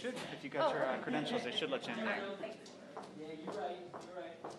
should, if you got your credentials, they should let you in there. Yeah, you're right. You're right.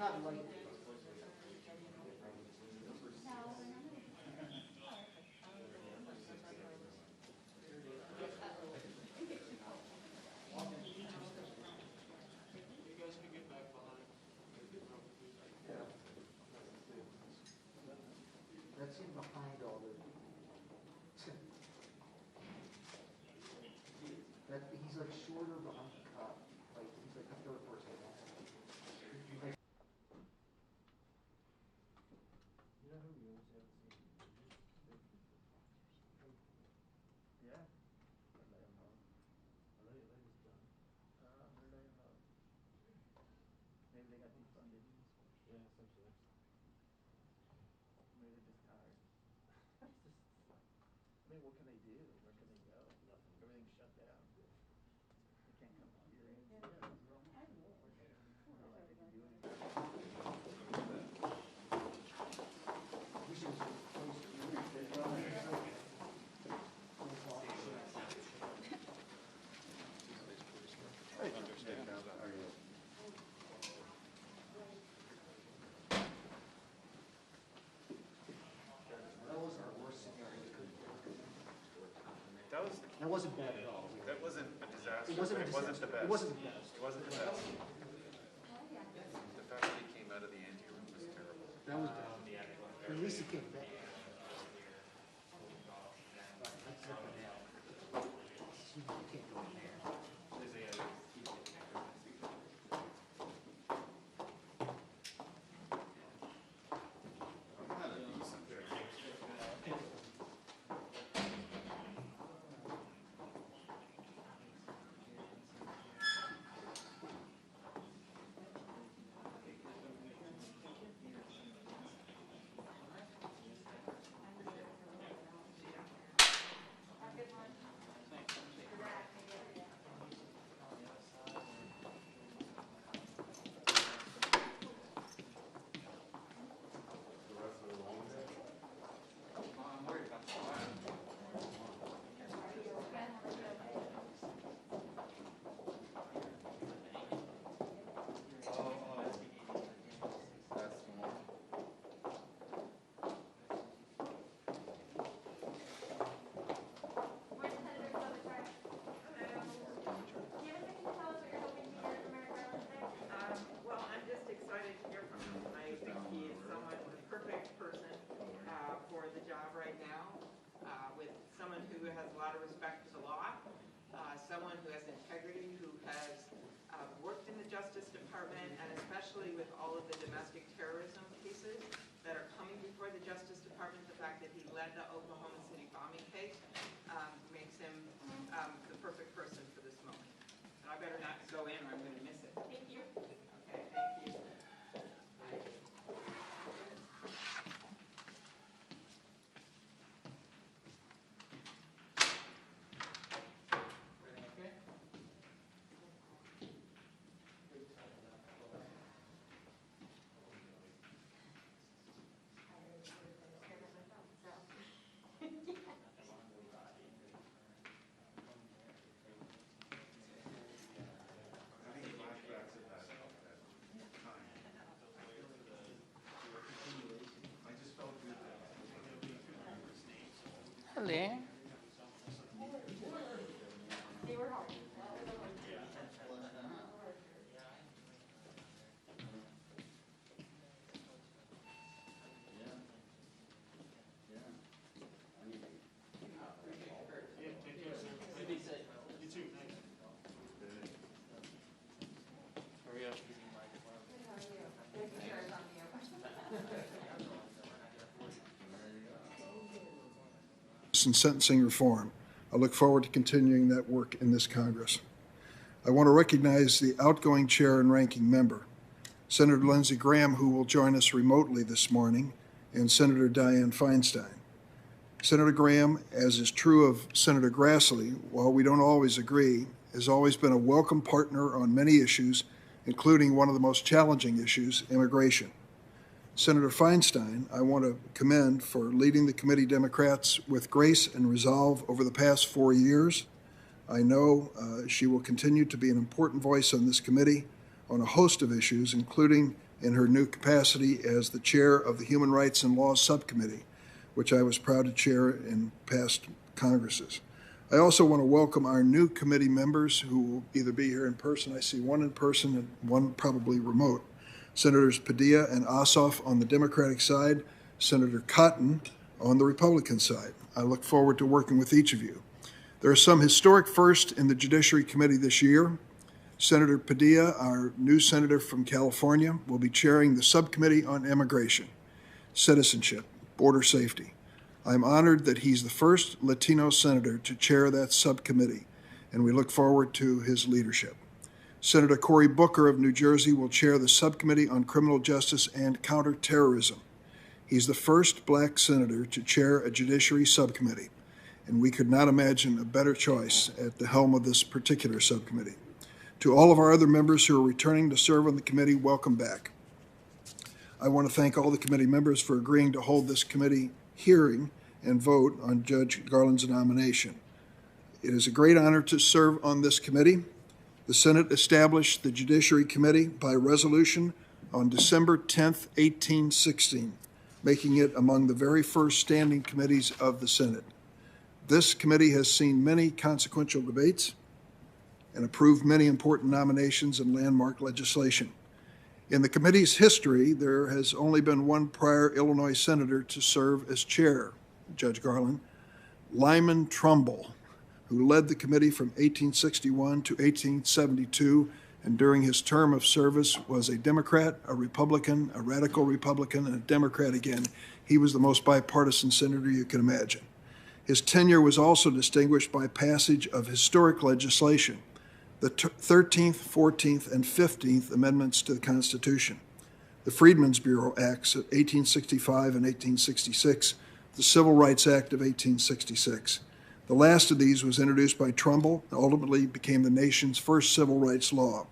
not like. That's him behind all the. He's like shorter behind the cop, like he's like the third person. You know who he is? Yeah. I'll let him know. I'll let him know. I'll let him know. Maybe they got defunded. Yeah, essentially. Maybe they're just tired. I mean, what can they do? Where can they go? Nothing. Everything's shut down. They can't come to hearings. Yeah. Not like they can do anything. That wasn't bad at all. That wasn't a disaster. It wasn't a but disaster. the best. It wasn't the best. It wasn't the best. The fact that he came out of the anteroom was terrible. That was bad. But at least he came back. You can't go in there. Someone who has integrity, who has worked in the Justice Department, and especially with all of the domestic terrorism cases that are coming before the Justice Department, the fact that he led the Oklahoma City bombing case makes him the perfect person for this moment. And I better not go in or I'm going to miss it. Thank you. Okay, thank you. Hello. Hurry up. And sentencing reform. I look forward to continuing that work in this Congress. I want to recognize the outgoing chair and ranking member, Senator Lindsey Graham, who will join us remotely this morning, and Senator Dianne Feinstein. Senator Graham, as is true of Senator Grassley, while we don't always agree, has always been a welcome partner on many issues, including one of the most challenging issues, immigration. Senator Feinstein, I want to commend for leading the committee Democrats with grace and resolve over the past 4 years. I know she will continue to be an important voice on this committee on a host of issues, including in her new capacity as the chair of the Human Rights and Laws Subcommittee, which I was proud to chair in past Congresses. I also want to welcome our new committee members who will either be here in person. I see one in person and one probably remote. Senators Padilla and Ossoff on the Democratic side, Senator Cotton on the Republican side. I look forward to working with each of you. There are some historic firsts in the Judiciary Committee this year. Senator Padilla, our new senator from California, will be chairing the subcommittee on immigration, citizenship, border safety. I'm honored that he's the first Latino senator to chair that subcommittee, and we look forward to his leadership. Senator Cory Booker of New Jersey will chair the subcommittee on criminal justice and counterterrorism. He's the first black senator to chair a judiciary subcommittee, and we could not imagine a better choice at the helm of this particular subcommittee. To all of our other members who are returning to serve on the committee, welcome back. I want to thank all the committee members for agreeing to hold this committee hearing and vote on Judge Garland's nomination. It is a great honor to serve on this committee. The Senate established the Judiciary Committee by resolution on December 10th, 1816, making it among the very first standing committees of the Senate. This committee has seen many consequential debates and approved many important nominations and landmark legislation. In the committee's history, there has only been one prior Illinois senator to serve as chair, Judge Garland, Lyman Trumbull, who led the committee from 1861 to 1872, and during his term of service was a Democrat, a Republican, a radical Republican, and a Democrat again. He was the most bipartisan senator you can imagine. His tenure was also distinguished by passage of historic legislation, the 13th, 14th, and 15th Amendments to the Constitution, the Freedmen's Bureau Acts of 1865 and 1866, the Civil Rights Act of 1866. The last of these was introduced by Trumbull and ultimately became the nation's first civil rights law.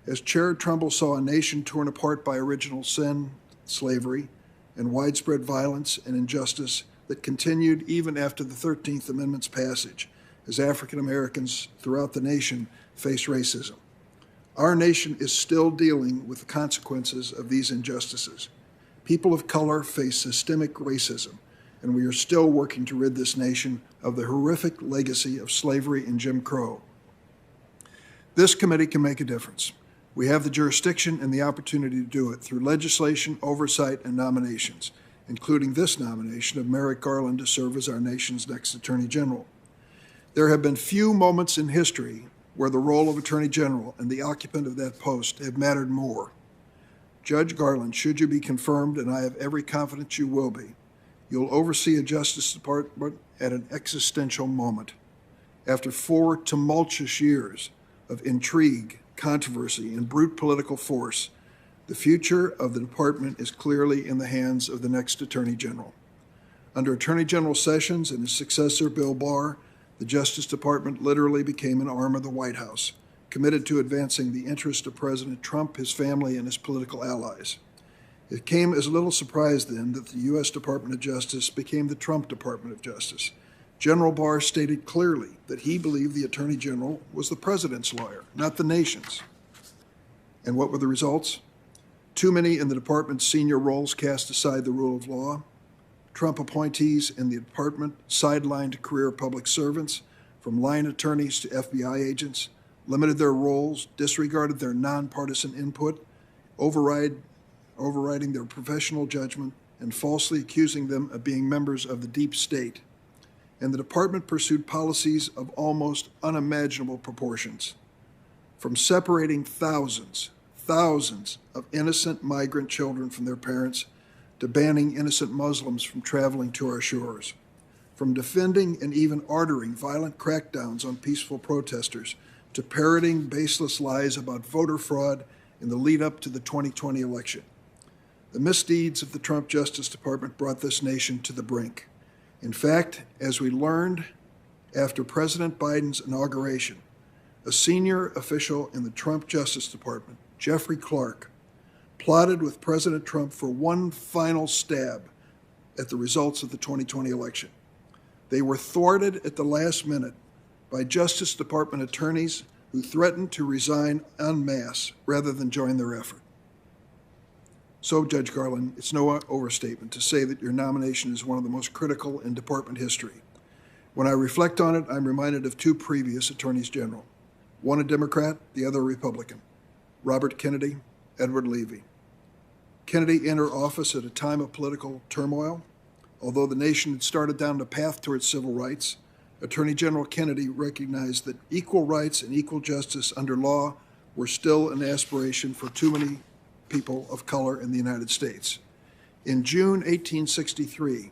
As chair, Trumbull saw a nation torn apart by original sin, slavery, and widespread violence and injustice that continued even after the 13th Amendment's passage, as African Americans throughout the nation face racism. Our nation is still dealing with the consequences of these injustices. People of color face systemic racism, and we are still working to rid this nation of the horrific legacy of slavery and Jim Crow. This committee can make a difference. We have the jurisdiction and the opportunity to do it through legislation, oversight, and nominations, including this nomination of Merrick Garland to serve as our nation's next Attorney General. There have been few moments in history where the role of Attorney General and the occupant of that post have mattered more. Judge Garland, should you be confirmed, and I have every confidence you will be, you'll oversee a Justice Department at an existential moment. After 4 tumultuous years of intrigue, controversy, and brute political force, the future of the department is clearly in the hands of the next Attorney General. Under Attorney General Sessions and his successor, Bill Barr, the Justice Department literally became an arm of the White House, committed to advancing the interests of President Trump, his family, and his political allies. It came as a little surprise then that the U.S. Department of Justice became the Trump Department of Justice. General Barr stated clearly that he believed the Attorney General was the president's lawyer, not the nation's. And what were the results? Too many in the department's senior roles cast aside the rule of law. Trump appointees in the department sidelined career public servants, from line attorneys to FBI agents, limited their roles, disregarded their nonpartisan input, overriding their professional judgment, and falsely accusing them of being members of the deep state. And the department pursued policies of almost unimaginable proportions, from separating thousands of innocent migrant children from their parents to banning innocent Muslims from traveling to our shores, from defending and even ordering violent crackdowns on peaceful protesters to parroting baseless lies about voter fraud in the lead up to the 2020 election. The misdeeds of the Trump Justice Department brought this nation to the brink. In fact, as we learned after President Biden's inauguration, a senior official in the Trump Justice Department, Jeffrey Clark, plotted with President Trump for one final stab at the results of the 2020 election. They were thwarted at the last minute by Justice Department attorneys who threatened to resign en masse rather than join their effort. So, Judge Garland, it's no overstatement to say that your nomination is one of the most critical in department history. When I reflect on it, I'm reminded of two previous attorneys general, one a Democrat, the other a Republican, Robert Kennedy, Edward Levy. Kennedy entered office at a time of political turmoil. Although the nation had started down the path towards civil rights, Attorney General Kennedy recognized that equal rights and equal justice under law were still an aspiration for too many people of color in the United States. In June 1863,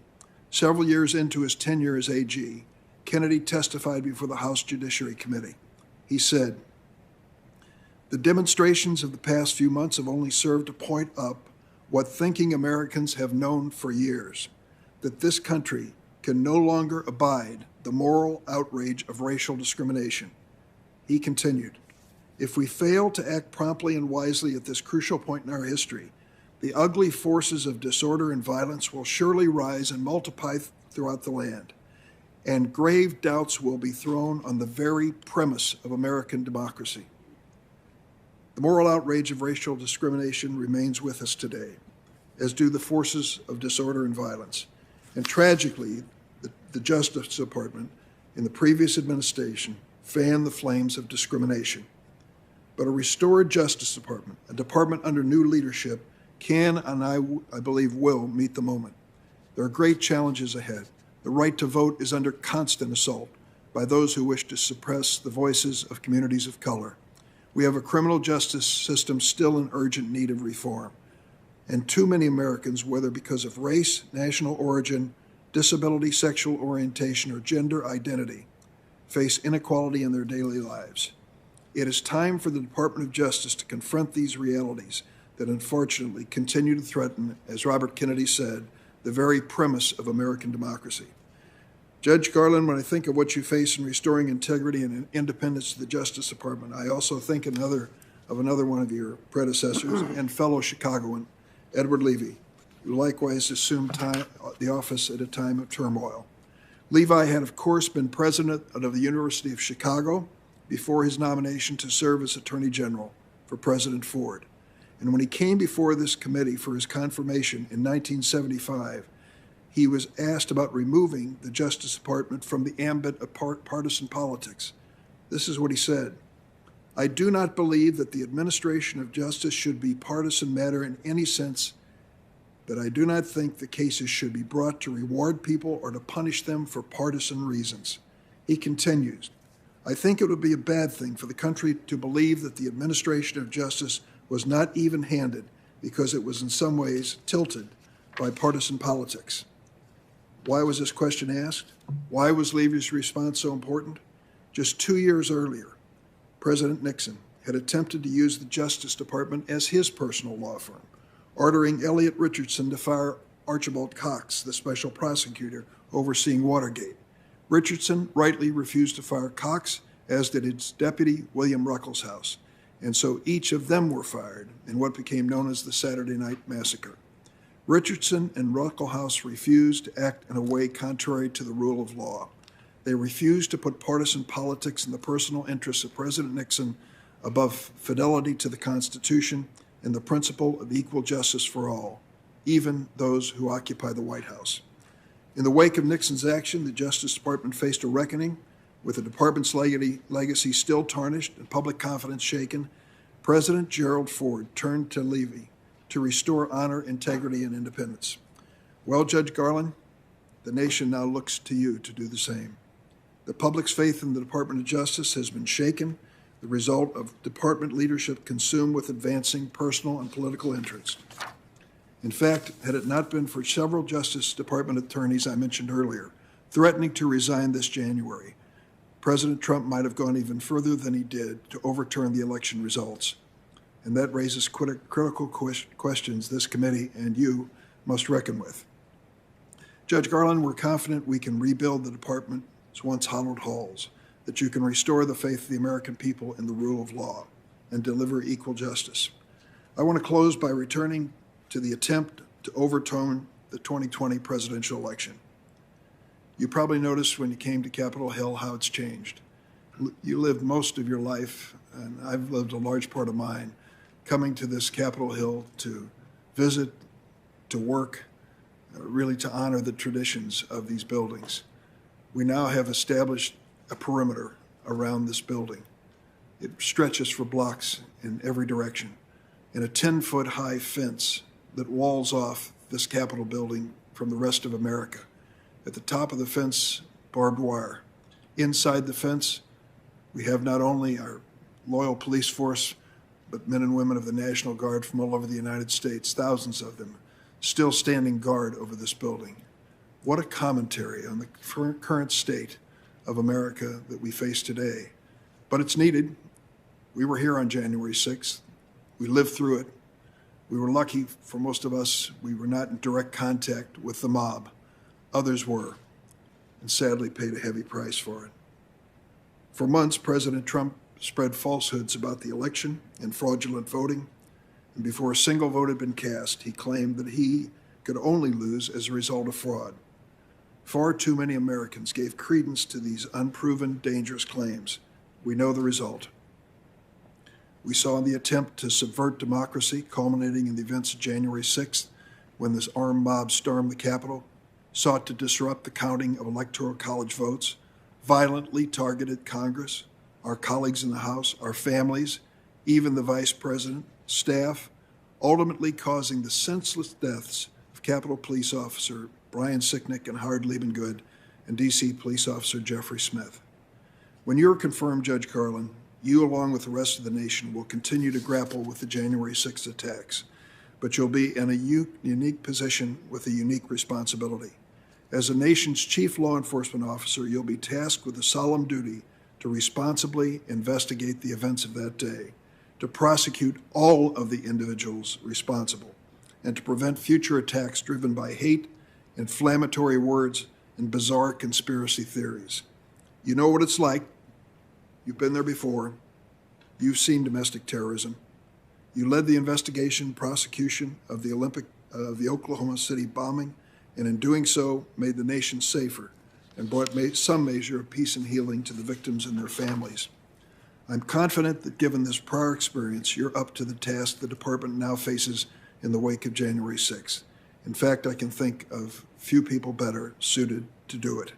several years into his tenure as AG, Kennedy testified before the House Judiciary Committee. He said, "The demonstrations of the past few months have only served to point up what thinking Americans have known for years, that this country can no longer abide the moral outrage of racial discrimination." He continued, "If we fail to act promptly and wisely at this crucial point in our history, the ugly forces of disorder and violence will surely rise and multiply throughout the land, and grave doubts will be thrown on the very premise of American democracy." The moral outrage of racial discrimination remains with us today, as do the forces of disorder and violence. And tragically, the Justice Department in the previous administration fanned the flames of discrimination. But a restored Justice Department, a department under new leadership, can and I believe will meet the moment. There are great challenges ahead. The right to vote is under constant assault by those who wish to suppress the voices of communities of color. We have a criminal justice system still in urgent need of reform. And too many Americans, whether because of race, national origin, disability, sexual orientation, or gender identity, face inequality in their daily lives. It is time for the Department of Justice to confront these realities that unfortunately continue to threaten, as Robert Kennedy said, the very premise of American democracy. Judge Garland, when I think of what you face in restoring integrity and independence to the Justice Department, I also think of another one of your predecessors and fellow Chicagoan, Edward Levy, who likewise assumed the office at a time of turmoil. Levi had, of course, been president of the University of Chicago before his nomination to serve as Attorney General for President Ford. And when he came before this committee for his confirmation in 1975, he was asked about removing the Justice Department from the ambit of partisan politics. This is what he said: "I do not believe that the administration of justice should be partisan matter in any sense, but I do not think the cases should be brought to reward people or to punish them for partisan reasons." He continues, "I think it would be a bad thing for the country to believe that the administration of justice was not even-handed because it was in some ways tilted by partisan politics." Why was this question asked? Why was Levy's response so important? Just 2 years earlier, President Nixon had attempted to use the Justice Department as his personal law firm, ordering Elliot Richardson to fire Archibald Cox, the special prosecutor overseeing Watergate. Richardson rightly refused to fire Cox, as did his deputy, William Ruckelshaus, and so each of them were fired in what became known as the Saturday Night Massacre. Richardson and Ruckelshaus refused to act in a way contrary to the rule of law. They refused to put partisan politics and the personal interests of President Nixon above fidelity to the Constitution and the principle of equal justice for all, even those who occupy the White House. In the wake of Nixon's action, the Justice Department faced a reckoning. With the department's legacy still tarnished and public confidence shaken, President Gerald Ford turned to Levy to restore honor, integrity, and independence. Well, Judge Garland, the nation now looks to you to do the same. The public's faith in the Department of Justice has been shaken, the result of department leadership consumed with advancing personal and political interest. In fact, had it not been for several Justice Department attorneys I mentioned earlier threatening to resign this January, President Trump might have gone even further than he did to overturn the election results. And that raises critical questions this committee and you must reckon with. Judge Garland, we're confident we can rebuild the department's once hallowed halls, that you can restore the faith of the American people in the rule of law and deliver equal justice. I want to close by returning to the attempt to overturn the 2020 presidential election. You probably noticed when you came to Capitol Hill how it's changed. You lived most of your life, and I've lived a large part of mine, coming to this Capitol Hill to visit, to work, really to honor the traditions of these buildings. We now have established a perimeter around this building. It stretches for blocks in every direction, and a 10-foot high fence that walls off this Capitol building from the rest of America. At the top of the fence, barbed wire. Inside the fence, we have not only our loyal police force, but men and women of the National Guard from all over the United States, thousands of them, still standing guard over this building. What a commentary on the current state of America that we face today. But it's needed. We were here on January 6th. We lived through it. We were lucky, for most of us, we were not in direct contact with the mob. Others were, and sadly paid a heavy price for it. For months, President Trump spread falsehoods about the election and fraudulent voting, and before a single vote had been cast, he claimed that he could only lose as a result of fraud. Far too many Americans gave credence to these unproven, dangerous claims. We know the result. We saw the attempt to subvert democracy, culminating in the events of January 6th, when this armed mob stormed the Capitol, sought to disrupt the counting of Electoral College votes, violently targeted Congress, our colleagues in the House, our families, even the Vice President, staff, ultimately causing the senseless deaths of Capitol Police Officer Brian Sicknick and Howard Liebengood and D.C. Police Officer Jeffrey Smith. When you're confirmed Judge Garland, you, along with the rest of the nation, will continue to grapple with the January 6th attacks, but you'll be in a unique position with a unique responsibility. As the nation's chief law enforcement officer, you'll be tasked with the solemn duty to responsibly investigate the events of that day, to prosecute all of the individuals responsible, and to prevent future attacks driven by hate, inflammatory words, and bizarre conspiracy theories. You know what it's like. You've been there before. You've seen domestic terrorism. You led the investigation, prosecution of the Oklahoma City bombing, and in doing so, made the nation safer and brought some measure of peace and healing to the victims and their families. I'm confident that given this prior experience, you're up to the task the department now faces in the wake of January 6th. In fact, I can think of few people better suited to do it.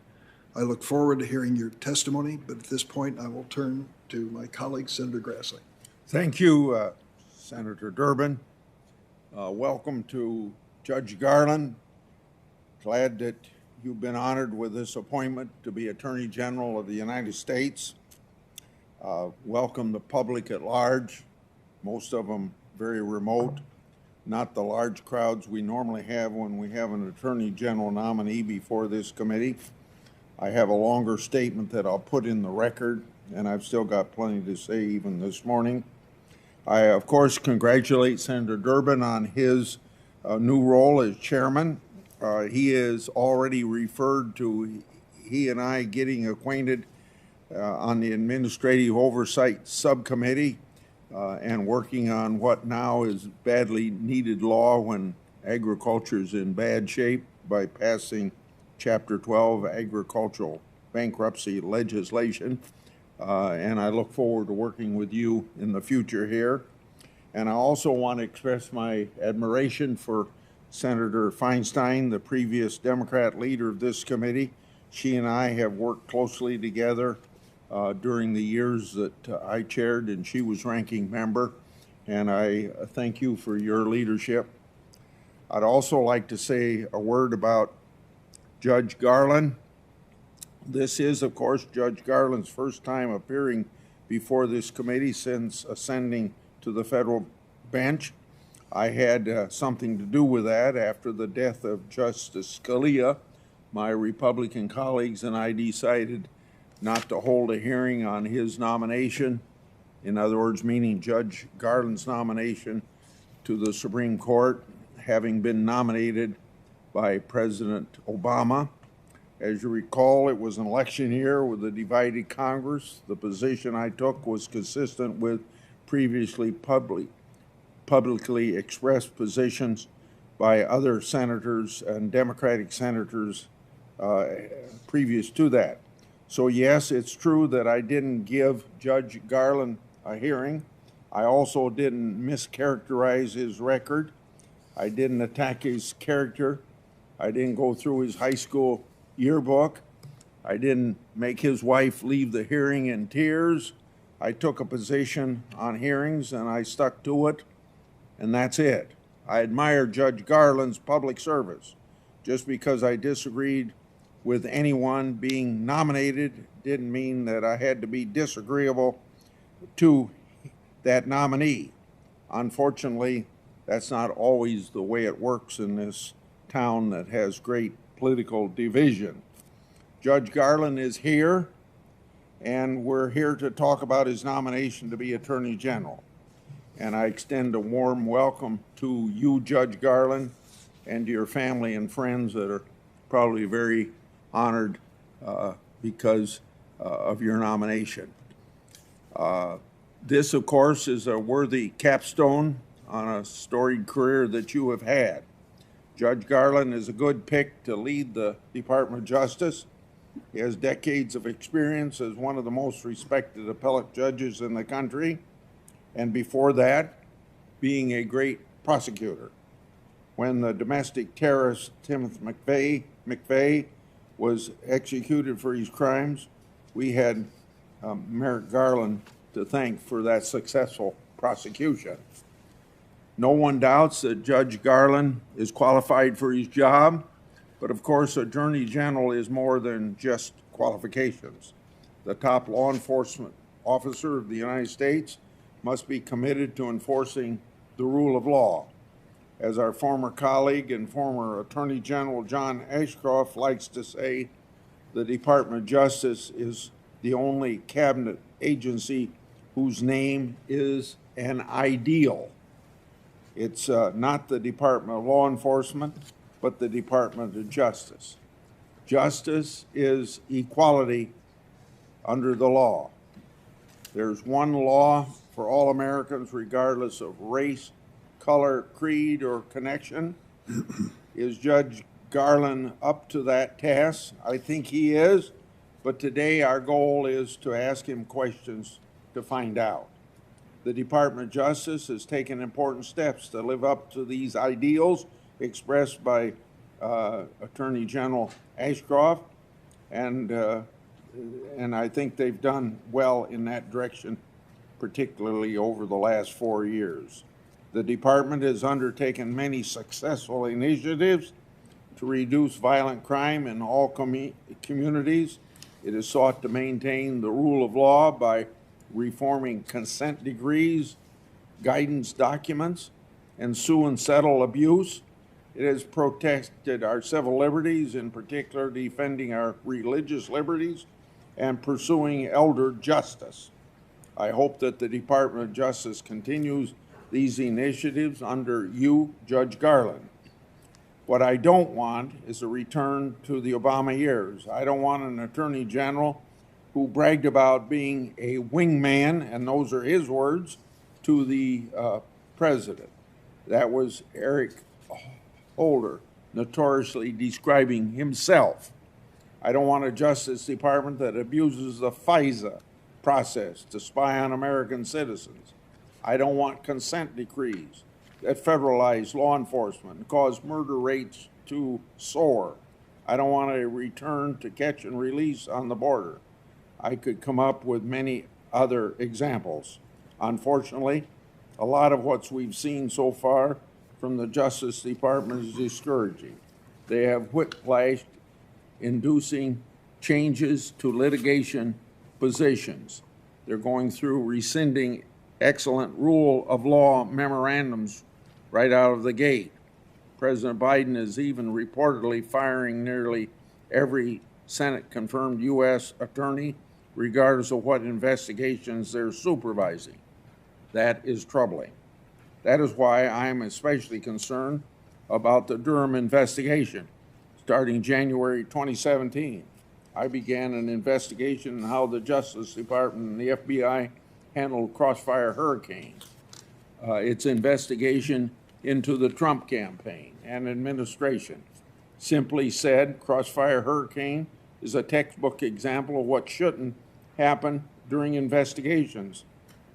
I look forward to hearing your testimony, but at this point, I will turn to my colleague, Senator Grassley. Thank you, Senator Durbin. Welcome to Judge Garland. Glad that you've been honored with this appointment to be Attorney General of the United States. Welcome the public at large, most of them very remote, not the large crowds we normally have when we have an Attorney General nominee before this committee. I have a longer statement that I'll put in the record, and I've still got plenty to say even this morning. I, of course, congratulate Senator Durbin on his new role as chairman. He is already referred to he and I getting acquainted on the Administrative Oversight Subcommittee and working on what now is badly needed law when agriculture is in bad shape by passing Chapter 12 agricultural bankruptcy legislation. And I look forward to working with you in the future here. And I also want to express my admiration for Senator Feinstein, the previous Democrat leader of this committee. She and I have worked closely together during the years that I chaired and she was ranking member. And I thank you for your leadership. I'd also like to say a word about Judge Garland. This is, of course, Judge Garland's first time appearing before this committee since ascending to the federal bench. I had something to do with that. After the death of Justice Scalia, my Republican colleagues and I decided not to hold a hearing on his nomination. In other words, meaning Judge Garland's nomination to the Supreme Court, having been nominated by President Obama. As you recall, it was an election year with a divided Congress. The position I took was consistent with previously publicly expressed positions by other senators and Democratic senators previous to that. So yes, it's true that I didn't give Judge Garland a hearing. I also didn't mischaracterize his record. I didn't attack his character. I didn't go through his high school yearbook. I didn't make his wife leave the hearing in tears. I took a position on hearings and I stuck to it, and that's it. I admire Judge Garland's public service. Just because I disagreed with anyone being nominated didn't mean that I had to be disagreeable to that nominee. Unfortunately, that's not always the way it works in this town that has great political division. Judge Garland is here, and we're here to talk about his nomination to be Attorney General. And I extend a warm welcome to you, Judge Garland, and to your family and friends that are probably very honored because of your nomination. This, of course, is a worthy capstone on a storied career that you have had. Judge Garland is a good pick to lead the Department of Justice. He has decades of experience as one of the most respected appellate judges in the country, and before that, being a great prosecutor. When the domestic terrorist Timothy McVeigh was executed for his crimes, we had Merrick Garland to thank for that successful prosecution. No one doubts that Judge Garland is qualified for his job, but of course, Attorney General is more than just qualifications. The top law enforcement officer of the United States must be committed to enforcing the rule of law. As our former colleague and former Attorney General John Ashcroft likes to say, the Department of Justice is the only cabinet agency whose name is an ideal. It's not the Department of Law Enforcement, but the Department of Justice. Justice is equality under the law. There's one law for all Americans, regardless of race, color, creed, or connection. Is Judge Garland up to that task? I think he is, but today our goal is to ask him questions to find out. The Department of Justice has taken important steps to live up to these ideals expressed by Attorney General Ashcroft, and I think they've done well in that direction, particularly over the last 4 years. The department has undertaken many successful initiatives to reduce violent crime in all communities. It has sought to maintain the rule of law by reforming consent decrees, guidance documents, and sue and settle abuse. It has protected our civil liberties, in particular defending our religious liberties and pursuing elder justice. I hope that the Department of Justice continues these initiatives under you, Judge Garland. What I don't want is a return to the Obama years. I don't want an Attorney General who bragged about being a wingman, and those are his words, to the president. That was Eric Holder, notoriously describing himself. I don't want a Justice Department that abuses the FISA process to spy on American citizens. I don't want consent decrees that federalize law enforcement and cause murder rates to soar. I don't want a return to catch and release on the border. I could come up with many other examples. Unfortunately, a lot of what we've seen so far from the Justice Department is discouraging. They have whiplash, inducing changes to litigation positions. They're going through rescinding excellent rule of law memorandums right out of the gate. President Biden is even reportedly firing nearly every Senate-confirmed U.S. attorney, regardless of what investigations they're supervising. That is troubling. That is why I'm especially concerned about the Durham investigation. Starting January 2017, I began an investigation on how the Justice Department and the FBI handled Crossfire Hurricane, its investigation into the Trump campaign and administration. Simply said, Crossfire Hurricane is a textbook example of what shouldn't happen during investigations.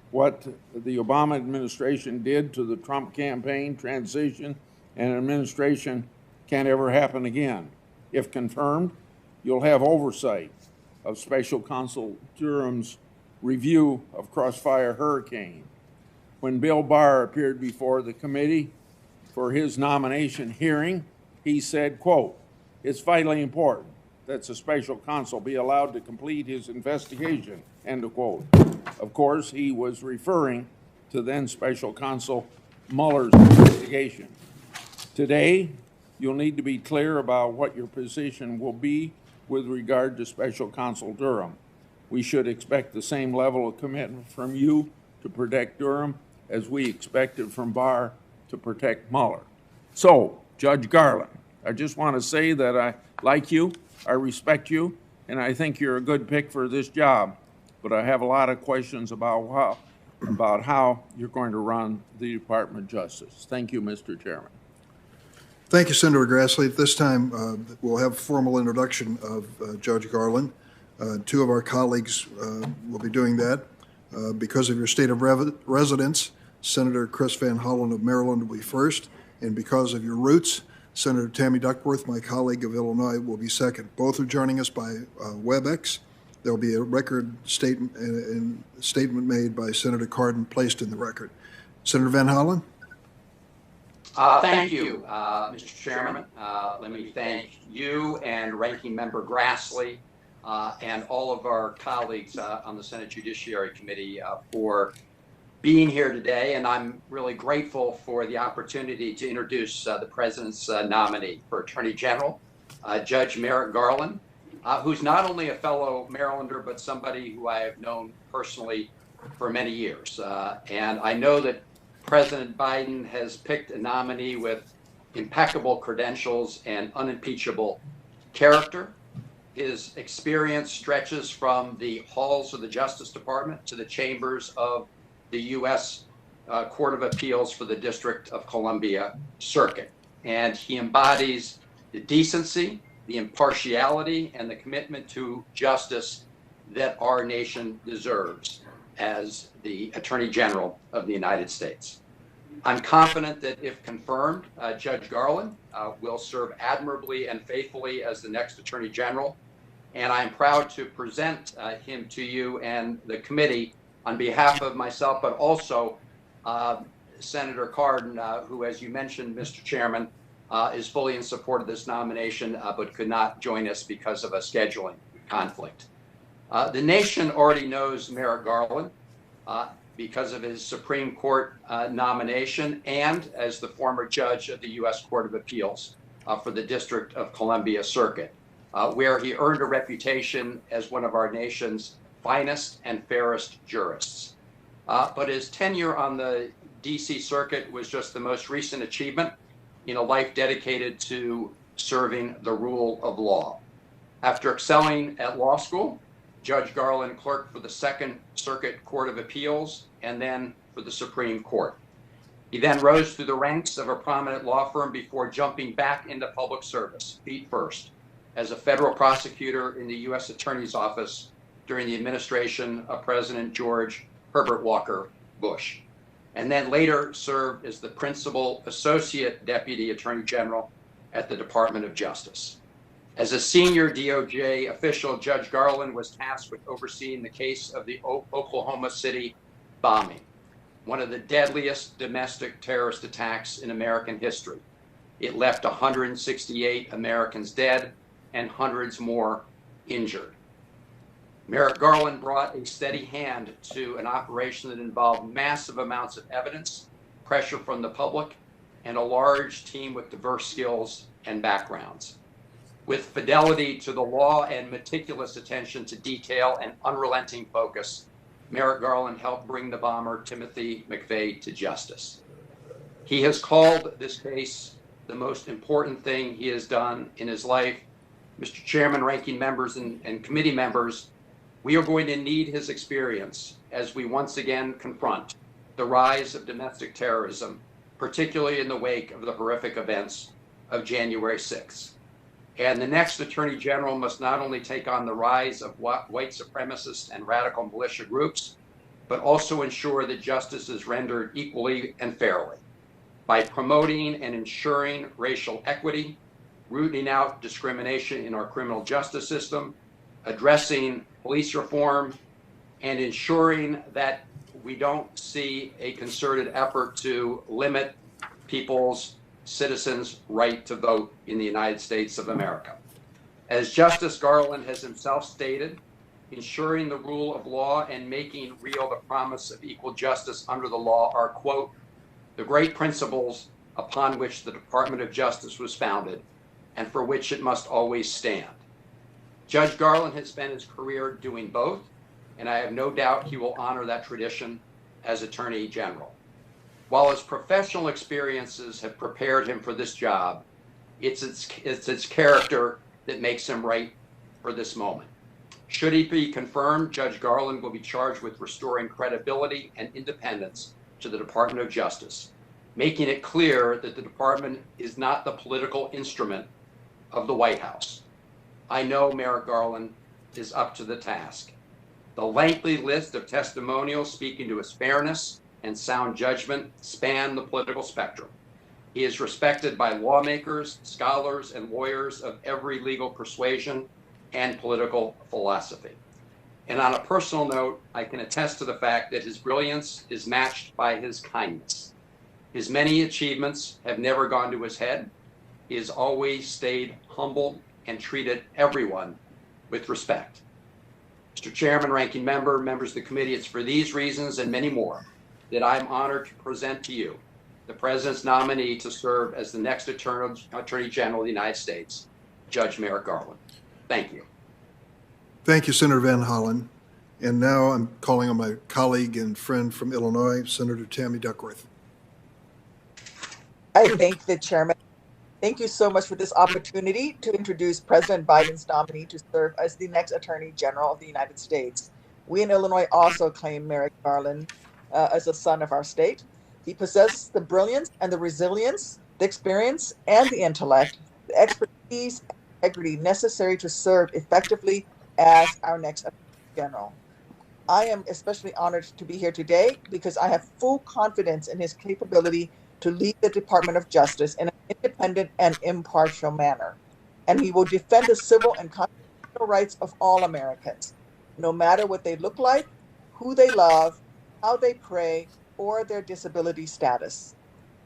What the Obama administration did to the Trump campaign transition and administration can't ever happen again. If confirmed, you'll have oversight of Special Counsel Durham's review of Crossfire Hurricane. When Bill Barr appeared before the committee for his nomination hearing, he said, quote, "It's vitally important that the special counsel be allowed to complete his investigation," end of quote. Of course, he was referring to then special counsel Mueller's investigation. Today, you'll need to be clear about what your position will be with regard to special counsel Durham. We should expect the same level of commitment from you to protect Durham as we expected from Barr to protect Mueller. So, Judge Garland, I just want to say that I like you, I respect you, and I think you're a good pick for this job. But I have a lot of questions about how you're going to run the Department of Justice. Thank you, Mr. Chairman. Thank you, Senator Grassley. At this time, we'll have a formal introduction of Judge Garland. Two of our colleagues will be doing that. Because of your state of residence, Senator Chris Van Hollen of Maryland will be first, and because of your roots, Senator Tammy Duckworth, my colleague of Illinois, will be second. Both are joining us by WebEx. There will be a record statement and statement made by Senator Cardin placed in the record. Senator Van Hollen? Thank you, Mr. Chairman. Let me thank you and Ranking Member Grassley and all of our colleagues on the Senate Judiciary Committee for being here today. And I'm really grateful for the opportunity to introduce the President's nominee for Attorney General, Judge Merrick Garland, who's not only a fellow Marylander, but somebody who I have known personally for many years. And I know that President Biden has picked a nominee with impeccable credentials and unimpeachable character. His experience stretches from the halls of the Justice Department to the chambers of the U.S. Court of Appeals for the District of Columbia Circuit. And he embodies the decency, the impartiality, and the commitment to justice that our nation deserves as the Attorney General of the United States. I'm confident that if confirmed, Judge Garland will serve admirably and faithfully as the next Attorney General, and I'm proud to present him to you and the committee on behalf of myself, but also Senator Cardin, who, as you mentioned, Mr. Chairman, is fully in support of this nomination, but could not join us because of a scheduling conflict. The nation already knows Merrick Garland because of his Supreme Court nomination and as the former judge of the U.S. Court of Appeals for the District of Columbia Circuit, where he earned a reputation as one of our nation's finest and fairest jurists. But his tenure on the D.C. Circuit was just the most recent achievement in a life dedicated to serving the rule of law. After excelling at law school, Judge Garland clerked for the Second Circuit Court of Appeals and then for the Supreme Court. He then rose through the ranks of a prominent law firm before jumping back into public service, feet first, as a federal prosecutor in the U.S. Attorney's Office during the administration of President George Herbert Walker Bush, and then later served as the principal associate deputy attorney general at the Department of Justice. As a senior DOJ official, Judge Garland was tasked with overseeing the case of the Oklahoma City bombing, one of the deadliest domestic terrorist attacks in American history. It left 168 Americans dead and hundreds more injured. Merrick Garland brought a steady hand to an operation that involved massive amounts of evidence, pressure from the public, and a large team with diverse skills and backgrounds. With fidelity to the law and meticulous attention to detail and unrelenting focus, Merrick Garland helped bring the bomber Timothy McVeigh to justice. He has called this case the most important thing he has done in his life. Mr. Chairman, ranking members, and committee members, we are going to need his experience as we once again confront the rise of domestic terrorism, particularly in the wake of the horrific events of January 6th. And the next Attorney General must not only take on the rise of white supremacist and radical militia groups, but also ensure that justice is rendered equally and fairly. by promoting and ensuring racial equity, rooting out discrimination in our criminal justice system, addressing police reform, and ensuring that we don't see a concerted effort to limit citizens' right to vote in the United States of America. As Justice Garland has himself stated, ensuring the rule of law and making real the promise of equal justice under the law are, quote, the great principles upon which the Department of Justice was founded and for which it must always stand. Judge Garland has spent his career doing both, and I have no doubt he will honor that tradition as Attorney General. While his professional experiences have prepared him for this job, it's its character that makes him right for this moment. Should he be confirmed, Judge Garland will be charged with restoring credibility and independence to the Department of Justice, making it clear that the department is not the political instrument of the White House. I know Merrick Garland is up to the task. The lengthy list of testimonials speaking to his fairness and sound judgment span the political spectrum. He is respected by lawmakers, scholars, and lawyers of every legal persuasion and political philosophy. And on a personal note, I can attest to the fact that his brilliance is matched by his kindness. His many achievements have never gone to his head. He has always stayed humble and treated everyone with respect. Mr. Chairman, Ranking Member, members of the committee, it's for these reasons and many more that I'm honored to present to you the President's nominee to serve as the next Attorney General of the United States, Judge Merrick Garland. Thank you. Thank you, Senator Van Hollen. And now I'm calling on my colleague and friend from Illinois, Senator Tammy Duckworth. I thank the chairman. Thank you so much for this opportunity to introduce President Biden's nominee to serve as the next Attorney General of the United States. We in Illinois also claim Merrick Garland as a son of our state. He possesses the brilliance and the resilience, the experience and the intellect, the expertise and integrity necessary to serve effectively as our next Attorney General. I am especially honored to be here today because I have full confidence in his capability to lead the Department of Justice in an independent and impartial manner. And he will defend the civil and constitutional rights of all Americans, no matter what they look like, who they love, how they pray, or their disability status.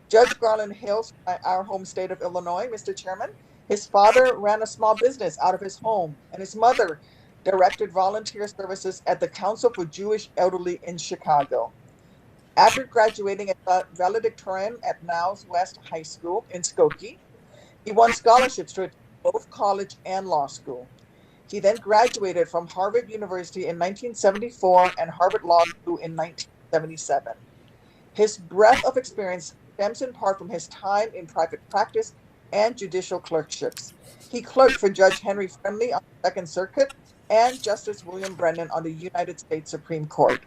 Judge Garland hails from our home state of Illinois, Mr. Chairman. His father ran a small business out of his home, and his mother directed volunteer services at the Council for Jewish Elderly in Chicago. After graduating as valedictorian at Niles West High School in Skokie, he won scholarships to attend both college and law school. He then graduated from Harvard University in 1974 and Harvard Law School in 1977. His breadth of experience stems in part from his time in private practice and judicial clerkships. He clerked for Judge Henry Friendly on the Second Circuit and Justice William Brennan on the United States Supreme Court.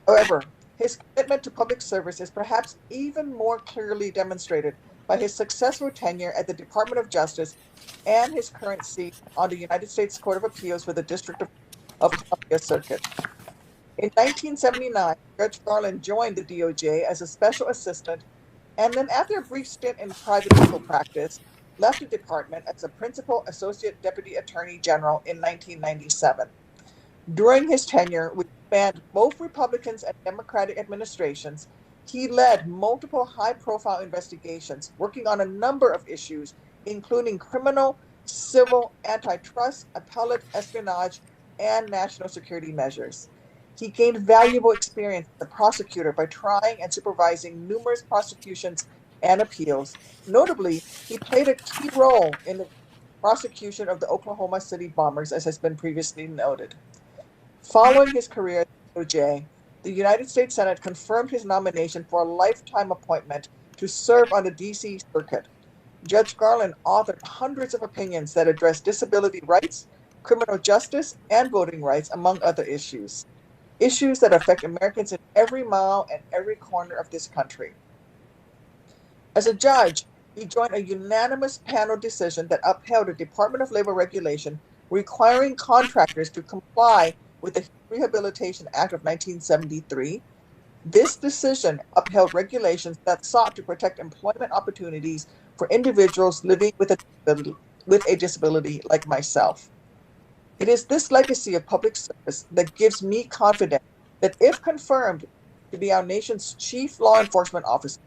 However, his commitment to public service is perhaps even more clearly demonstrated by his successful tenure at the Department of Justice and his current seat on the United States Court of Appeals for the District of Columbia Circuit. In 1979, Judge Garland joined the DOJ as a special assistant, and then after a brief stint in private legal practice, left the department as a principal associate deputy attorney general in 1997. During his tenure, which spanned both Republicans and Democratic administrations, he led multiple high-profile investigations working on a number of issues, including criminal, civil, antitrust, appellate, espionage, and national security measures. He gained valuable experience as a prosecutor by trying and supervising numerous prosecutions and appeals. Notably, he played a key role in the prosecution of the Oklahoma City bombers, as has been previously noted. Following his career at the DOJ, the United States Senate confirmed his nomination for a lifetime appointment to serve on the D.C. Circuit. Judge Garland authored hundreds of opinions that address disability rights, criminal justice, and voting rights, among other issues that affect Americans in every mile and every corner of this country. As a judge, he joined a unanimous panel decision that upheld a Department of Labor regulation requiring contractors to comply with the Rehabilitation Act of 1973 This decision upheld regulations that sought to protect employment opportunities for individuals living with a disability like myself. It is this legacy of public service that gives me confidence that if confirmed to be our nation's chief law enforcement officer,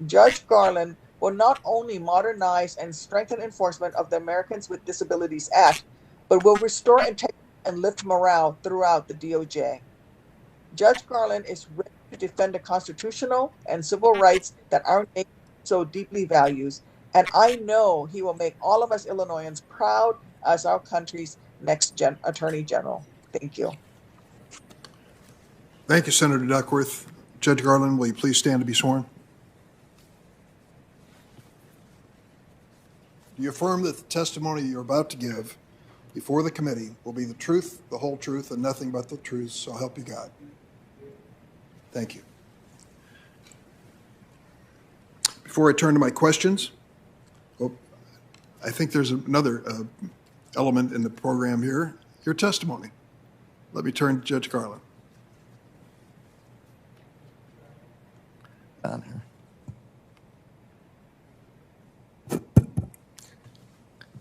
Judge Garland will not only modernize and strengthen enforcement of the Americans with Disabilities Act, but will restore integrity and lift morale throughout the DOJ. Judge Garland is ready to defend the constitutional and civil rights that our nation so deeply values, and I know he will make all of us Illinoisans proud as our country's next Attorney General. Thank you. Thank you, Senator Duckworth. Judge Garland, will you please stand to be sworn? Do you affirm that the testimony you're about to give before the committee will be the truth, the whole truth, and nothing but the truth, so help you God? Thank you. Before I turn to my questions, I think there's another element in the program here, your testimony. Let me turn to Judge Garland. On here.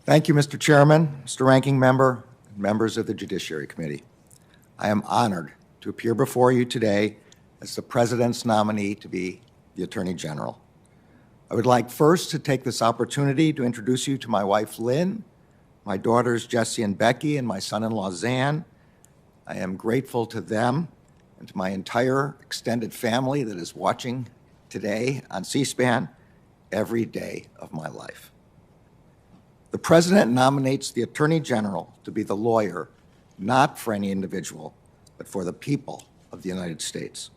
Thank you, Mr. Chairman, Mr. Ranking Member, and members of the Judiciary Committee. I am honored to appear before you today as the President's nominee to be the Attorney General. I would like first to take this opportunity to introduce you to my wife, Lynn, my daughters, Jessie and Becky, and my son-in-law, Zan. I am grateful to them and to my entire extended family that is watching today on C-SPAN every day of my life. The President nominates the Attorney General to be the lawyer, not for any individual, but for the people of the United States.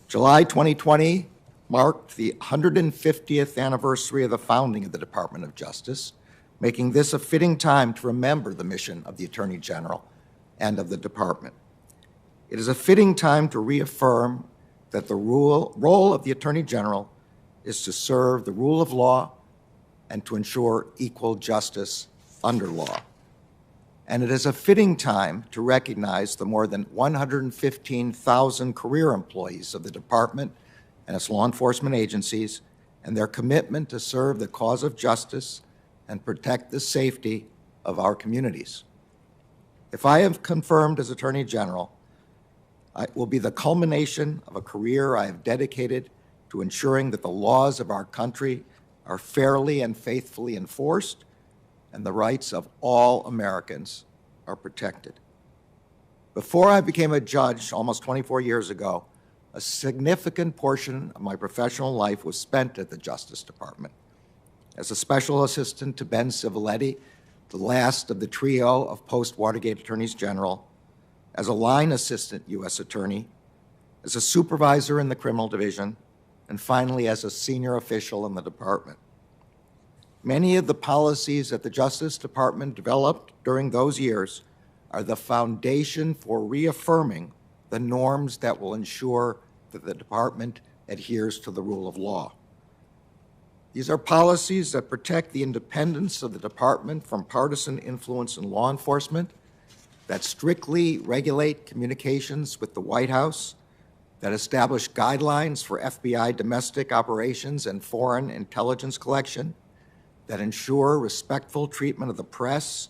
July 2020 marked the 150th anniversary of the founding of the Department of Justice, making this a fitting time to remember the mission of the Attorney General and of the Department. It is a fitting time to reaffirm that the role of the Attorney General is to serve the rule of law and to ensure equal justice under law. And it is a fitting time to recognize the more than 115,000 career employees of the Department and its law enforcement agencies and their commitment to serve the cause of justice and protect the safety of our communities. If I am confirmed as Attorney General, it will be the culmination of a career I have dedicated to ensuring that the laws of our country are fairly and faithfully enforced and the rights of all Americans are protected. Before I became a judge almost 24 years ago, a significant portion of my professional life was spent at the Justice Department. As a special assistant to Ben Civiletti, the last of the trio of post-Watergate Attorneys General, as a line assistant U.S. Attorney, as a supervisor in the Criminal Division, and finally as a senior official in the department. Many of the policies that the Justice Department developed during those years are the foundation for reaffirming the norms that will ensure that the department adheres to the rule of law. These are policies that protect the independence of the department from partisan influence in law enforcement, that strictly regulate communications with the White House, that establish guidelines for FBI domestic operations and foreign intelligence collection, that ensure respectful treatment of the press,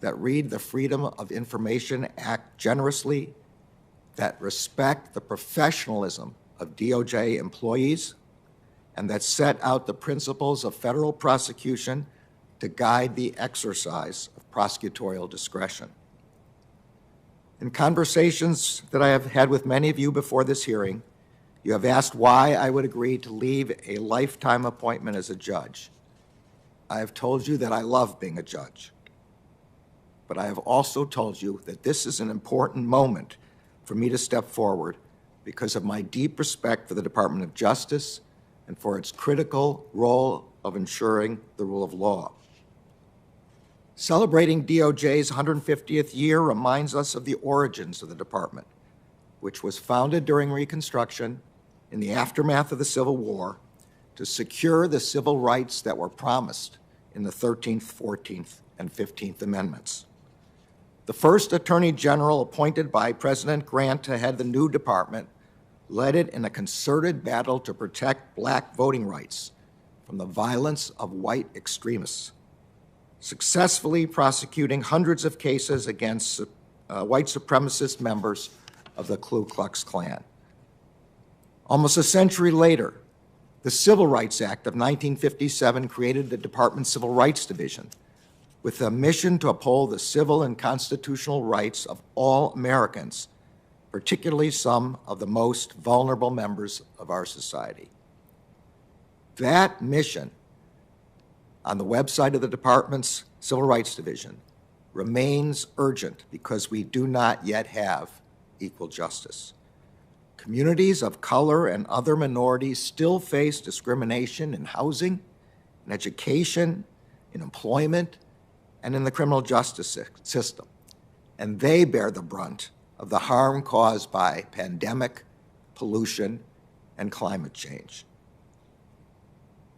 that read the Freedom of Information Act generously, that respect the professionalism of DOJ employees, and that set out the principles of federal prosecution to guide the exercise of prosecutorial discretion. In conversations that I have had with many of you before this hearing, you have asked why I would agree to leave a lifetime appointment as a judge. I have told you that I love being a judge, but I have also told you that this is an important moment for me to step forward because of my deep respect for the Department of Justice and for its critical role of ensuring the rule of law. Celebrating DOJ's 150th year reminds us of the origins of the department, which was founded during Reconstruction in the aftermath of the Civil War to secure the civil rights that were promised in the 13th, 14th, and 15th Amendments. The first Attorney General appointed by President Grant to head the new department led it in a concerted battle to protect black voting rights from the violence of white extremists, successfully prosecuting hundreds of cases against white supremacist members of the Ku Klux Klan. Almost a century later, the Civil Rights Act of 1957 created the Department's Civil Rights Division with a mission to uphold the civil and constitutional rights of all Americans, particularly some of the most vulnerable members of our society. That mission on the website of the Department's Civil Rights Division remains urgent because we do not yet have equal justice. Communities of color and other minorities still face discrimination in housing, in education, in employment, and in the criminal justice system. And they bear the brunt of the harm caused by pandemic, pollution, and climate change.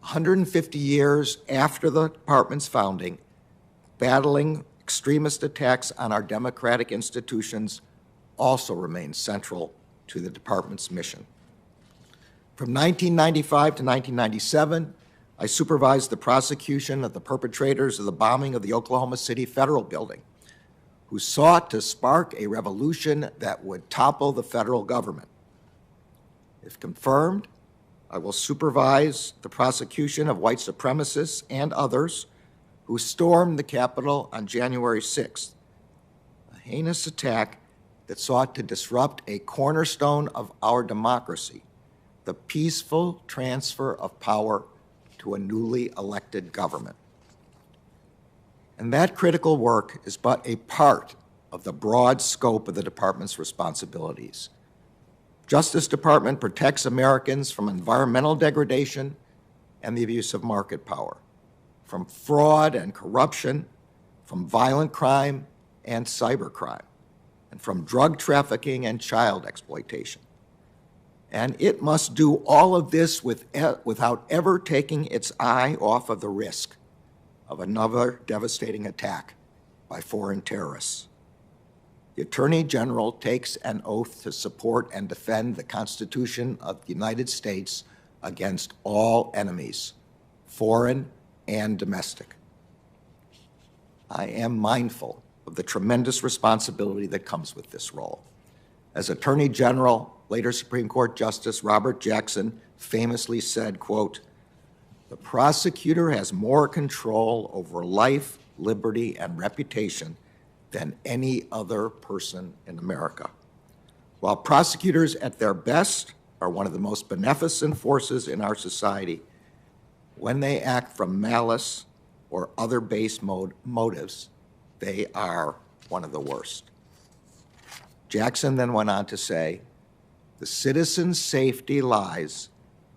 150 years after the department's founding, battling extremist attacks on our democratic institutions also remains central to the department's mission. From 1995 to 1997, I supervised the prosecution of the perpetrators of the bombing of the Oklahoma City Federal Building, who sought to spark a revolution that would topple the federal government. If confirmed, I will supervise the prosecution of white supremacists and others who stormed the Capitol on January 6th, a heinous attack that sought to disrupt a cornerstone of our democracy, the peaceful transfer of power to a newly elected government. And that critical work is but a part of the broad scope of the department's responsibilities. Justice Department protects Americans from environmental degradation and the abuse of market power, from fraud and corruption, from violent crime and cybercrime, and from drug trafficking and child exploitation. And it must do all of this without ever taking its eye off of the risk of another devastating attack by foreign terrorists. The Attorney General takes an oath to support and defend the Constitution of the United States against all enemies, foreign and domestic. I am mindful of the tremendous responsibility that comes with this role. As Attorney General, later Supreme Court Justice Robert Jackson famously said, quote, "The prosecutor has more control over life, liberty, and reputation than any other person in America." While prosecutors at their best are one of the most beneficent forces in our society, when they act from malice or other base motives, they are one of the worst. Jackson then went on to say, "The citizen's safety lies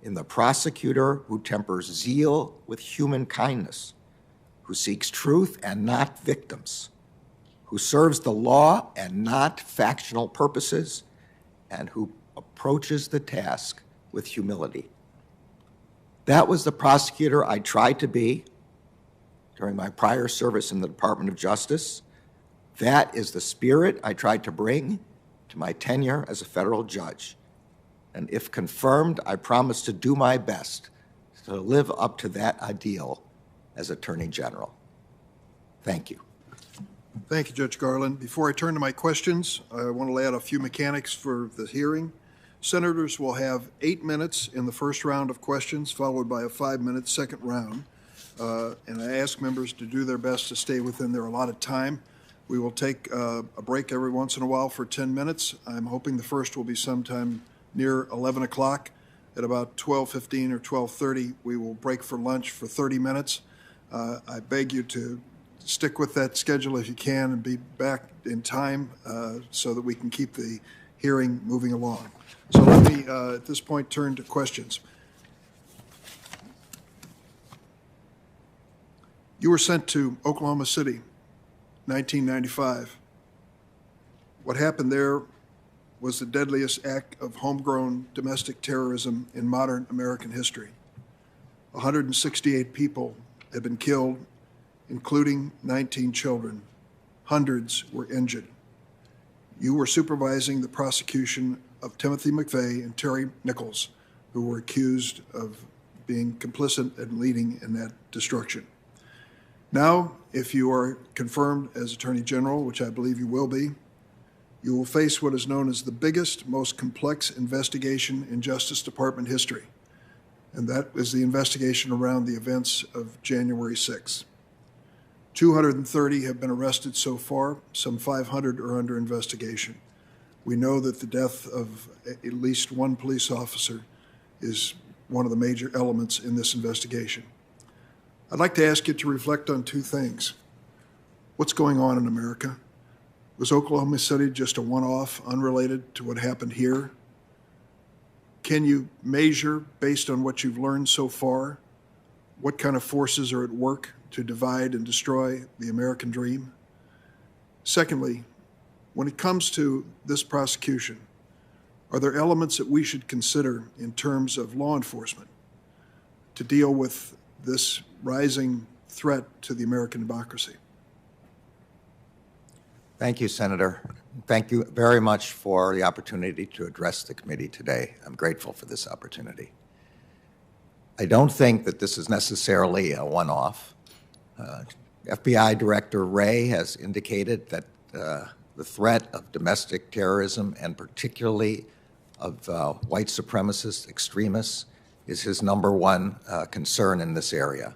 in the prosecutor who tempers zeal with human kindness, who seeks truth and not victims, who serves the law and not factional purposes, and who approaches the task with humility." That was the prosecutor I tried to be during my prior service in the Department of Justice. That is the spirit I tried to bring to my tenure as a federal judge. And if confirmed, I promise to do my best to live up to that ideal as Attorney General. Thank you. Thank you, Judge Garland. Before I turn to my questions, I want to lay out a few mechanics for the hearing. Senators will have 8 minutes in the first round of questions, followed by a 5-minute second round. And I ask members to do their best to stay within their allotted time. We will take a break every once in a while for 10 minutes. I'm hoping the first will be sometime near 11 o'clock. At about 12:15 or 12:30, we will break for lunch for 30 minutes. I beg you to stick with that schedule if you can and be back in time so that we can keep the hearing moving along. So let me, at this point, turn to questions. You were sent to Oklahoma City, 1995. What happened there was the deadliest act of homegrown domestic terrorism in modern American history. 168 people had been killed, including 19 children. Hundreds were injured. You were supervising the prosecution of Timothy McVeigh and Terry Nichols, who were accused of being complicit and leading in that destruction. Now, if you are confirmed as Attorney General, which I believe you will be, you will face what is known as the biggest, most complex investigation in Justice Department history, and that is the investigation around the events of January 6th. 230 have been arrested so far, some 500 are under investigation. We know that the death of at least one police officer is one of the major elements in this investigation. I'd like to ask you to reflect on two things. What's going on in America? Was Oklahoma City just a one-off, unrelated to what happened here? Can you measure, based on what you've learned so far, what kind of forces are at work to divide and destroy the American dream? Secondly, when it comes to this prosecution, are there elements that we should consider in terms of law enforcement to deal with this rising threat to the American democracy? Thank you, Senator. Thank you very much for the opportunity to address the committee today. I'm grateful for this opportunity. I don't think that this is necessarily a one-off. FBI Director Wray has indicated that the threat of domestic terrorism, and particularly of white supremacist extremists, is his number one concern in this area.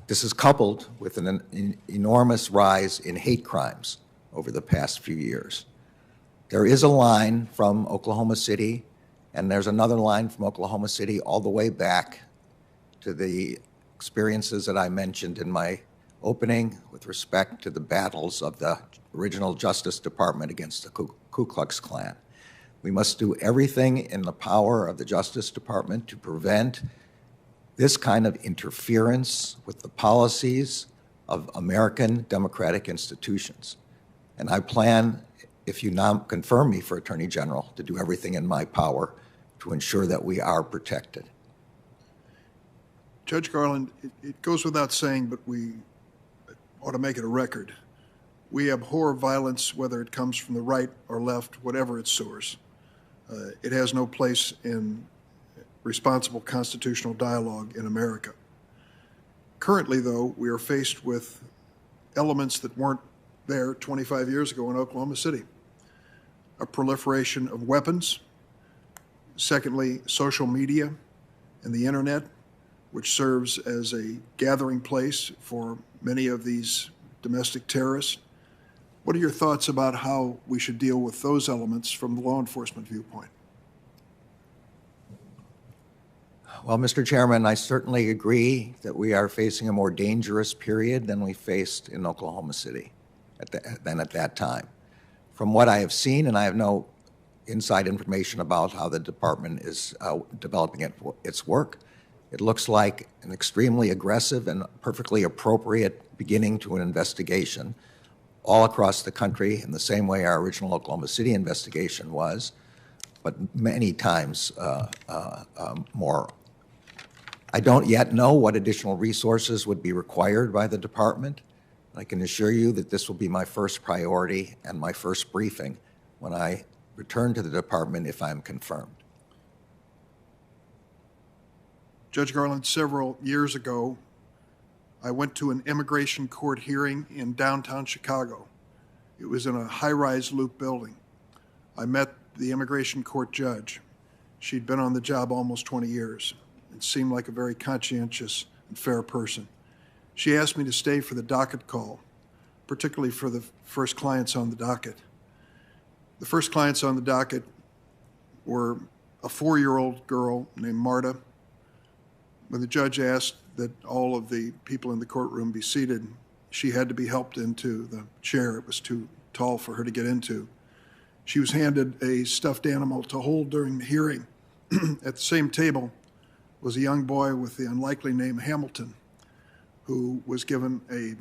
This is coupled with an enormous rise in hate crimes over the past few years. There is a line from Oklahoma City, and there's another line from Oklahoma City all the way back to the experiences that I mentioned in my opening with respect to the battles of the original Justice Department against the Ku Klux Klan. We must do everything in the power of the Justice Department to prevent this kind of interference with the policies of American democratic institutions. And I plan, if you now confirm me for Attorney General, to do everything in my power to ensure that we are protected. Judge Garland, it goes without saying, but we ought to make it a record. We abhor violence, whether it comes from the right or left, whatever its source. It has no place in responsible constitutional dialogue in America. Currently, though, we are faced with elements that weren't there 25 years ago in Oklahoma City. A proliferation of weapons. Secondly, social media and the internet, which serves as a gathering place for many of these domestic terrorists. What are your thoughts about how we should deal with those elements from the law enforcement viewpoint? Well, Mr. Chairman, I certainly agree that we are facing a more dangerous period than we faced in Oklahoma City at that time. From what I have seen, and I have no inside information about how the department is developing its work, it looks like an extremely aggressive and perfectly appropriate beginning to an investigation all across the country in the same way our original Oklahoma City investigation was, but many times more. I don't yet know what additional resources would be required by the department. I can assure you that this will be my first priority and my first briefing when I return to the department if I'm confirmed. Judge Garland, several years ago, I went to an immigration court hearing in downtown Chicago. It was in a high-rise loop building. I met the immigration court judge. She'd been on the job almost 20 years. It seemed like a very conscientious and fair person. She asked me to stay for the docket call, particularly for the first clients on the docket. The first clients on the docket were a 4-year-old girl named Marta. When the judge asked that all of the people in the courtroom be seated, she had to be helped into the chair. It was too tall for her to get into. She was handed a stuffed animal to hold during the hearing. At the same table was a young boy with the unlikely name Hamilton, who was given a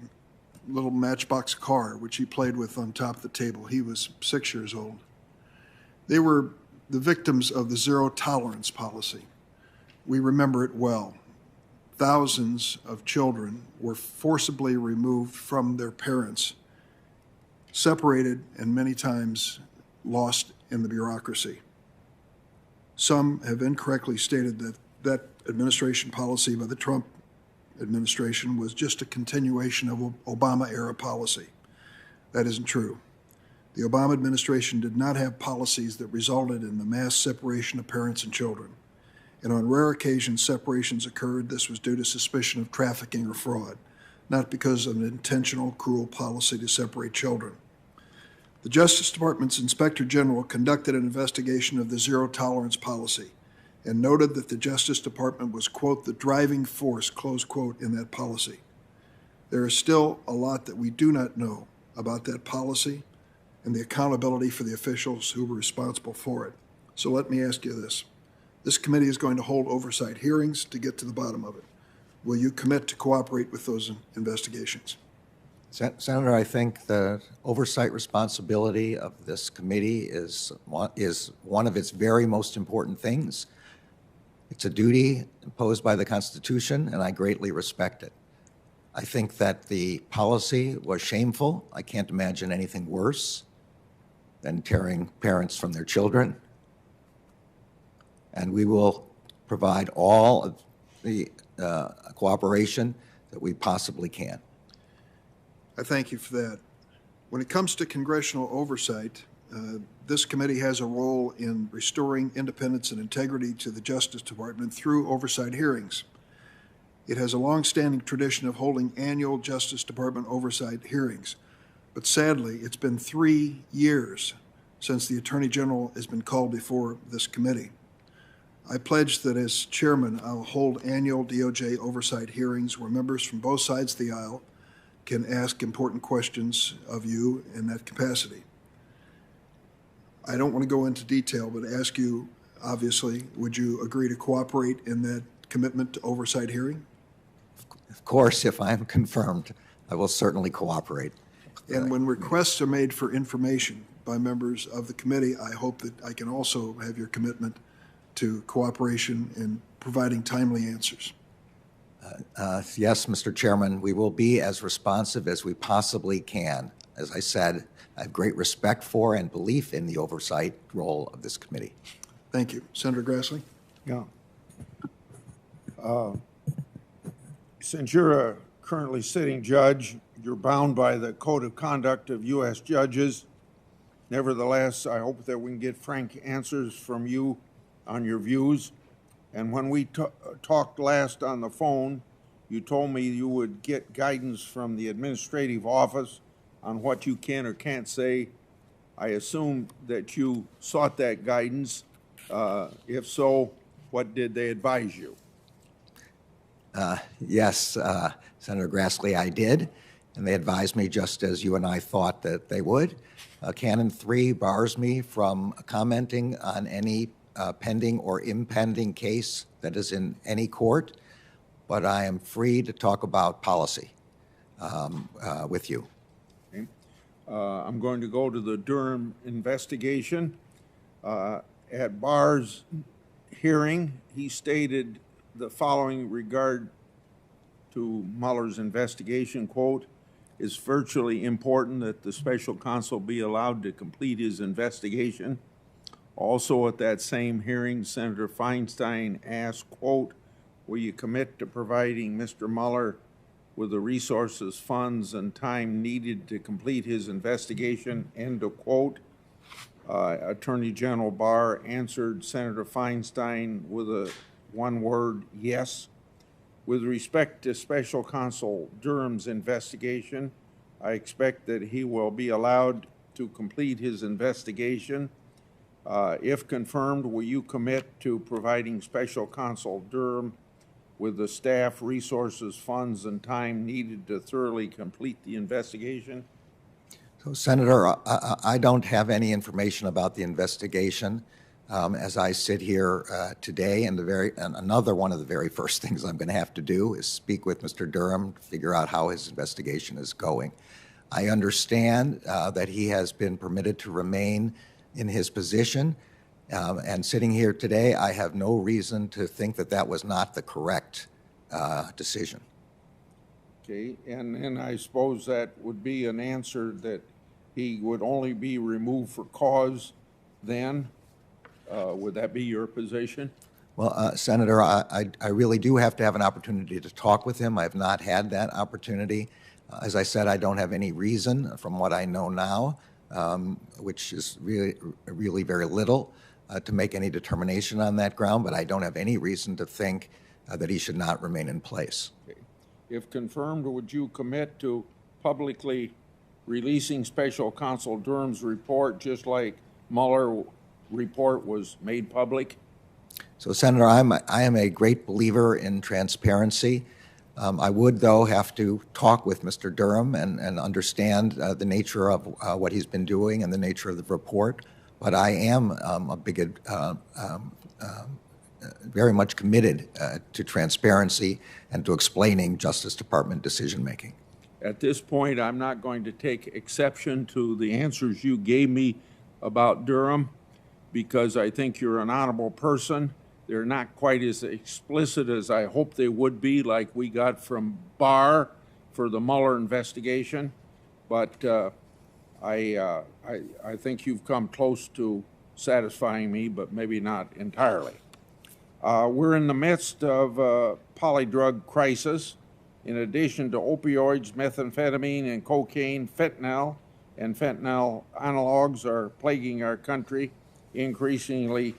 little matchbox car, which he played with on top of the table. He was 6 years old. They were the victims of the zero tolerance policy. We remember it well. Thousands of children were forcibly removed from their parents, separated, and many times lost in the bureaucracy. Some have incorrectly stated that that administration policy by the Trump administration was just a continuation of Obama-era policy. That isn't true. The Obama administration did not have policies that resulted in the mass separation of parents and children. And on rare occasions, separations occurred. This was due to suspicion of trafficking or fraud, not because of an intentional, cruel policy to separate children. The Justice Department's Inspector General conducted an investigation of the zero-tolerance policy and noted that the Justice Department was, quote, the driving force, close quote, in that policy. There is still a lot that we do not know about that policy and the accountability for the officials who were responsible for it. So let me ask you this. This committee is going to hold oversight hearings to get to the bottom of it. Will you commit to cooperate with those investigations? Senator, I think the oversight responsibility of this committee is one of its very most important things. It's a duty imposed by the Constitution, and I greatly respect it. I think that the policy was shameful. I can't imagine anything worse than tearing parents from their children. And we will provide all of the cooperation that we possibly can. I thank you for that. When it comes to congressional oversight, this committee has a role in restoring independence and integrity to the Justice Department through oversight hearings. It has a long-standing tradition of holding annual Justice Department oversight hearings, but sadly, it's been 3 years since the Attorney General has been called before this committee. I pledge that as chairman, I'll hold annual DOJ oversight hearings where members from both sides of the aisle can ask important questions of you in that capacity. I don't want to go into detail, but ask you, obviously, would you agree to cooperate in that commitment to oversight hearing? Of course, if I'm confirmed, I will certainly cooperate. And when requests are made for information by members of the committee, I hope that I can also have your commitment to cooperation in providing timely answers. Yes, Mr. Chairman, we will be as responsive as we possibly can. As I said, I have great respect for and belief in the oversight role of this committee. Thank you. Senator Grassley? Yeah. Since you're a currently sitting judge, you're bound by the Code of Conduct of U.S. judges. Nevertheless, I hope that we can get frank answers from you on your views. And when we talked last on the phone, you told me you would get guidance from the administrative office on what you can or can't say. I assume that you sought that guidance. If so, what did they advise you? Yes, Senator Grassley, I did, and they advised me just as you and I thought that they would. Canon 3 bars me from commenting on any pending or impending case that is in any court, but I am free to talk about policy with you. Okay. I'm going to go to the Durham investigation. At Barr's hearing, he stated the following regard to Mueller's investigation, quote, "It's virtually important that the special counsel be allowed to complete his investigation." Also at that same hearing, Senator Feinstein asked, quote, "Will you commit to providing Mr. Mueller with the resources, funds, and time needed to complete his investigation?" End of quote. Attorney General Barr answered Senator Feinstein with a one-word yes. With respect to Special Counsel Durham's investigation, I expect that he will be allowed to complete his investigation. If confirmed, will you commit to providing Special Counsel Durham with the staff, resources, funds, and time needed to thoroughly complete the investigation? So, Senator, I don't have any information about the investigation. As I sit here today, and another one of the very first things I'm going to have to do is speak with Mr. Durham to figure out how his investigation is going. I understand that he has been permitted to remain in his position, and sitting here today, I have no reason to think that that was not the correct decision. Okay, and I suppose that would be an answer that he would only be removed for cause then? Would that be your position? Well, Senator, I really do have to have an opportunity to talk with him. I have not had that opportunity. As I said, I don't have any reason, from what I know now, which is really very little, to make any determination on that ground, but I don't have any reason to think that he should not remain in place. Okay. If confirmed, would you commit to publicly releasing Special Counsel Durham's report, just like Mueller report was made public? So, Senator, I am a great believer in transparency. I would, though, have to talk with Mr. Durham and understand the nature of what he's been doing and the nature of the report. But I am very much committed to transparency and to explaining Justice Department decision-making. At this point, I'm not going to take exception to the answers you gave me about Durham, because I think you're an honorable person. They're not quite as explicit as I hope they would be, like we got from Barr for the Mueller investigation. But I think you've come close to satisfying me, but maybe not entirely. We're in the midst of a polydrug crisis. In addition to opioids, methamphetamine, and cocaine, fentanyl and fentanyl analogs are plaguing our country. Increasingly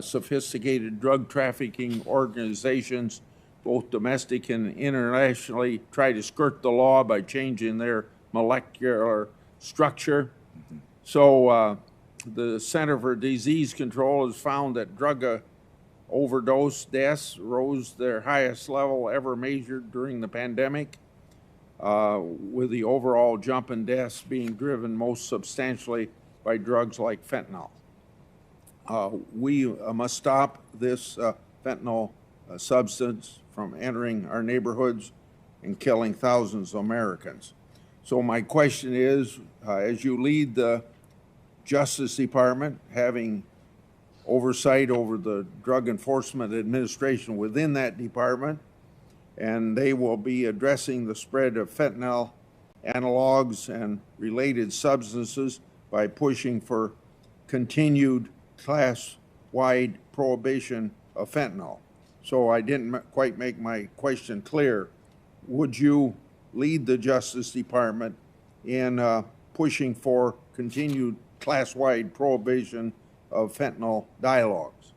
sophisticated drug trafficking organizations, both domestic and internationally, try to skirt the law by changing their molecular structure. So the Center for Disease Control has found that drug overdose deaths rose their highest level ever measured during the pandemic, with the overall jump in deaths being driven most substantially by drugs like fentanyl. We must stop this fentanyl substance from entering our neighborhoods and killing thousands of Americans. So my question is, as you lead the Justice Department, having oversight over the Drug Enforcement Administration within that department, and they will be addressing the spread of fentanyl analogs and related substances by pushing for continued class-wide prohibition of fentanyl. So I didn't quite make my question clear. Would you lead the Justice Department in pushing for continued class-wide prohibition of fentanyl dialogues?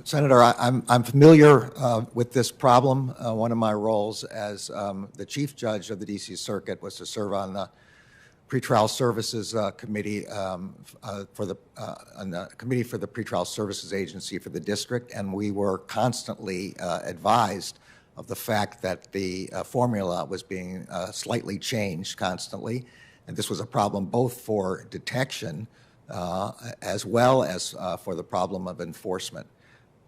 Senator, I'm familiar with this problem. One of my roles as the Chief Judge of the D.C. Circuit was to serve on the Pretrial Services Committee for the Committee for the Pretrial Services Agency for the district, and we were constantly advised of the fact that the formula was being slightly changed constantly, and this was a problem both for detection as well as for the problem of enforcement.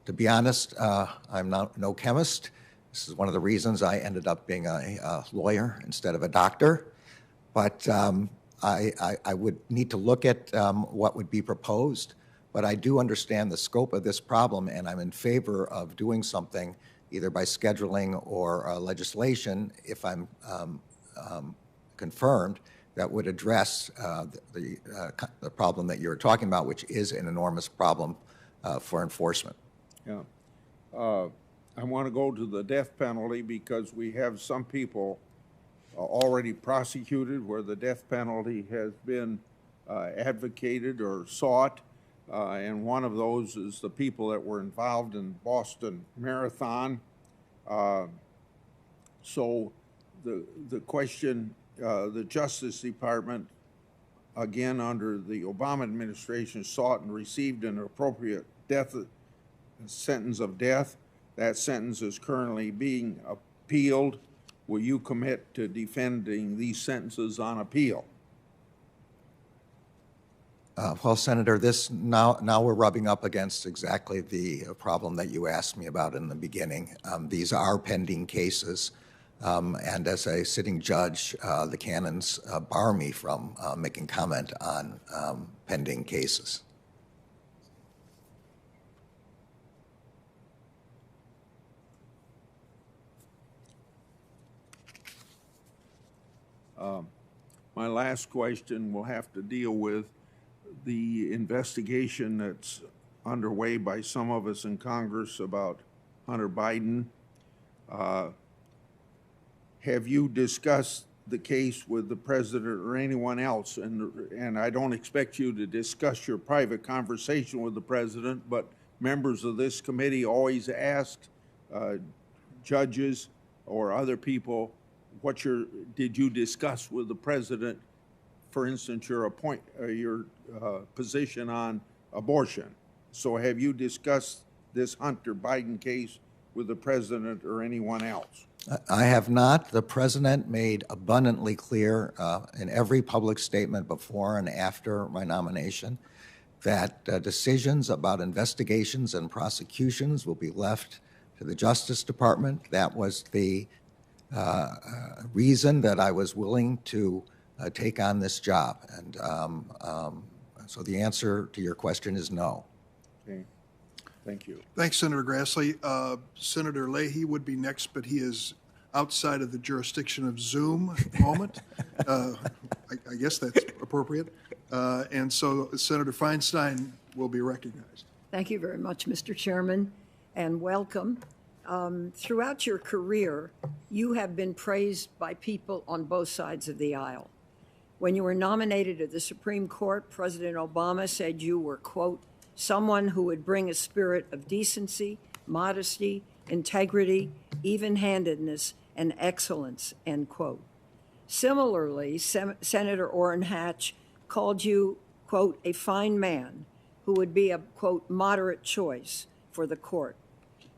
To be honest, I'm no chemist. This is one of the reasons I ended up being a lawyer instead of a doctor. But I would need to look at what would be proposed. But I do understand the scope of this problem, and I'm in favor of doing something either by scheduling or legislation, if I'm confirmed, that would address the problem that you're talking about, which is an enormous problem for enforcement. Yeah. I want to go to the death penalty because we have some people already prosecuted where the death penalty has been advocated or sought, and one of those is the people that were involved in Boston Marathon. So the question, the Justice Department, again under the Obama administration, sought and received an appropriate sentence of death. That sentence is currently being appealed. Will you commit to defending these sentences on appeal? Well, Senator, now we're rubbing up against exactly the problem that you asked me about in the beginning. These are pending cases, and as a sitting judge, the canons bar me from making comment on pending cases. My last question will have to deal with the investigation that's underway by some of us in Congress about Hunter Biden. Have you discussed the case with the president or anyone else? And I don't expect you to discuss your private conversation with the president, but members of this committee always ask judges or other people, did you discuss with the president, for instance, your position on abortion? So have you discussed this Hunter Biden case with the president or anyone else? I have not. The president made abundantly clear in every public statement before and after my nomination that decisions about investigations and prosecutions will be left to the Justice Department. That was the reason that I was willing to take on this job. And so the answer to your question is no. Okay. Thank you. Thanks, Senator Grassley. Senator Leahy would be next, but he is outside of the jurisdiction of Zoom at the moment. I guess that's appropriate. And so Senator Feinstein will be recognized. Thank you very much, Mr. Chairman, and welcome. Throughout your career, you have been praised by people on both sides of the aisle. When you were nominated to the Supreme Court, President Obama said you were, quote, someone who would bring a spirit of decency, modesty, integrity, even-handedness, and excellence, end quote. Similarly, Senator Orrin Hatch called you, quote, a fine man who would be a, quote, moderate choice for the court.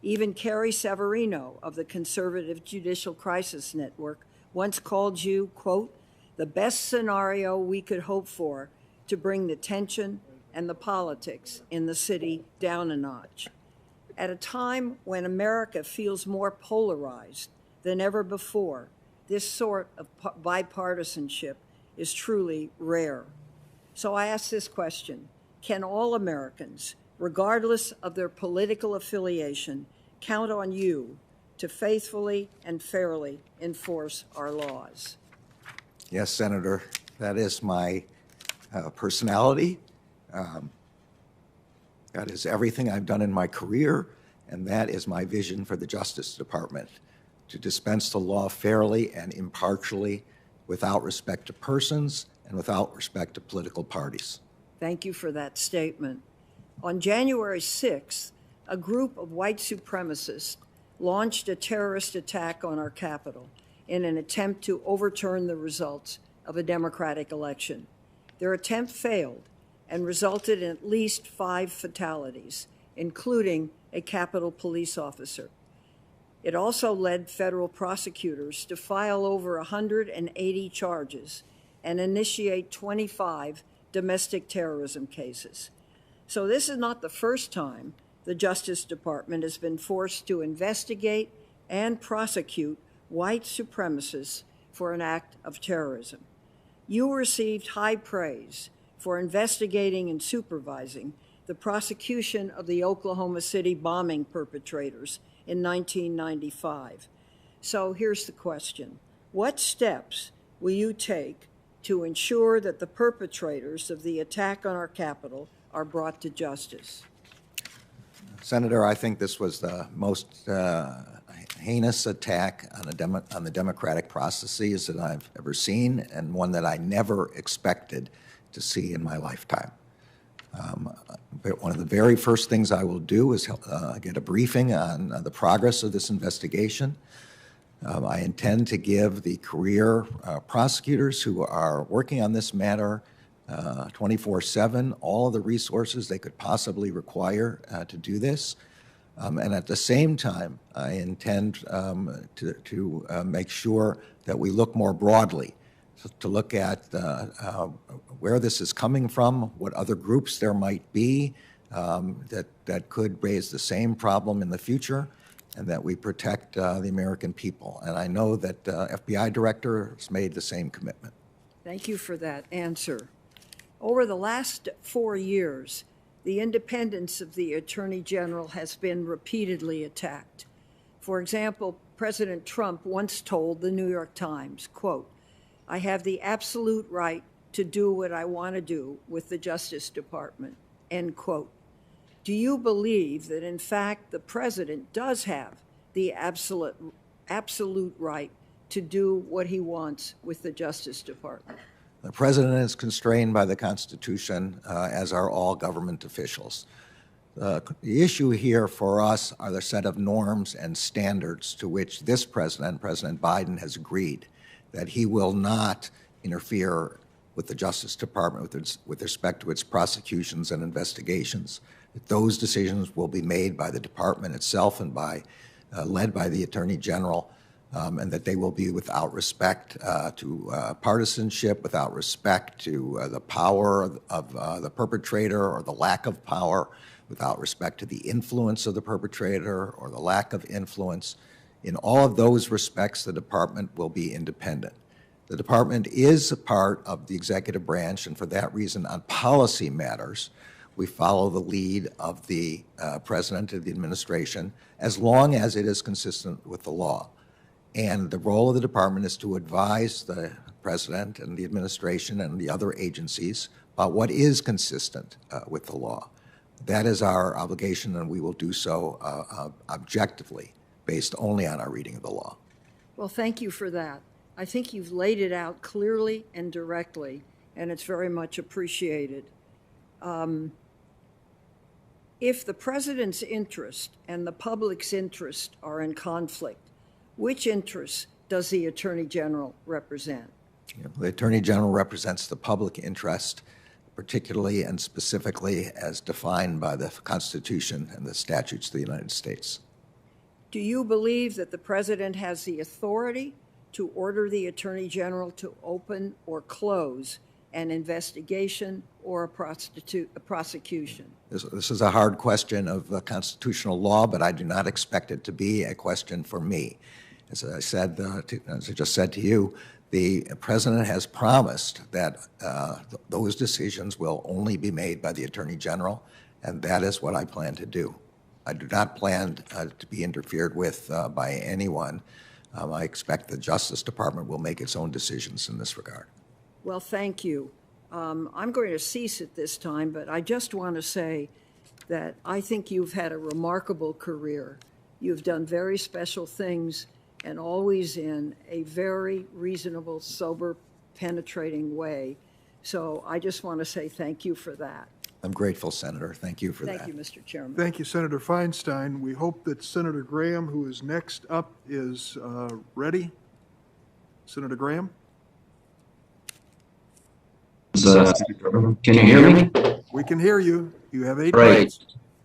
Even Carrie Severino of the Conservative Judicial Crisis Network once called you, quote, the best scenario we could hope for to bring the tension and the politics in the city down a notch. At a time when America feels more polarized than ever before, this sort of bipartisanship is truly rare. So I ask this question: can all Americans, regardless of their political affiliation, count on you to faithfully and fairly enforce our laws? Yes, Senator, that is my personality. That is everything I've done in my career, and that is my vision for the Justice Department, to dispense the law fairly and impartially, without respect to persons and without respect to political parties. Thank you for that statement. On January 6th, a group of white supremacists launched a terrorist attack on our Capitol in an attempt to overturn the results of a Democratic election. Their attempt failed and resulted in at least 5 fatalities, including a Capitol police officer. It also led federal prosecutors to file over 180 charges and initiate 25 domestic terrorism cases. So this is not the first time the Justice Department has been forced to investigate and prosecute white supremacists for an act of terrorism. You received high praise for investigating and supervising the prosecution of the Oklahoma City bombing perpetrators in 1995. So here's the question: what steps will you take to ensure that the perpetrators of the attack on our Capitol are brought to justice? Senator, I think this was the most heinous attack on the democratic processes that I've ever seen, and one that I never expected to see in my lifetime. One of the very first things I will do is get a briefing on the progress of this investigation. I intend to give the career prosecutors who are working on this matter 24/7 all of the resources they could possibly require to do this. And at the same time, I intend to make sure that we look more broadly, to look at where this is coming from, what other groups there might be that could raise the same problem in the future, and that we protect the American people. And I know that FBI Director has made the same commitment. Thank you for that answer. Over the last 4 years, the independence of the Attorney General has been repeatedly attacked. For example, President Trump once told the New York Times, quote, I have the absolute right to do what I want to do with the Justice Department, end quote. Do you believe that, in fact, the president does have the absolute right to do what he wants with the Justice Department? The president is constrained by the Constitution, as are all government officials. The issue here for us are the set of norms and standards to which this president, President Biden, has agreed that he will not interfere with the Justice Department with respect to its prosecutions and investigations. That those decisions will be made by the department itself and led by the Attorney General, and that they will be without respect to partisanship, without respect to the power of the perpetrator or the lack of power, without respect to the influence of the perpetrator or the lack of influence. In all of those respects, the department will be independent. The department is a part of the executive branch, and for that reason, on policy matters, we follow the lead of the president of the administration as long as it is consistent with the law. And the role of the department is to advise the president and the administration and the other agencies about what is consistent with the law. That is our obligation, and we will do so objectively, based only on our reading of the law. Well, thank you for that. I think you've laid it out clearly and directly, and it's very much appreciated. If the president's interest and the public's interest are in conflict, which interests does the Attorney General represent? The Attorney General represents the public interest, particularly and specifically as defined by the Constitution and the statutes of the United States. Do you believe that the president has the authority to order the Attorney General to open or close an investigation or a prosecution? This is a hard question of constitutional law, but I do not expect it to be a question for me. As I just said to you, the president has promised that those decisions will only be made by the Attorney General, and that is what I plan to do. I do not plan to be interfered with by anyone. I expect the Justice Department will make its own decisions in this regard. Well, thank you. I'm going to cease at this time, but I just want to say that I think you've had a remarkable career. You've done very special things, and always in a very reasonable, sober, penetrating way. So I just want to say thank you for that. I'm grateful, Senator. Thank you for that. Thank you, Mr. Chairman. Thank you, Senator Feinstein. We hope that Senator Graham, who is next up, is ready. Senator Graham? Can you hear me? We can hear you. You have 8 Great. minutes.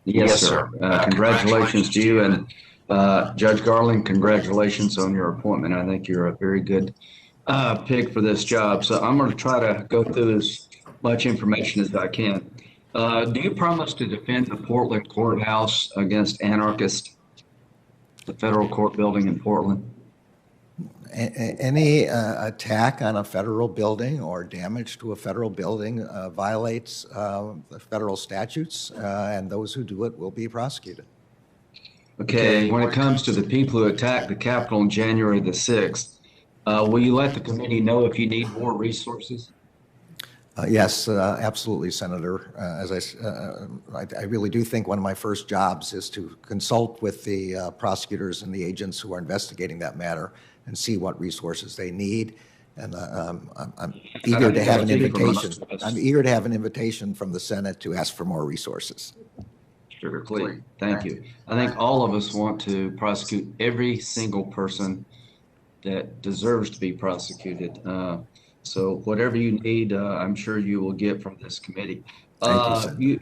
Yes, sir. Congratulations to you, and Judge Garland, congratulations on your appointment. I think you're a very good pick for this job. So I'm going to try to go through as much information as I can. Do you promise to defend the Portland courthouse against anarchists, the federal court building in Portland? Any attack on a federal building or damage to a federal building violates the federal statutes, and those who do it will be prosecuted. Okay, when it comes to the people who attacked the Capitol on January the 6th, will you let the committee know if you need more resources? Yes, absolutely, Senator. I really do think one of my first jobs is to consult with the prosecutors and the agents who are investigating that matter and see what resources they need. And I'm eager to have an invitation. I'm eager to have an invitation from the Senate to ask for more resources. Sure, please. Thank you. I think all of us want to prosecute every single person that deserves to be prosecuted. So whatever you need, I'm sure you will get from this committee. Thank you,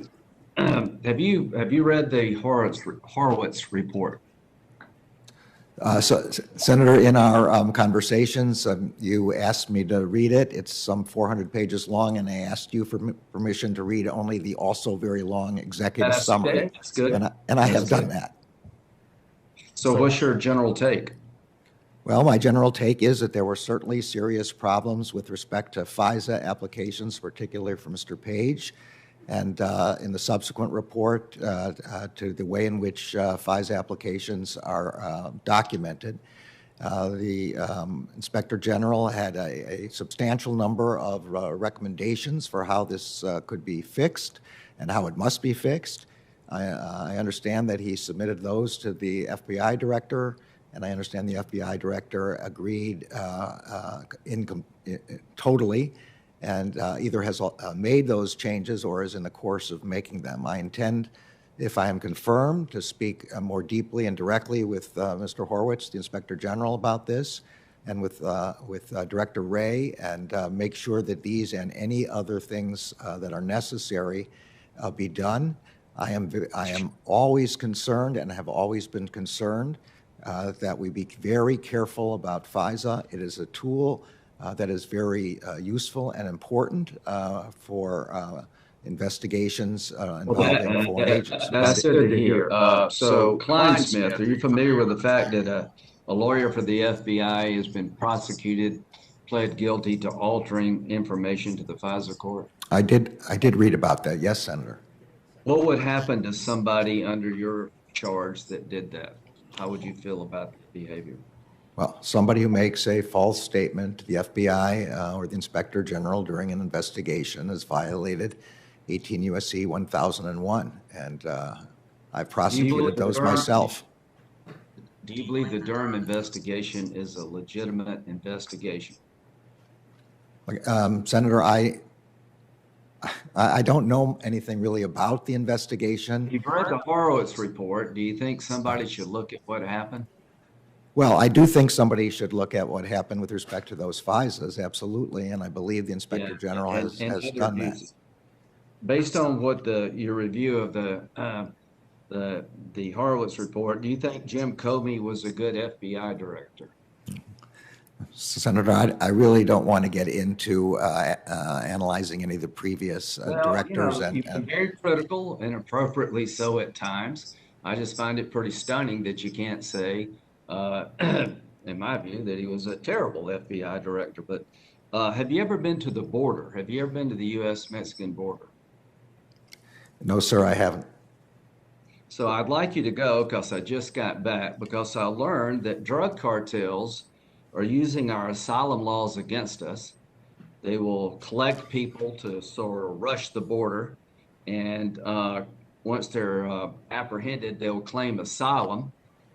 Senator. Have you read the Horowitz report? So, Senator, in our conversations, you asked me to read it. It's some 400 pages long, and I asked you for permission to read only the also very long executive summary. Okay. That's good. And I have done that. So what's your general take? Well, my general take is that there were certainly serious problems with respect to FISA applications, particularly for Mr. Page, and in the subsequent report to the way in which FISA applications are documented. The Inspector General had a substantial number of recommendations for how this could be fixed and how it must be fixed. I understand that he submitted those to the FBI director, and I understand the FBI director agreed totally, and either has made those changes or is in the course of making them. I intend, if I am confirmed, to speak more deeply and directly with Mr. Horwitz, the Inspector General, about this, and with Director Wray, and make sure that these and any other things that are necessary be done. I am always concerned and have always been concerned that we be very careful about FISA. It is a tool that is very useful and important for investigations involving foreign agents. That's good to hear. So, Kleinsmith, are you familiar with the fact that a lawyer for the FBI has been prosecuted, pled guilty to altering information to the FISA court? I did read about that. Yes, Senator. What would happen to somebody under your charge that did that? How would you feel about the behavior? Well, somebody who makes a false statement to the FBI or the Inspector General during an investigation has violated 18 U.S.C. 1001, and I've prosecuted those myself. Do you believe the Durham investigation is a legitimate investigation? Senator, I don't know anything really about the investigation. You've read the Horowitz report. Do you think somebody should look at what happened? Well, I do think somebody should look at what happened with respect to those FISAs, absolutely, and I believe the Inspector General has done that. Based on what your review of the Horowitz report, do you think Jim Comey was a good FBI director? Senator, I really don't want to get into analyzing any of the previous directors. You've been very critical, and appropriately so at times. I just find it pretty stunning that you can't say, in my view, that he was a terrible FBI director. But have you ever been to the border? Have you ever been to the U.S.-Mexican border? No, sir, I haven't. So I'd like you to go, because I just got back, because I learned that drug cartels are using our asylum laws against us. They will collect people to sort of rush the border, and once they're apprehended, they'll claim asylum,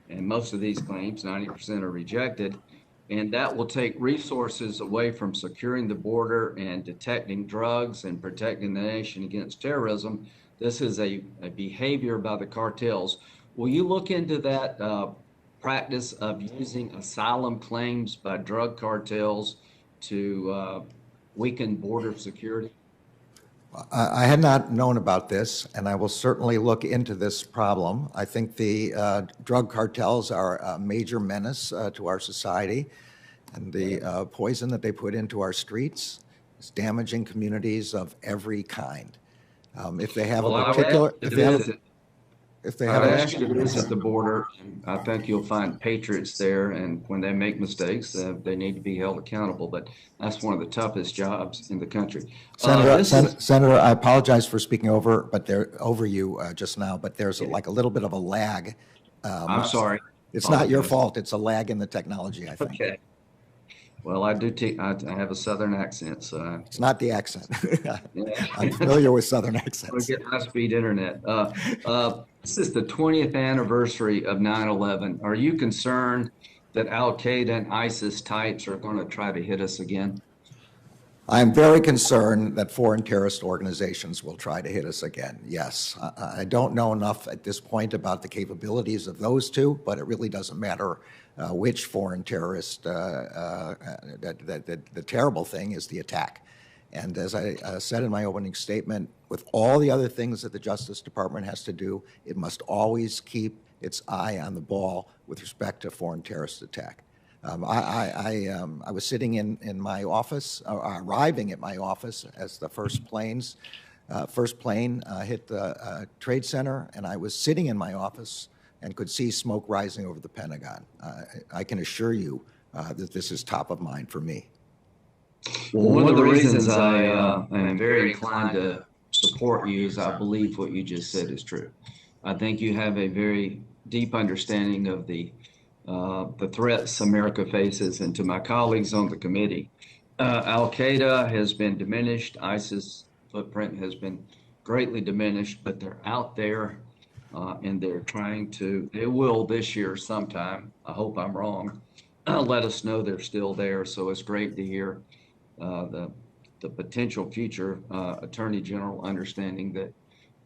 and most of these claims, 90%, are rejected, and that will take resources away from securing the border and detecting drugs and protecting the nation against terrorism. This is a behavior by the cartels. Will you look into that practice of using asylum claims by drug cartels to weaken border security? I had not known about this, and I will certainly look into this problem. I think the drug cartels are a major menace to our society, and the poison that they put into our streets is damaging communities of every kind. If they have a particular, if they have asked you to visit the border, I think you'll find patriots there, and when they make mistakes, they need to be held accountable. But that's one of the toughest jobs in the country. Senator, I apologize for speaking over you just now, but there's like a little bit of a lag. I'm sorry. It's not your fault. It's a lag in the technology, I think. Okay. Well, I have a Southern accent, so it's not the accent. I'm familiar with Southern accents. We get high-speed internet. This is the 20th anniversary of 9/11. Are you concerned that Al Qaeda and ISIS types are going to try to hit us again? I am very concerned that foreign terrorist organizations will try to hit us again. Yes, I don't know enough at this point about the capabilities of those two, but it really doesn't matter which foreign terrorist. The terrible thing is the attack. And as I said in my opening statement, with all the other things that the Justice Department has to do, it must always keep its eye on the ball with respect to foreign terrorist attack. I was sitting in my office, arriving at my office as the first plane hit the Trade Center, and I was sitting in my office and could see smoke rising over the Pentagon. I can assure you that this is top of mind for me. Well, one of the reasons I am very inclined to support you is I believe what you just said is true. I think you have a very deep understanding of the the threats America faces, and to my colleagues on the committee. Al-Qaeda has been diminished. ISIS footprint has been greatly diminished, but they're out there and they're trying to, they will this year sometime, I hope I'm wrong, let us know they're still there. So it's great to hear the potential future Attorney General understanding that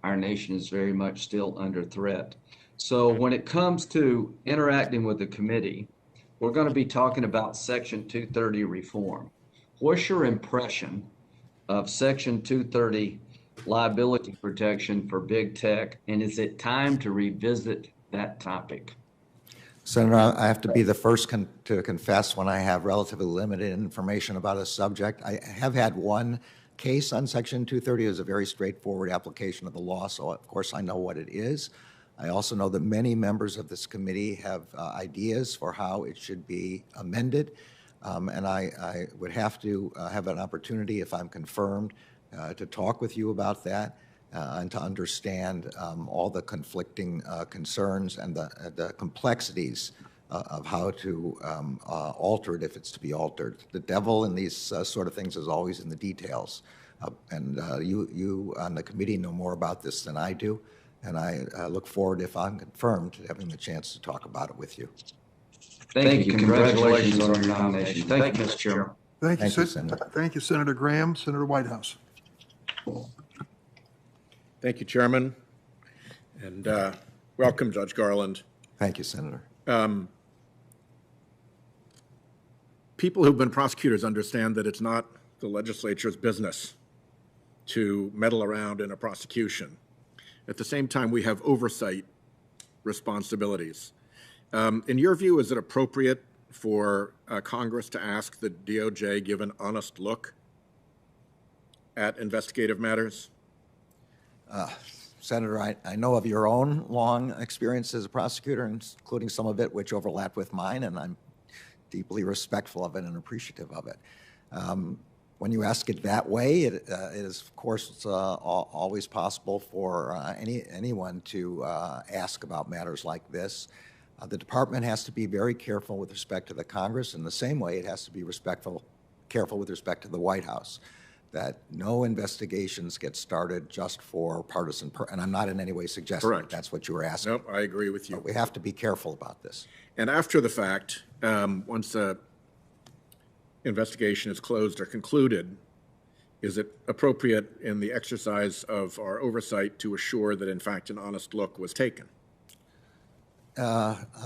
our nation is very much still under threat. So when it comes to interacting with the committee, we're going to be talking about Section 230 reform. What's your impression of Section 230 liability protection for big tech, and is it time to revisit that topic? Senator, I have to be the first to confess when I have relatively limited information about a subject. I have had one case on Section 230. It was a very straightforward application of the law, so of course I know what it is. I also know that many members of this committee have ideas for how it should be amended, and I would have to have an opportunity, if I'm confirmed, to talk with you about that and to understand all the conflicting concerns and the complexities of how to alter it if it's to be altered. The devil in these sort of things is always in the details. And you on the committee know more about this than I do. And I look forward, if I'm confirmed, to having the chance to talk about it with you. Thank you. Congratulations on your nomination. Thank you, Mr. Chairman. Thank you, Senator. Thank you, Senator Graham. Senator Whitehouse. Thank you, Chairman, and welcome, Judge Garland. Thank you, Senator. People who've been prosecutors understand that it's not the legislature's business to meddle around in a prosecution. At the same time, we have oversight responsibilities. In your view, is it appropriate for Congress to ask the DOJ give an honest look at investigative matters? Senator, I know of your own long experience as a prosecutor, including some of it which overlapped with mine, and I'm deeply respectful of it and appreciative of it. When you ask it that way, it is, of course, always possible for anyone to ask about matters like this. The department has to be very careful with respect to the Congress, in the same way it has to be careful with respect to the White House, that no investigations get started just for partisan and I'm not in any way suggesting that that's what you were asking. Nope, I agree with you. But we have to be careful about this. And after the fact, once a investigation is closed or concluded, is it appropriate in the exercise of our oversight to assure that, in fact, an honest look was taken?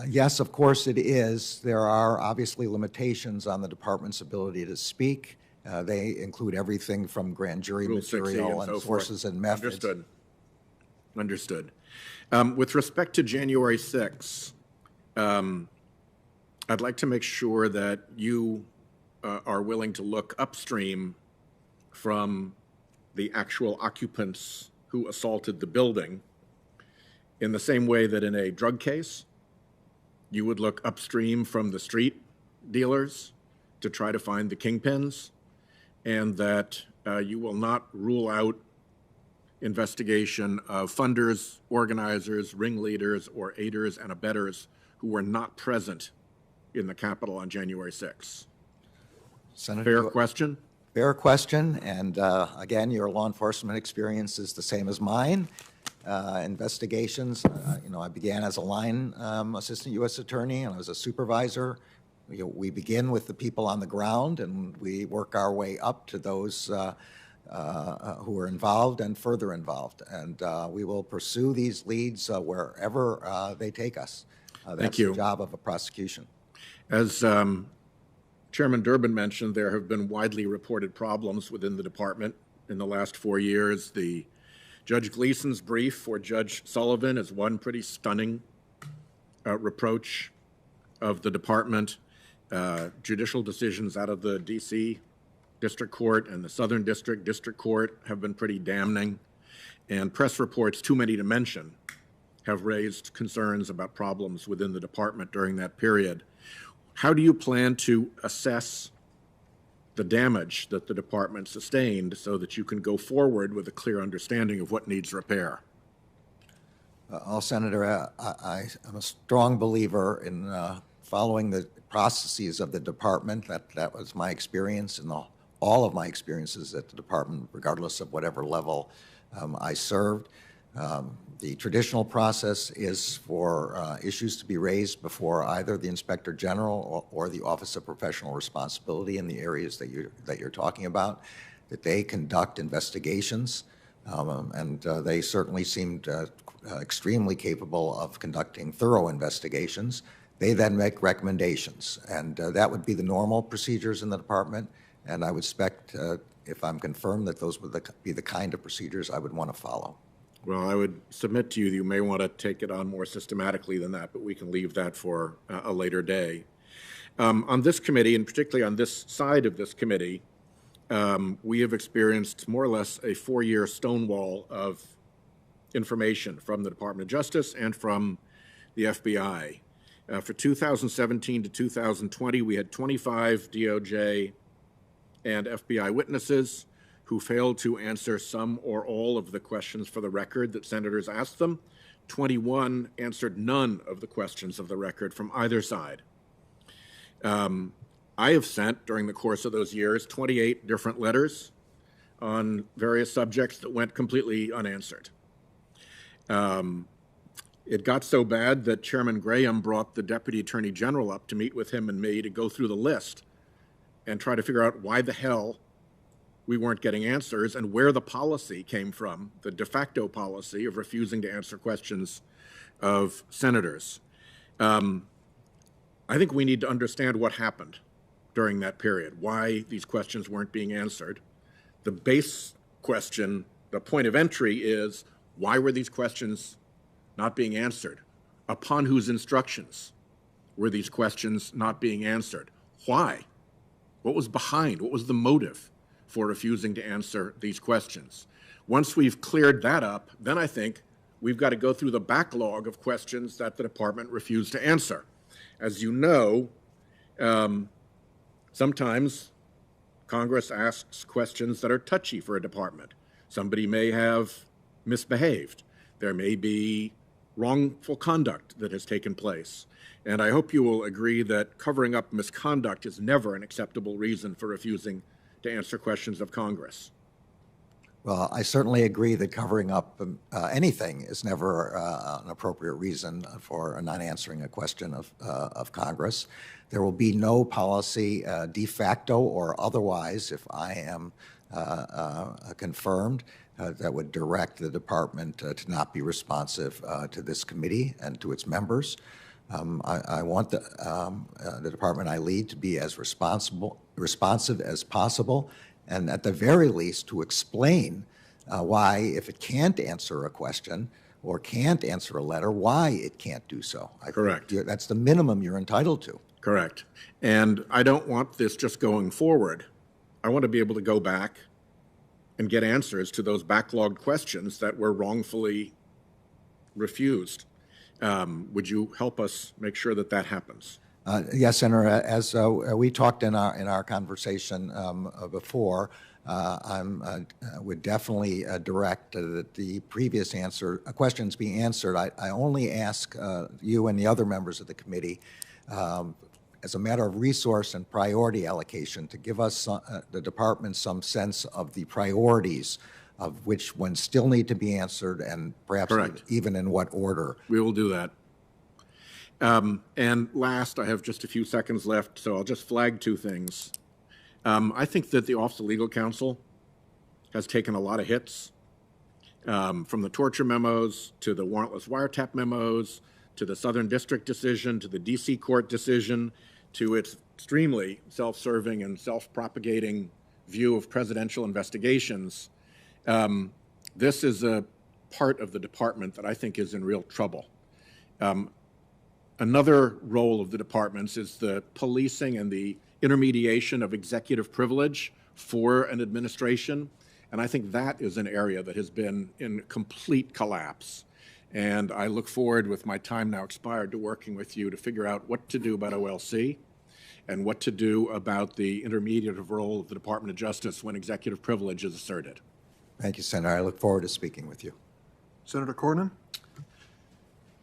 Yes, of course it is. There are obviously limitations on the department's ability to speak. They include everything from grand jury material and sources and methods. Understood. Understood. With respect to January 6th, I'd like to make sure that you are willing to look upstream from the actual occupants who assaulted the building in the same way that in a drug case, you would look upstream from the street dealers to try to find the kingpins, and that you will not rule out investigation of funders, organizers, ringleaders, or aiders and abettors who were not present in the Capitol on January 6th. Senator, fair question? Fair question, and again, your law enforcement experience is the same as mine. Investigations, I began as a line assistant U.S. attorney, and I was a supervisor. We begin with the people on the ground, and we work our way up to those who are involved and further involved. And we will pursue these leads wherever they take us. That's the job of a prosecution. As Chairman Durbin mentioned, there have been widely reported problems within the department in the last 4 years. The Judge Gleason's brief for Judge Sullivan is one pretty stunning reproach of the department. Judicial decisions out of the D.C. District Court and the Southern District Court have been pretty damning, and press reports, too many to mention, have raised concerns about problems within the department during that period. How do you plan to assess the damage that the department sustained so that you can go forward with a clear understanding of what needs repair? Senator, I am a strong believer in following the processes of the department. That was my experience and all of my experiences at the department, regardless of whatever level I served. The traditional process is for issues to be raised before either the Inspector General or the Office of Professional Responsibility in the areas that you're talking about, that they conduct investigations, and they certainly seemed extremely capable of conducting thorough investigations. They then make recommendations, and that would be the normal procedures in the department, and I would expect, if I'm confirmed, that those would be the kind of procedures I would want to follow. Well, I would submit to you that you may want to take it on more systematically than that, but we can leave that for a later day. On this committee, and particularly on this side of this committee, we have experienced more or less a 4-year stonewall of information from the Department of Justice and from the FBI. For 2017 to 2020, we had 25 DOJ and FBI witnesses who failed to answer some or all of the questions for the record that senators asked them. 21 answered none of the questions of the record from either side. I have sent, during the course of those years, 28 different letters on various subjects that went completely unanswered. It got so bad that Chairman Graham brought the Deputy Attorney General up to meet with him and me to go through the list and try to figure out why the hell we weren't getting answers and where the policy came from, the de facto policy of refusing to answer questions of senators. I think we need to understand what happened during that period, why these questions weren't being answered. The base question, the point of entry is, why were these questions not being answered? Upon whose instructions were these questions not being answered? Why? What was behind? What was the motive for refusing to answer these questions? Once we've cleared that up, then I think we've got to go through the backlog of questions that the department refused to answer. As you know, sometimes Congress asks questions that are touchy for a department. Somebody may have misbehaved. There may be wrongful conduct that has taken place. And I hope you will agree that covering up misconduct is never an acceptable reason for refusing to answer questions of Congress. Well, I certainly agree that covering up anything is never an appropriate reason for not answering a question of Congress. There will be no policy, de facto or otherwise, if I am confirmed, that would direct the department to not be responsive to this committee and to its members. I want the department I lead to be as responsive as possible, and at the very least to explain why, if it can't answer a question or can't answer a letter, why it can't do so. Correct. That's the minimum you're entitled to. Correct. And I don't want this just going forward. I want to be able to go back and get answers to those backlogged questions that were wrongfully refused. Would you help us make sure that that happens? Yes, Senator. As we talked in our conversation before, I would definitely direct that the previous questions be answered. I only ask you and the other members of the committee, as a matter of resource and priority allocation, to give us the department some sense of the priorities of which ones still need to be answered, and perhaps even in what order. We will do that. And last, I have just a few seconds left, so I'll just flag two things. I think that the Office of Legal Counsel has taken a lot of hits, from the torture memos to the warrantless wiretap memos to the Southern District decision to the D.C. Court decision to its extremely self-serving and self-propagating view of presidential investigations. This is a part of the department that I think is in real trouble. Another role of the departments is the policing and the intermediation of executive privilege for an administration. And I think that is an area that has been in complete collapse. And I look forward, with my time now expired, to working with you to figure out what to do about OLC and what to do about the intermediative role of the Department of Justice when executive privilege is asserted. Thank you, Senator. I look forward to speaking with you. Senator Cornyn?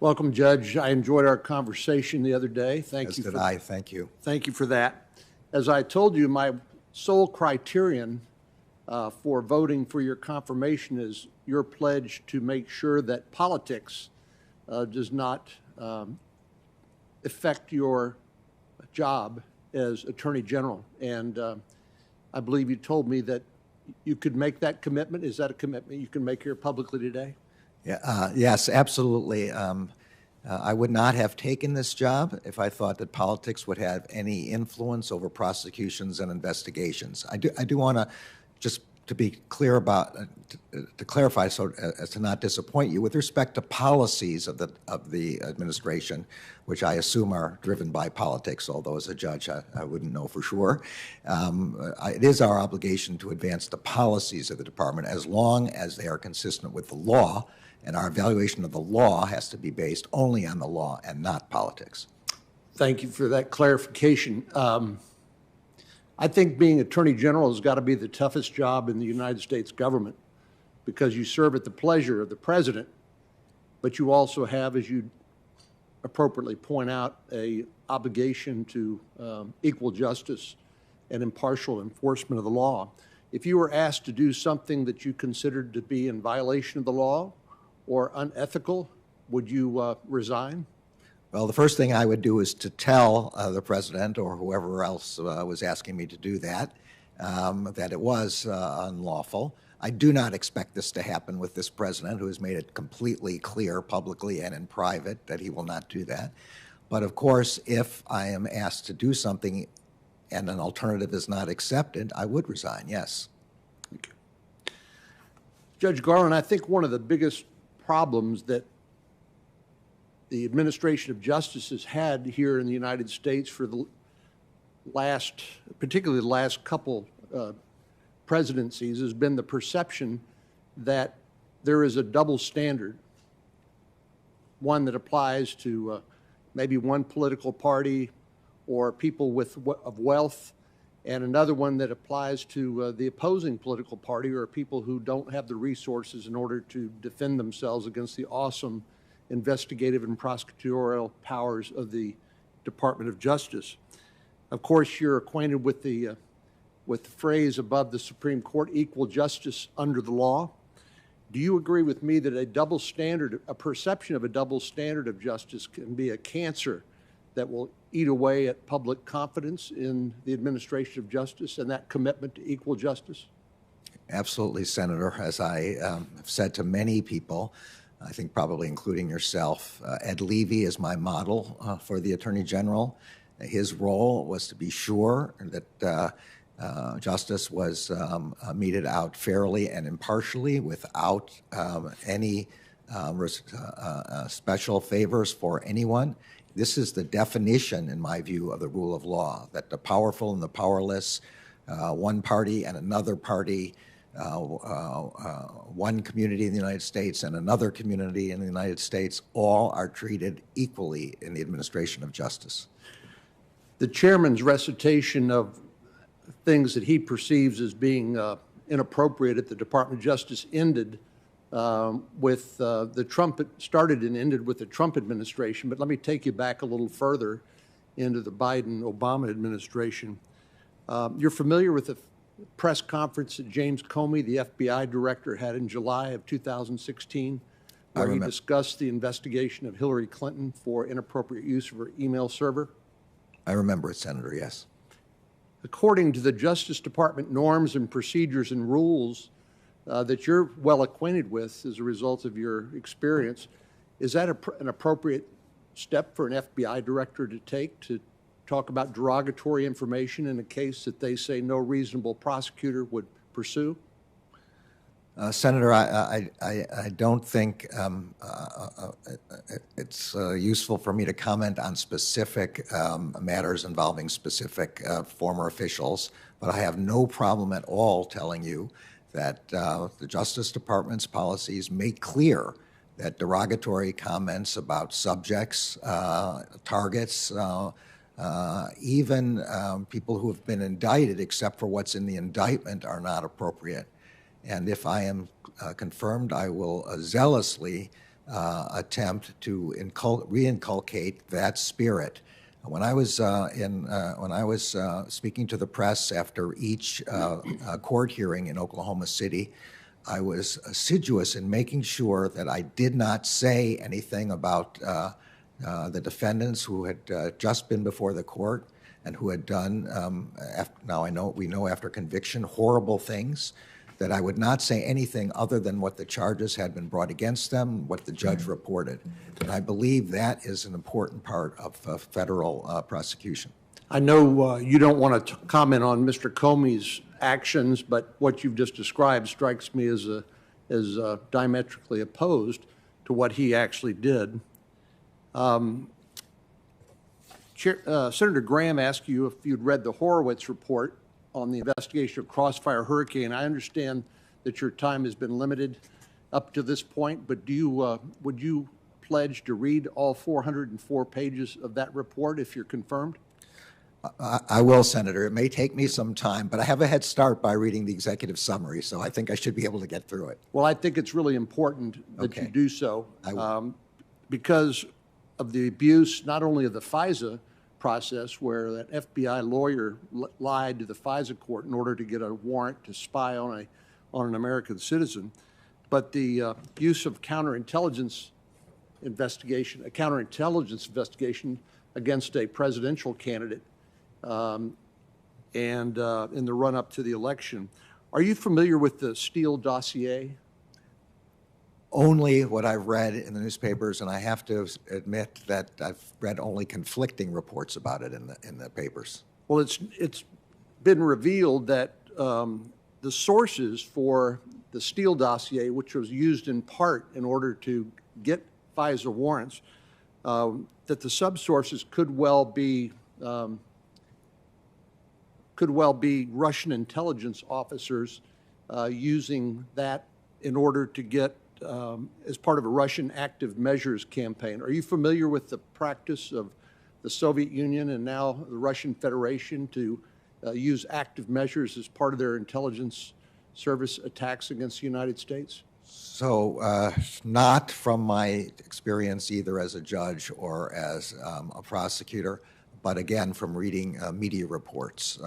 Welcome, Judge. I enjoyed our conversation the other day. Thank As you. did I. Thank you. Thank you for that. As I told you, my sole criterion for voting for your confirmation is your pledge to make sure that politics does not affect your job as Attorney General. And I believe you told me that you could make that commitment. Is that a commitment you can make here publicly today? Yeah, yes, absolutely. I would not have taken this job if I thought that politics would have any influence over prosecutions and investigations. I do want to just to be clear about, to clarify, so as to not disappoint you, with respect to policies of the administration, which I assume are driven by politics, although as a judge I wouldn't know for sure. It is our obligation to advance the policies of the department as long as they are consistent with the law, and our evaluation of the law has to be based only on the law and not politics. Thank you for that clarification. I think being Attorney General has got to be the toughest job in the United States government because you serve at the pleasure of the President, but you also have, as you appropriately point out, a obligation to equal justice and impartial enforcement of the law. If you were asked to do something that you considered to be in violation of the law or unethical, would you resign? Well, the first thing I would do is to tell the president or whoever else was asking me to do that, that it was unlawful. I do not expect this to happen with this president, who has made it completely clear publicly and in private that he will not do that. But of course, if I am asked to do something and an alternative is not accepted, I would resign, yes. Okay. Judge Garland, I think one of the biggest problems that the administration of justice has had here in the United States for the last, particularly the last couple presidencies, has been the perception that there is a double standard, one that applies to maybe one political party or people of wealth, and another one that applies to the opposing political party or people who don't have the resources in order to defend themselves against the awesome investigative and prosecutorial powers of the Department of Justice. Of course, you're acquainted with the phrase above the Supreme Court, equal justice under the law. Do you agree with me that a double standard, a perception of a double standard of justice can be a cancer that will eat away at public confidence in the administration of justice and that commitment to equal justice? Absolutely, Senator. As I have said to many people, I think probably including yourself, Ed Levy is my model for the Attorney General. His role was to be sure that justice was meted out fairly and impartially without any special favors for anyone. This is the definition, in my view, of the rule of law, that the powerful and the powerless, one party and another party, one community in the United States and another community in the United States, all are treated equally in the administration of justice. The chairman's recitation of things that he perceives as being inappropriate at the Department of Justice ended with the Trump, started and ended with the Trump administration, but let me take you back a little further into the Biden-Obama administration. You're familiar with the press conference that James Comey, the FBI director, had in July of 2016, where he discussed the investigation of Hillary Clinton for inappropriate use of her email server? I remember it, Senator, yes. According to the Justice Department norms and procedures and rules that you're well acquainted with as a result of your experience, is that an appropriate step for an FBI director to take to talk about derogatory information in a case that they say no reasonable prosecutor would pursue? Senator, I don't think it's useful for me to comment on specific matters involving specific former officials, but I have no problem at all telling you that the Justice Department's policies make clear that derogatory comments about subjects, targets, even people who have been indicted, except for what's in the indictment, are not appropriate. And if I am confirmed, I will zealously attempt to reinculcate that spirit. When I was speaking to the press after each court hearing in Oklahoma City, I was assiduous in making sure that I did not say anything about the defendants who had just been before the court and who had done, now we know after conviction, horrible things, that I would not say anything other than what the charges had been brought against them, what the judge reported. And I believe that is an important part of federal prosecution. I know you don't want to comment on Mr. Comey's actions, but what you've just described strikes me as diametrically opposed to what he actually did. Senator Graham asked you if you'd read the Horowitz report on the investigation of Crossfire Hurricane. I understand that your time has been limited up to this point, but would you pledge to read all 404 pages of that report if you're confirmed? I will, Senator. It may take me some time, but I have a head start by reading the executive summary, so I think I should be able to get through it. Well, I think it's really important that you do so because of the abuse, not only of the FISA process, where that FBI lawyer lied to the FISA court in order to get a warrant to spy on an American citizen, but the use of counterintelligence investigation against a presidential candidate and in the run-up to the election. Are you familiar with the Steele dossier? Only what I've read in the newspapers, and I have to admit that I've read only conflicting reports about it in the papers. Well, it's been revealed that the sources for the Steele dossier, which was used in part in order to get FISA warrants, that the subsources could well be Russian intelligence officers using that in order to get as part of a Russian active measures campaign. Are you familiar with the practice of the Soviet Union and now the Russian Federation to use active measures as part of their intelligence service attacks against the United States? So not from my experience either as a judge or as a prosecutor, but again from reading media reports.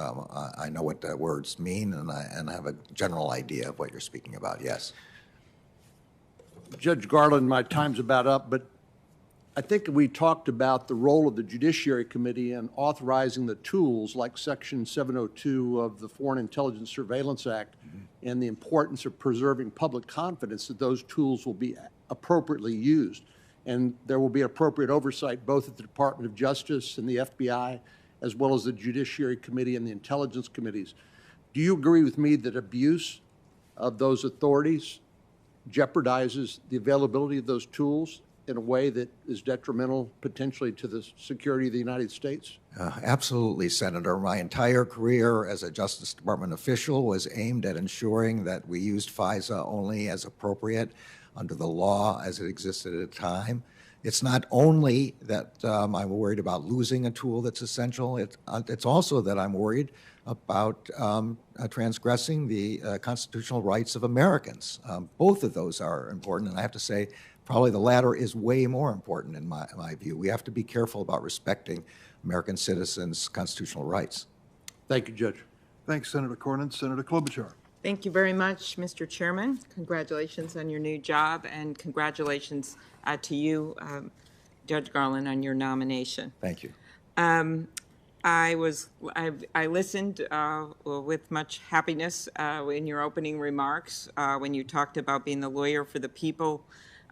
I know what the words mean, and I have a general idea of what you're speaking about, yes. Judge Garland, my time's about up, but I think we talked about the role of the Judiciary Committee in authorizing the tools like Section 702 of the Foreign Intelligence Surveillance Act and the importance of preserving public confidence that those tools will be appropriately used. And there will be appropriate oversight both at the Department of Justice and the FBI, as well as the Judiciary Committee and the Intelligence Committees. Do you agree with me that abuse of those authorities jeopardizes the availability of those tools in a way that is detrimental potentially to the security of the United States? Absolutely, Senator. My entire career as a Justice Department official was aimed at ensuring that we used FISA only as appropriate under the law as it existed at the time. It's not only that I'm worried about losing a tool that's essential, it's also that I'm worried about transgressing the constitutional rights of Americans. Both of those are important, and I have to say probably the latter is way more important in my view. We have to be careful about respecting American citizens' constitutional rights. Thank you, Judge. Thanks, Senator Cornyn. Senator Klobuchar. Thank you very much, Mr. Chairman. Congratulations on your new job, and congratulations to you, Judge Garland, on your nomination. Thank you. I listened with much happiness in your opening remarks when you talked about being the lawyer for the people,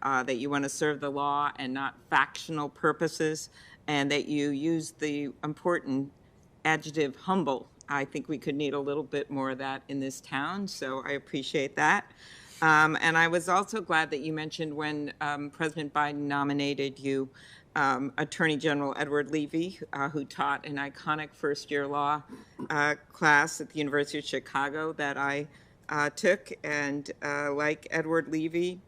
that you want to serve the law and not factional purposes, and that you used the important adjective humble. I think we could need a little bit more of that in this town, so I appreciate that. And I was also glad that you mentioned when President Biden nominated you, Attorney General Edward Levy, who taught an iconic first-year law class at the University of Chicago that I took. And like Edward Levy,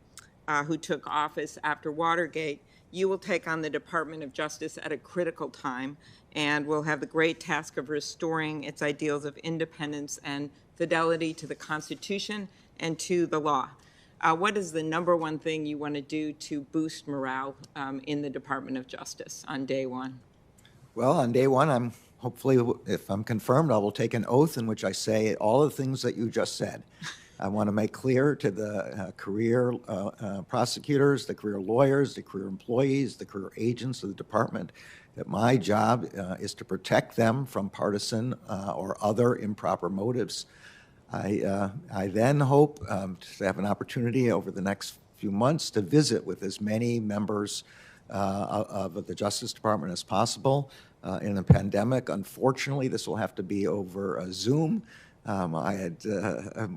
who took office after Watergate, you will take on the Department of Justice at a critical time and will have the great task of restoring its ideals of independence and fidelity to the Constitution and to the law. what is the number one thing you want to do to boost morale in the Department of Justice on day one? Well, on day one, I'm hopefully, if I'm confirmed, I will take an oath in which I say all the things that you just said. I want to make clear to the career prosecutors, the career lawyers, the career employees, the career agents of the department that my job is to protect them from partisan or other improper motives. I then hope to have an opportunity over the next few months to visit with as many members of the Justice Department as possible. In the pandemic, unfortunately, this will have to be over Zoom. I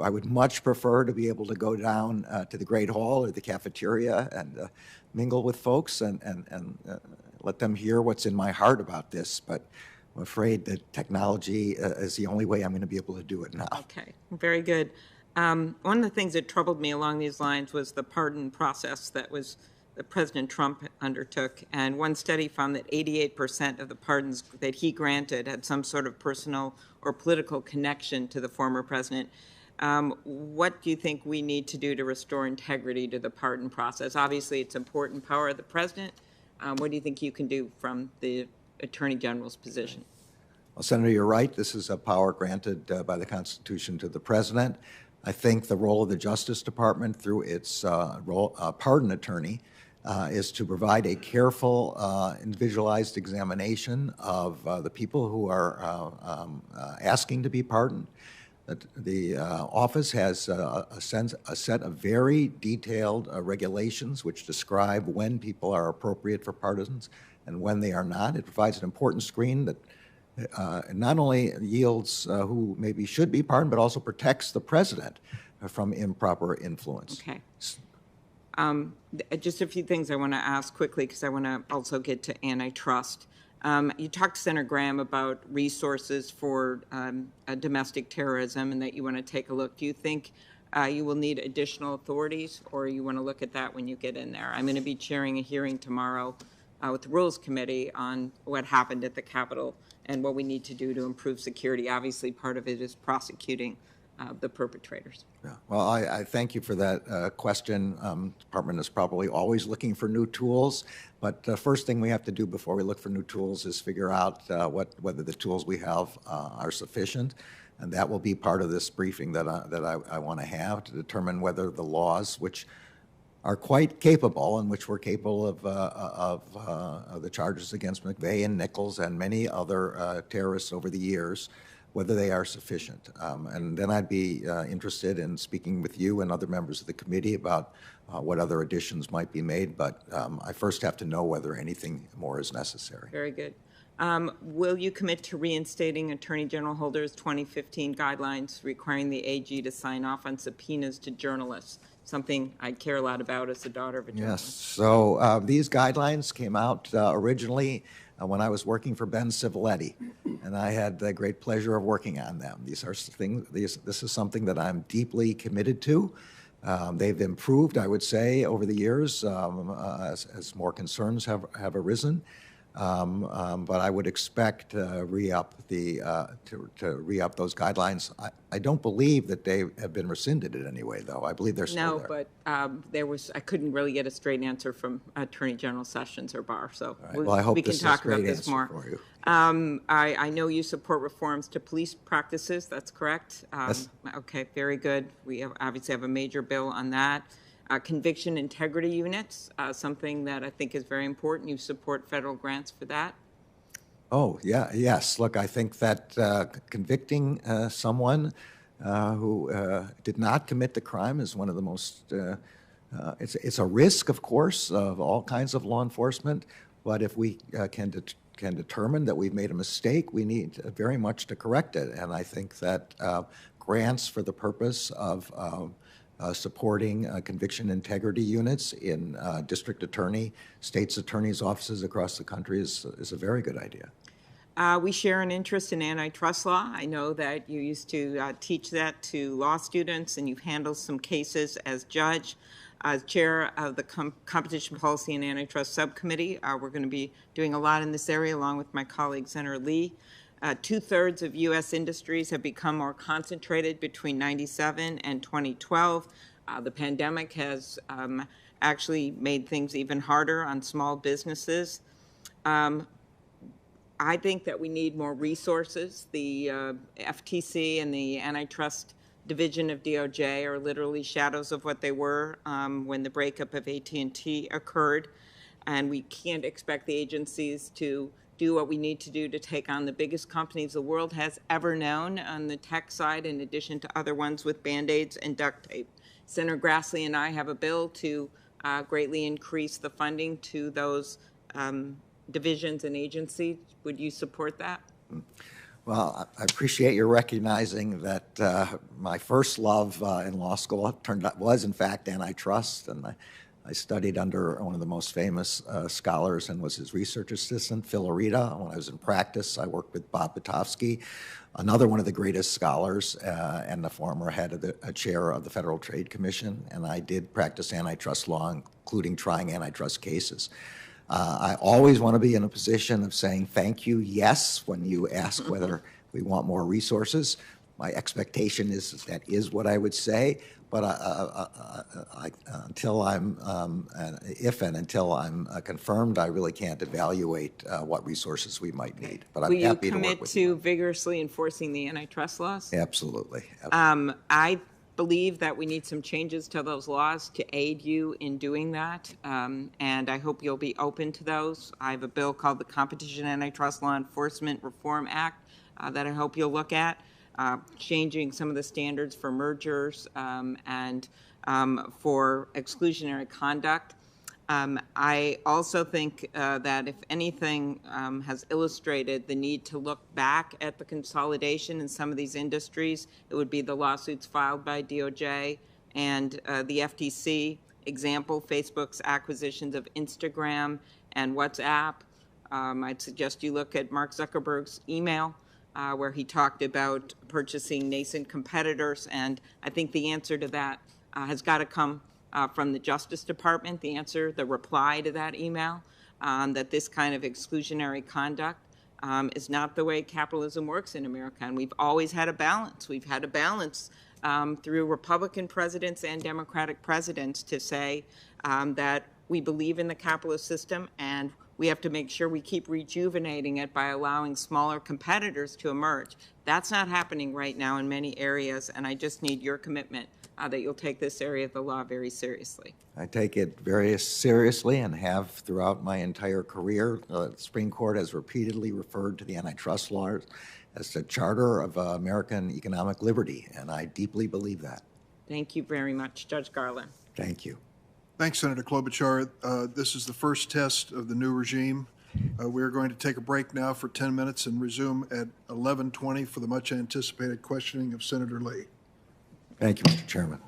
would much prefer to be able to go down to the Great Hall or the cafeteria and mingle with folks and let them hear what's in my heart about this. But I'm afraid that technology is the only way I'm going to be able to do it now. Okay, very good. One of the things that troubled me along these lines was the pardon process that President Trump undertook. And one study found that 88% of the pardons that he granted had some sort of personal or political connection to the former president. What do you think we need to do to restore integrity to the pardon process? Obviously, it's important power of the president. What do you think you can do from the Attorney General's position? Well, Senator, you're right. This is a power granted by the Constitution to the president. I think the role of the Justice Department through its pardon attorney is to provide a careful, individualized examination of the people who are asking to be pardoned. The office has a set of very detailed regulations which describe when people are appropriate for pardons and when they are not. It provides an important screen that not only yields who maybe should be pardoned, but also protects the president from improper influence. Okay. Just a few things I want to ask quickly because I want to also get to antitrust. You talked to Senator Graham about resources for domestic terrorism and that you want to take a look. Do you think you will need additional authorities, or you want to look at that when you get in there? I'm going to be chairing a hearing tomorrow with the Rules Committee on what happened at the Capitol and what we need to do to improve security. Obviously, part of it is prosecuting the perpetrators. Yeah. Well, I thank you for that question. The department is probably always looking for new tools, but the first thing we have to do before we look for new tools is figure out whether the tools we have are sufficient, and that will be part of this briefing that I want to have to determine whether the laws, which are quite capable and which were capable of the charges against McVeigh and Nichols and many other terrorists over the years, whether they are sufficient. And then I'd be interested in speaking with you and other members of the committee about what other additions might be made, but I first have to know whether anything more is necessary. Very good. Will you commit to reinstating Attorney General Holder's 2015 guidelines requiring the AG to sign off on subpoenas to journalists? Something I care a lot about as the daughter of a journalist. Yes, so these guidelines came out originally when I was working for Ben Civiletti, and I had the great pleasure of working on them. These are things. This is something that I'm deeply committed to. They've improved, I would say, over the years as more concerns have arisen. But I would expect to re-up those guidelines. I don't believe that they have been rescinded in any way, though. I believe they're still there. No, but I couldn't really get a straight answer from Attorney General Sessions or Barr, so right. Well, I hope we can talk about this more. For you. I know you support reforms to police practices. That's correct. Yes. Okay, very good. We obviously have a major bill on that. Conviction integrity units, something that I think is very important. You support federal grants for that? Oh, yeah, yes. Look, I think that convicting someone who did not commit the crime is one of the most, it's a risk, of course, of all kinds of law enforcement, but if we can determine that we've made a mistake, we need very much to correct it. And I think that grants for the purpose of supporting conviction integrity units in district attorney, state's attorneys' offices across the country is a very good idea. We share an interest in antitrust law. I know that you used to teach that to law students, and you've handled some cases as judge. As chair of the Competition Policy and Antitrust Subcommittee, we're going to be doing a lot in this area along with my colleague, Senator Lee. 2/3 of U.S. industries have become more concentrated between 1997 and 2012. The pandemic has actually made things even harder on small businesses. I think that we need more resources. The FTC and the antitrust division of DOJ are literally shadows of what they were when the breakup of AT&T occurred. And we can't expect the agencies to do what we need to do to take on the biggest companies the world has ever known on the tech side, in addition to other ones with Band-Aids and duct tape. Senator Grassley and I have a bill to greatly increase the funding to those divisions and agencies. Would you support that? Well, I appreciate your recognizing that my first love in law school was, in fact, antitrust, and I studied under one of the most famous scholars and was his research assistant, Phil Arita. When I was in practice, I worked with Bob Pitofsky, another one of the greatest scholars and the former head of the chair of the Federal Trade Commission, and I did practice antitrust law, including trying antitrust cases. I always want to be in a position of saying thank you, yes, when you ask whether we want more resources. My expectation is that is what I would say, but until I'm, until I'm confirmed, I really can't evaluate what resources we might need. But I'm happy to work with you. Will you commit to vigorously enforcing the antitrust laws? Absolutely. I believe that we need some changes to those laws to aid you in doing that, and I hope you'll be open to those. I have a bill called the Competition Antitrust Law Enforcement Reform Act that I hope you'll look at, changing some of the standards for mergers and for exclusionary conduct. I also think that if anything has illustrated the need to look back at the consolidation in some of these industries, it would be the lawsuits filed by DOJ and the FTC. Example, Facebook's acquisitions of Instagram and WhatsApp. I'd suggest you look at Mark Zuckerberg's email where he talked about purchasing nascent competitors, and I think the answer to that has got to come from the Justice Department, the reply to that email, that this kind of exclusionary conduct is not the way capitalism works in America. And we've always had a balance. We've had a balance through Republican presidents and Democratic presidents to say that we believe in the capitalist system, and we have to make sure we keep rejuvenating it by allowing smaller competitors to emerge. That's not happening right now in many areas, and I just need your commitment that you'll take this area of the law very seriously. I take it very seriously and have throughout my entire career. The Supreme Court has repeatedly referred to the antitrust laws as the charter of American economic liberty, and I deeply believe that. Thank you very much, Judge Garland. Thank you. Thanks, Senator Klobuchar. This is the first test of the new regime. We're going to take a break now for 10 minutes and resume at 11:20 for the much anticipated questioning of Senator Lee. Thank you, Mr. Chairman.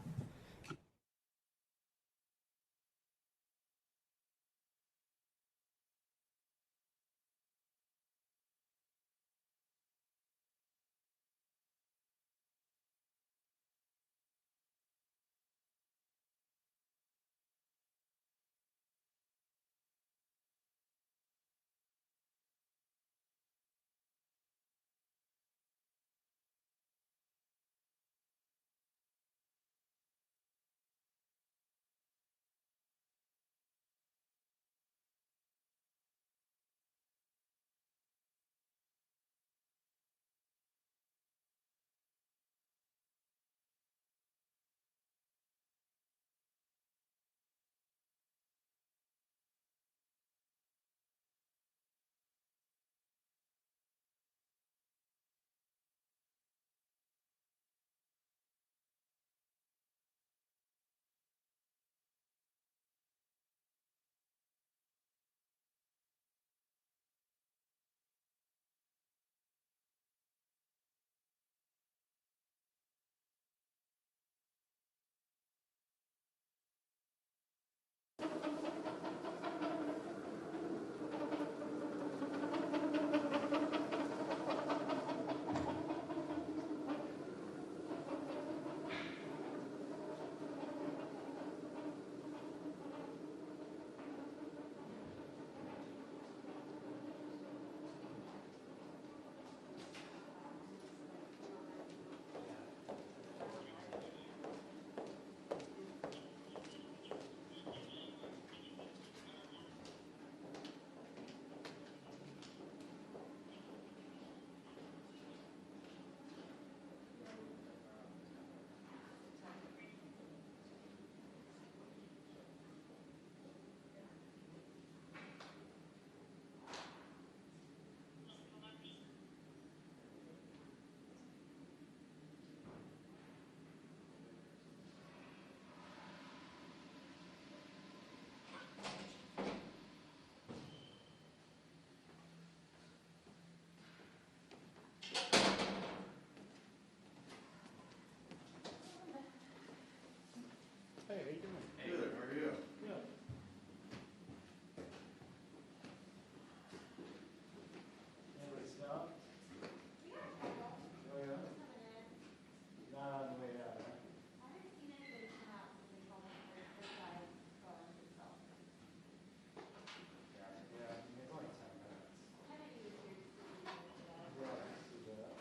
Good, how are you? Anybody stop? Oh, yeah? Not on the way out, huh? Yeah, it's only 10 minutes. Yeah, I see that.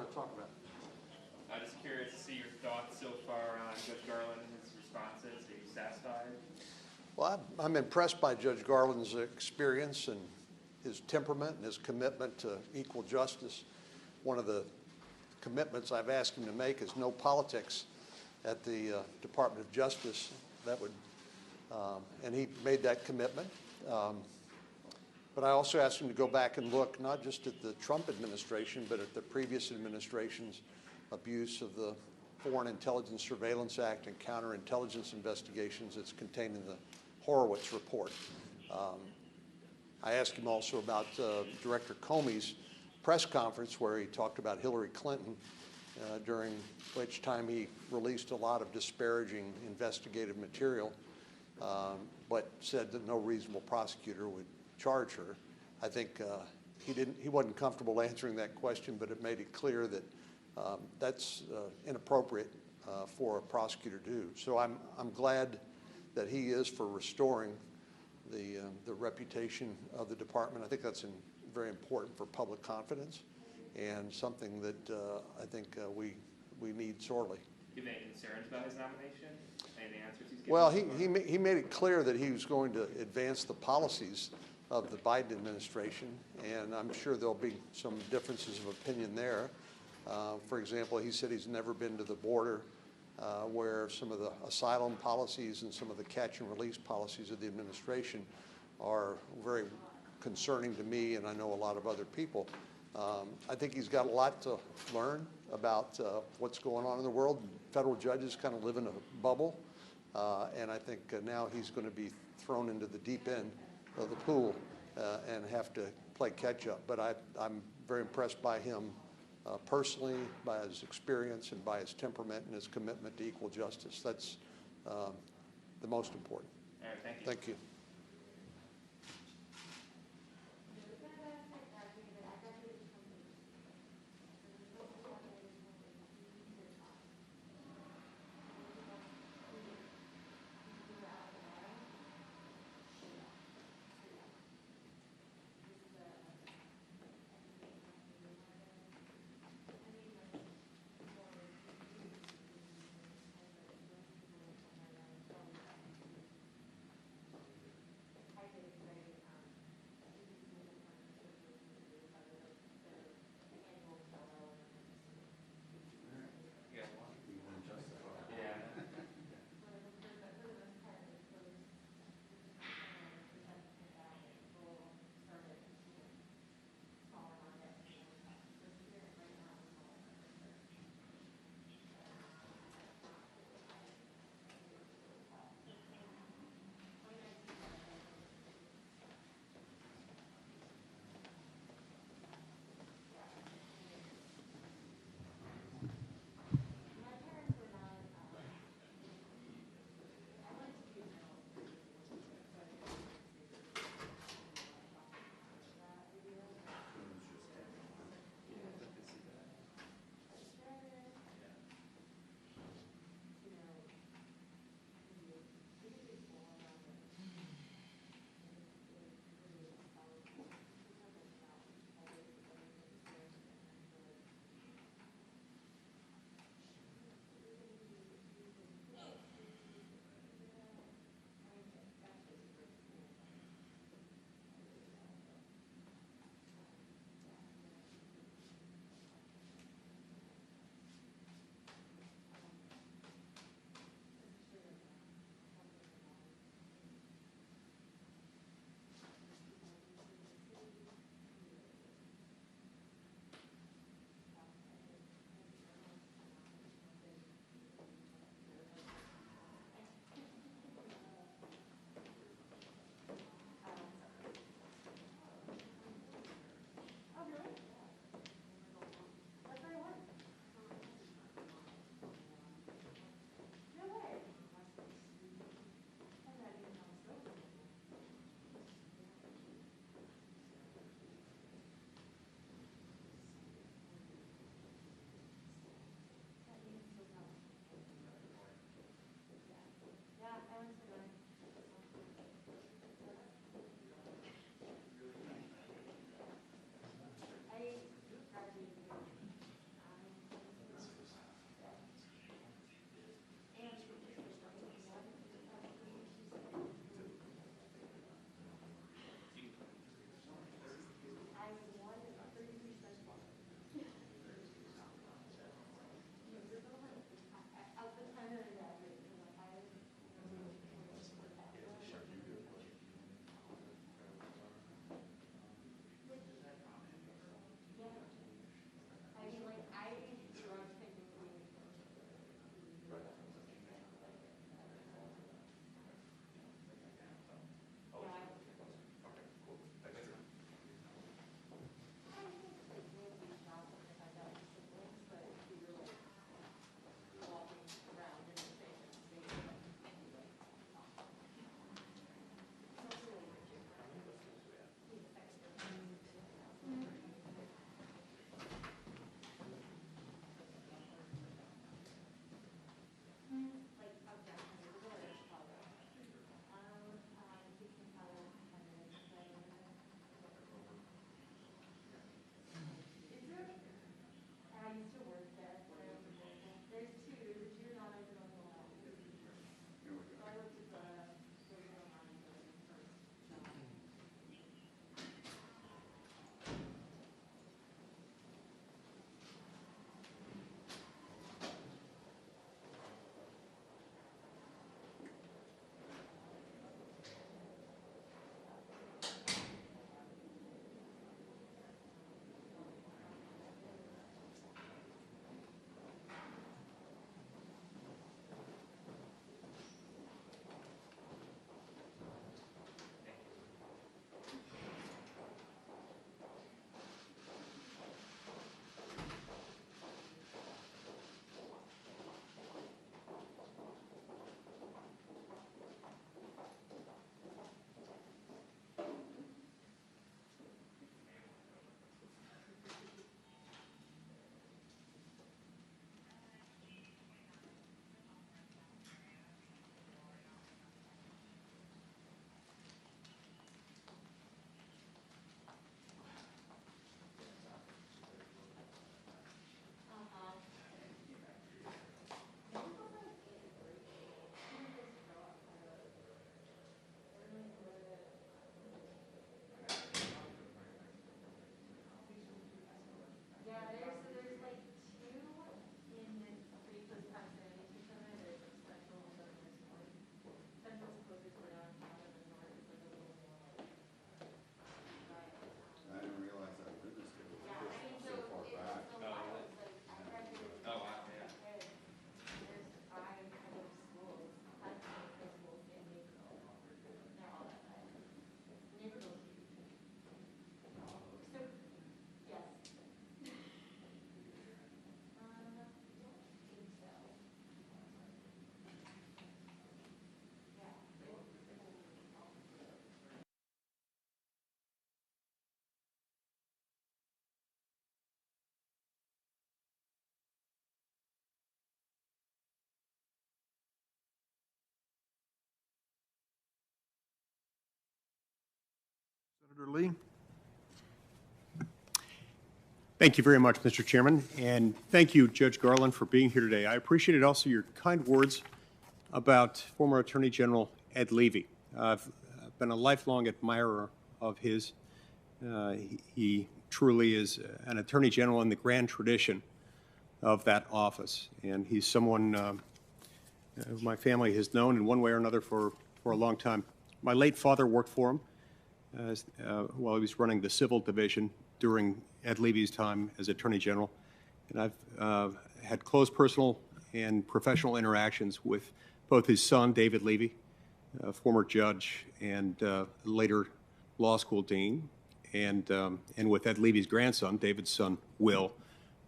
want to talk about? I'm just curious to see your thoughts so far on Judge Garland and his responses. Are you satisfied? Well, I'm impressed by Judge Garland's experience and his temperament and his commitment to equal justice. One of the commitments I've asked him to make is no politics at the Department of Justice. That would, and he made that commitment. But I also asked him to go back and look not just at the Trump administration, but at the previous administration's abuse of the Foreign Intelligence Surveillance Act and counterintelligence investigations that's contained in the Horowitz report. I asked him also about Director Comey's press conference where he talked about Hillary Clinton, during which time he released a lot of disparaging investigative material, but said that no reasonable prosecutor would charge her. I think he wasn't comfortable answering that question, but it made it clear that that's inappropriate for a prosecutor to do. So I'm glad that he is for restoring the reputation of the department. I think that's very important for public confidence and something that I think we need sorely. Do you have any concerns about his nomination? Any answers he's given? Well, he made it clear that he was going to advance the policies of the Biden administration, and I'm sure there'll be some differences of opinion there. For example, he said he's never been to the border where some of the asylum policies and some of the catch and release policies of the administration are very concerning to me, and I know a lot of other people. I think he's got a lot to learn about what's going on in the world. Federal judges kind of live in a bubble, and I think now he's going to be thrown into the deep end of the pool and have to play catch up. But I'm very impressed by him personally, by his experience, and by his temperament and his commitment to equal justice. That's the most important. All right, thank you. Thank you. Senator Lee. Thank you very much, Mr. Chairman, and thank you, Judge Garland, for being here today. I appreciated also your kind words about former Attorney General Ed Levy. I've been a lifelong admirer of his. He truly is an Attorney General in the grand tradition of that office, and he's someone my family has known in one way or another for a long time. My late father worked for him while he was running the civil division during Ed Levy's time as Attorney General, and I've had close personal and professional interactions with both his son, David Levy, former judge and later law school dean, and with Ed Levy's grandson, David's son, Will,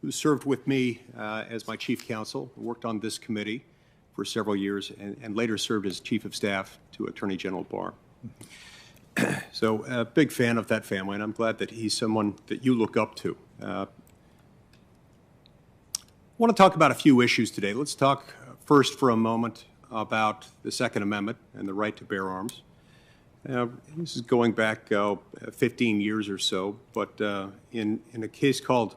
who served with me as my chief counsel, worked on this committee for several years, and later served as chief of staff to Attorney General Barr. So a big fan of that family, and I'm glad that he's someone that you look up to. I want to talk about a few issues today. Let's talk first for a moment about the Second Amendment and the right to bear arms. This is going back 15 years or so, but in a case called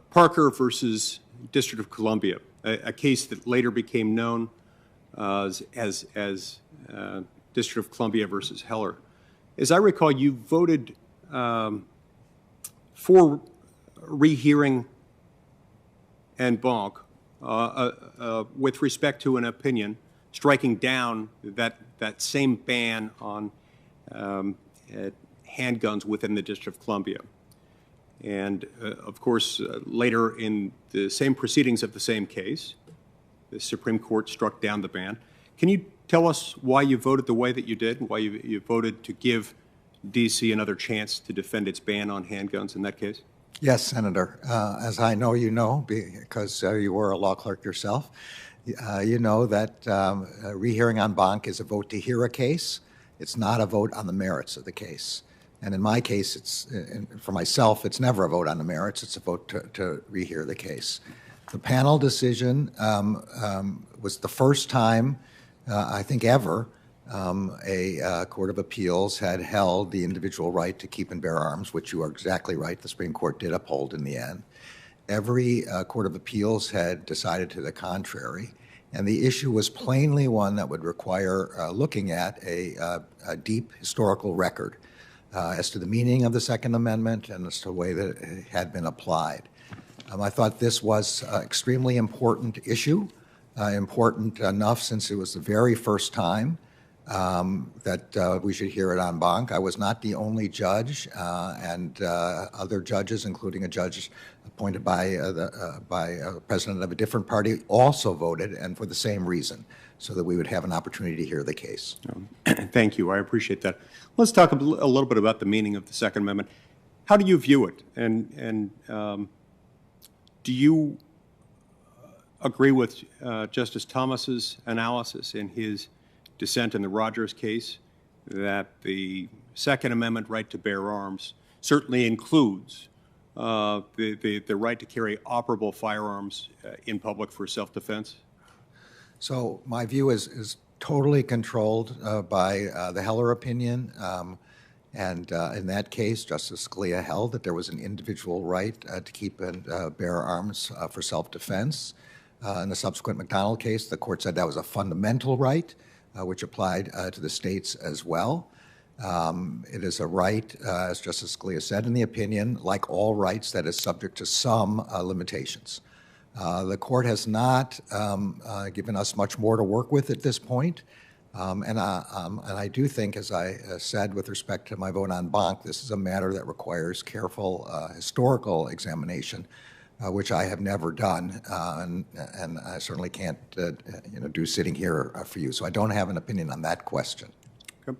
Parker versus District of Columbia, a case that later became known as District of Columbia versus Heller. As I recall, you voted for rehearing en banc with respect to an opinion striking down that same ban on handguns within the District of Columbia. And of course, later in the same proceedings of the same case, the Supreme Court struck down the ban. Can you tell us why you voted the way that you did, and why you voted to give D.C. another chance to defend its ban on handguns in that case? Yes, Senator. As I know you know, because you were a law clerk yourself, you know that rehearing en banc is a vote to hear a case. It's not a vote on the merits of the case. And in my case, for myself, it's never a vote on the merits. It's a vote to rehear the case. The panel decision was the first time, I think ever, a court of appeals had held the individual right to keep and bear arms, which you are exactly right, the Supreme Court did uphold in the end. Every court of appeals had decided to the contrary, and the issue was plainly one that would require looking at a deep historical record as to the meaning of the Second Amendment and as to the way that it had been applied. I thought this was an extremely important issue, important enough since it was the very first time that we should hear it en banc. I was not the only judge, and other judges, including a judge appointed by a president of a different party, also voted, and for the same reason, so that we would have an opportunity to hear the case. Thank you. I appreciate that. Let's talk a little bit about the meaning of the Second Amendment. How do you view it? And do you agree with Justice Thomas's analysis in his dissent in the Rogers case that the Second Amendment right to bear arms certainly includes the right to carry operable firearms in public for self-defense? So my view is totally controlled by the Heller opinion. And in that case, Justice Scalia held that there was an individual right to keep and bear arms for self-defense. In the subsequent McDonald case, the court said that was a fundamental right, which applied to the states as well. It is a right, as Justice Scalia said in the opinion, like all rights, that is subject to some limitations. The court has not given us much more to work with at this point. And I do think, as I said with respect to my vote en banc, this is a matter that requires careful historical examination, which I have never done, and I certainly can't do sitting here for you. So I don't have an opinion on that question. Okay.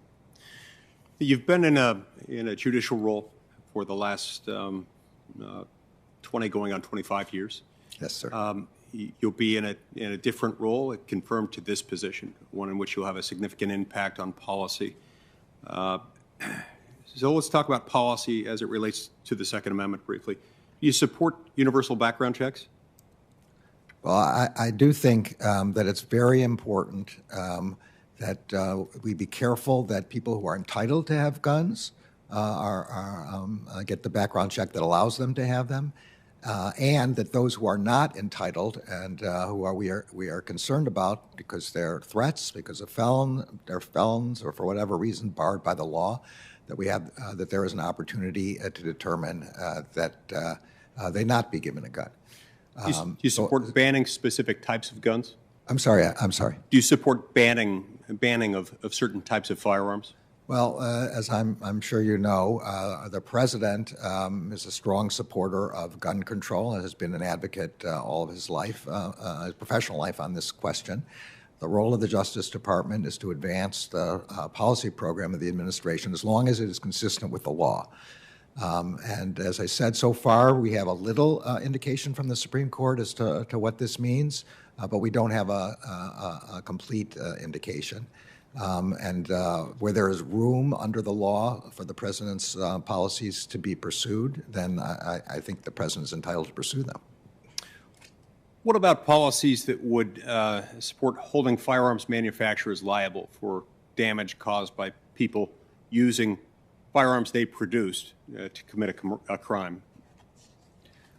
You've been in a judicial role for the last 20 going on 25 years. Yes, sir. You'll be in a different role, confirmed to this position, one in which you'll have a significant impact on policy. So let's talk about policy as it relates to the Second Amendment briefly. Do you support universal background checks? Well, I do think that it's very important that we be careful that people who are entitled to have guns get the background check that allows them to have them, and that those who are not entitled and we are concerned about because they're threats, because they're felons, or for whatever reason barred by the law, that there is an opportunity to determine that they not be given a gun. Do you support banning specific types of guns? I'm sorry. Do you support banning of certain types of firearms? Well, as I'm sure you know, the president is a strong supporter of gun control and has been an advocate all of his life, his professional life, on this question. The role of the Justice Department is to advance the policy program of the administration as long as it is consistent with the law. And as I said, so far we have a little indication from the Supreme Court as to what this means, but we don't have a complete indication. And where there is room under the law for the president's policies to be pursued, then I think the president is entitled to pursue them. What about policies that would support holding firearms manufacturers liable for damage caused by people using firearms they produced to commit a crime?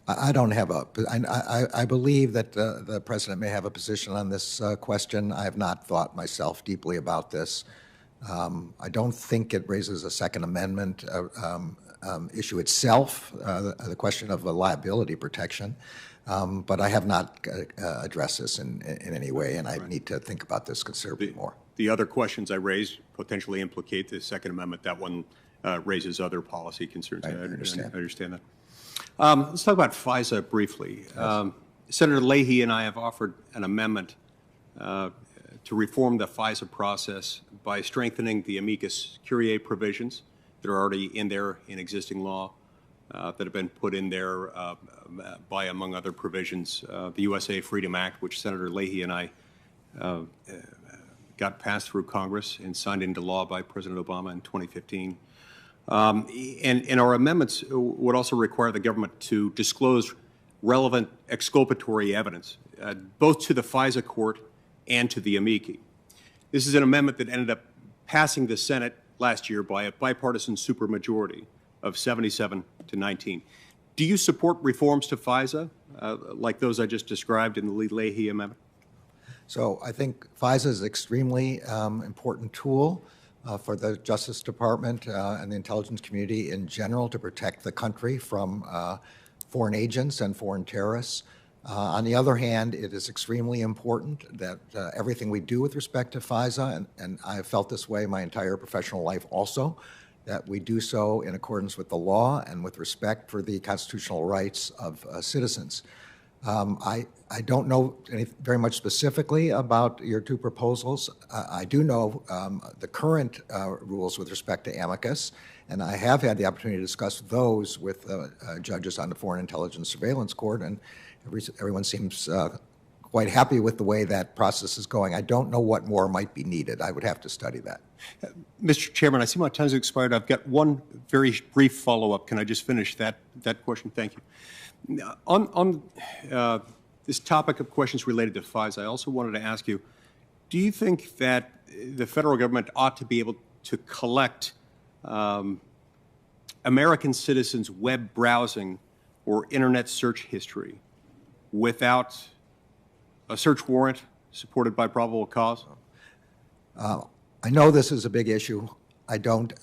I don't have I believe that the president may have a position on this question. I have not thought myself deeply about this. I don't think it raises a Second Amendment issue itself, the question of liability protection. But I have not addressed this in any way, and I need to think about this considerably more. The other questions I raised potentially implicate the Second Amendment. That one raises other policy concerns. I understand that. Let's talk about FISA briefly. Yes. Senator Leahy and I have offered an amendment to reform the FISA process by strengthening the amicus curiae provisions that are already in there in existing law, that have been put in there by, among other provisions, the USA Freedom Act, which Senator Leahy and I got passed through Congress and signed into law by President Obama in 2015. And our amendments would also require the government to disclose relevant exculpatory evidence, both to the FISA court and to the amici. This is an amendment that ended up passing the Senate last year by a bipartisan supermajority of 77 to 19. Do you support reforms to FISA, like those I just described in the Leahy amendment? So I think FISA is an extremely important tool for the Justice Department and the intelligence community in general to protect the country from foreign agents and foreign terrorists. On the other hand, it is extremely important that everything we do with respect to FISA, and I have felt this way my entire professional life also, that we do so in accordance with the law and with respect for the constitutional rights of citizens. I don't know very much specifically about your two proposals. I do know the current rules with respect to amicus, and I have had the opportunity to discuss those with judges on the Foreign Intelligence Surveillance Court, and everyone seems quite happy with the way that process is going. I don't know what more might be needed. I would have to study that. Mr. Chairman, I see my time's expired. I've got one very brief follow-up. Can I just finish that question? Thank you. On this topic of questions related to FISA, I also wanted to ask you, do you think that the federal government ought to be able to collect American citizens' web browsing or internet search history without a search warrant supported by probable cause? I know this is a big issue. I don't,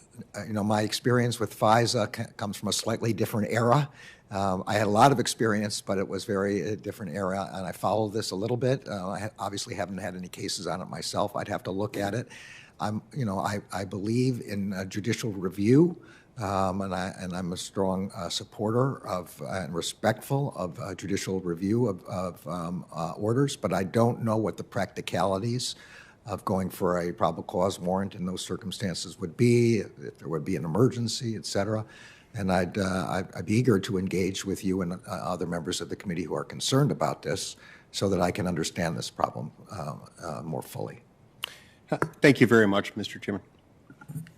my experience with FISA comes from a slightly different era. I had a lot of experience, but it was very different era, and I followed this a little bit. I obviously haven't had any cases on it myself. I'd have to look at it. I believe in judicial review, and I'm a strong supporter of and respectful of judicial review of orders, but I don't know what the practicalities of going for a probable cause warrant in those circumstances would be, if there would be an emergency, et cetera. And I'd be eager to engage with you and other members of the committee who are concerned about this so that I can understand this problem more fully. Thank you very much, Mr. Chairman.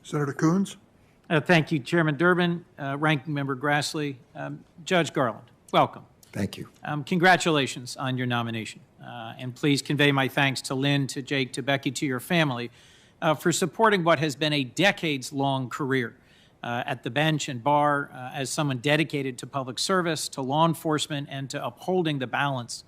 Senator Coons? Thank you, Chairman Durbin, Ranking Member Grassley. Judge Garland, welcome. Thank you. Congratulations on your nomination. And please convey my thanks to Lynn, to Jake, to Becky, to your family for supporting what has been a decades-long career at the bench and bar as someone dedicated to public service, to law enforcement, and to upholding the balance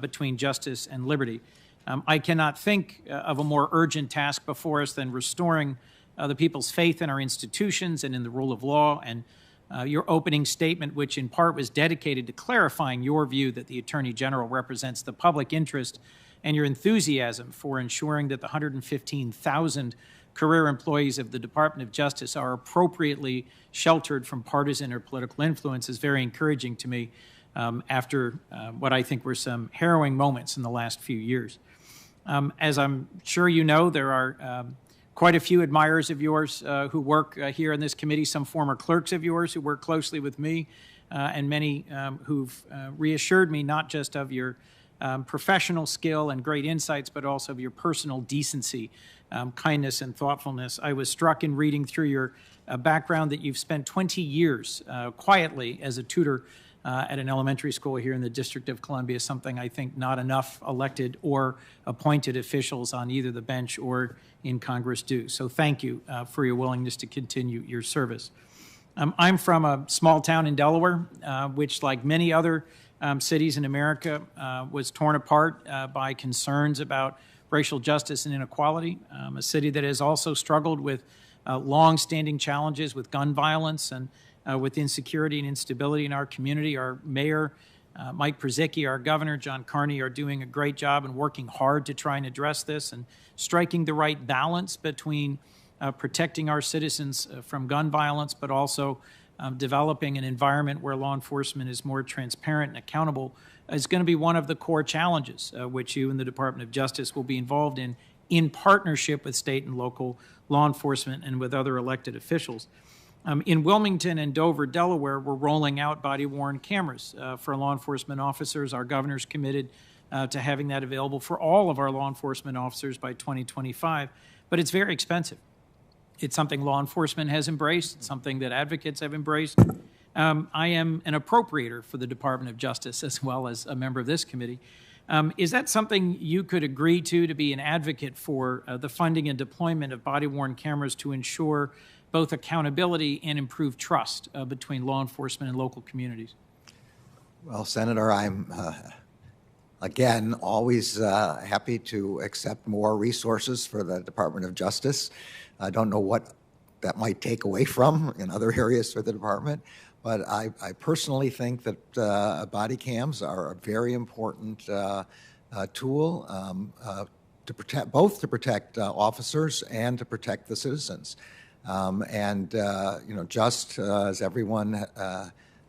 between justice and liberty. I cannot think of a more urgent task before us than restoring the people's faith in our institutions and in the rule of law. And your opening statement, which in part was dedicated to clarifying your view that the Attorney General represents the public interest, and your enthusiasm for ensuring that the 115,000 career employees of the Department of Justice are appropriately sheltered from partisan or political influence, is very encouraging to me after what I think were some harrowing moments in the last few years. As I'm sure you know, there are quite a few admirers of yours who work here in this committee, some former clerks of yours who work closely with me, and many who've reassured me not just of your professional skill and great insights, but also of your personal decency, kindness, and thoughtfulness. I was struck in reading through your background that you've spent 20 years quietly as a tutor at an elementary school here in the District of Columbia, something I think not enough elected or appointed officials on either the bench or in Congress do. So thank you for your willingness to continue your service. I'm from a small town in Delaware, which, like many other cities in America, was torn apart by concerns about racial justice and inequality, a city that has also struggled with long-standing challenges with gun violence and with insecurity and instability in our community. Our mayor, Mike Przicki, our governor, John Carney, are doing a great job and working hard to try and address this and striking the right balance between protecting our citizens from gun violence, but also developing an environment where law enforcement is more transparent and accountable is going to be one of the core challenges which you and the Department of Justice will be involved in partnership with state and local law enforcement and with other elected officials. In Wilmington and Dover, Delaware, we're rolling out body-worn cameras for law enforcement officers. Our governor's committed to having that available for all of our law enforcement officers by 2025, but it's very expensive. It's something law enforcement has embraced. It's something that advocates have embraced. I am an appropriator for the Department of Justice as well as a member of this committee. Is that something you could agree to be an advocate for the funding and deployment of body-worn cameras to ensure both accountability and improved trust between law enforcement and local communities? Well, Senator, I'm, again, always happy to accept more resources for the Department of Justice. I don't know what that might take away from in other areas for the department, but I personally think that body cams are a very important tool to protect, both to protect officers and to protect the citizens. You know, just as everyone,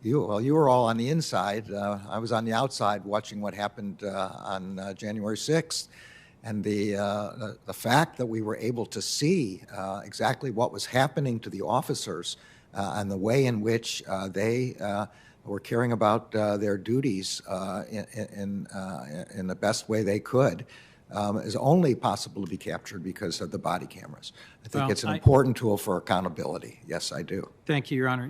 you were all on the inside. I was on the outside watching what happened on January 6th. And the fact that we were able to see exactly what was happening to the officers and the way in which they were caring about their duties in the best way they could is only possible to be captured because of the body cameras. I think it's an important tool for accountability. Yes, I do. Thank you, Your Honor.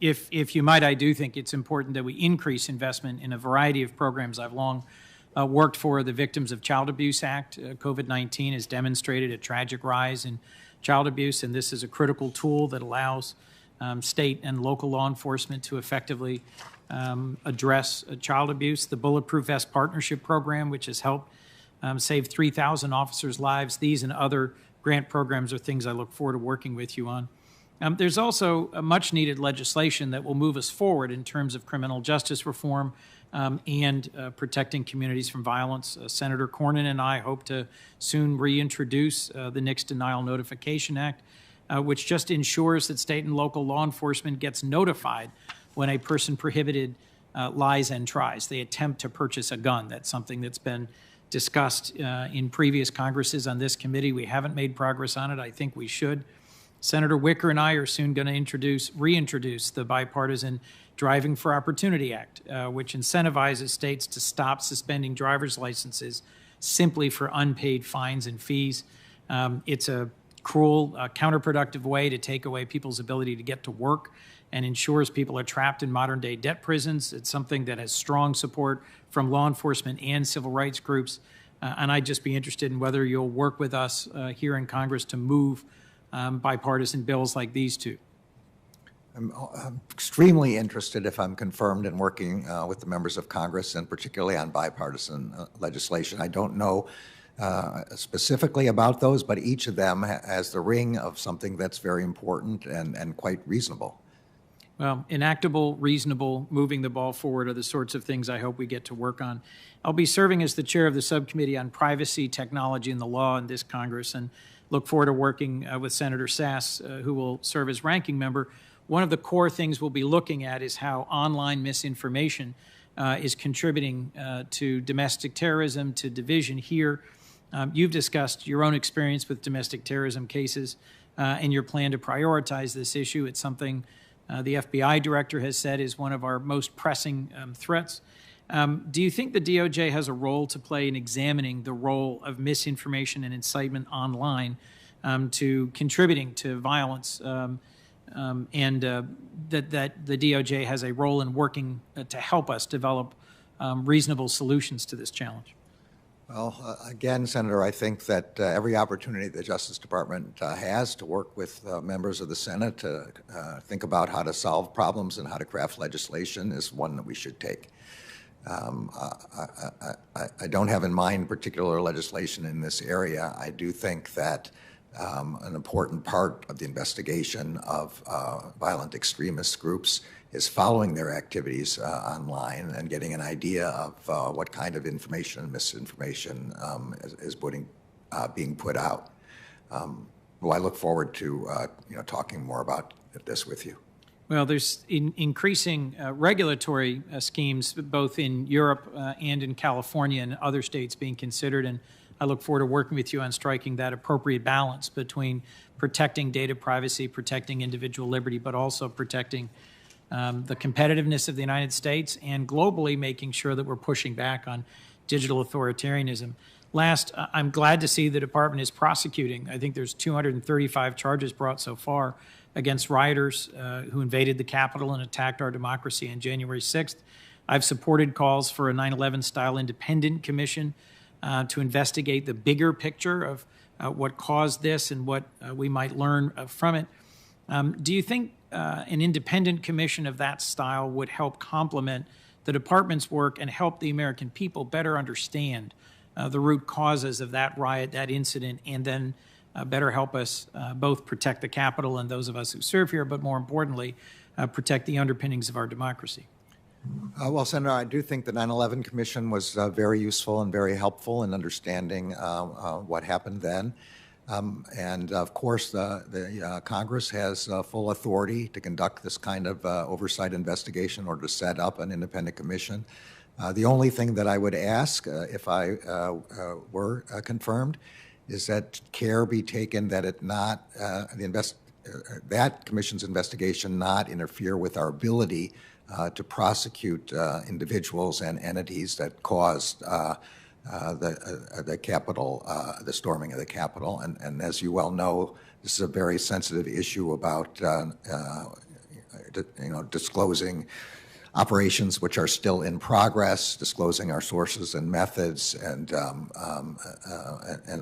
If you might, I do think it's important that we increase investment in a variety of programs. I've long worked for the Victims of Child Abuse Act. COVID-19 has demonstrated a tragic rise in child abuse, and this is a critical tool that allows state and local law enforcement to effectively address child abuse. The Bulletproof Vest Partnership Program, which has helped save 3,000 officers' lives. These and other grant programs are things I look forward to working with you on. There's also a much-needed legislation that will move us forward in terms of criminal justice reform and protecting communities from violence. Senator Cornyn and I hope to soon reintroduce the NICS Denial Notification Act, which just ensures that state and local law enforcement gets notified when a person prohibited lies and tries. They attempt to purchase a gun. That's something that's been discussed in previous Congresses on this committee. We haven't made progress on it. I think we should. Senator Wicker and I are soon going to reintroduce the bipartisan Driving for Opportunity Act, which incentivizes states to stop suspending driver's licenses simply for unpaid fines and fees. It's a cruel, counterproductive way to take away people's ability to get to work and ensures people are trapped in modern-day debt prisons. It's something that has strong support from law enforcement and civil rights groups. And I'd just be interested in whether you'll work with us here in Congress to move bipartisan bills like these two. I'm extremely interested, if I'm confirmed, in working with the members of Congress, and particularly on bipartisan legislation. I don't know specifically about those, but each of them has the ring of something that's very important and quite reasonable. Well, enactable, reasonable, moving the ball forward are the sorts of things I hope we get to work on. I'll be serving as the chair of the Subcommittee on Privacy, Technology, and the Law in this Congress, and look forward to working with Senator Sass, who will serve as ranking member. One of the core things we'll be looking at is how online misinformation is contributing to domestic terrorism, to division here. You've discussed your own experience with domestic terrorism cases and your plan to prioritize this issue. It's something the FBI director has said is one of our most pressing threats. Do you think the DOJ has a role to play in examining the role of misinformation and incitement online to contributing to violence, and that the DOJ has a role in working to help us develop reasonable solutions to this challenge? Well, again, Senator, I think that every opportunity the Justice Department has to work with members of the Senate to think about how to solve problems and how to craft legislation is one that we should take. I don't have in mind particular legislation in this area. I do think that an important part of the investigation of violent extremist groups is following their activities online and getting an idea of what kind of information and misinformation is being put out. Well, I look forward to talking more about this with you. Well, there's increasing regulatory schemes both in Europe and in California and other states being considered, and I look forward to working with you on striking that appropriate balance between protecting data privacy, protecting individual liberty, but also protecting the competitiveness of the United States and globally making sure that we're pushing back on digital authoritarianism. Last, I'm glad to see the department is prosecuting. I think there's 235 charges brought so far against rioters who invaded the Capitol and attacked our democracy on January 6th. I've supported calls for a 9/11-style independent commission to investigate the bigger picture of what caused this and what we might learn from it. Do you think an independent commission of that style would help complement the department's work and help the American people better understand the root causes of that riot, that incident, and then better help us both protect the Capitol and those of us who serve here, but more importantly, protect the underpinnings of our democracy? Well, Senator, I do think the 9/11 Commission was very useful and very helpful in understanding what happened then. And of course, the Congress has full authority to conduct this kind of oversight investigation or to set up an independent commission. The only thing that I would ask, if I were confirmed, is that care be taken that it not that commission's investigation not interfere with our ability to prosecute individuals and entities that caused the Capitol, the storming of the Capitol. And as you well know, this is a very sensitive issue about disclosing operations which are still in progress, disclosing our sources and methods, and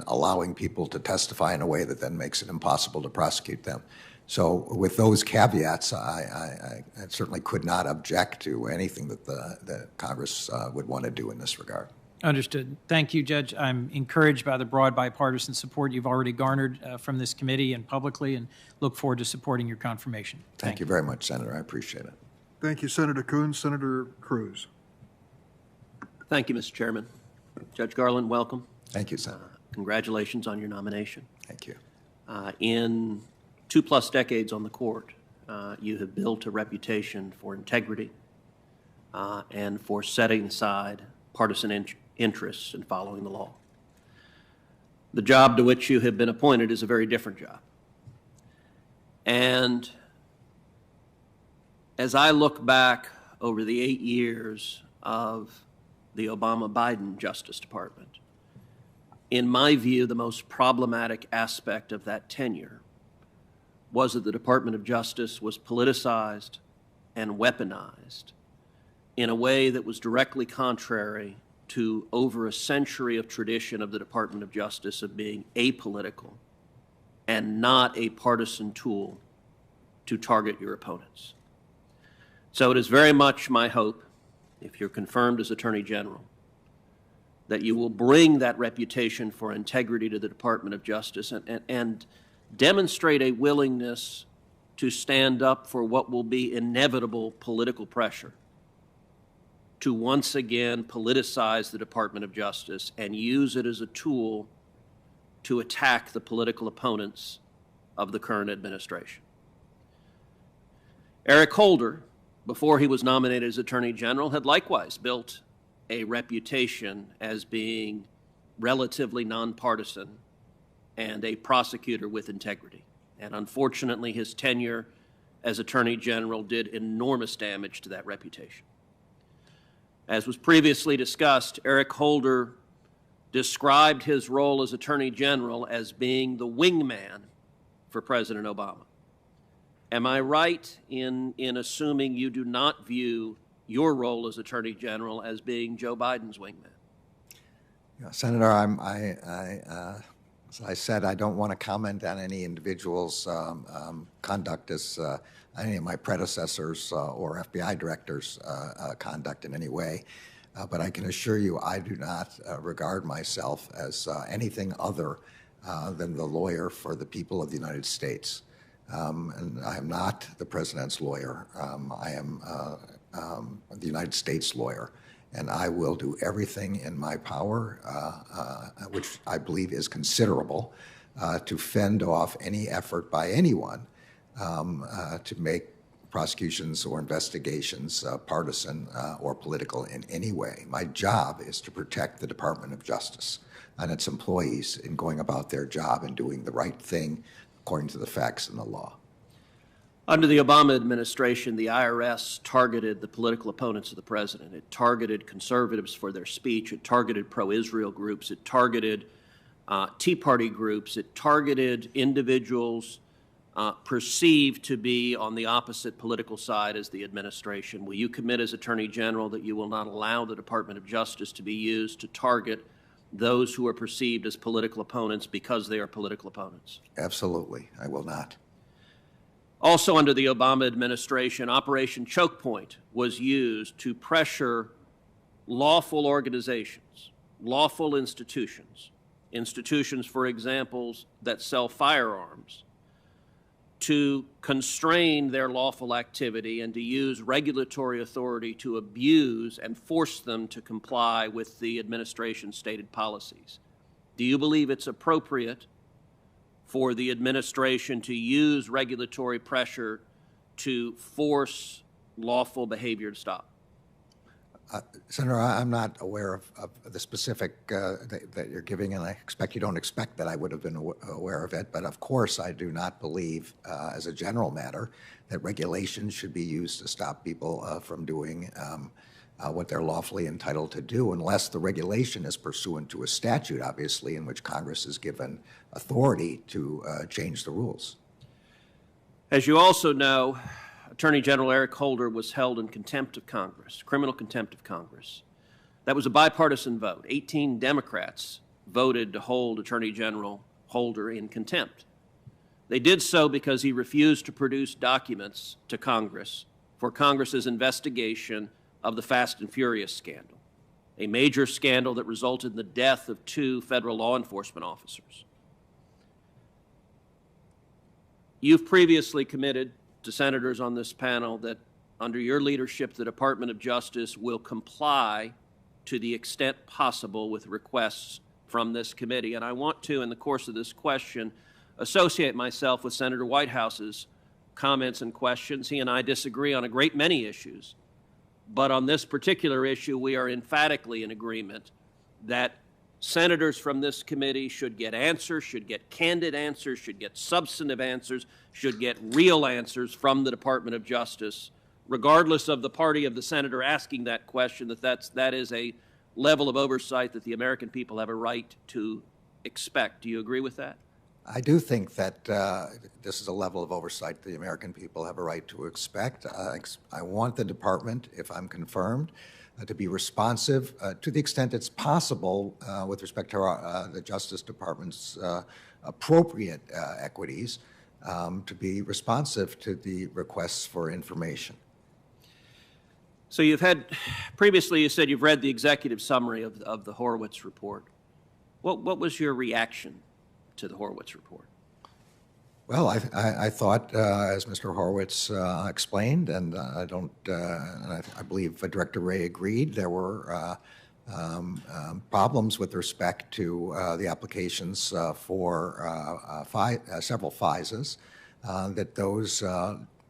allowing people to testify in a way that then makes it impossible to prosecute them. So with those caveats, I certainly could not object to anything that the Congress would want to do in this regard. Understood. Thank you, Judge. I'm encouraged by the broad bipartisan support you've already garnered from this committee and publicly, and look forward to supporting your confirmation. Thank you very much, Senator. I appreciate it. Thank you, Senator Coons. Senator Cruz. Thank you, Mr. Chairman. Judge Garland, welcome. Thank you, Senator. Congratulations on your nomination. Thank you. In 2+ decades on the court, you have built a reputation for integrity and for setting aside partisan interests and following the law. The job to which you have been appointed is a very different job. And as I look back over the 8 years of the Obama-Biden Justice Department, in my view, the most problematic aspect of that tenure was that the Department of Justice was politicized and weaponized in a way that was directly contrary to over a century of tradition of the Department of Justice of being apolitical and not a partisan tool to target your opponents. So it is very much my hope, if you're confirmed as Attorney General, that you will bring that reputation for integrity to the Department of Justice and demonstrate a willingness to stand up for what will be inevitable political pressure to once again politicize the Department of Justice and use it as a tool to attack the political opponents of the current administration. Eric Holder, before he was nominated as Attorney General, had likewise built a reputation as being relatively nonpartisan and a prosecutor with integrity. And unfortunately, his tenure as Attorney General did enormous damage to that reputation. As was previously discussed, Eric Holder described his role as Attorney General as being the wingman for President Obama. Am I right in assuming you do not view your role as Attorney General as being Joe Biden's wingman? Yeah, Senator, as I said, I don't want to comment on any individual's conduct as any of my predecessors or FBI directors' conduct in any way. But I can assure you I do not regard myself as anything other than the lawyer for the people of the United States. And I am not the president's lawyer. I am the United States lawyer. And I will do everything in my power, which I believe is considerable, to fend off any effort by anyone to make prosecutions or investigations partisan or political in any way. My job is to protect the Department of Justice and its employees in going about their job and doing the right thing according to the facts and the law. Under the Obama administration, the IRS targeted the political opponents of the president. It targeted conservatives for their speech. It targeted pro-Israel groups. It targeted Tea Party groups. It targeted individuals perceived to be on the opposite political side as the administration. Will you commit as Attorney General that you will not allow the Department of Justice to be used to target those who are perceived as political opponents because they are political opponents? Absolutely, I will not. Also under the Obama administration, Operation Choke Point was used to pressure lawful organizations, lawful institutions, for example, that sell firearms, to constrain their lawful activity and to use regulatory authority to abuse and force them to comply with the administration's stated policies. Do you believe it's appropriate for the administration to use regulatory pressure to force lawful behavior to stop? Senator, I'm not aware of the specific that you're giving, and I expect you don't expect that I would have been aware of it. But of course, I do not believe, as a general matter, that regulations should be used to stop people from doing what they're lawfully entitled to do, unless the regulation is pursuant to a statute, obviously, in which Congress is given authority to change the rules. As you also know, Attorney General Eric Holder was held in contempt of Congress, criminal contempt of Congress. That was a bipartisan vote. 18 Democrats voted to hold Attorney General Holder in contempt. They did so because he refused to produce documents to Congress for Congress's investigation of the Fast and Furious scandal, a major scandal that resulted in the death of 2 federal law enforcement officers. You've previously committed to senators on this panel that under your leadership, the Department of Justice will comply to the extent possible with requests from this committee. And I want to, in the course of this question, associate myself with Senator Whitehouse's comments and questions. He and I disagree on a great many issues. But on this particular issue, we are emphatically in agreement that senators from this committee should get answers, should get candid answers, should get substantive answers, should get real answers from the Department of Justice, regardless of the party of the senator asking that question, that is a level of oversight that the American people have a right to expect. Do you agree with that? I do think that this is a level of oversight the American people have a right to expect. I want the department, if I'm confirmed, to be responsive to the extent it's possible with respect to the Justice Department's appropriate equities to be responsive to the requests for information. So you've had, previously you said you've read the executive summary of the Horowitz report. What was your reaction to the Horowitz report? Well, I thought, as Mr. Horowitz explained, and I believe Director Wray agreed, there were problems with respect to the applications for several FISAs, that those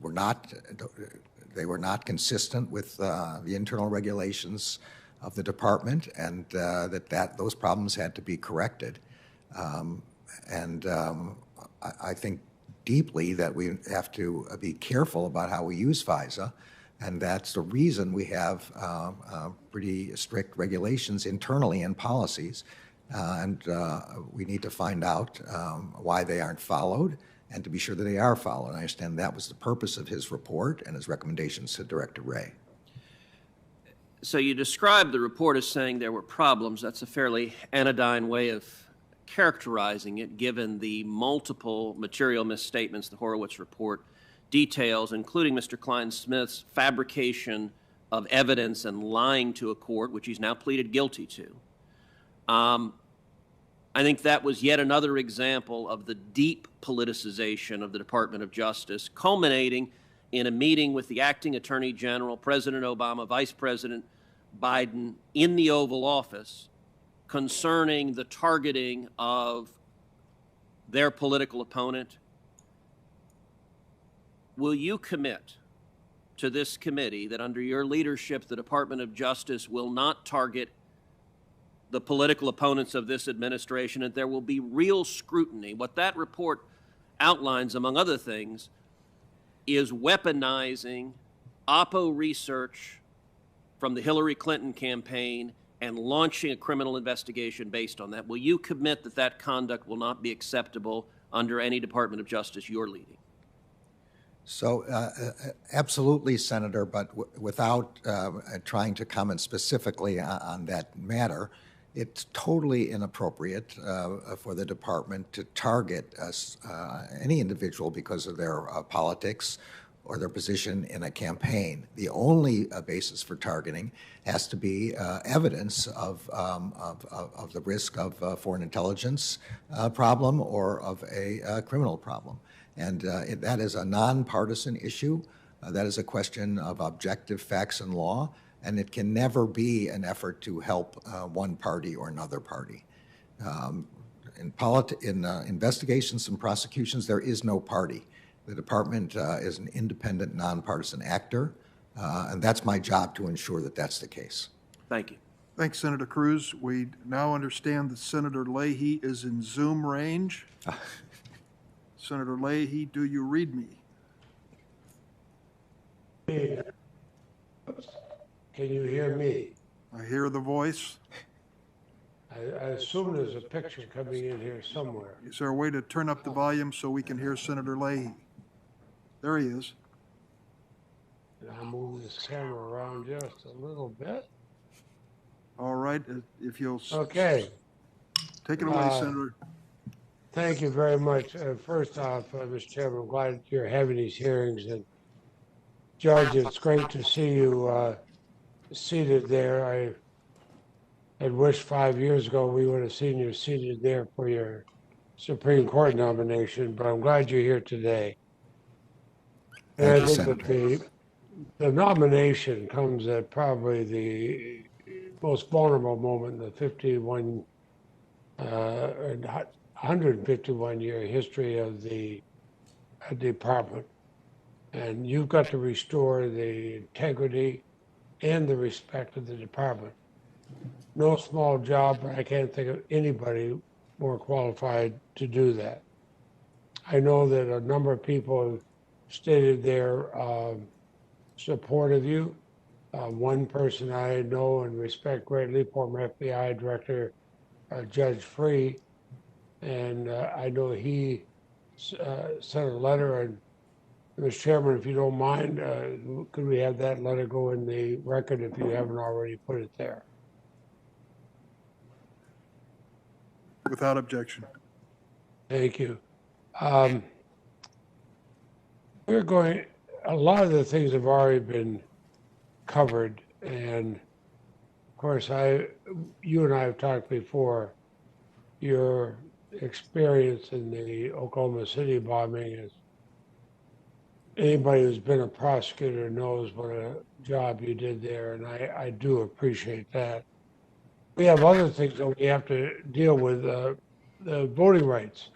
were not consistent with the internal regulations of the department, and that those problems had to be corrected. I think deeply that we have to be careful about how we use FISA, and that's the reason we have pretty strict regulations internally and policies, and we need to find out why they aren't followed and to be sure that they are followed. I understand that was the purpose of his report and his recommendations to Director Wray. So you described the report as saying there were problems. That's a fairly anodyne way of characterizing it, given the multiple material misstatements the Horowitz report details, including Mr. Klein-Smith's fabrication of evidence and lying to a court, which he's now pleaded guilty to. I think that was yet another example of the deep politicization of the Department of Justice, culminating in a meeting with the acting Attorney General, President Obama, Vice President Biden in the Oval Office concerning the targeting of their political opponent. Will you commit to this committee that under your leadership, the Department of Justice will not target the political opponents of this administration, and there will be real scrutiny? What that report outlines, among other things, is weaponizing Oppo research from the Hillary Clinton campaign and launching a criminal investigation based on that. Will you commit that that conduct will not be acceptable under any Department of Justice you're leading? So absolutely, Senator, but without trying to comment specifically on that matter, it's totally inappropriate for the department to target any individual because of their politics or their position in a campaign. The only basis for targeting has to be evidence of the risk of foreign intelligence problem or of a criminal problem. And that is a nonpartisan issue. That is a question of objective facts and law, and it can never be an effort to help one party or another party. In investigations and prosecutions, there is no party. The department is an independent, nonpartisan actor, and that's my job to ensure that that's the case. Thank you. Thanks, Senator Cruz. We now understand that Senator Leahy is in Zoom range. Senator Leahy, do you read me? Can you hear me? I hear the voice. I assume there's a picture coming in here somewhere. Is there a way to turn up the volume so we can hear Senator Leahy? There he is. And I'll move this camera around just a little bit. All right, if you'll... Okay. Take it away, Senator. Thank you very much. First off, Mr. Chairman, I'm glad you're having these hearings. And Judge, it's great to see you seated there. I had wished 5 years ago we would have seen you seated there for your Supreme Court nomination, but I'm glad you're here today. And I think that the nomination comes at probably the most vulnerable moment in the 151-year history of the department. And you've got to restore the integrity and the respect of the department. No small job, but I can't think of anybody more qualified to do that. I know that a number of people have stated their support of you. One person I know and respect greatly, former FBI Director Judge Free, and I know he sent a letter. And Mr. Chairman, if you don't mind, could we have that letter go in the record if you haven't already put it there? Without objection. Thank you. a lot of the things have already been covered, and of course, you and I have talked before. Your experience in the Oklahoma City bombing is, anybody who's been a prosecutor knows what a job you did there, and I do appreciate that. We have other things that we have to deal with. The Voting Rights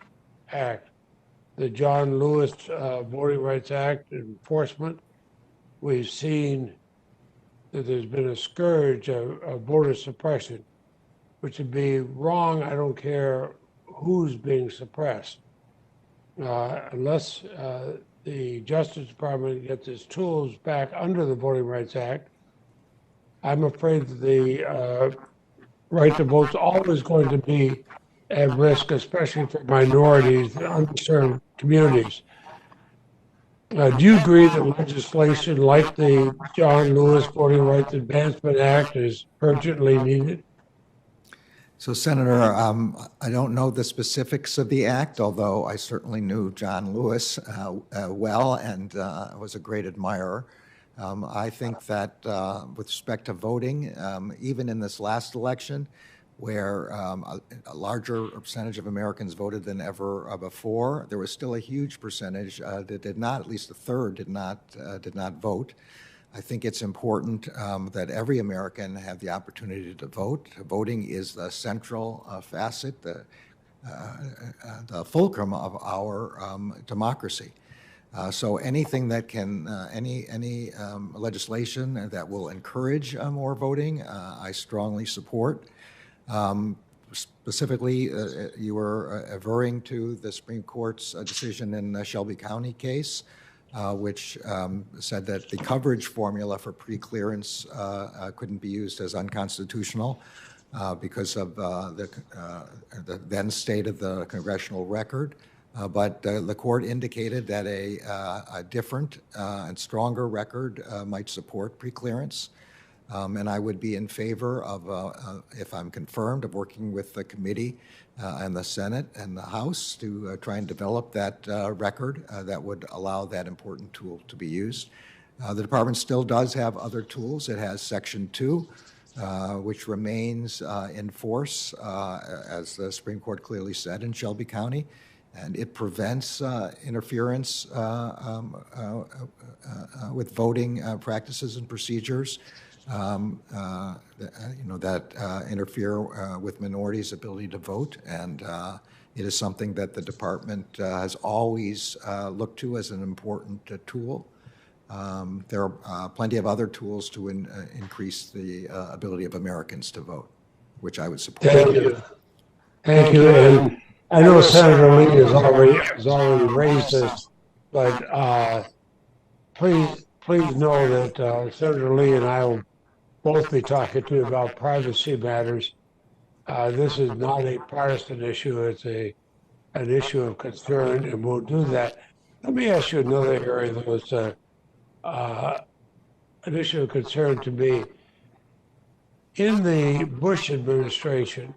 Act, the John Lewis Voting Rights Act enforcement. We've seen that there's been a scourge of voter suppression, which would be wrong. I don't care who's being suppressed. Unless the Justice Department gets its tools back under the Voting Rights Act, I'm afraid that the right to vote is always going to be at risk, especially for minorities and underserved communities. Do you agree that legislation like the John Lewis Voting Rights Advancement Act is urgently needed? So, Senator, I don't know the specifics of the act, although I certainly knew John Lewis well and was a great admirer. I think that with respect to voting, even in this last election, where a larger percentage of Americans voted than ever before, there was still a huge percentage that did not, at least a third, did not vote. I think it's important that every American have the opportunity to vote. Voting is the central facet, the fulcrum of our democracy. So anything that can, any legislation that will encourage more voting, I strongly support. Specifically, you were averring to the Supreme Court's decision in the Shelby County case, which said that the coverage formula for preclearance couldn't be used as unconstitutional because of the then state of the congressional record. But the court indicated that a different and stronger record might support preclearance. And I would be in favor of, if I'm confirmed, of working with the committee and the Senate and the House to try and develop that record that would allow that important tool to be used. The department still does have other tools. It has Section 2, which remains in force, as the Supreme Court clearly said in Shelby County, and it prevents interference with voting practices and procedures. That interfere with minorities' ability to vote, and it is something that the department has always looked to as an important tool. There are plenty of other tools to increase the ability of Americans to vote, which I would support. Thank you. Thank you. And I know Senator Lee has already raised this, but please know that Senator Lee and I will both be talking to you about privacy matters. This is not a partisan issue. It's an issue of concern, and we'll do that. Let me ask you another area that was an issue of concern to me. In the Bush administration,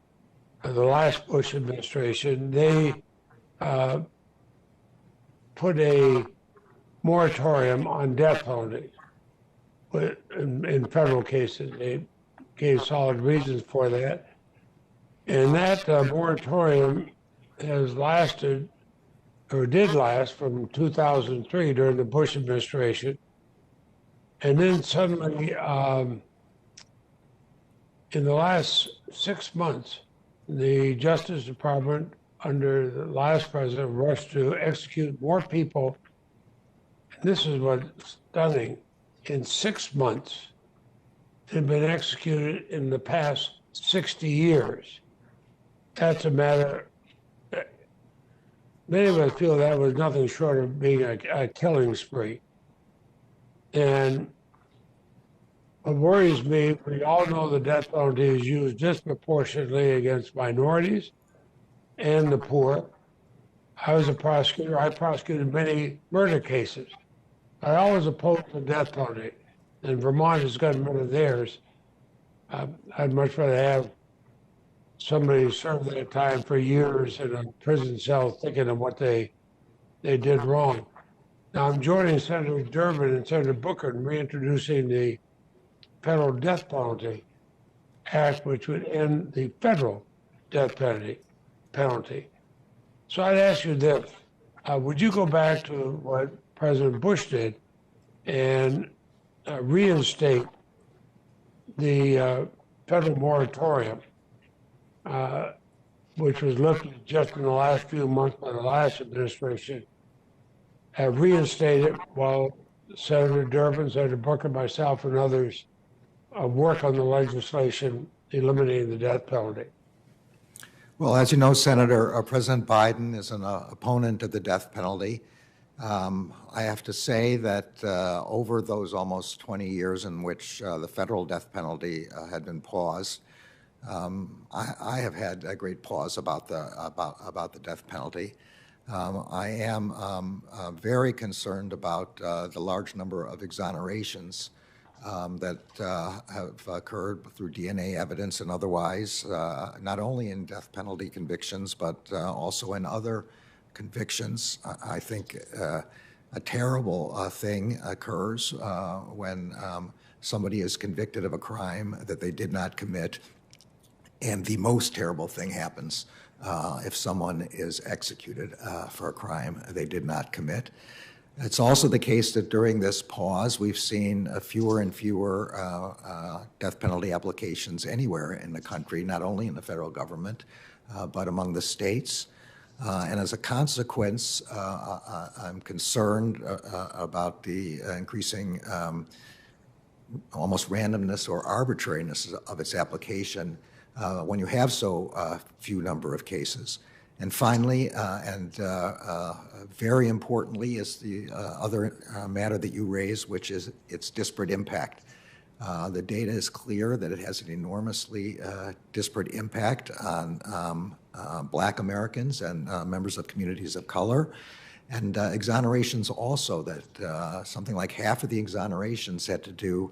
the last Bush administration, they put a moratorium on death penalty. In federal cases, they gave solid reasons for that. And that moratorium has lasted, or did last, from 2003 during the Bush administration. And then suddenly, in the last 6 months, the Justice Department, under the last president, rushed to execute more people. And this is what's stunning. In 6 months, had been executed in the past 60 years. That's a matter, many of us feel that was nothing short of being a killing spree. And what worries me, we all know the death penalty is used disproportionately against minorities and the poor. I was a prosecutor. I prosecuted many murder cases. I always opposed the death penalty, and Vermont has gotten rid of theirs. I'd much rather have somebody serve their time for years in a prison cell thinking of what they did wrong. Now, I'm joining Senator Durbin and Senator Booker in reintroducing the Federal Death Penalty Act, which would end the federal death penalty. So I'd ask you this, would you go back to what President Bush did and reinstate the federal moratorium, which was lifted just in the last few months by the last administration, reinstate it while Senator Durbin, Senator Booker, myself, and others work on the legislation eliminating the death penalty? Well, as you know, Senator, President Biden is an opponent of the death penalty. I have to say that over those almost 20 years in which the federal death penalty had been paused, I have had a great pause about the death penalty. I am very concerned about the large number of exonerations that have occurred through DNA evidence and otherwise, not only in death penalty convictions, but also in other convictions. I think a terrible thing occurs when somebody is convicted of a crime that they did not commit, and the most terrible thing happens if someone is executed for a crime they did not commit. It's also the case that during this pause, we've seen fewer and fewer death penalty applications anywhere in the country, not only in the federal government, but among the states. And as a consequence, I'm concerned about the increasing almost randomness or arbitrariness of its application when you have so few number of cases. And finally, very importantly, is the other matter that you raised, which is its disparate impact. The data is clear that it has an enormously disparate impact on Black Americans and members of communities of color. And exonerations also, that something like half of the exonerations had to do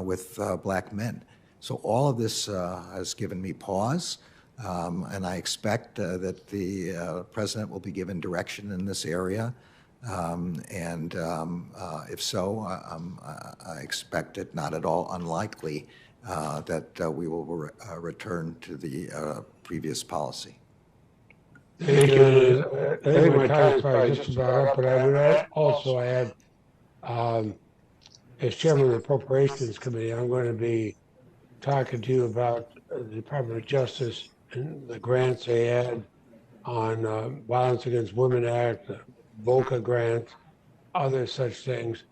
with Black men. So all of this has given me pause. And I expect that the president will be given direction in this area. If so, I expect it not at all unlikely that we will return to the previous policy. Thank you. I think my time is probably just about up, but I would also add, as chairman of the Appropriations Committee, I'm going to be talking to you about the Department of Justice and the grants they had on Violence Against Women Act, the VOCA grant, other such things.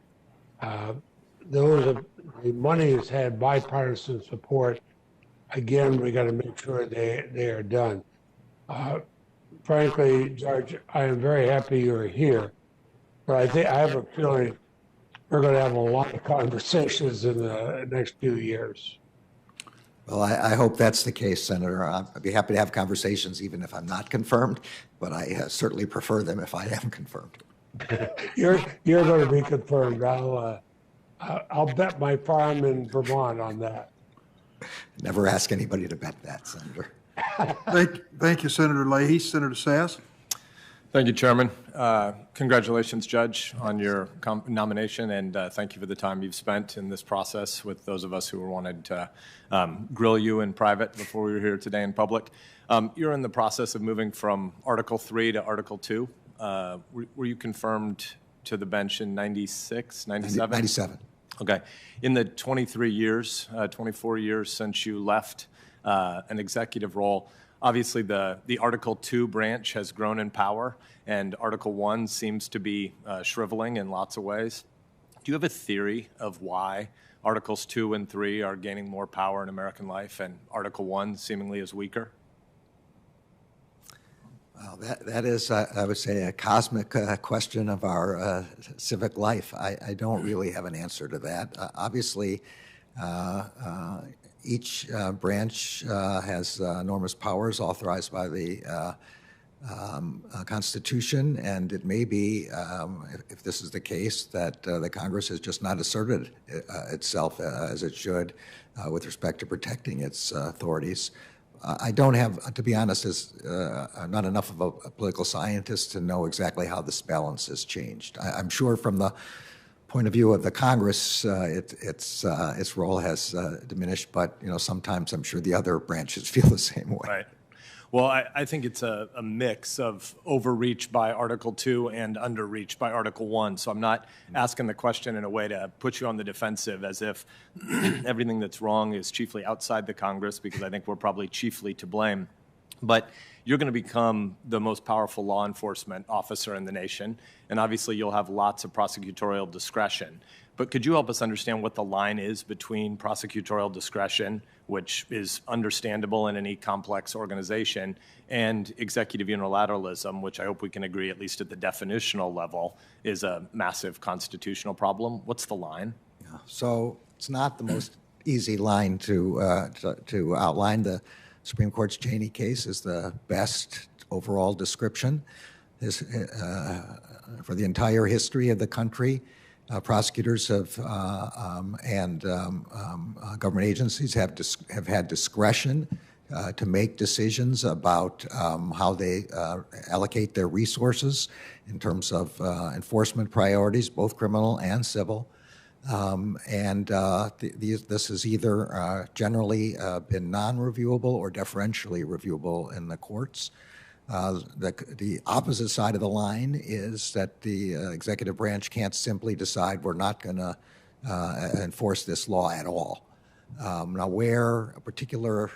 The money has had bipartisan support. Again, we got to make sure they are done. Frankly, Judge, I am very happy you're here, but I have a feeling we're going to have a lot of conversations in the next few years. Well, I hope that's the case, Senator. I'd be happy to have conversations even if I'm not confirmed, but I certainly prefer them if I am confirmed. You're going to be confirmed. I'll bet my farm in Vermont on that. Never ask anybody to bet that, Senator. Thank you, Senator Leahy. Senator Sass. Thank you, Chairman. Congratulations, Judge, on your nomination, and thank you for the time you've spent in this process with those of us who wanted to grill you in private before we were here today in public. You're in the process of moving from Article 3 to Article 2. Were you confirmed to the bench in 96, 97? 97. Okay. In the 24 years since you left an executive role, obviously, the Article 2 branch has grown in power, and Article 1 seems to be shriveling in lots of ways. Do you have a theory of why Articles 2 and 3 are gaining more power in American life, and Article 1 seemingly is weaker? Well, that is, I would say, a cosmic question of our civic life. I don't really have an answer to that. Obviously, each branch has enormous powers authorized by the Constitution, and it may be, if this is the case, that the Congress has just not asserted itself as it should with respect to protecting its authorities. I don't have, to be honest, I'm not enough of a political scientist to know exactly how this balance has changed. I'm sure from the point of view of the Congress, its role has diminished, but sometimes I'm sure the other branches feel the same way. Right. Well, I think it's a mix of overreach by Article 2 and underreach by Article 1. So I'm not asking the question in a way to put you on the defensive as if everything that's wrong is chiefly outside the Congress, because I think we're probably chiefly to blame. But you're going to become the most powerful law enforcement officer in the nation, and obviously you'll have lots of prosecutorial discretion. But could you help us understand what the line is between prosecutorial discretion, which is understandable in any complex organization, and executive unilateralism, which I hope we can agree, at least at the definitional level, is a massive constitutional problem? What's the line? Yeah. So it's not the most easy line to outline. The Supreme Court's Cheney case is the best overall description. For the entire history of the country, prosecutors and government agencies have had discretion to make decisions about how they allocate their resources in terms of enforcement priorities, both criminal and civil. This has either generally been non-reviewable or deferentially reviewable in the courts. The opposite side of the line is that the executive branch can't simply decide we're not going to enforce this law at all. Now, where a particular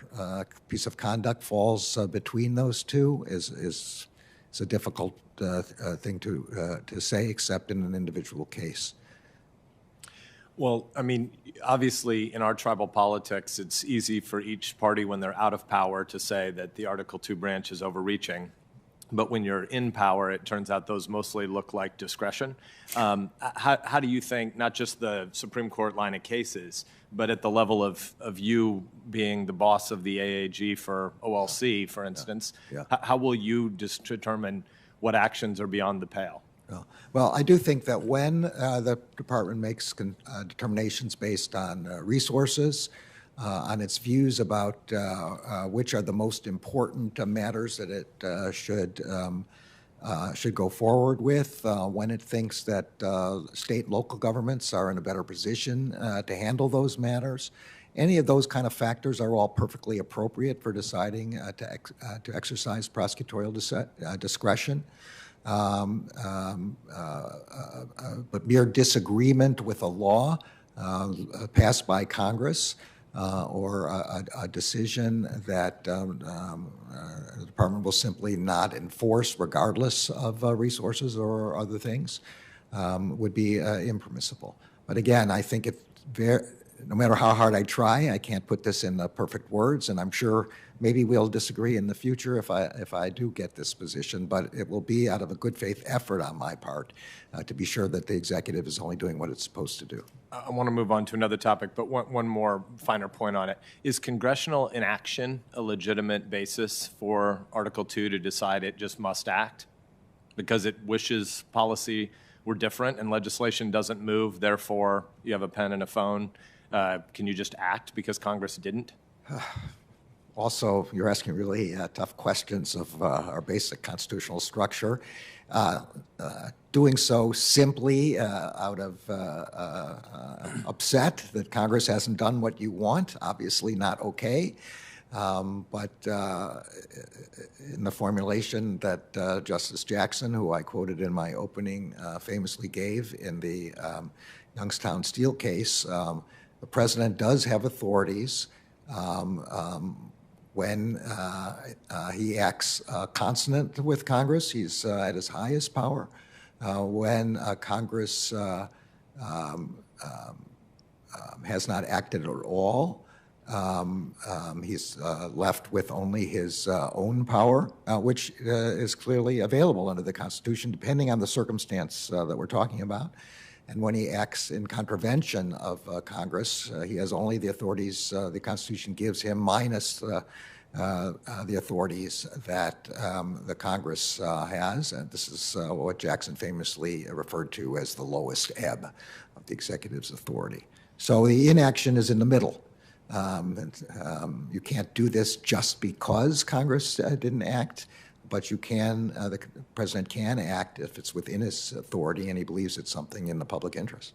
piece of conduct falls between those two is a difficult thing to say, except in an individual case. Well, I mean, obviously, in our tribal politics, it's easy for each party when they're out of power to say that the Article 2 branch is overreaching. But when you're in power, it turns out those mostly look like discretion. How do you think, not just the Supreme Court line of cases, but at the level of you being the boss of the AAG for OLC, for instance, how will you determine what actions are beyond the pale? Well, I do think that when the department makes determinations based on resources, on its views about which are the most important matters that it should go forward with, when it thinks that state and local governments are in a better position to handle those matters, any of those kind of factors are all perfectly appropriate for deciding to exercise prosecutorial discretion. But mere disagreement with a law passed by Congress or a decision that the department will simply not enforce regardless of resources or other things would be impermissible. But again, I think no matter how hard I try, I can't put this in perfect words, and I'm sure maybe we'll disagree in the future if I do get this position, but it will be out of a good faith effort on my part to be sure that the executive is only doing what it's supposed to do. I want to move on to another topic, but one more finer point on it. Is congressional inaction a legitimate basis for Article 2 to decide it just must act because it wishes policy were different and legislation doesn't move, therefore you have a pen and a phone? Can you just act because Congress didn't? Also, you're asking really tough questions of our basic constitutional structure. Doing so simply out of upset that Congress hasn't done what you want, obviously not okay. But in the formulation that Justice Jackson, who I quoted in my opening, famously gave in the Youngstown Steel case, the president does have authorities when he acts consonant with Congress. He's at his highest power. When Congress has not acted at all, he's left with only his own power, which is clearly available under the Constitution, depending on the circumstance that we're talking about. And when he acts in contravention of Congress, he has only the authorities the Constitution gives him, minus the authorities that the Congress has. And this is what Jackson famously referred to as the lowest ebb of the executive's authority. So the inaction is in the middle. You can't do this just because Congress didn't act, but you can, the president can act if it's within his authority and he believes it's something in the public interest.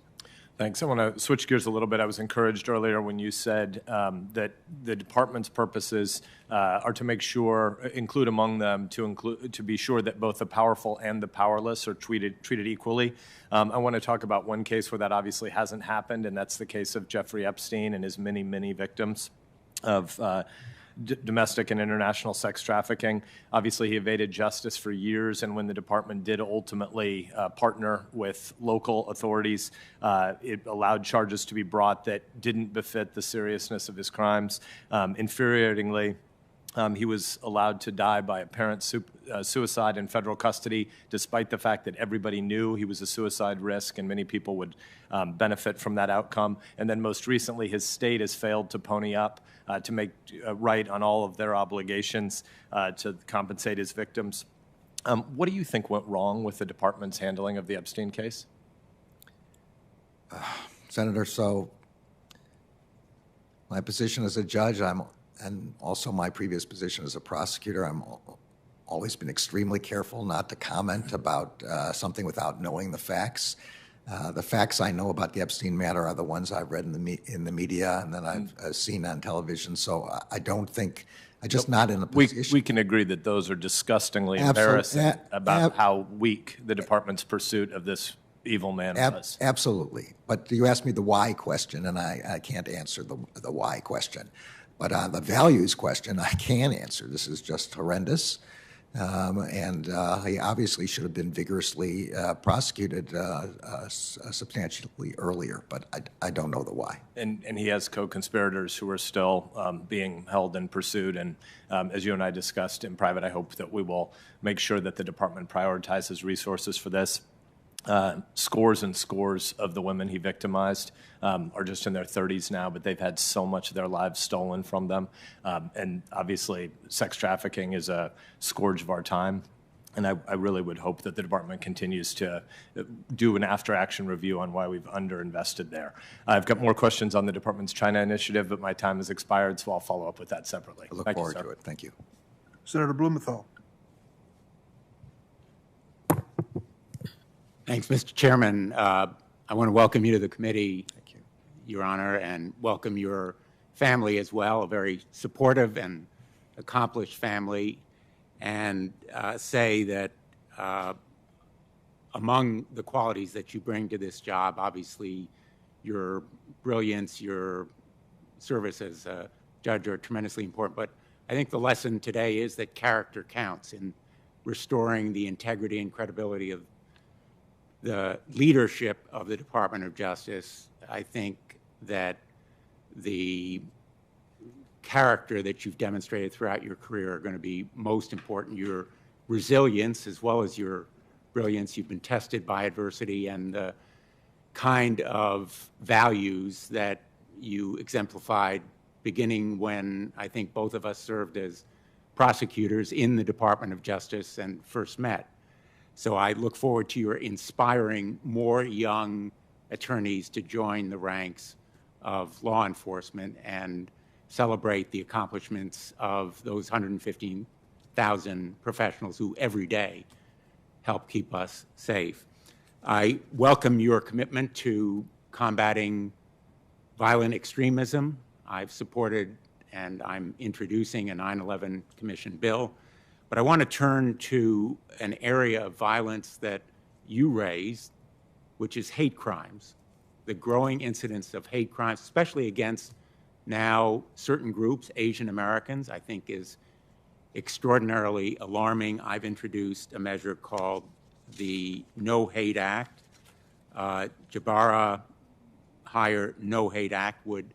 Thanks. I want to switch gears a little bit. I was encouraged earlier when you said that the department's purposes are to make sure, include among them, to be sure that both the powerful and the powerless are treated equally. I want to talk about one case where that obviously hasn't happened, and that's the case of Jeffrey Epstein and his many, many victims of domestic and international sex trafficking. Obviously, he evaded justice for years, and when the department did ultimately partner with local authorities, it allowed charges to be brought that didn't befit the seriousness of his crimes. Infuriatingly, he was allowed to die by apparent suicide in federal custody, despite the fact that everybody knew he was a suicide risk and many people would benefit from that outcome. And then most recently, his state has failed to pony up to make right on all of their obligations to compensate his victims. What do you think went wrong with the department's handling of the Epstein case? Senator, so my position as a judge, and also my previous position as a prosecutor, I'm always been extremely careful not to comment about something without knowing the facts. The facts I know about the Epstein matter are the ones I've read in the media and then I've seen on television. So I don't think, I'm just not in a position. We can agree that those are disgustingly embarrassing about how weak the department's pursuit of this evil man was. Absolutely. But you asked me the why question, and I can't answer the why question. But on the values question, I can answer. This is just horrendous. And he obviously should have been vigorously prosecuted substantially earlier, but I don't know the why. And he has co-conspirators who are still being held and pursued. And as you and I discussed in private, I hope that we will make sure that the department prioritizes resources for this. Scores and scores of the women he victimized are just in their 30s now, but they've had so much of their lives stolen from them. And obviously, sex trafficking is a scourge of our time. And I really would hope that the department continues to do an after-action review on why we've underinvested there. I've got more questions on the department's China initiative, but my time has expired, so I'll follow up with that separately. I look forward to it. Thank you. Senator Blumenthal. Thanks, Mr. Chairman. I want to welcome you to the committee, thank you, Your Honor, and welcome your family as well, a very supportive and accomplished family, and say that among the qualities that you bring to this job, obviously your brilliance, your service as a judge are tremendously important, but I think the lesson today is that character counts in restoring the integrity and credibility of the leadership of the Department of Justice. I think that the character that you've demonstrated throughout your career are going to be most important. Your resilience as well as your brilliance. You've been tested by adversity, and the kind of values that you exemplified beginning when I think both of us served as prosecutors in the Department of Justice and first met. So I look forward to your inspiring more young attorneys to join the ranks of law enforcement and celebrate the accomplishments of those 115,000 professionals who every day help keep us safe. I welcome your commitment to combating violent extremism. I've supported and I'm introducing a 9/11 Commission bill. But I want to turn to an area of violence that you raised, which is hate crimes. The growing incidence of hate crimes, especially against now certain groups, Asian Americans, I think is extraordinarily alarming. I've introduced a measure called the No Hate Act. Jabara Higher No Hate Act would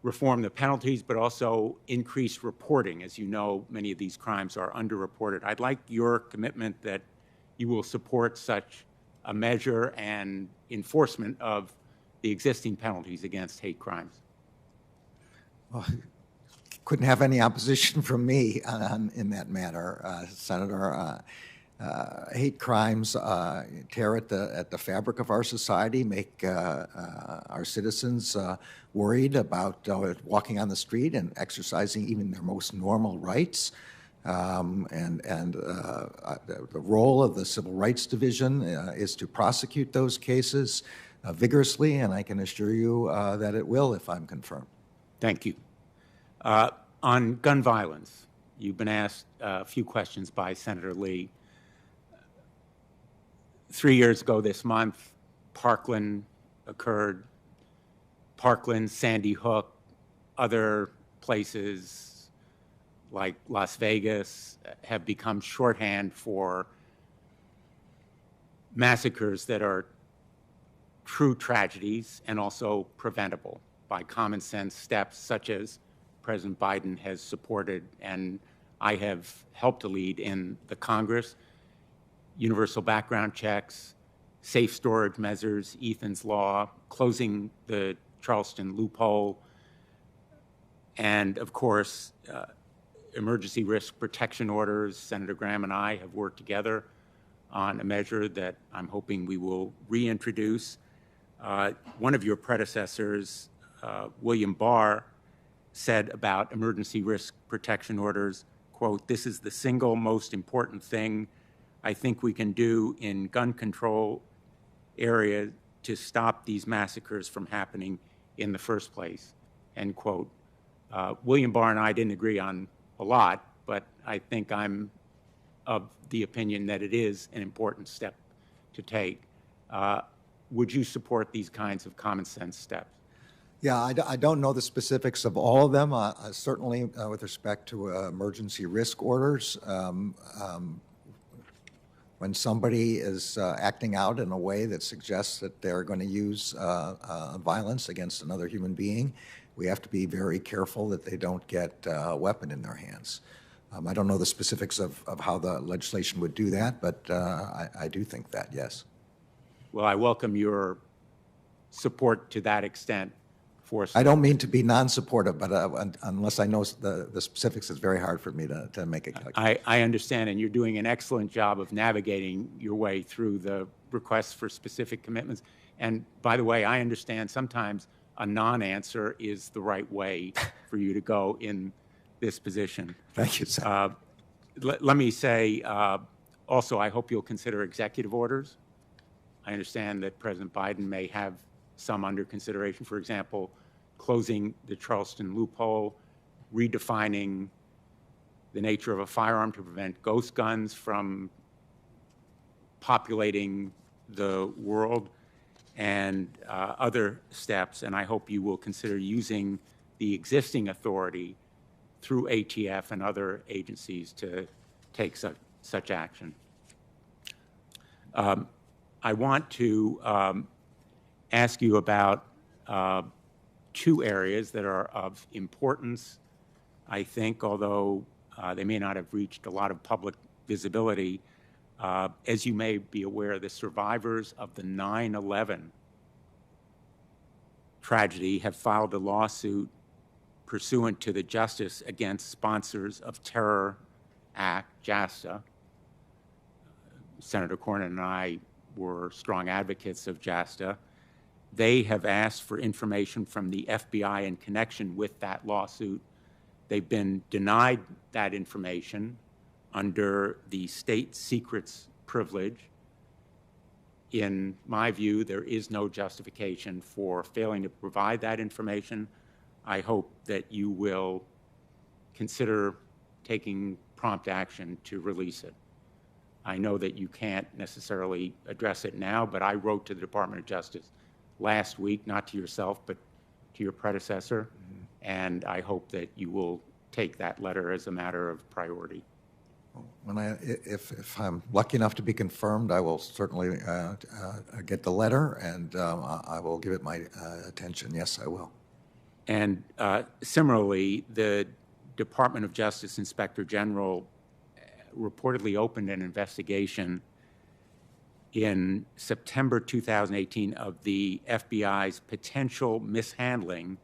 reform the penalties, but also increase reporting. As you know, many of these crimes are underreported. I'd like your commitment that you will support such a measure and enforcement of the existing penalties against hate crimes. Well, couldn't have any opposition from me in that matter, Senator. hate crimes tear at the fabric of our society, make our citizens worried about walking on the street and exercising even their most normal rights. The role of the Civil Rights Division is to prosecute those cases vigorously, and I can assure you that it will if I'm confirmed. Thank you. On gun violence, you've been asked a few questions by Senator Lee. 3 years ago this month, Parkland occurred. Parkland, Sandy Hook, other places like Las Vegas have become shorthand for massacres that are true tragedies and also preventable by common sense steps such as President Biden has supported and I have helped to lead in the Congress. Universal background checks, safe storage measures, Ethan's Law, closing the Charleston loophole, and of course, emergency risk protection orders. Senator Graham and I have worked together on a measure that I'm hoping we will reintroduce. One of your predecessors, William Barr, said about emergency risk protection orders, quote, "This is the single most important thing I think we can do in gun control area to stop these massacres from happening in the first place," end quote. William Barr and I didn't agree on a lot, but I think I'm of the opinion that it is an important step to take. Would you support these kinds of common sense steps? Yeah, I don't know the specifics of all of them. Certainly, with respect to emergency risk orders, when somebody is acting out in a way that suggests that they're going to use violence against another human being, we have to be very careful that they don't get a weapon in their hands. I don't know the specifics of how the legislation would do that, but I do think that, yes. Well, I welcome your support to that extent. I don't mean to be non-supportive, but unless I know the specifics, it's very hard for me to make a calculation. I understand, and you're doing an excellent job of navigating your way through the requests for specific commitments. And by the way, I understand sometimes a non-answer is the right way for you to go in this position. Thank you, sir. Let me say, also, I hope you'll consider executive orders. I understand that President Biden may have some under consideration, for example, closing the Charleston loophole, redefining the nature of a firearm to prevent ghost guns from populating the world, and other steps. And I hope you will consider using the existing authority through ATF and other agencies to take such action. I want to ask you about two areas that are of importance, I think, although they may not have reached a lot of public visibility. As you may be aware, the survivors of the 9/11 tragedy have filed a lawsuit pursuant to the Justice Against Sponsors of Terror Act, JASTA. Senator Cornyn and I were strong advocates of JASTA. They have asked for information from the FBI in connection with that lawsuit. They've been denied that information under the state secrets privilege. In my view, there is no justification for failing to provide that information. I hope that you will consider taking prompt action to release it. I know that you can't necessarily address it now, but I wrote to the Department of Justice last week, not to yourself, but to your predecessor, and I hope that you will take that letter as a matter of priority. If I'm lucky enough to be confirmed, I will certainly get the letter, and I will give it my attention. Yes, I will. And similarly, the Department of Justice Inspector General reportedly opened an investigation in September 2018 of the FBI's potential mishandling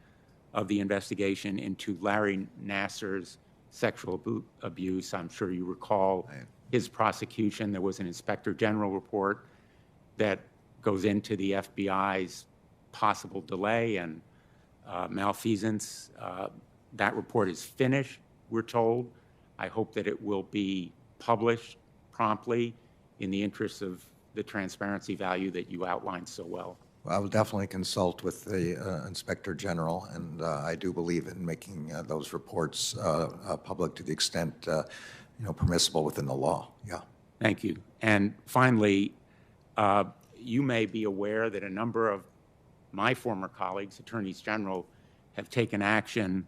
of the investigation into Larry Nassar's sexual abuse. I'm sure you recall his prosecution. There was an Inspector General report that goes into the FBI's possible delay and malfeasance. That report is finished, we're told. I hope that it will be published promptly in the interest of the transparency value that you outlined so well. Well, I will definitely consult with the Inspector General, and I do believe in making those reports public to the extent permissible within the law. Yeah. Thank you. And finally, you may be aware that a number of my former colleagues, attorneys general, have taken action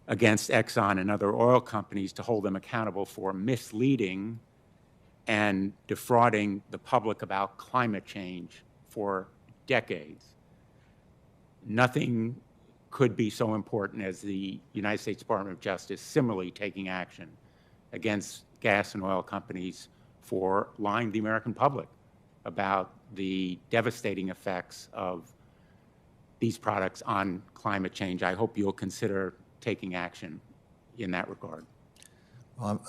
against Exxon and other oil companies to hold them accountable for misleading and defrauding the public about climate change for decades. Nothing could be so important as the United States Department of Justice similarly taking action against gas and oil companies for lying to the American public about the devastating effects of these products on climate change. I hope you'll consider taking action in that regard. Well,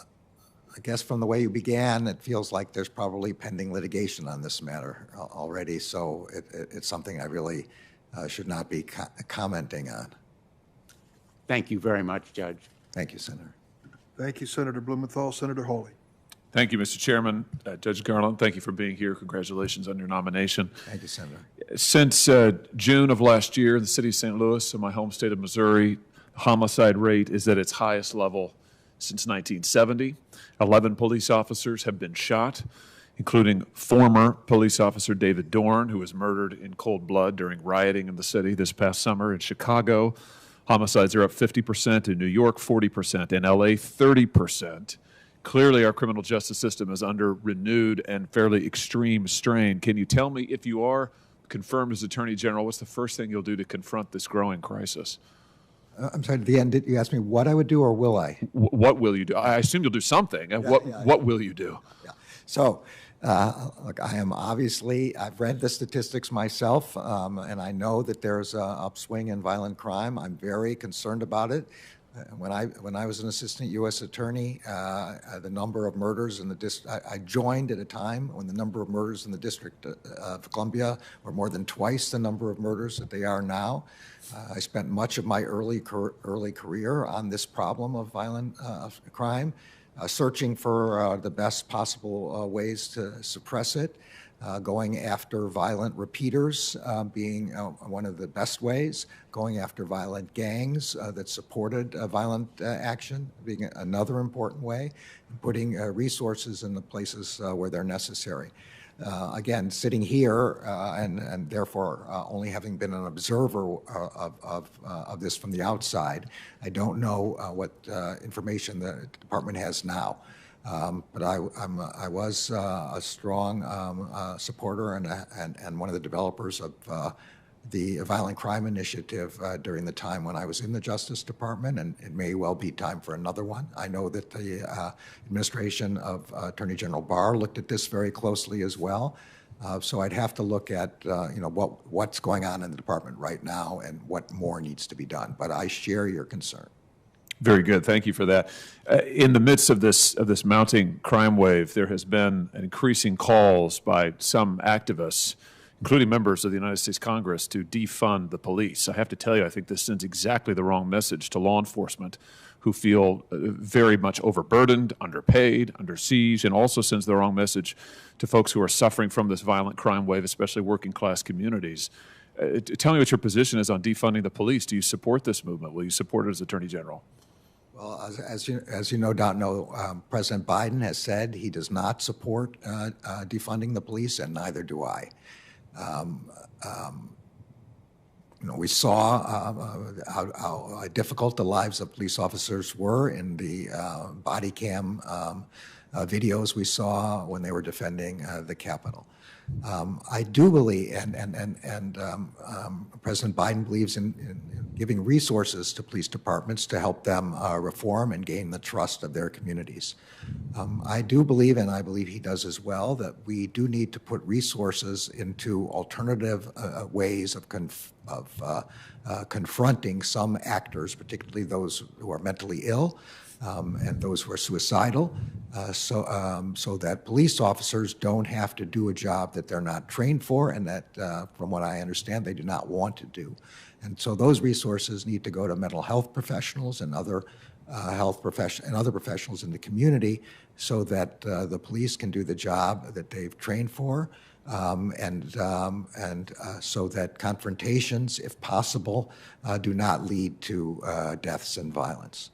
I guess from the way you began, it feels like there's probably pending litigation on this matter already, so it's something I really should not be commenting on. Thank you very much, Judge. Thank you, Senator. Thank you, Senator Blumenthal. Senator Hawley. Thank you, Mr. Chairman. Judge Garland, thank you for being here. Congratulations on your nomination. Thank you, Senator. Since June of last year, the city of St. Louis, in my home state of Missouri, homicide rate is at its highest level since 1970. 11 police officers have been shot, including former police officer David Dorn, who was murdered in cold blood during rioting in the city this past summer. In Chicago, homicides are up 50%, in New York 40%, in LA 30%. Clearly, our criminal justice system is under renewed and fairly extreme strain. Can you tell me, if you are confirmed as Attorney General, what's the first thing you'll do to confront this growing crisis? I'm sorry, at the end, did you ask me what I would do or will I? What will you do? I assume you'll do something. What will you do? Yeah. So, look, I am obviously, I've read the statistics myself, and I know that there's an upswing in violent crime. I'm very concerned about it. When I was an assistant U.S. attorney, the number of murders in the district, I joined at a time when the number of murders in the District of Columbia were more than twice the number of murders that they are now. I spent much of my early career on this problem of violent crime, searching for the best possible ways to suppress it. Going after violent repeaters being one of the best ways, going after violent gangs that supported violent action being another important way, and putting resources in the places where they're necessary. Again, sitting here and therefore only having been an observer of this from the outside, I don't know what information the department has now. But I was a strong supporter and one of the developers of the Violent Crime Initiative during the time when I was in the Justice Department, and it may well be time for another one. I know that the administration of Attorney General Barr looked at this very closely as well. So I'd have to look at what's going on in the department right now and what more needs to be done. But I share your concern. Very good. Thank you for that. In the midst of this mounting crime wave, there has been increasing calls by some activists, including members of the United States Congress, to defund the police. I have to tell you, I think this sends exactly the wrong message to law enforcement who feel very much overburdened, underpaid, under siege, and also sends the wrong message to folks who are suffering from this violent crime wave, especially working class communities. Tell me what your position is on defunding the police. Do you support this movement? Will you support it as Attorney General? Well, as you no doubt know, President Biden has said he does not support defunding the police, and neither do I. We saw how difficult the lives of police officers were in the body cam videos we saw when they were defending the Capitol. I do believe, and President Biden believes in giving resources to police departments to help them reform and gain the trust of their communities. I do believe, and I believe he does as well, that we do need to put resources into alternative ways of confronting some actors, particularly those who are mentally ill and those who are suicidal, so that police officers don't have to do a job that they're not trained for and that, from what I understand, they do not want to do. And so those resources need to go to mental health professionals and other other professionals in the community, so that the police can do the job that they've trained for, and so that confrontations, if possible, do not lead to deaths and violence.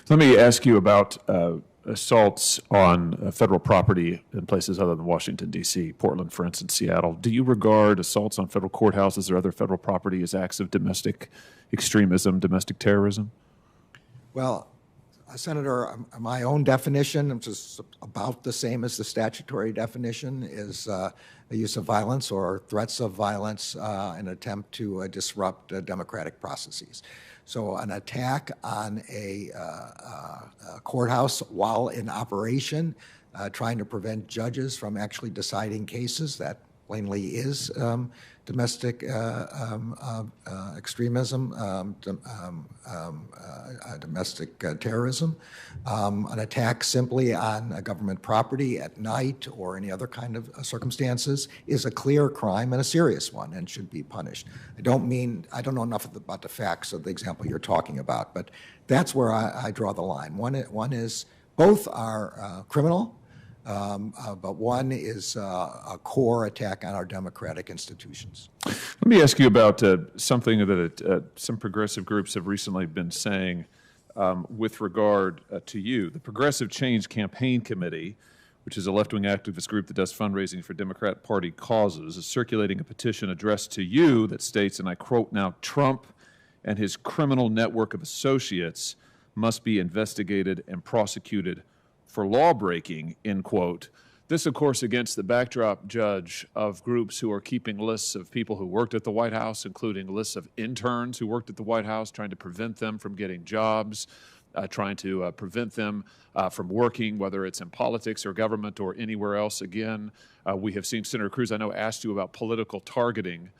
Let me ask you about assaults on federal property in places other than Washington, D.C., Portland, for instance, Seattle. Do you regard assaults on federal courthouses or other federal property as acts of domestic extremism, domestic terrorism? Well, Senator, my own definition, which is about the same as the statutory definition, is the use of violence or threats of violence in an attempt to disrupt democratic processes. So an attack on a courthouse while in operation, trying to prevent judges from actually deciding cases, that plainly is domestic extremism, domestic terrorism. An attack simply on a government property at night or any other kind of circumstances is a clear crime and a serious one and should be punished. I don't know enough about the facts of the example you're talking about, but that's where I draw the line. One is both are criminal, but one is a core attack on our democratic institutions. Let me ask you about something that some progressive groups have recently been saying with regard to you. The Progressive Change Campaign Committee, which is a left-wing activist group that does fundraising for Democrat Party causes, is circulating a petition addressed to you that states, and I quote now, "Trump and his criminal network of associates must be investigated and prosecuted for lawbreaking," end quote. This, of course, against the backdrop, Judge, of groups who are keeping lists of people who worked at the White House, including lists of interns who worked at the White House, trying to prevent them from getting jobs, trying to prevent them from working, whether it's in politics or government or anywhere else. Again, we have seen Senator Cruz, I know, asked you about political targeting.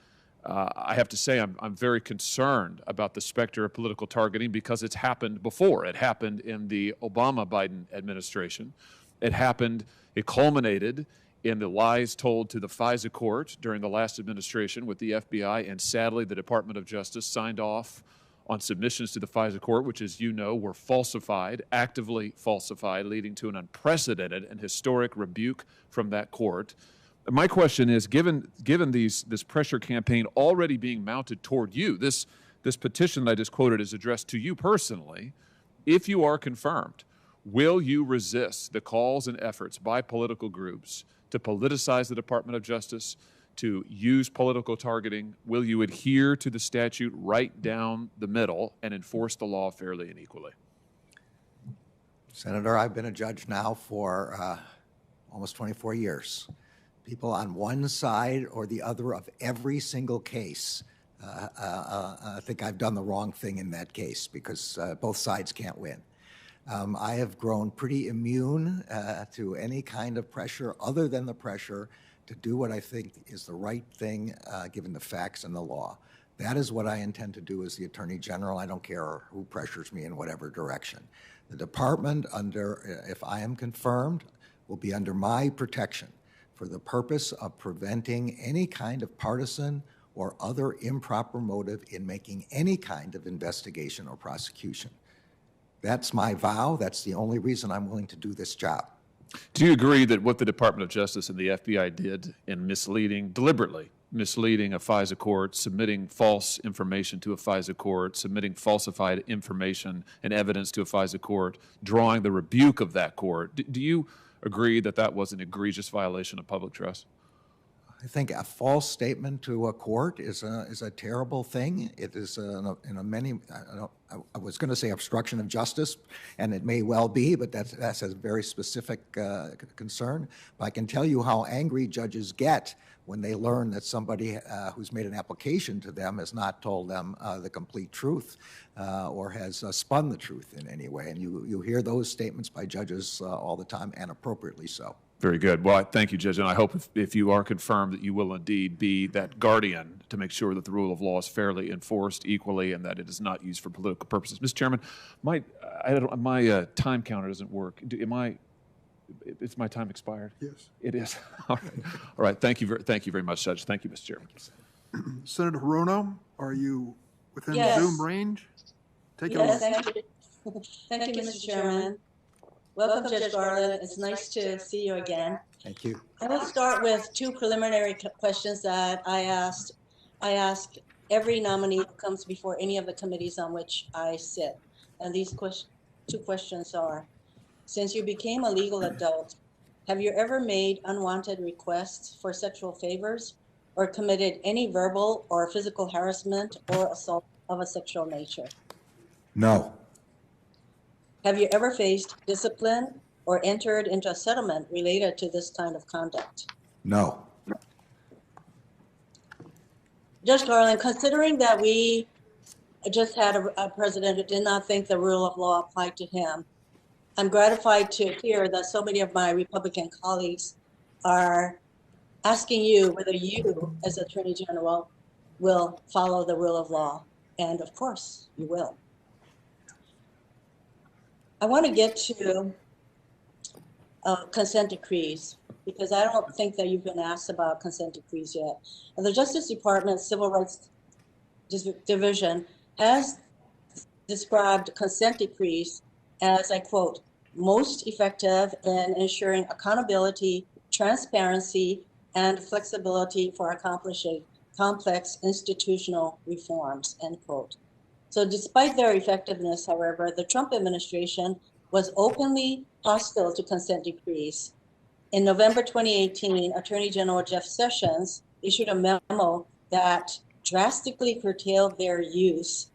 I have to say I'm very concerned about the specter of political targeting because it's happened before. It happened in the Obama-Biden administration. It culminated in the lies told to the FISA court during the last administration with the FBI, and sadly the Department of Justice signed off on submissions to the FISA court, which, as you know, were falsified, actively falsified, leading to an unprecedented and historic rebuke from that court. My question is, given this pressure campaign already being mounted toward you, this petition that I just quoted is addressed to you personally. If you are confirmed, will you resist the calls and efforts by political groups to politicize the Department of Justice, to use political targeting? Will you adhere to the statute right down the middle and enforce the law fairly and equally? Senator, I've been a judge now for almost 24 years. People on one side or the other of every single case think I've done the wrong thing in that case because both sides can't win. I have grown pretty immune to any kind of pressure other than the pressure to do what I think is the right thing given the facts and the law. That is what I intend to do as the Attorney General. I don't care who pressures me in whatever direction. The department, if I am confirmed, will be under my protection for the purpose of preventing any kind of partisan or other improper motive in making any kind of investigation or prosecution. That's my vow. That's the only reason I'm willing to do this job. Do you agree that what the Department of Justice and the FBI did in deliberately misleading a FISA court, submitting false information to a FISA court, submitting falsified information and evidence to a FISA court, drawing the rebuke of that court, do you agree that that was an egregious violation of public trust? I think a false statement to a court is a terrible thing. It is I was going to say obstruction of justice, and it may well be, but that's a very specific concern. But I can tell you how angry judges get when they learn that somebody who's made an application to them has not told them the complete truth or has spun the truth in any way. And you hear those statements by judges all the time, and appropriately so. Very good. Well, thank you, Judge, and I hope if you are confirmed that you will indeed be that guardian to make sure that the rule of law is fairly enforced equally and that it is not used for political purposes. Mr. Chairman, my time counter doesn't work. Is my time expired? Yes. It is. All right. All right. Thank you very much, Judge. Thank you, Mr. Chairman. Senator Hirono, are you within Yes. Zoom range? Take it Yes, away. thank you. Thank you, Mr. Chairman. Welcome, Judge Garland. It's nice to see you again. Thank you. I will start with two preliminary questions that I ask every nominee who comes before any of the committees on which I sit. And these two questions are, since you became a legal adult, have you ever made unwanted requests for sexual favors or committed any verbal or physical harassment or assault of a sexual nature? No. Have you ever faced discipline or entered into a settlement related to this kind of conduct? No. Judge Garland, considering that we just had a president who did not think the rule of law applied to him, I'm gratified to hear that so many of my Republican colleagues are asking you whether you, as Attorney General, will follow the rule of law. And of course, you will. I want to get to consent decrees, because I don't think that you've been asked about consent decrees yet. And the Justice Department Civil Rights Division has described consent decrees as, I quote, most effective in ensuring accountability, transparency, and flexibility for accomplishing complex institutional reforms, end quote. So despite their effectiveness, however, the Trump administration was openly hostile to consent decrees. In November 2018, Attorney General Jeff Sessions issued a memo that drastically curtailed their use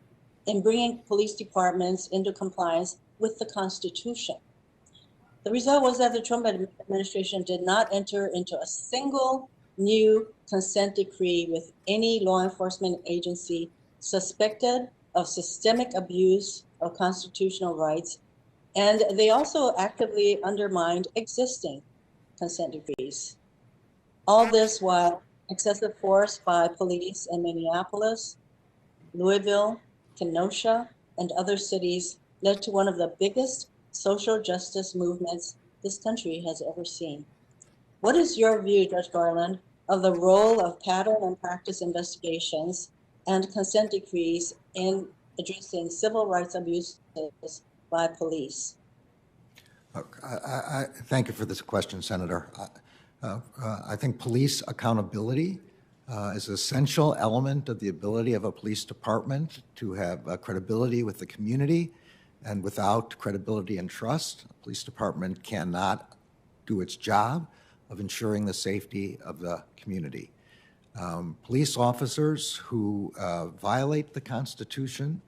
in bringing police departments into compliance with the Constitution. The result was that the Trump administration did not enter into a single new consent decree with any law enforcement agency suspected of systemic abuse of constitutional rights, and they also actively undermined existing consent decrees. All this while excessive force by police in Minneapolis, Louisville, Kenosha, and other cities led to one of the biggest social justice movements this country has ever seen. What is your view, Judge Garland, of the role of pattern and practice investigations and consent decrees in addressing civil rights abuses by police? I thank you for this question, Senator. I think police accountability is an essential element of the ability of a police department to have credibility with the community. And without credibility and trust, a police department cannot do its job of ensuring the safety of the community. Police officers who violate the Constitution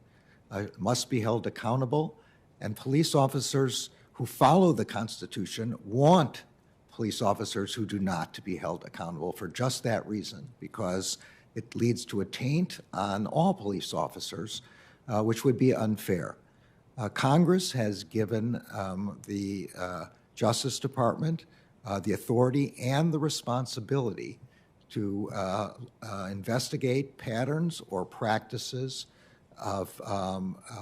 must be held accountable, and police officers who follow the Constitution want police officers who do not to be held accountable for just that reason, because it leads to a taint on all police officers, which would be unfair. Congress has given the Justice Department the authority and the responsibility to investigate patterns or practices of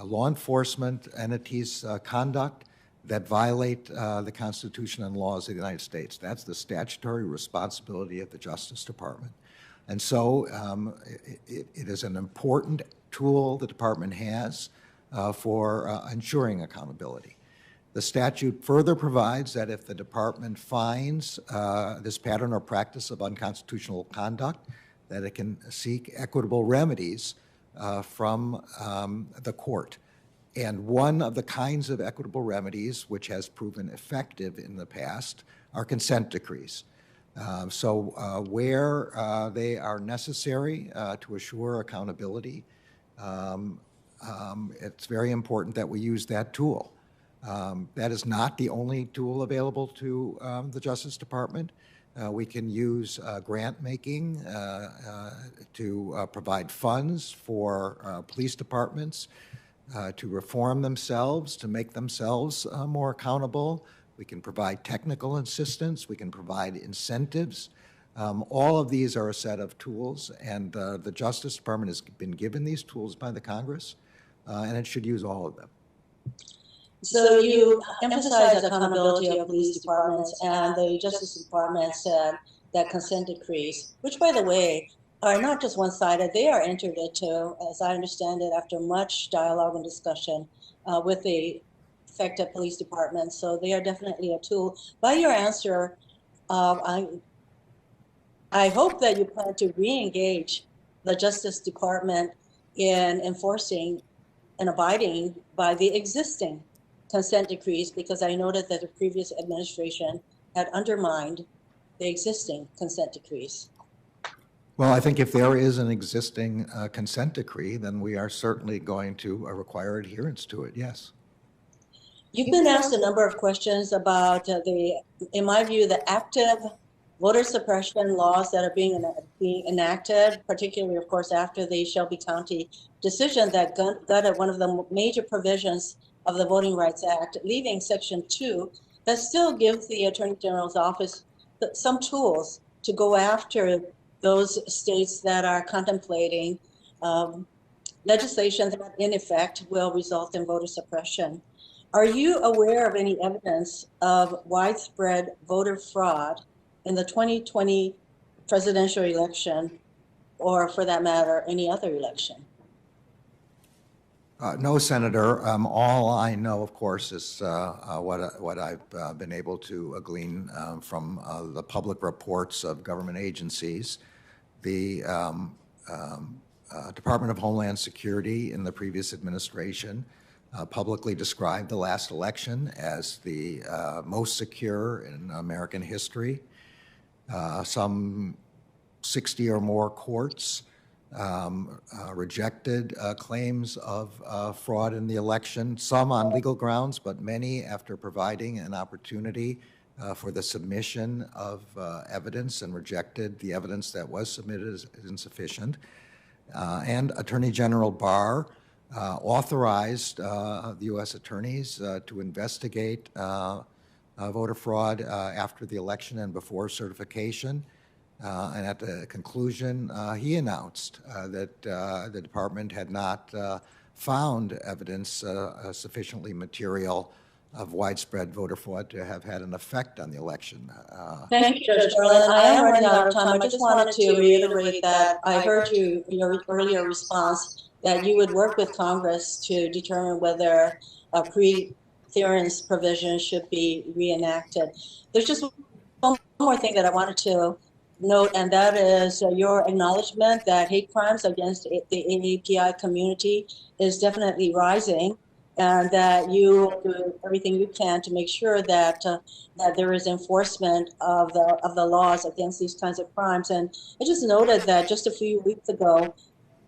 law enforcement entities' conduct that violate the Constitution and laws of the United States. That's the statutory responsibility of the Justice Department. And so it is an important tool the department has for ensuring accountability. The statute further provides that if the department finds this pattern or practice of unconstitutional conduct, that it can seek equitable remedies from the court. And one of the kinds of equitable remedies which has proven effective in the past are consent decrees. So where they are necessary to assure accountability, it's very important that we use that tool. That is not the only tool available to the Justice Department. We can use grant making to provide funds for police departments to reform themselves, to make themselves more accountable. We can provide technical assistance. We can provide incentives. All of these are a set of tools, and the Justice Department has been given these tools by the Congress, and it should use all of them. So you emphasize accountability of police departments, and the Justice Department said that consent decrees, which by the way, are not just one-sided, they are entered into, as I understand it, after much dialogue and discussion with the affected police departments. So they are definitely a tool. By your answer, I hope that you plan to re-engage the Justice Department in enforcing and abiding by the existing consent decrees, because I noted that the previous administration had undermined the existing consent decrees. Well, I think if there is an existing consent decree, then we are certainly going to require adherence to it, yes. You've been asked a number of questions about in my view, the active voter suppression laws that are being enacted, particularly, of course, after the Shelby County decision that gutted one of the major provisions of the Voting Rights Act, leaving Section 2, that still gives the Attorney General's office some tools to go after those states that are contemplating legislation that, in effect, will result in voter suppression. Are you aware of any evidence of widespread voter fraud in the 2020 presidential election, or for that matter, any other election? No, Senator. All I know, of course, is what I've been able to glean from the public reports of government agencies. The Department of Homeland Security in the previous administration publicly described the last election as the most secure in American history. Some 60 or more courts rejected claims of fraud in the election, some on legal grounds, but many after providing an opportunity for the submission of evidence, and rejected the evidence that was submitted as insufficient. And Attorney General Barr authorized the U.S. attorneys to investigate voter fraud after the election and before certification. And at the conclusion, he announced that the department had not found evidence sufficiently material of widespread voter fraud to have had an effect on the election. Thank you, Judge Garland. I am running out of time. I just wanted to reiterate that I heard your earlier response that you would work with Congress to determine whether a pre-clearance provision should be reenacted. There's just one more thing that I wanted to note, and that is your acknowledgement that hate crimes against the AAPI community is definitely rising, and that you do everything you can to make sure that that there is enforcement of the laws against these kinds of crimes. And I just noted that just a few weeks ago,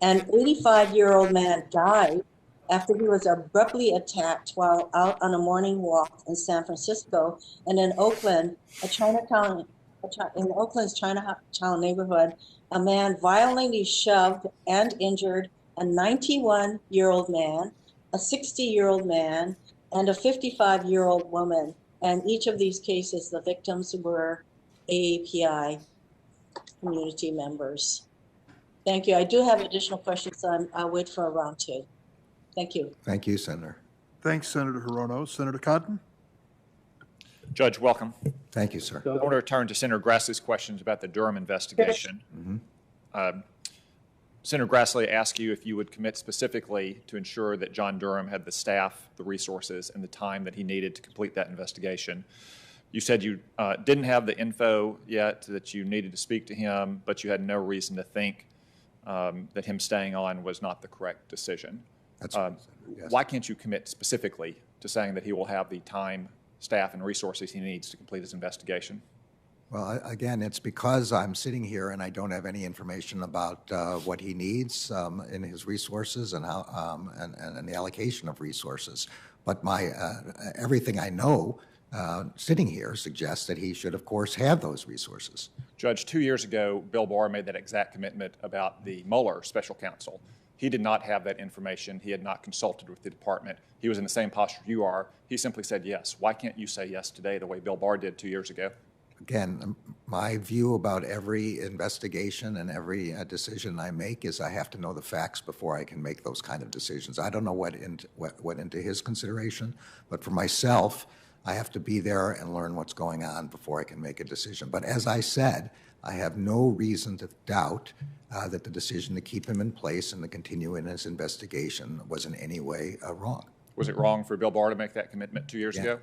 an 85-year-old man died after he was abruptly attacked while out on a morning walk in San Francisco. And in Oakland, in Oakland's Chinatown neighborhood, a man violently shoved and injured a 91-year-old man, a 60-year-old man, and a 55-year-old woman. And each of these cases, the victims were AAPI community members. Thank you. I do have additional questions. I'll wait for round two. Thank you. Thank you, Senator. Thanks, Senator Hirono. Senator Cotton? Judge, welcome. Thank you, sir. I want to return to Senator Grassley's questions about the Durham investigation. Senator Grassley asked you if you would commit specifically to ensure that John Durham had the staff, the resources, and the time that he needed to complete that investigation. You said you didn't have the info yet, that you needed to speak to him, but you had no reason to think that him staying on was not the correct decision. That's right, yes. Why can't you commit specifically to saying that he will have the time, staff, and resources he needs to complete his investigation? Well, again, it's because I'm sitting here and I don't have any information about what he needs in his resources and how and the allocation of resources. But my everything I know sitting here suggests that he should, of course, have those resources. Judge, 2 years ago, Bill Barr made that exact commitment about the Mueller special counsel. He did not have that information. He had not consulted with the department. He was in the same posture you are. He simply said yes. Why can't you say yes today the way Bill Barr did 2 years ago? Again, my view about every investigation and every decision I make is I have to know the facts before I can make those kind of decisions. I don't know what went into his consideration, but for myself, I have to be there and learn what's going on before I can make a decision. But as I said, I have no reason to doubt that the decision to keep him in place and to continue in his investigation was in any way wrong. Was it wrong for Bill Barr to make that commitment 2 years ago?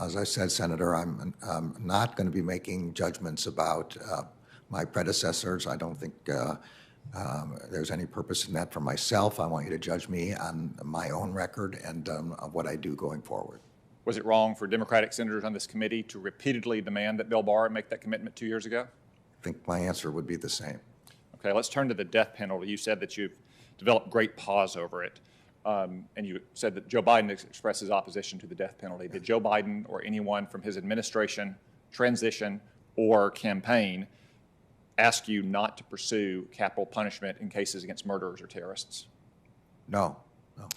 As I said, Senator, I'm not going to be making judgments about my predecessors. I don't think there's any purpose in that for myself. I want you to judge me on my own record and what I do going forward. Was it wrong for Democratic senators on this committee to repeatedly demand that Bill Barr make that commitment 2 years ago? I think my answer would be the same. Okay, let's turn to the death penalty. You said that you've developed great pause over it. And you said that Joe Biden expressed his opposition to the death penalty. Did Joe Biden or anyone from his administration, transition, or campaign ask you not to pursue capital punishment in cases against murderers or terrorists? No.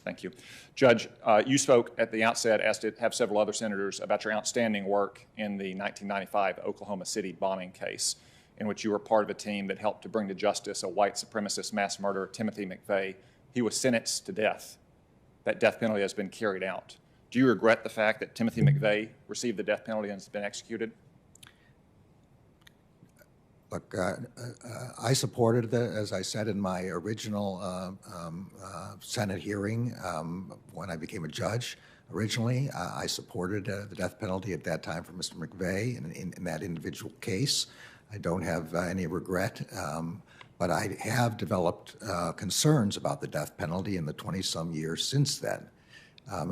Thank you. Judge, you spoke at the outset, as did have several other senators, about your outstanding work in the 1995 Oklahoma City bombing case, in which you were part of a team that helped to bring to justice a white supremacist mass murderer, Timothy McVeigh. He was sentenced to death. That death penalty has been carried out. Do you regret the fact that Timothy McVeigh received the death penalty and has been executed? Look, I supported as I said in my original Senate hearing when I became a judge originally, I supported the death penalty at that time for Mr. McVeigh in that individual case. I don't have any regret. But I have developed concerns about the death penalty in the 20-some years since then, and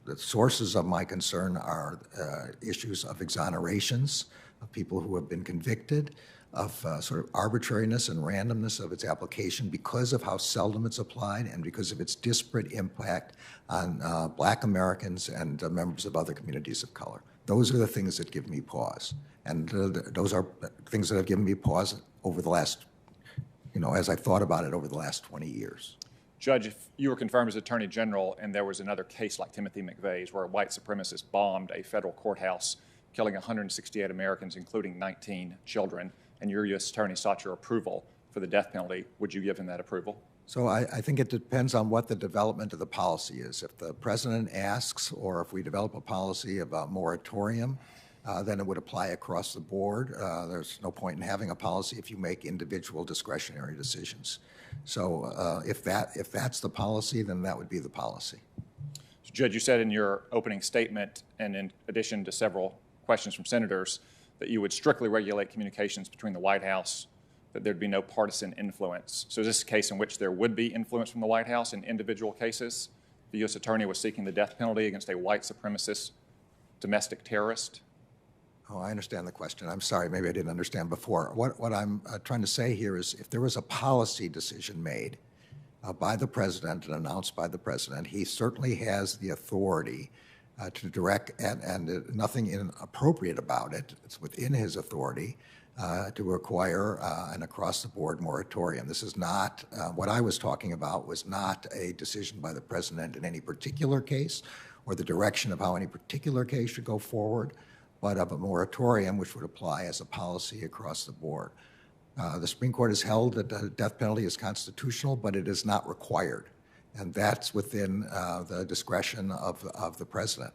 the sources of my concern are issues of exonerations of people who have been convicted, of sort of arbitrariness and randomness of its application because of how seldom it's applied and because of its disparate impact on Black Americans and members of other communities of color. Those are the things that give me pause, and those are things that have given me pause over the last, as I've thought about it over the last 20 years. Judge, if you were confirmed as Attorney General and there was another case like Timothy McVeigh's where a white supremacist bombed a federal courthouse, killing 168 Americans, including 19 children, and your U.S. Attorney sought your approval for the death penalty, would you give him that approval? So I think it depends on what the development of the policy is. If the president asks, or if we develop a policy of a moratorium, then it would apply across the board. There's no point in having a policy if you make individual discretionary decisions. So if that's the policy, then that would be the policy. So, Judge, you said in your opening statement, and in addition to several questions from senators, that you would strictly regulate communications between the White House, that there'd be no partisan influence. So is this a case in which there would be influence from the White House in individual cases? The U.S. Attorney was seeking the death penalty against a white supremacist domestic terrorist? Oh, I understand the question. I'm sorry, maybe I didn't understand before. What I'm trying to say here is if there was a policy decision made by the president and announced by the president, he certainly has the authority to direct, and nothing inappropriate about it. It's within his authority to require an across-the-board moratorium. This is not, what I was talking about was not a decision by the president in any particular case or the direction of how any particular case should go forward, but of a moratorium which would apply as a policy across the board. The Supreme Court has held that the death penalty is constitutional, but it is not required. And that's within the discretion of the president.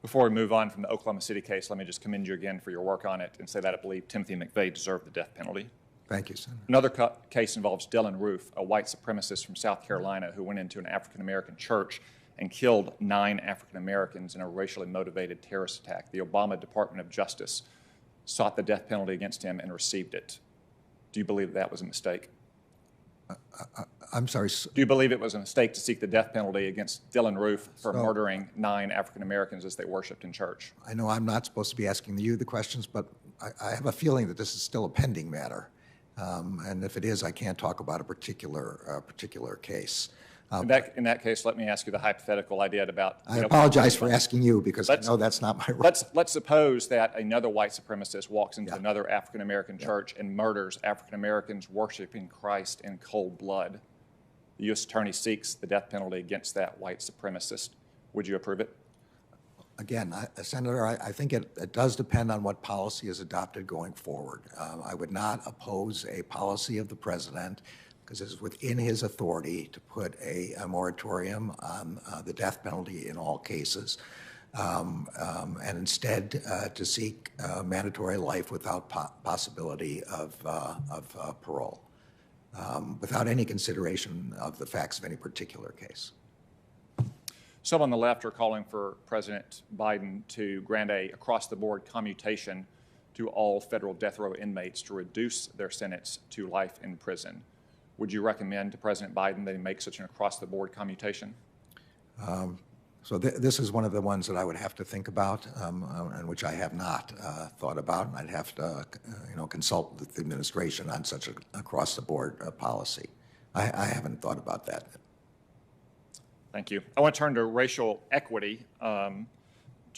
Before we move on from the Oklahoma City case, let me just commend you again for your work on it and say that I believe Timothy McVeigh deserved the death penalty. Thank you, Senator. Another case involves Dylan Roof, a white supremacist from South Carolina who went into an African-American church and killed 9 African-Americans in a racially motivated terrorist attack. The Obama Department of Justice sought the death penalty against him and received it. Do you believe that was a mistake? I'm sorry. Do you believe it was a mistake to seek the death penalty against Dylan Roof for murdering 9 African-Americans as they worshiped in church? I know I'm not supposed to be asking you the questions, but I have a feeling that this is still a pending matter. And if it is, I can't talk about a particular case. In that case, let me ask you the hypothetical I did about... I apologize for asking you because I know that's not my role. Let's suppose that another white supremacist walks into another African-American church and murders African-Americans worshiping Christ in cold blood. The U.S. Attorney seeks the death penalty against that white supremacist. Would you approve it? Again, Senator, I think it does depend on what policy is adopted going forward. I would not oppose a policy of the president because it is within his authority to put a moratorium on the death penalty in all cases, and instead to seek mandatory life without possibility of parole, without any consideration of the facts of any particular case. Some on the left are calling for President Biden to grant a across-the-board commutation to all federal death row inmates to reduce their sentence to life in prison. Would you recommend to President Biden that he make such an across-the-board commutation? This is one of the ones that I would have to think about, and which I have not thought about, and I'd have to, consult with the administration on such an across-the-board policy. I haven't thought about that. Thank you. I want to turn to racial equity. Do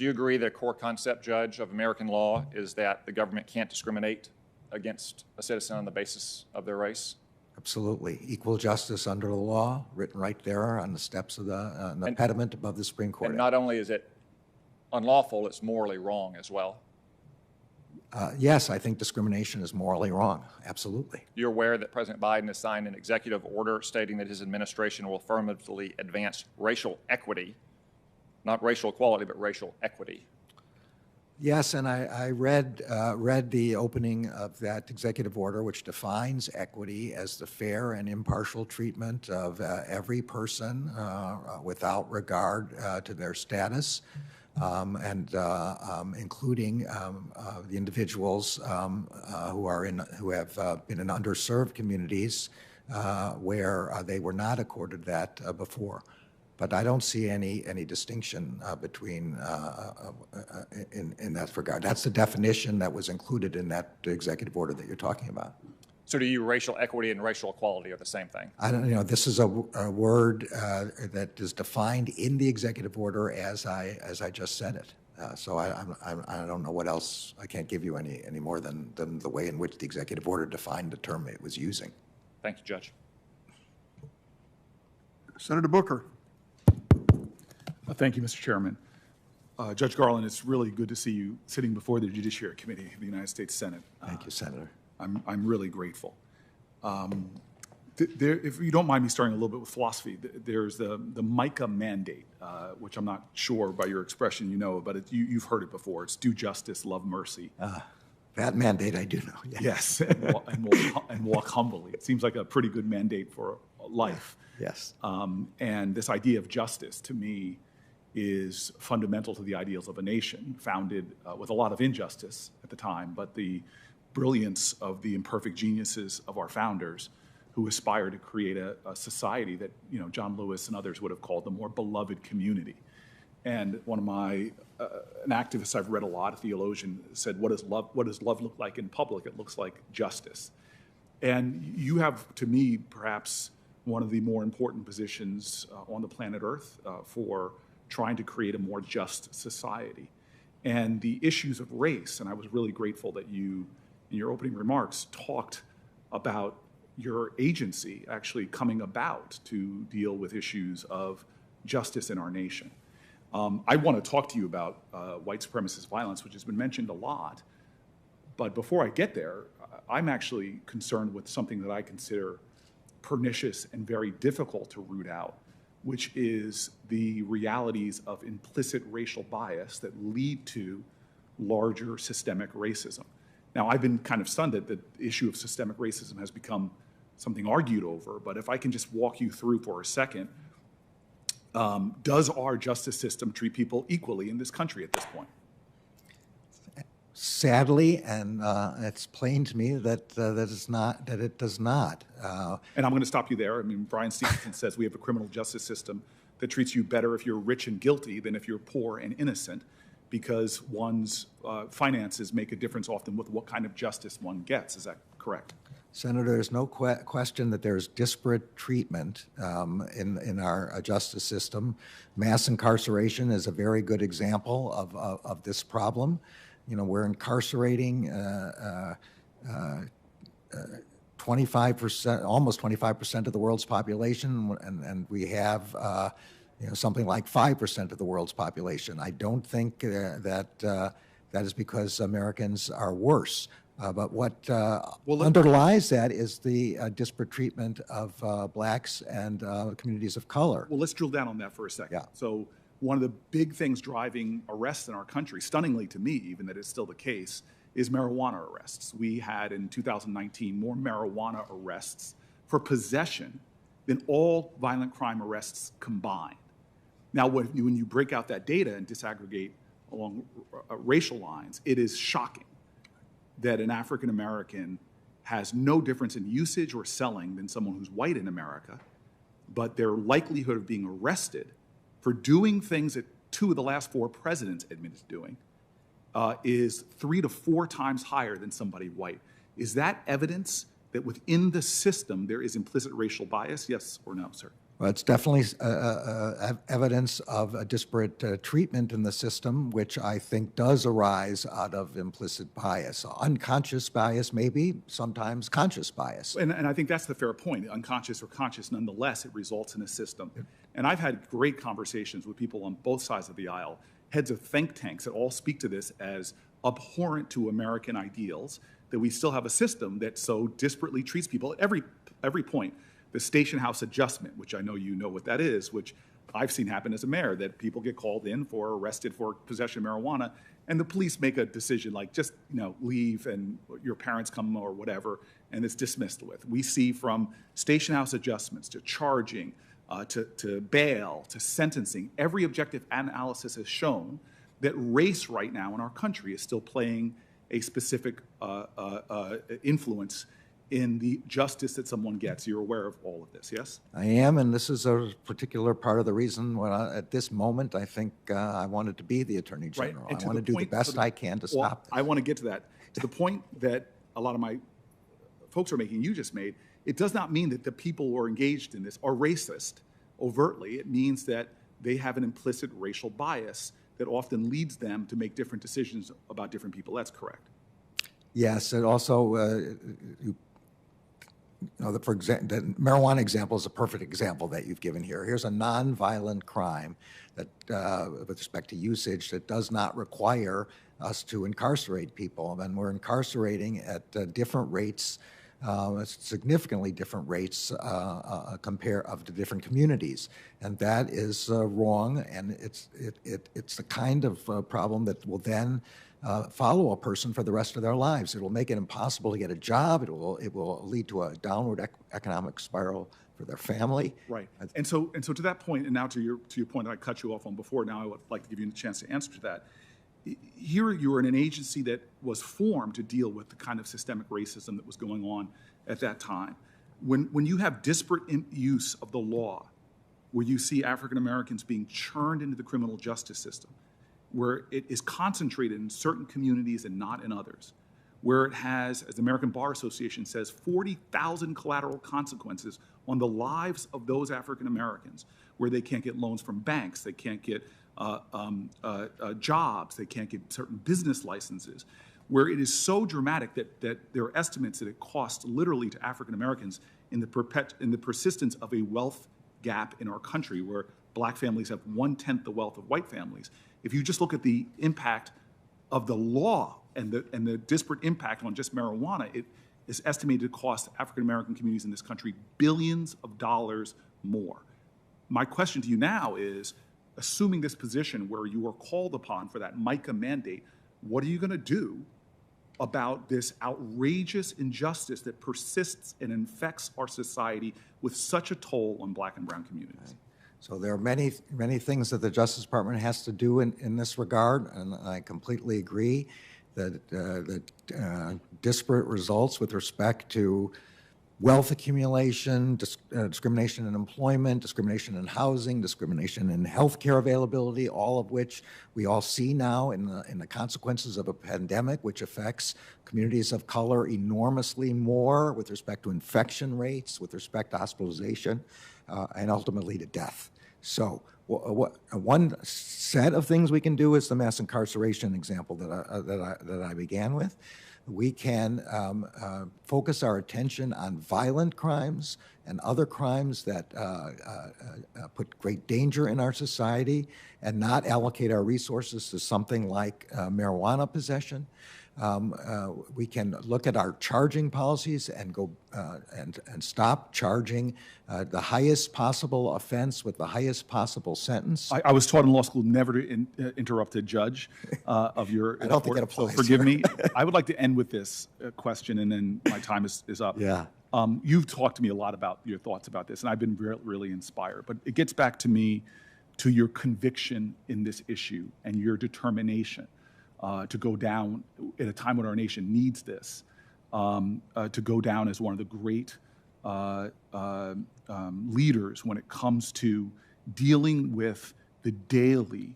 you agree that a core concept, Judge, of American law is that the government can't discriminate against a citizen on the basis of their race? Absolutely. Equal justice under the law, written right there on the steps of the pediment above the Supreme Court. And not only is it unlawful, it's morally wrong as well. Yes, I think discrimination is morally wrong. Absolutely. You're aware that President Biden has signed an executive order stating that his administration will affirmatively advance racial equity, not racial equality, but racial equity. Yes, and I read the opening of that executive order, which defines equity as the fair and impartial treatment of every person without regard to their status, and including the individuals who have been in underserved communities where they were not accorded that before. But I don't see any distinction between in that regard. That's the definition that was included in that executive order that you're talking about. So to you, racial equity and racial equality are the same thing? I don't know. This is a word that is defined in the executive order as I just said it. So I don't know what else. I can't give you any more than the way in which the executive order defined the term it was using. Thank you, Judge. Senator Booker. Thank you, Mr. Chairman. Judge Garland, it's really good to see you sitting before the Judiciary Committee of the United States Senate. Thank you, Senator. I'm really grateful. If you don't mind me starting a little bit with philosophy, there's the MICA mandate, which I'm not sure by your expression you know, but you've heard it before. It's do justice, love mercy. That mandate I do know. Yeah. Yes, and walk humbly. It seems like a pretty good mandate for life. Yes. And this idea of justice, to me, is fundamental to the ideals of a nation, founded with a lot of injustice at the time, but the brilliance of the imperfect geniuses of our founders who aspired to create a society that, John Lewis and others would have called the more beloved community. And one of my, an activist I've read a lot, a theologian, said, what does love look like in public? It looks like justice. And you have, to me, perhaps one of the more important positions on the planet Earth for trying to create a more just society. And the issues of race, and I was really grateful that you, in your opening remarks, talked about your agency actually coming about to deal with issues of justice in our nation. I want to talk to you about white supremacist violence, which has been mentioned a lot. But before I get there, I'm actually concerned with something that I consider pernicious and very difficult to root out, which is the realities of implicit racial bias that lead to larger systemic racism. Now, I've been kind of stunned that the issue of systemic racism has become something argued over, but if I can just walk you through for a second, does our justice system treat people equally in this country at this point? Sadly, and it's plain to me that it does not. And I'm going to stop you there. I mean, Brian Stevenson says we have a criminal justice system that treats you better if you're rich and guilty than if you're poor and innocent, because one's finances make a difference often with what kind of justice one gets. Is that correct? Senator, there's no question that there's disparate treatment in our justice system. Mass incarceration is a very good example of this problem. We're incarcerating 25%, almost 25% of the world's population, and we have something like 5% of the world's population. I don't think that is because Americans are worse. But what underlies that is the disparate treatment of blacks and communities of color. Well, let's drill down on that for a second. Yeah. So one of the big things driving arrests in our country, stunningly to me, even that it's still the case, is marijuana arrests. We had in 2019 more marijuana arrests for possession than all violent crime arrests combined. Now, when you break out that data and disaggregate along racial lines, it is shocking that an African American has no difference in usage or selling than someone who's white in America, but their likelihood of being arrested for doing things that 2 of the last 4 presidents admitted to doing is 3 to 4 times higher than somebody white. Is that evidence that within the system there is implicit racial bias? Yes or no, sir? Well, it's definitely evidence of a disparate treatment in the system, which I think does arise out of implicit bias. Unconscious bias, maybe, sometimes conscious bias. And I think that's the fair point. Unconscious or conscious, nonetheless, it results in a system. And I've had great conversations with people on both sides of the aisle, heads of think tanks that all speak to this as abhorrent to American ideals, that we still have a system that so disparately treats people at every point. The station house adjustment, which I know you know what that is, which I've seen happen as a mayor, that people get called in for, arrested for possession of marijuana, and the police make a decision like just leave and your parents come or whatever, and it's dismissed with. We see from station house adjustments to charging, to bail, to sentencing, every objective analysis has shown that race right now in our country is still playing a specific influence in the justice that someone gets. You're aware of all of this, yes? I am, and this is a particular part of the reason why at this moment I think I wanted to be the Attorney General. Right. I want to do the best I can to stop this. I want to get to that. To the point that a lot of my folks are making, you just made, it does not mean that the people who are engaged in this are racist overtly. It means that they have an implicit racial bias that often leads them to make different decisions about different people. That's correct. Yes, and also for example, the marijuana example is a perfect example that you've given here. Here's a nonviolent crime that, with respect to usage, that does not require us to incarcerate people, and we're incarcerating at different rates, significantly different rates compare of the different communities, and that is wrong. And it's the kind of problem that will then follow a person for the rest of their lives. It will make it impossible to get a job. It will lead to a downward economic spiral for their family. Right. And so to that point, and now to your point that I cut you off on before, now I would like to give you a chance to answer to that. Here you were in an agency that was formed to deal with the kind of systemic racism that was going on at that time. When you have disparate use of the law, where you see African Americans being churned into the criminal justice system, where it is concentrated in certain communities and not in others, where it has, as the American Bar Association says, 40,000 collateral consequences on the lives of those African Americans, where they can't get loans from banks, they can't get jobs, they can't get certain business licenses, where it is so dramatic that there are estimates that it costs literally to African Americans in the persistence of a wealth gap in our country, where black families have 1/10 the wealth of white families. If you just look at the impact of the law and the disparate impact on just marijuana, it is estimated to cost African American communities in this country billions of dollars more. My question to you now is, assuming this position where you are called upon for that MICA mandate, what are you going to do about this outrageous injustice that persists and infects our society with such a toll on black and brown communities? So there are many things that the Justice Department has to do in this regard, and I completely agree that disparate results with respect to wealth accumulation, discrimination in employment, discrimination in housing, discrimination in healthcare availability, all of which we all see now in the consequences of a pandemic, which affects communities of color enormously more with respect to infection rates, with respect to hospitalization, and ultimately to death. So one set of things we can do is the mass incarceration example that I began with. We can focus our attention on violent crimes and other crimes that put great danger in our society and not allocate our resources to something like marijuana possession. We can look at our charging policies and go and stop charging the highest possible offense with the highest possible sentence. I was taught in law school never to interrupt a judge of your I don't think it so applies forgive here. me. I would like to end with this question, and then my time is up. Yeah. You've talked to me a lot about your thoughts about this, and I've been really inspired. But it gets back to your conviction in this issue and your determination to go down at a time when our nation needs this, to go down as one of the great leaders when it comes to dealing with the daily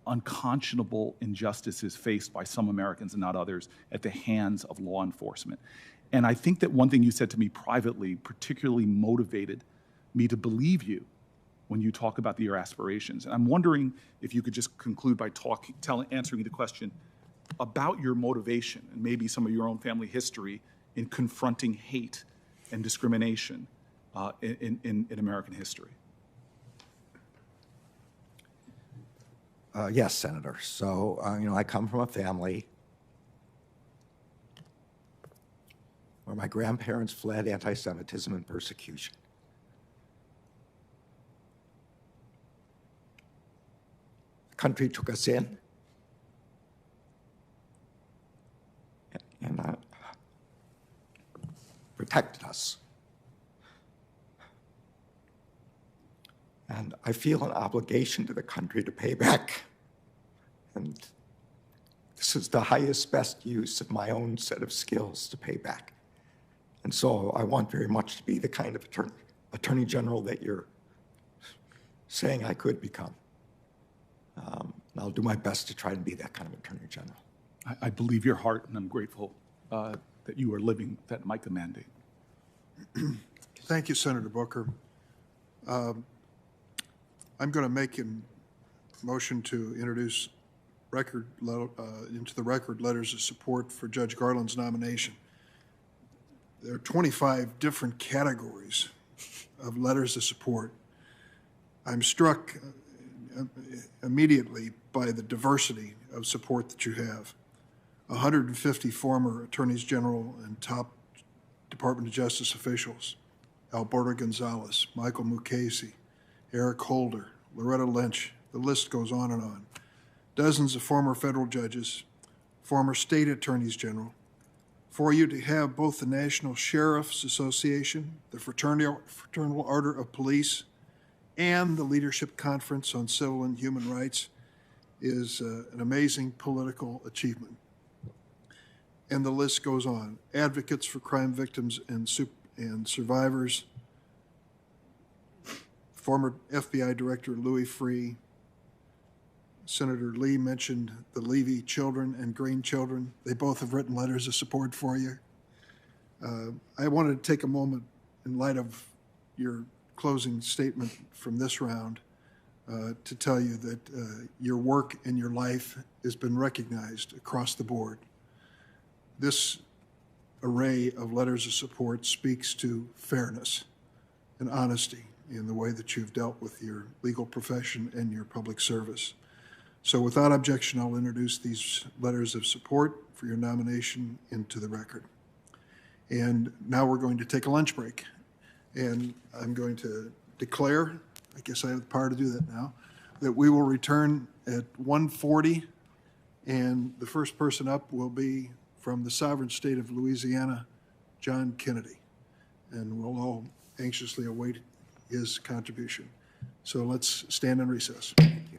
unconscionable injustices faced by some Americans and not others at the hands of law enforcement. And I think that one thing you said to me privately particularly motivated me to believe you when you talk about your aspirations. And I'm wondering if you could just conclude by answering the question about your motivation and maybe some of your own family history in confronting hate and discrimination in American history. Yes, Senator. So, I come from a family where my grandparents fled anti-Semitism and persecution. The country took us in and protected us. And I feel an obligation to the country to pay back. And this is the highest, best use of my own set of skills to pay back. And so I want very much to be the kind of Attorney General that you're saying I could become. And I'll do my best to try to be that kind of Attorney General. I believe your heart, and I'm grateful that you are living that MICA mandate. Thank you, Senator Booker. I'm going to make a motion to introduce into the record letters of support for Judge Garland's nomination. There are 25 different categories of letters of support. I'm struck immediately by the diversity of support that you have. 150 former attorneys general and top Department of Justice officials: Alberto Gonzalez, Michael Mukasey, Eric Holder, Loretta Lynch. The list goes on and on. Dozens of former federal judges, former state attorneys general. For you to have both the National Sheriff's Association, the Fraternal Order of Police, and the Leadership Conference on Civil and Human Rights is an amazing political achievement. And the list goes on. Advocates for crime victims and survivors, former FBI Director Louis Freeh. Senator Lee mentioned the Levy children and Green children. They both have written letters of support for you. I wanted to take a moment in light of your closing statement from this round to tell you that your work and your life has been recognized across the board. This array of letters of support speaks to fairness and honesty in the way that you've dealt with your legal profession and your public service. So without objection, I'll introduce these letters of support for your nomination into the record. And now we're going to take a lunch break. And I'm going to declare, I guess I have the power to do that now, that we will return at 1:40, and the first person up will be from the sovereign state of Louisiana, John Kennedy. And we'll all anxiously await his contribution. So let's stand in recess. Thank you.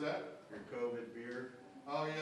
that? Your COVID beer. Oh, yeah.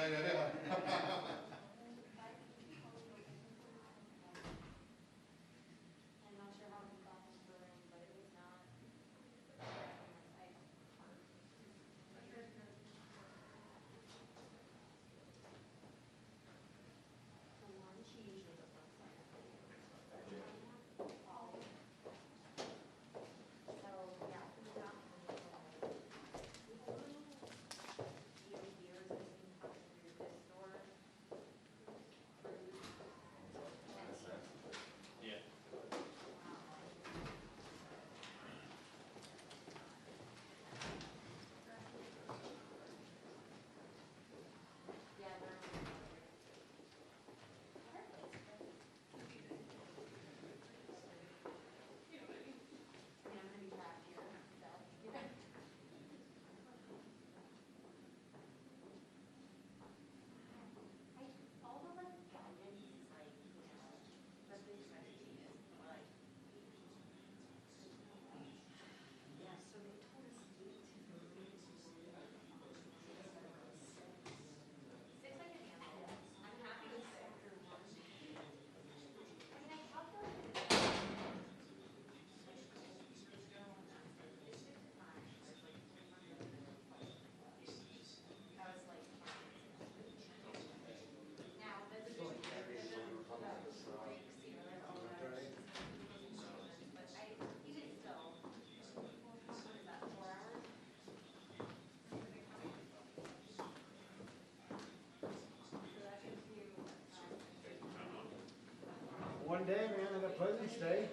One day, man, and a President's Day.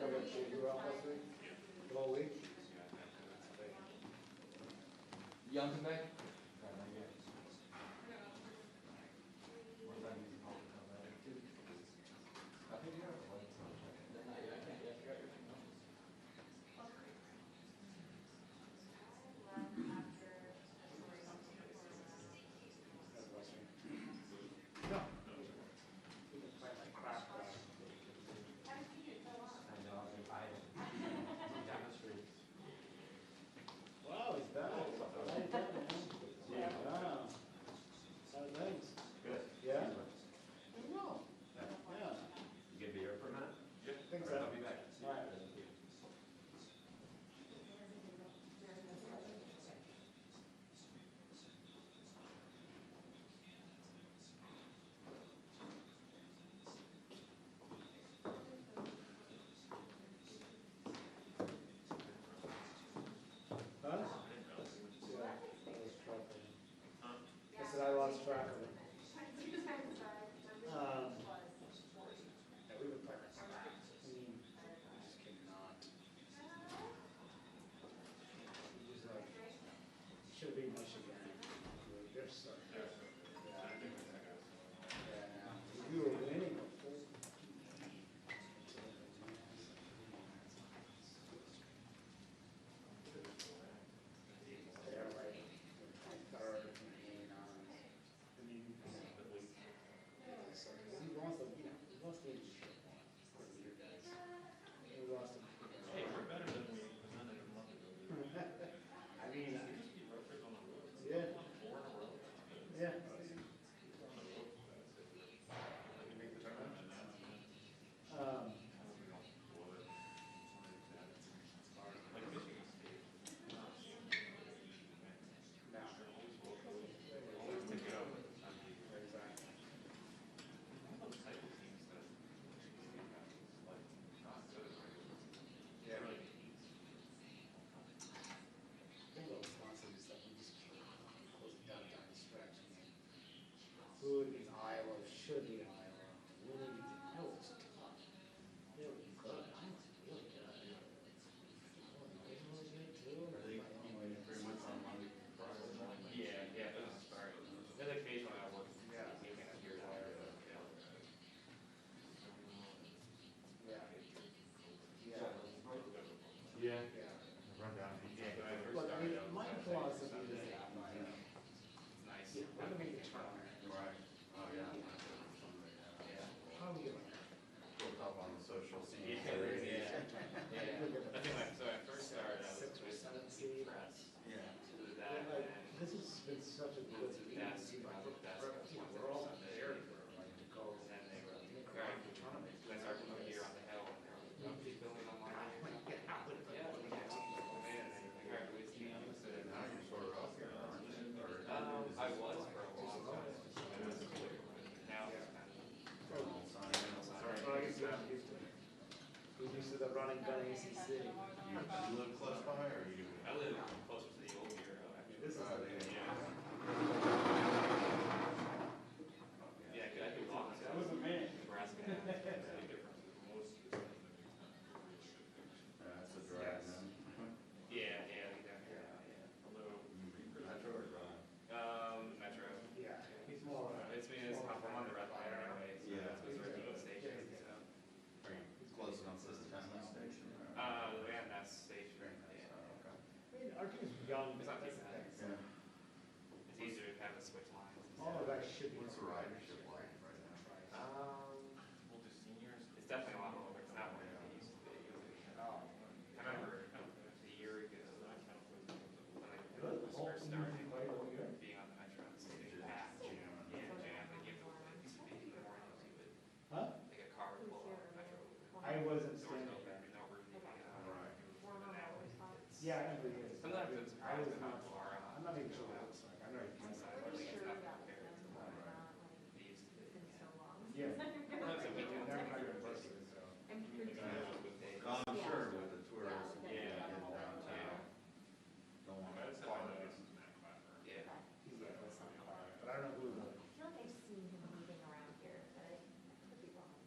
How about you? You were out last week? The whole week? Young today? Wow, he's back. How you doing, man? Yeah. Wow. How's things? Good. Yeah? Doing well. Yeah. You gonna be here for a minute? I think so. I'll be back. All right. Huh? Yeah. I said I lost track of it. Yeah, we've been playing. I mean, I just cannot. You just like, should have beat Michigan. They're so good. Yeah. We were winning before. They're like third, I mean, got ACC. You live close by, or you? I live closer to the old bureau, actually. This is yeah, I could walk. That was a man. Nebraska. That's a drive, man. Yeah, we got here. Although Metro or drive? Metro. Yeah. It's more. I'm on the red line anyway. So yeah. It's right to the station. So. Are you close enough to the Senate station? The Van Ness station. Yeah. Okay. I mean, our team's young. It's not too bad. Yeah. It's easier to have a switch lines. All of that should be. What's the ridership like right now? Well, just seniors. It's definitely a lot lower. It's not what it used to be. I remember a year ago when I first started being on the Metro station. Yeah, jam. Like you used to be in the mornings, you would like a car would pull off the Metro. I wasn't standing there. No room to get on. Right. Yeah, I remember it. Sometimes it's surprising how far. I'm not even sure what it looks like. I'm not even inside. It's not compared to what it used to be. Yeah. Sometimes we do. Never got your person, so. I'm sure with the tourists. Yeah. Downtown. Don't want to follow this. Yeah. But I don't know who it was. I feel like I've seen him moving around here, but I could be wrong.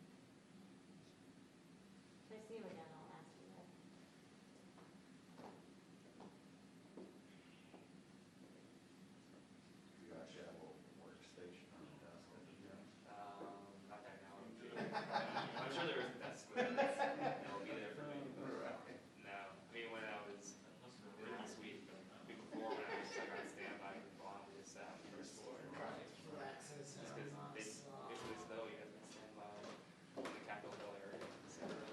If I see him again, I'll ask you that. You actually have a workstation on the desk, did you? Not that now. I'm sure there isn't that square. It'll be there for me. No. I mean, when I was last week before when I was stuck on standby with Bond, we just sat on the first floor. Just because basically it's though you have to stand by in the Capitol Hill area. It's really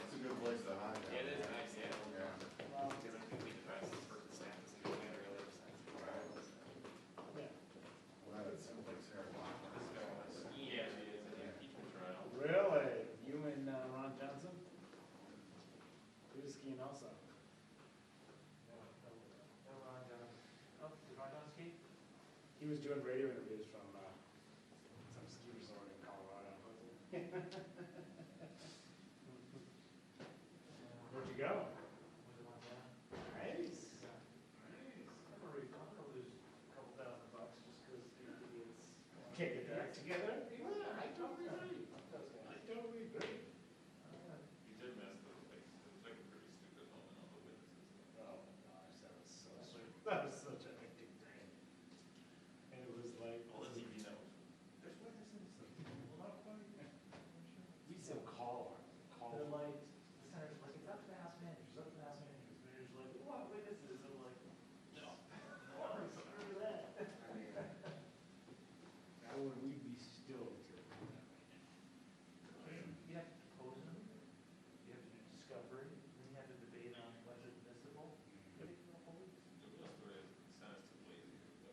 it's a good place to hide. Yeah, it is nice, yeah. Because I think we depressed this person's staff is going to be really upset. Yeah. Well, that is someplace here. Yeah, it is an impeachment trial. Really? You and Ron Johnson? He was skiing also. No, Ron Johnson. Oh, did Ron Johnson ski? He was doing radio interviews from some ski resort in Colorado. Where'd you go? Nice. I'm going to lose a couple $1,000 just because the idiots can't get back together. Yeah, I totally agree. You did mess with the place. It was like a pretty stupid moment on the witnesses. Oh my gosh, that was so sweet. That was such a hectic day. And it was like, well, the TV knows. There's witnesses. We still call. They're like, the senator's like, it's up to the House managers, it's up to the House managers. The mayor's like, what witnesses? I'm like, no. Screw that. How would we be still here? You have to depose them, you have to do discovery, then you have to debate on whether it's admissible. The real story is the Senate's too lazy.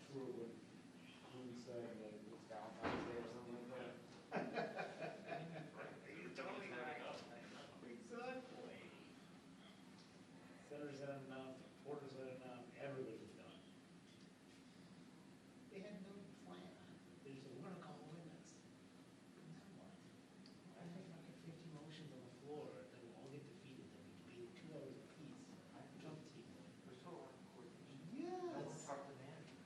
Tour would say that it was Valentine's Day or something like that. You're totally right. Exactly. Senators had enough, reporters had enough, everybody was done. They had no plan. They just said, we're going to call a witness. And then what? I think I get 50 motions on the floor that will all get defeated, that we debated 2 hours apiece. I jump team. There's so lot of coordination. Yes. Talk to managers.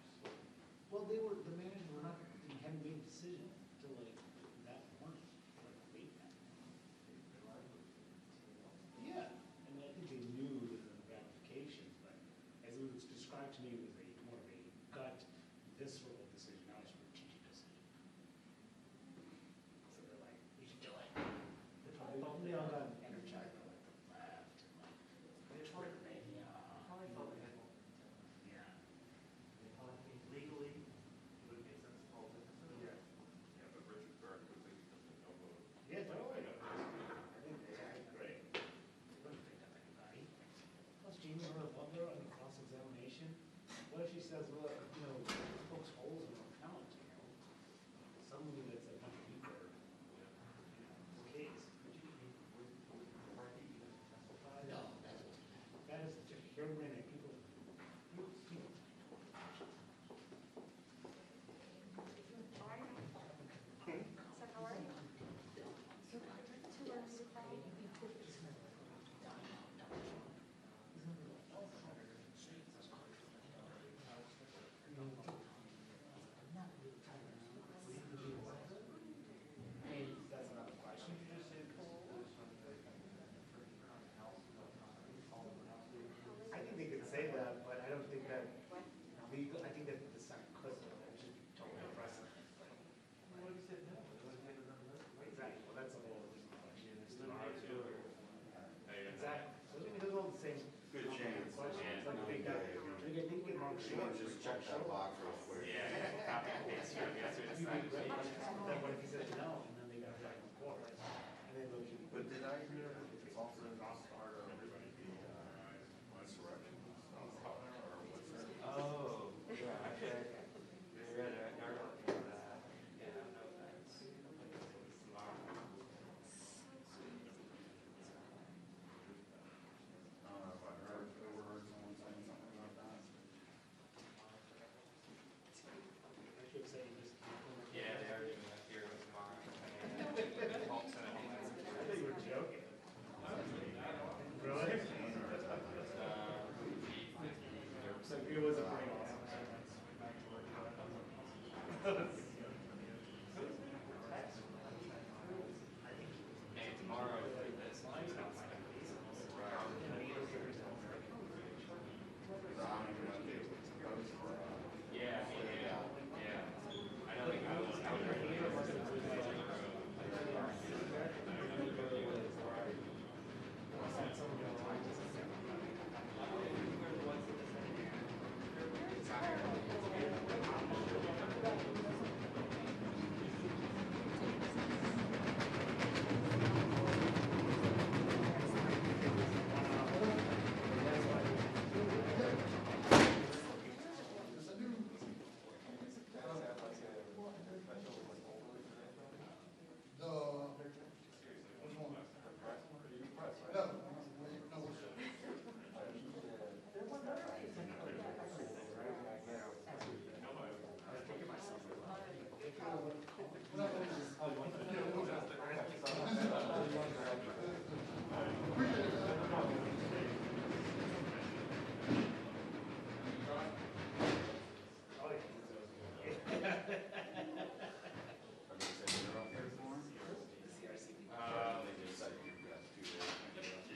Well, the managers were not, they hadn't made a decision until like that morning, like late that morning. Yeah, and I think they knew the ramifications, but as it was described to me, it was more of a gut, visceral decision, not a strategic decision. So they're like, we should do it. They all got energized, they like laughed, and like, it's hard to make, yeah. Legally, it would make sense to call witnesses. Yeah. you want to just check that box real quick. Yeah, copy and paste from yesterday's decided. Then what if he says no, and then they got back and forth? And then those. But did I hear it's also not part of the insurrection or what's that? Oh, yeah, okay. You're right, you're looking at that. Yeah, no thanks. Tomorrow. I don't know if I overheard someone saying something about that. I should say just. Yeah, they are doing that here tomorrow. I thought you were joking. Really? So it was a break. Hey, tomorrow, this yeah, yeah. I don't think I was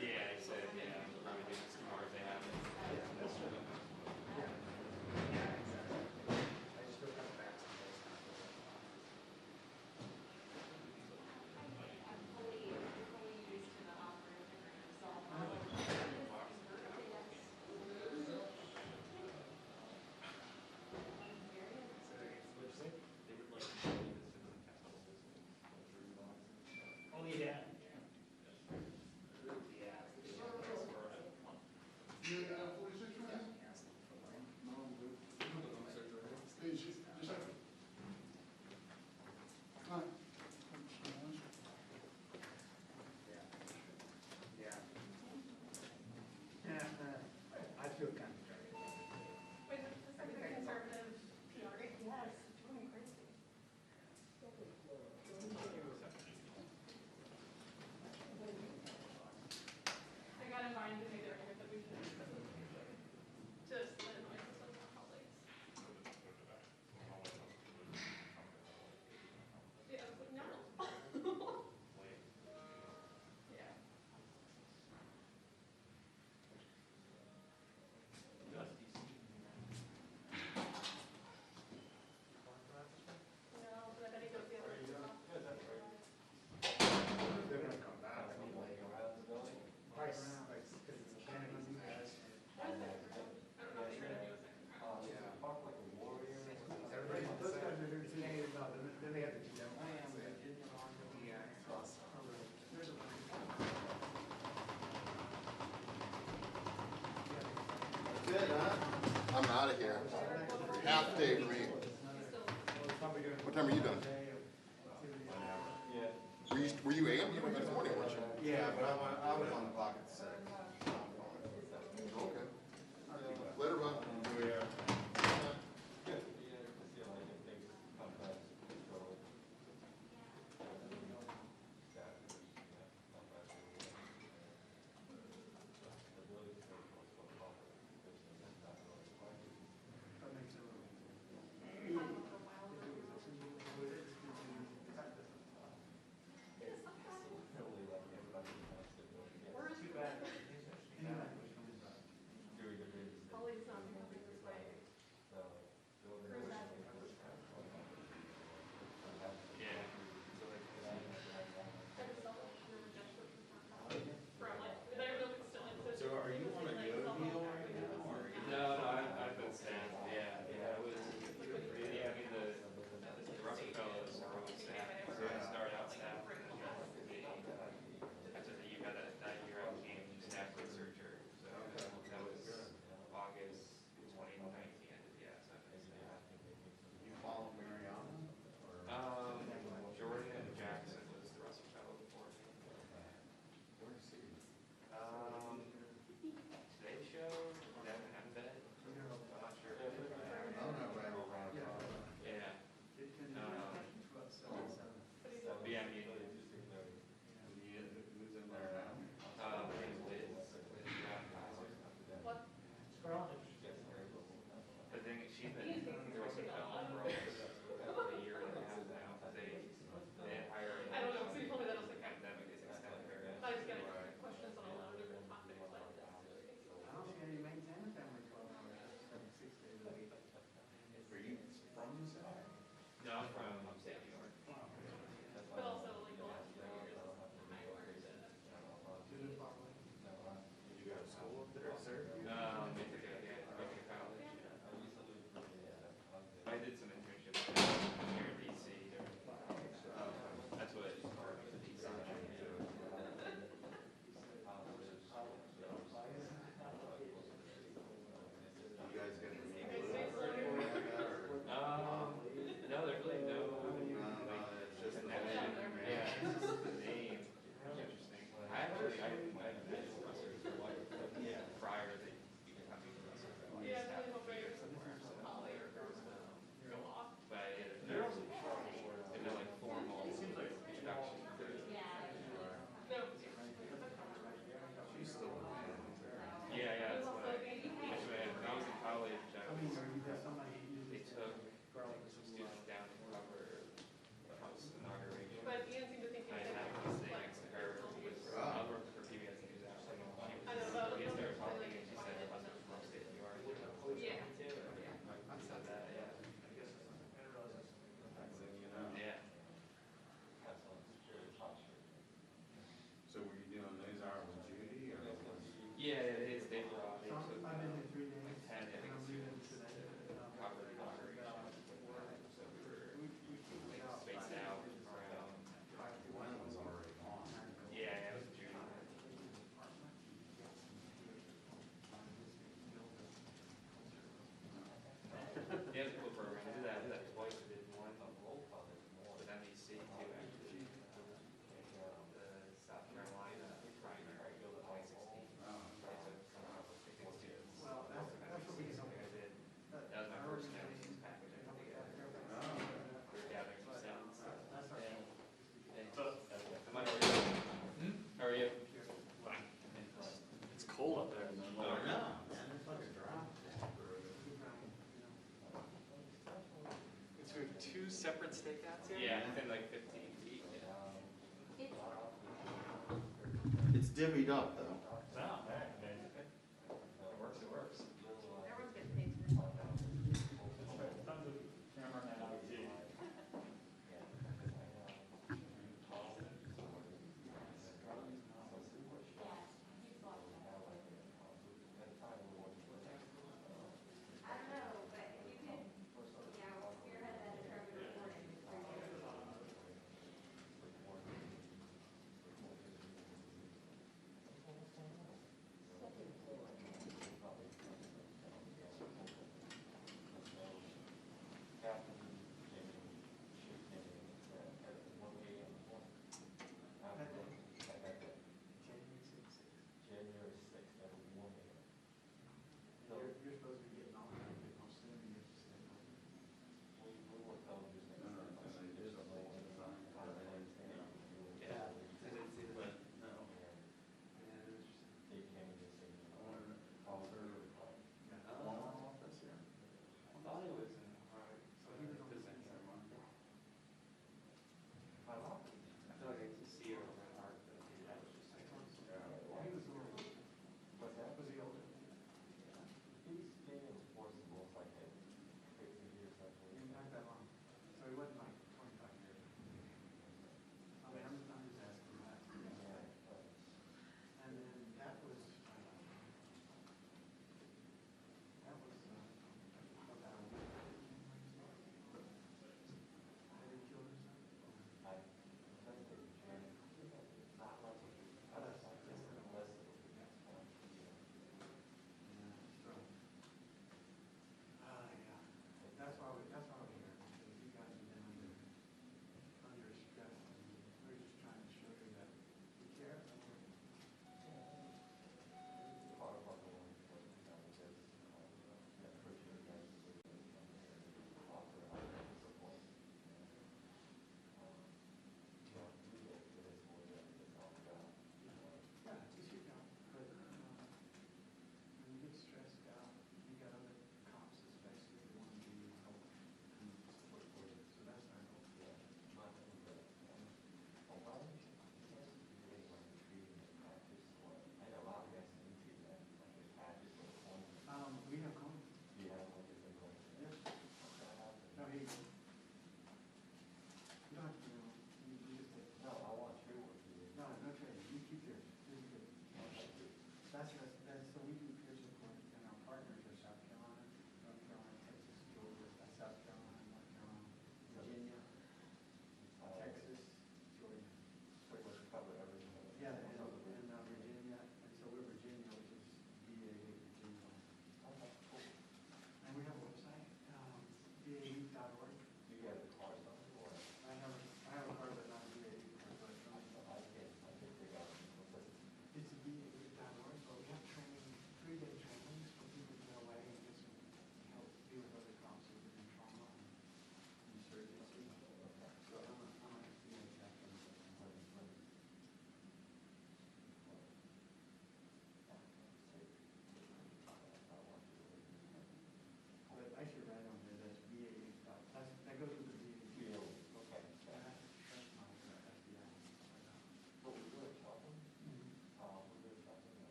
yeah, he said, yeah, probably do this tomorrow if they have it. Oh, yeah. Yeah, I feel kind of dirty. Wait, this is like the conservative PR? Yes, it's going crazy. I got invited to make the argument that we should just let noise system on colleagues. Yeah, I was like, no. Yeah. No, but I bet he goes the other way. They're gonna come back. Price, because it's a can on you guys. Everybody, those guys are doing today, then they have to do them. That's it, huh? I'm out of here. Half day for me. What time are you done? Were you AM? You were here this morning, weren't you? Yeah, but I was on the clock at 6. Okay. Later, bud. Too bad. separate stakeouts here? Yeah, within like 15 feet. It's divvied up, though. No, it works, it works. Everyone's getting paid for this. Tons of cameramen out of G.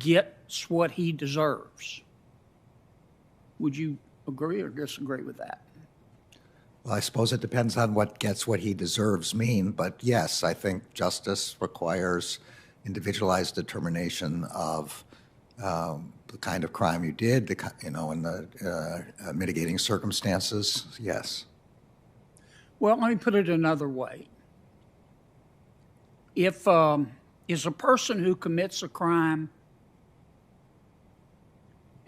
gets what he deserves. Would you agree or disagree with that? Well, I suppose it depends on what gets what he deserves mean, but yes, I think justice requires individualized determination of the kind of crime you did, and the mitigating circumstances. Yes. Well, let me put it another way. If is a person who commits a crime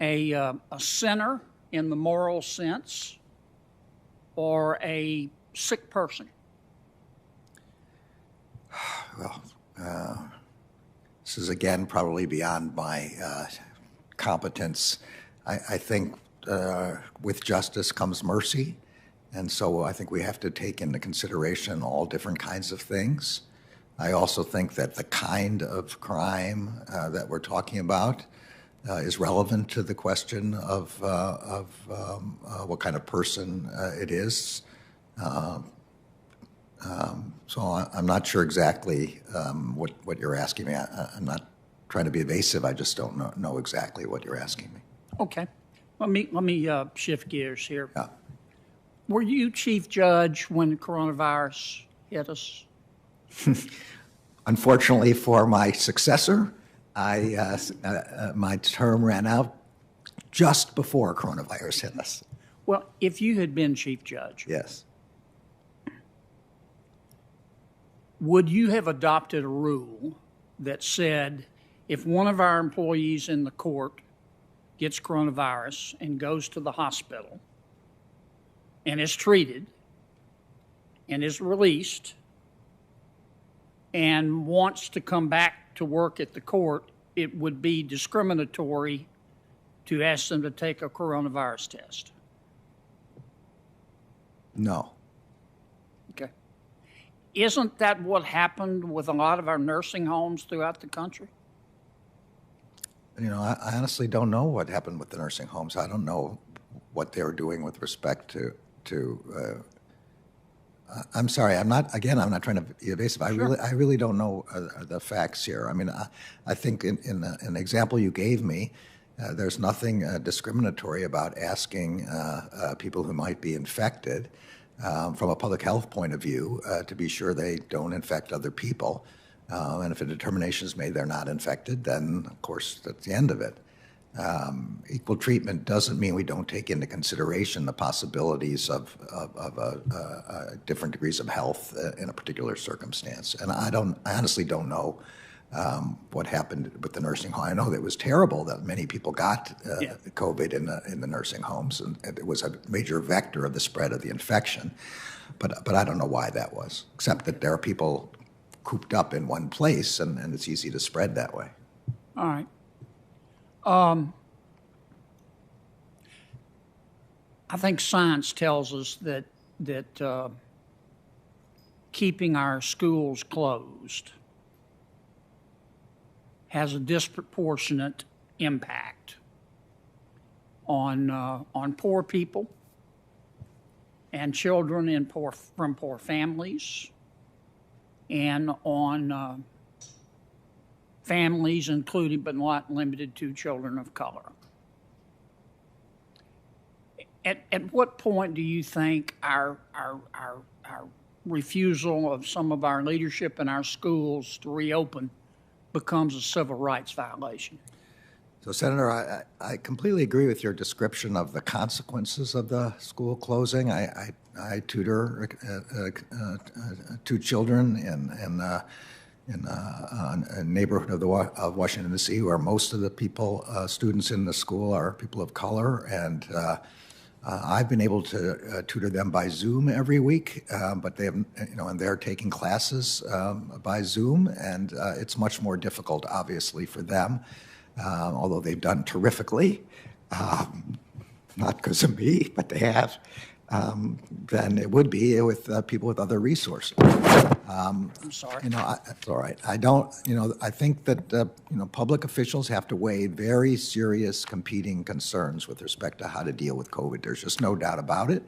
a sinner in the moral sense, or a sick person? Well, this is again probably beyond my competence. I think with justice comes mercy, and so I think we have to take into consideration all different kinds of things. I also think that the kind of crime that we're talking about is relevant to the question of what kind of person it is. So I'm not sure exactly what you're asking me. I'm not trying to be evasive. I just don't know exactly what you're asking me. Okay. Let me shift gears here. Yeah. Were you chief judge when the coronavirus hit us? Unfortunately for my successor, my term ran out just before coronavirus hit us. Well, if you had been chief judge, yes, would you have adopted a rule that said if one of our employees in the court gets coronavirus and goes to the hospital and is treated and is released and wants to come back to work at the court, it would be discriminatory to ask them to take a coronavirus test? No. Okay. Isn't that what happened with a lot of our nursing homes throughout the country? You know, I honestly don't know what happened with the nursing homes. I don't know what they were doing with respect to I'm sorry. I'm not trying to be evasive. Sure. I really don't know the facts here. I mean, I think in an example you gave me, there's nothing discriminatory about asking people who might be infected from a public health point of view to be sure they don't infect other people. And if a determination is made they're not infected, then of course that's the end of it. Equal treatment doesn't mean we don't take into consideration the possibilities of different degrees of health in a particular circumstance. And I honestly don't know what happened with the nursing home. I know that it was terrible that many people got COVID in the nursing homes, and it was a major vector of the spread of the infection. But I don't know why that was, except that there are people cooped up in one place, and it's easy to spread that way. All right. I think science tells us that keeping our schools closed has a disproportionate impact on poor people and children from poor families, and on families, including but not limited to children of color. At what point do you think our refusal of some of our leadership in our schools to reopen becomes a civil rights violation? So, Senator, I completely agree with your description of the consequences of the school closing. I tutor two children in a neighborhood of Washington, D.C., where most of the people, students in the school are people of color, and I've been able to tutor them by Zoom every week, but they have, and they're taking classes by Zoom, and it's much more difficult, obviously, for them, although they've done terrifically, not because of me, but they have, than it would be with people with other resources. I'm sorry. That's all right. I think that, public officials have to weigh very serious competing concerns with respect to how to deal with COVID. There's just no doubt about it.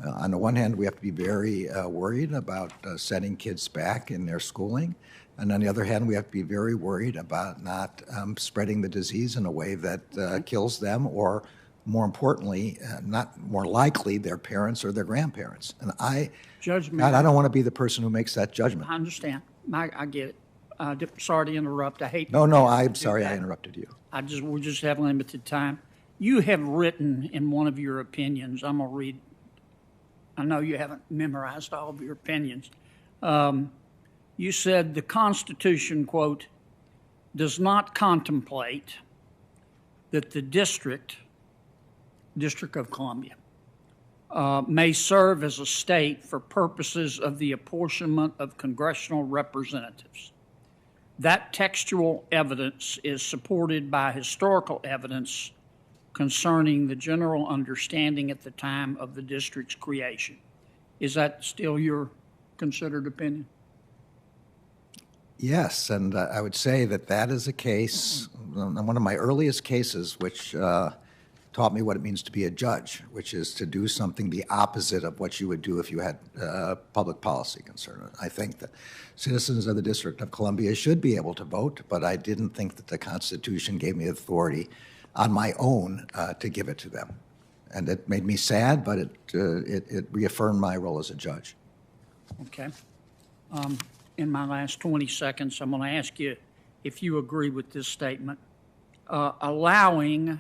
On the one hand, we have to be very worried about sending kids back in their schooling. And on the other hand, we have to be very worried about not spreading the disease in a way that kills them, or more importantly, not more likely, their parents or their grandparents. And Judge God, I don't want to be the person who makes that judgment. I understand. I get it. Sorry to interrupt. I hate. No, I'm sorry I interrupted you. We just have limited time. You have written in one of your opinions, I'm going to read, I know you haven't memorized all of your opinions. You said the Constitution, quote, does not contemplate that the District of Columbia, may serve as a state for purposes of the apportionment of congressional representatives. That textual evidence is supported by historical evidence concerning the general understanding at the time of the district's creation. Is that still your considered opinion? Yes, and I would say that is a case, one of my earliest cases, which taught me what it means to be a judge, which is to do something the opposite of what you would do if you had public policy concern. I think that citizens of the District of Columbia should be able to vote, but I didn't think that the Constitution gave me authority on my own to give it to them. And it made me sad, but it reaffirmed my role as a judge. Okay. In my last 20 seconds, I'm going to ask you if you agree with this statement. Allowing,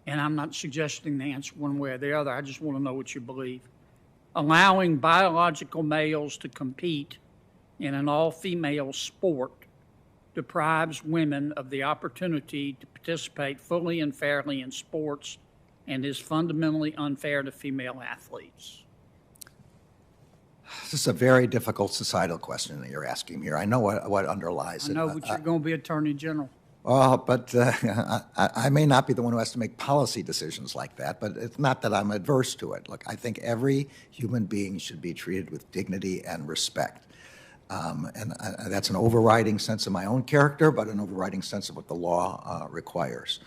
and I'm not suggesting the answer one way or the other, I just want to know what you believe. Allowing biological males to compete in an all-female sport deprives women of the opportunity to participate fully and fairly in sports and is fundamentally unfair to female athletes. This is a very difficult societal question that you're asking here. I know what underlies it. I know, but you're going to be Attorney General. But I may not be the one who has to make policy decisions like that, but it's not that I'm adverse to it. Look, I think every human being should be treated with dignity and respect. That's an overriding sense of my own character, but an overriding sense of what the law requires.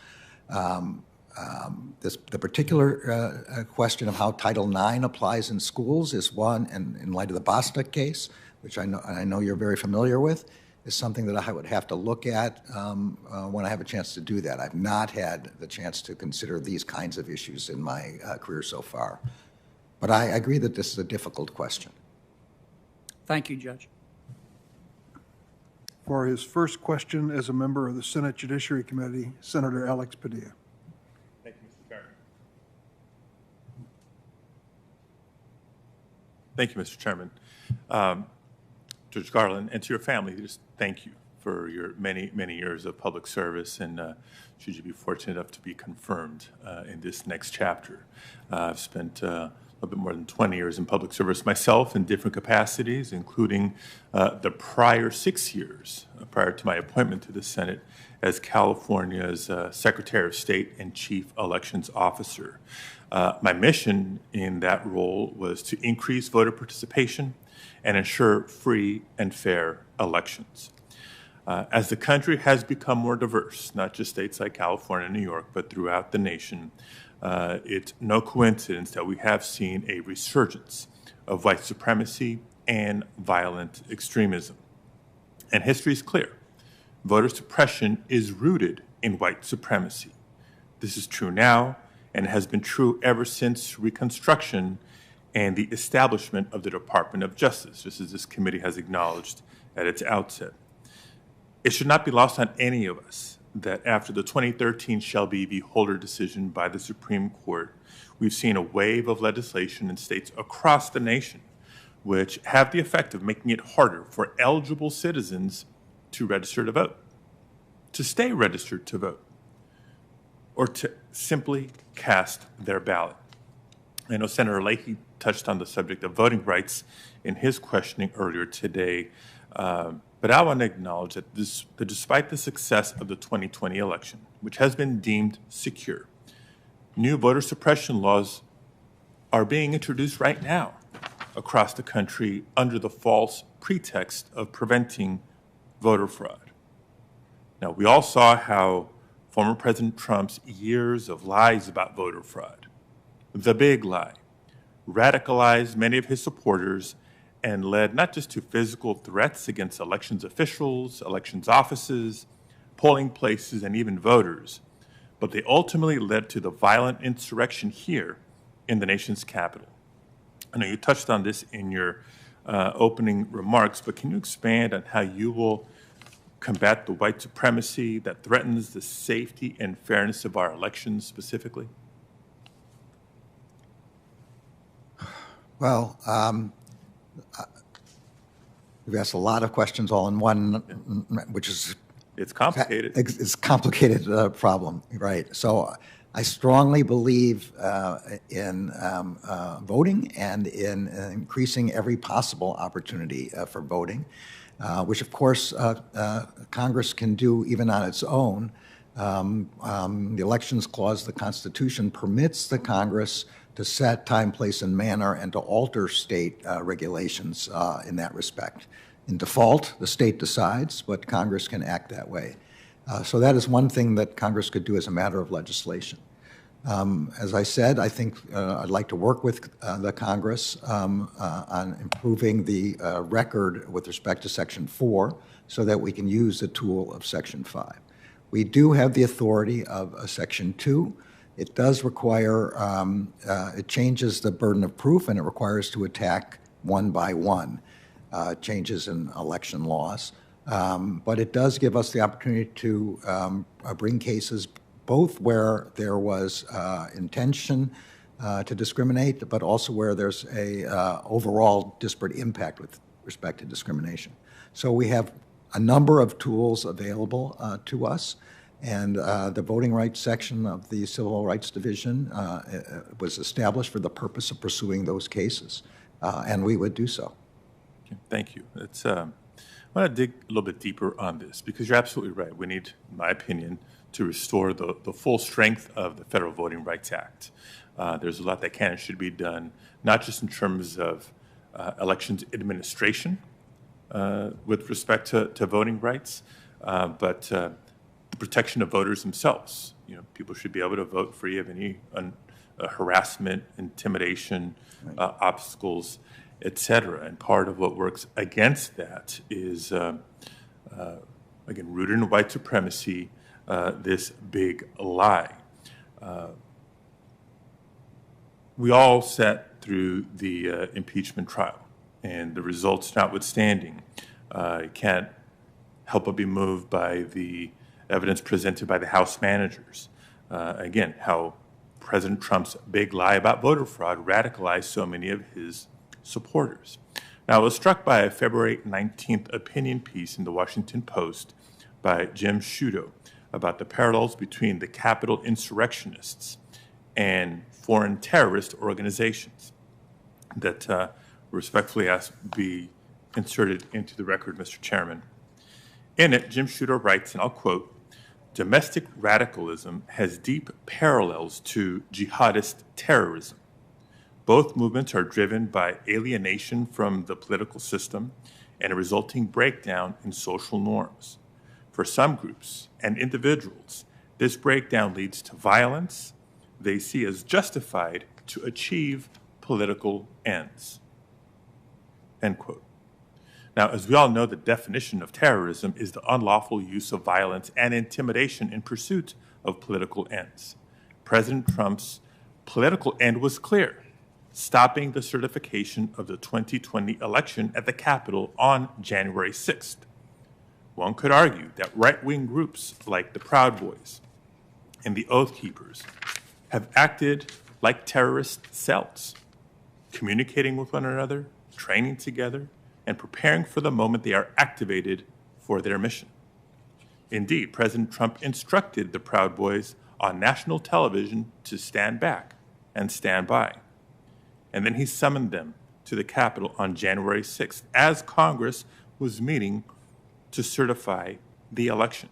The particular question of how Title IX applies in schools is one, and in light of the Bostic case, which I know you're very familiar with, is something that I would have to look at when I have a chance to do that. I've not had the chance to consider these kinds of issues in my career so far. But I agree that this is a difficult question. Thank you, Judge. For his first question as a member of the Senate Judiciary Committee, Senator Alex Padilla. Thank you, Mr. Chairman. Thank you, Mr. Chairman. Judge Garland, and to your family, just thank you for your many, many years of public service, and should you be fortunate enough to be confirmed in this next chapter. I've spent a little bit more than 20 years in public service myself in different capacities, including the prior 6 years prior to my appointment to the Senate as California's Secretary of State and Chief Elections Officer. My mission in that role was to increase voter participation and ensure free and fair elections. As the country has become more diverse, not just states like California and New York, but throughout the nation, it's no coincidence that we have seen a resurgence of white supremacy and violent extremism. And history is clear. Voter suppression is rooted in white supremacy. This is true now and has been true ever since Reconstruction and the establishment of the Department of Justice, just as this committee has acknowledged at its outset. It should not be lost on any of us that after the 2013 Shelby v. Holder decision by the Supreme Court, we've seen a wave of legislation in states across the nation which have the effect of making it harder for eligible citizens to register to vote, to stay registered to vote, or to simply cast their ballot. I know Senator Leahy touched on the subject of voting rights in his questioning earlier today, but I want to acknowledge that despite the success of the 2020 election, which has been deemed secure, new voter suppression laws are being introduced right now across the country under the false pretext of preventing voter fraud. Now, we all saw how former President Trump's years of lies about voter fraud, the big lie, radicalized many of his supporters and led not just to physical threats against elections officials, elections offices, polling places, and even voters, but they ultimately led to the violent insurrection here in the nation's capital. I know you touched on this in your opening remarks, but can you expand on how you will combat the white supremacy that threatens the safety and fairness of our elections specifically? Well, you've asked a lot of questions all in one, which is it's complicated. It's a complicated problem, right? So I strongly believe in voting and in increasing every possible opportunity for voting, which of course Congress can do even on its own. The Elections Clause of the Constitution permits the Congress to set time, place, and manner and to alter state regulations in that respect. In default, the state decides, but Congress can act that way. So that is one thing that Congress could do as a matter of legislation. As I said, I think I'd like to work with the Congress on improving the record with respect to Section 4 so that we can use the tool of Section 5. We do have the authority of Section 2. It does require, it changes the burden of proof, and it requires to attack one by one changes in election laws. But it does give us the opportunity to bring cases both where there was intention to discriminate, but also where there's a overall disparate impact with respect to discrimination. So we have a number of tools available to us, and the voting rights section of the Civil Rights Division was established for the purpose of pursuing those cases, and we would do so. Okay, thank you. It's, I want to dig a little bit deeper on this, because you're absolutely right. We need, in my opinion, to restore the full strength of the Federal Voting Rights Act. There's a lot that can and should be done, not just in terms of elections administration with respect to voting rights, but the protection of voters themselves. You know, people should be able to vote free of any harassment, intimidation, obstacles, et cetera. And part of what works against that is, again, rooted in white supremacy, this big lie. We all sat through the impeachment trial, and the results notwithstanding, you can't help but be moved by the evidence presented by the House managers. Again, how President Trump's big lie about voter fraud radicalized so many of his supporters. Now, I was struck by a February 19th opinion piece in the Washington Post by Jim Sciutto about the parallels between the Capitol insurrectionists and foreign terrorist organizations that respectfully ask be inserted into the record, Mr. Chairman. In it, Jim Sciutto writes, and I'll quote, "Domestic radicalism has deep parallels to jihadist terrorism. Both movements are driven by alienation from the political system and a resulting breakdown in social norms. For some groups and individuals, this breakdown leads to violence they see as justified to achieve political ends." End quote. Now, as we all know, the definition of terrorism is the unlawful use of violence and intimidation in pursuit of political ends. President Trump's political end was clear: stopping the certification of the 2020 election at the Capitol on January 6th. One could argue that right-wing groups like the Proud Boys and the Oath Keepers have acted like terrorist cells, communicating with one another, training together, and preparing for the moment they are activated for their mission. Indeed, President Trump instructed the Proud Boys on national television to stand back and stand by. And then he summoned them to the Capitol on January 6th as Congress was meeting to certify the election.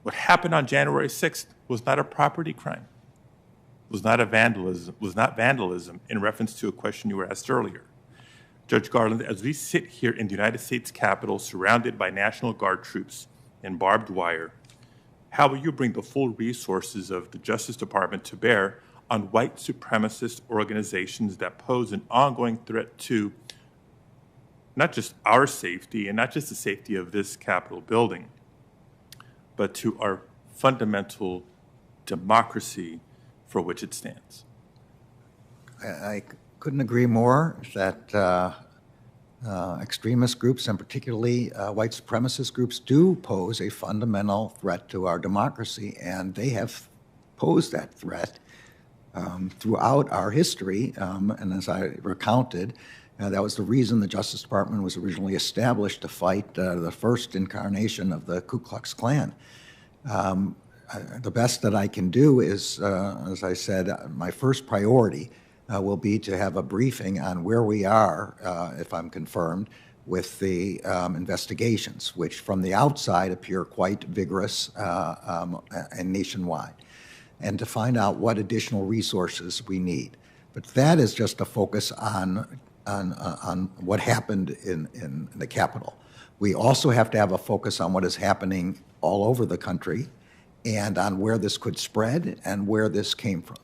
What happened on January 6th was not a property crime, was not vandalism in reference to a question you were asked earlier. Judge Garland, as we sit here in the United States Capitol surrounded by National Guard troops and barbed wire, how will you bring the full resources of the Justice Department to bear on white supremacist organizations that pose an ongoing threat to not just our safety and not just the safety of this Capitol building, but to our fundamental democracy for which it stands. I couldn't agree more that extremist groups, and particularly white supremacist groups, do pose a fundamental threat to our democracy, and they have posed that threat throughout our history. And as I recounted, that was the reason the Justice Department was originally established, to fight the first incarnation of the Ku Klux Klan. The best that I can do is, as I said, my first priority will be to have a briefing on where we are, if I'm confirmed, with the investigations, which from the outside appear quite vigorous and nationwide, and to find out what additional resources we need. But that is just a focus on what happened in the Capitol. We also have to have a focus on what is happening all over the country and on where this could spread and where this came from.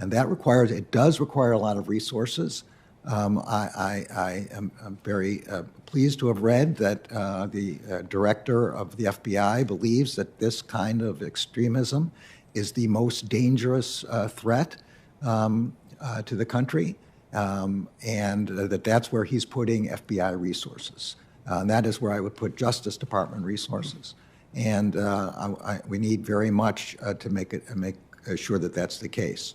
And that requires, it does require a lot of resources. I am very pleased to have read that the director of the FBI believes that this kind of extremism is the most dangerous threat to the country, and that's where he's putting FBI resources. And that is where I would put Justice Department resources. And we need very much to make sure that that's the case.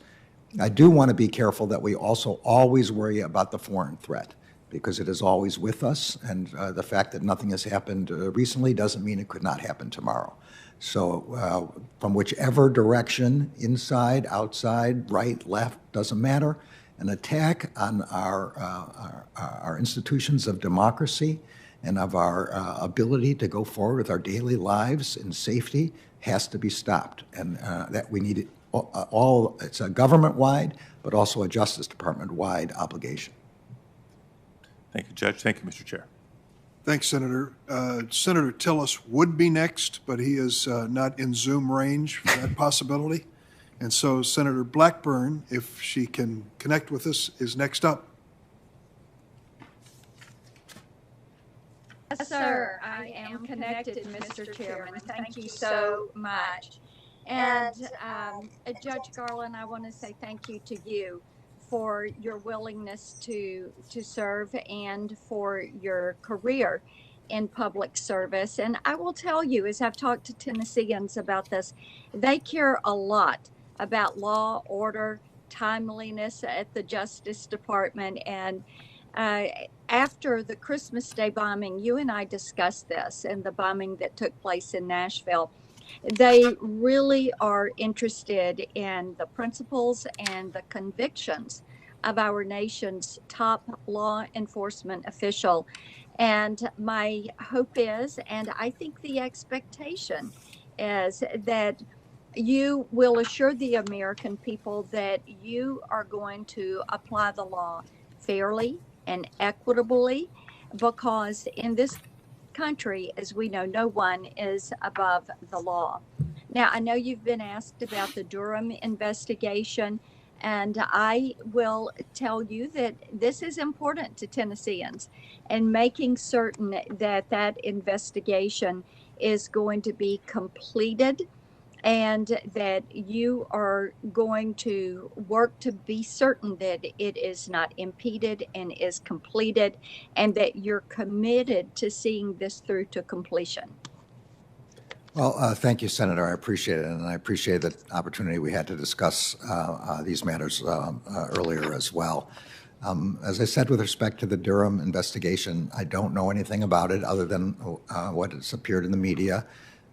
I do want to be careful that we also always worry about the foreign threat, because it is always with us, and the fact that nothing has happened recently doesn't mean it could not happen tomorrow. So from whichever direction, inside, outside, right, left, doesn't matter, an attack on our institutions of democracy and of our ability to go forward with our daily lives in safety has to be stopped. And that we need it all, it's a government-wide, but also a Justice Department-wide obligation. Thank you, Judge. Thank you, Mr. Chair. Thanks, Senator. Senator Tillis would be next, but he is not in Zoom range for that possibility. And so Senator Blackburn, if she can connect with us, is next up. Yes, sir. I am connected, Mr. Chairman. Thank you so much. And Judge Garland, I want to say thank you to you for your willingness to serve and for your career in public service. And I will tell you, as I've talked to Tennesseans about this, they care a lot about law, order, timeliness at the Justice Department. And after the Christmas Day bombing, you and I discussed this, and the bombing that took place in Nashville. They really are interested in the principles and the convictions of our nation's top law enforcement official. And my hope is, and I think the expectation is, that you will assure the American people that you are going to apply the law fairly and equitably, because in this country, as we know, no one is above the law. Now, I know you've been asked about the Durham investigation, and I will tell you that this is important to Tennesseans, and making certain that that investigation is going to be completed, and that you are going to work to be certain that it is not impeded and is completed, and that you're committed to seeing this through to completion. Well, thank you, Senator. I appreciate it, and I appreciate the opportunity we had to discuss these matters earlier as well. As I said, with respect to the Durham investigation, I don't know anything about it other than what has appeared in the media.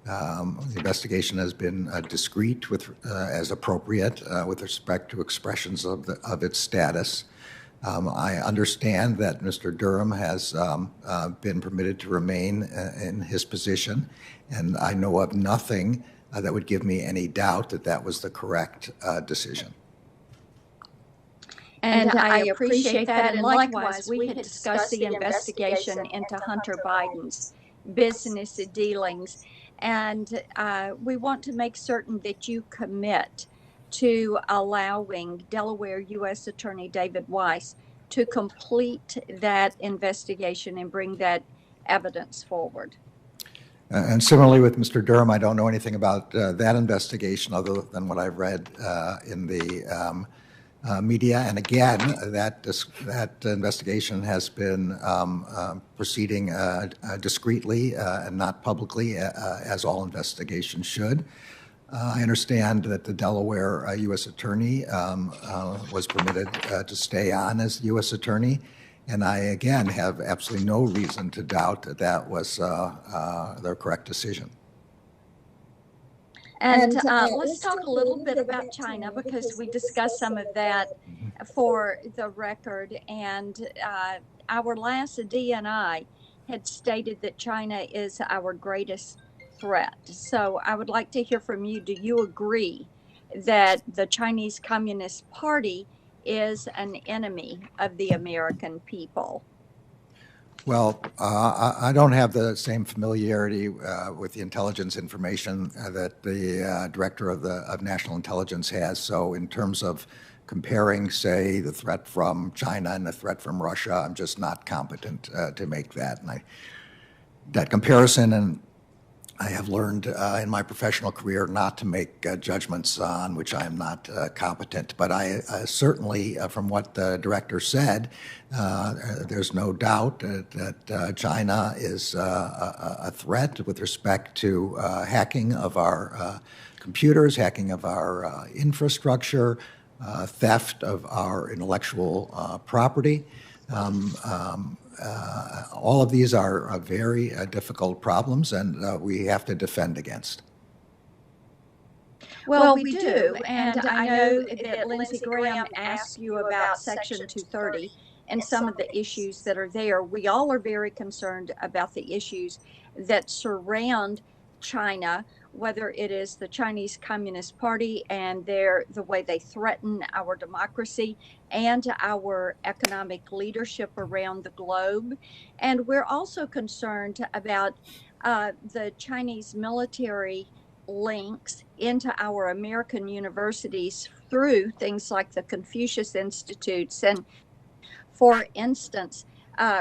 The investigation has been discreet as appropriate with respect to expressions of its status. I understand that Mr. Durham has been permitted to remain in his position, and I know of nothing that would give me any doubt that that was the correct decision. And I appreciate that. And likewise, we had discussed the investigation into Hunter Biden's business dealings. And we want to make certain that you commit to allowing Delaware U.S. Attorney David Weiss to complete that investigation and bring that evidence forward. And similarly with Mr. Durham, I don't know anything about that investigation other than what I've read in the media. And again, that investigation has been proceeding discreetly and not publicly, as all investigations should. I understand that the Delaware U.S. Attorney was permitted to stay on as U.S. Attorney. And I, again, have absolutely no reason to doubt that that was the correct decision. And let's talk a little bit about China, because we discussed some of that for the record. And our last DNI had stated that China is our greatest threat. So I would like to hear from you. Do you agree that the Chinese Communist Party is an enemy of the American people? Well, I don't have the same familiarity with the intelligence information that the director of national intelligence has. So in terms of comparing, say, the threat from China and the threat from Russia, I'm just not competent to make that. And that comparison, and I have learned in my professional career not to make judgments on which I am not competent. But I certainly, from what the director said, there's no doubt that China is a threat with respect to hacking of our computers, hacking of our infrastructure, theft of our intellectual property. All of these are very difficult problems, and we have to defend against. Well, we do. And I know that Lindsey Graham asked you about Section 230 and some of the issues that are there. We all are very concerned about the issues that surround China, whether it is the Chinese Communist Party and the way they threaten our democracy and our economic leadership around the globe. And we're also concerned about the Chinese military links into our American universities through things like the Confucius Institutes. And for instance,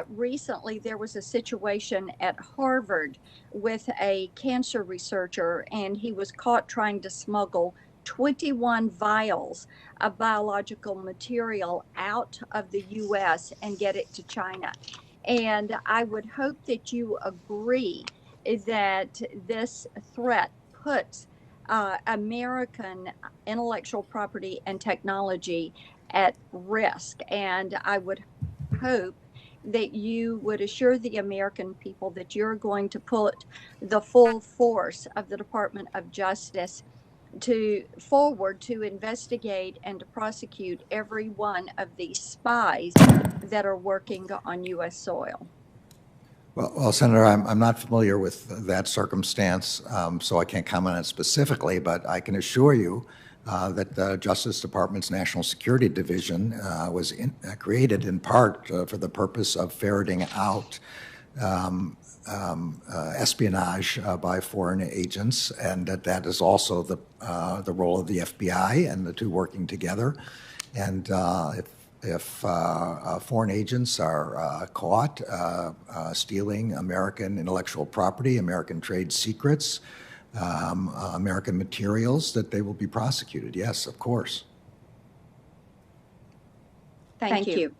recently there was a situation at Harvard with a cancer researcher, and he was caught trying to smuggle 21 vials of biological material out of the U.S. and get it to China. And I would hope that you agree that this threat puts American intellectual property and technology at risk. And I would hope that you would assure the American people that you're going to put the full force of the Department of Justice forward to investigate and to prosecute every one of these spies that are working on U.S. soil. Well, Senator, I'm not familiar with that circumstance, so I can't comment on it specifically, but I can assure you that the Justice Department's National Security Division was created in part for the purpose of ferreting out espionage by foreign agents, and that is also the role of the FBI, and the two working together. And if foreign agents are caught stealing American intellectual property, American trade secrets, American materials, that they will be prosecuted. Yes, of course. Thank you.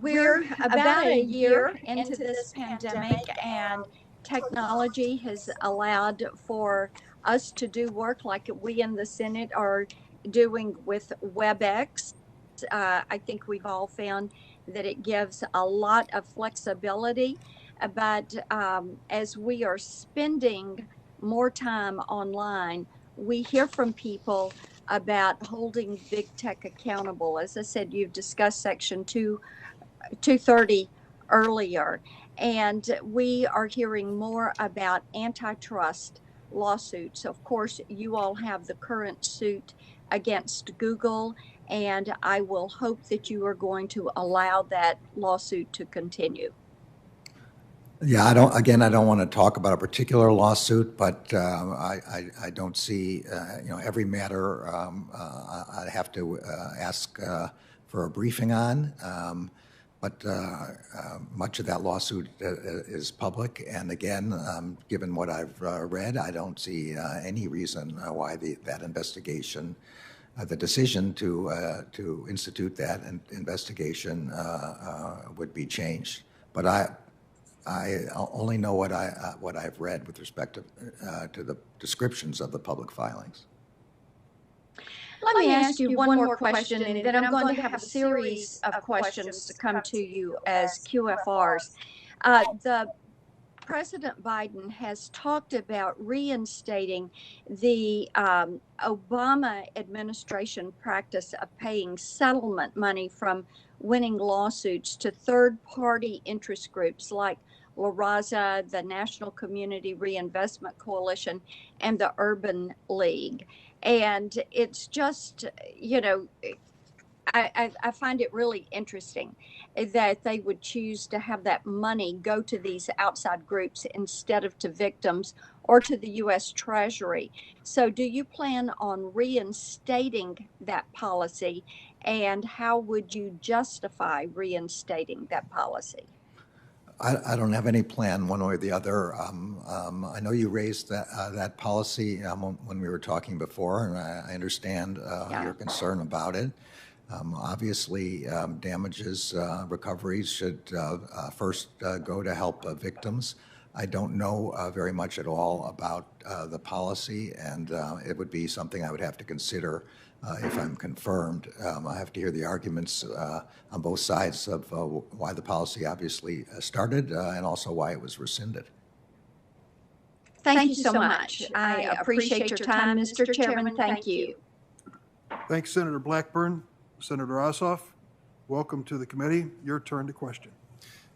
We're about a year into this pandemic, and technology has allowed for us to do work like we in the Senate are doing with WebEx. I think we've all found that it gives a lot of flexibility, but as we are spending more time online, we hear from people about holding big tech accountable. As I said, you've discussed Section 230 earlier, and we are hearing more about antitrust lawsuits. Of course, you all have the current suit against Google, and I will hope that you are going to allow that lawsuit to continue. Yeah, I don't want to talk about a particular lawsuit, but I don't see, every matter I'd have to ask for a briefing on. But much of that lawsuit is public. And again, given what I've read, I don't see any reason why that investigation, the decision to institute that investigation would be changed. But I only know what I've read with respect to the descriptions of the public filings. Let me ask you one more question, and then I'm going to have a series of questions to come to you as QFRs. The President Biden has talked about reinstating the Obama administration practice of paying settlement money from winning lawsuits to third-party interest groups like La Raza, the National Community Reinvestment Coalition, and the Urban League. And it's just, I find it really interesting that they would choose to have that money go to these outside groups instead of to victims or to the U.S. Treasury. So do you plan on reinstating that policy, and how would you justify reinstating that policy? I don't have any plan one way or the other. I know you raised that policy when we were talking before, and I understand your concern about it. Obviously, damages recoveries should first go to help victims. I don't know very much at all about the policy, and it would be something I would have to consider if I'm confirmed. I have to hear the arguments on both sides of why the policy obviously started and also why it was rescinded. Thank you so much. I appreciate your time, Mr. Chairman. Thank you. Thanks, Senator Blackburn. Senator Ossoff, welcome to the committee. Your turn to question.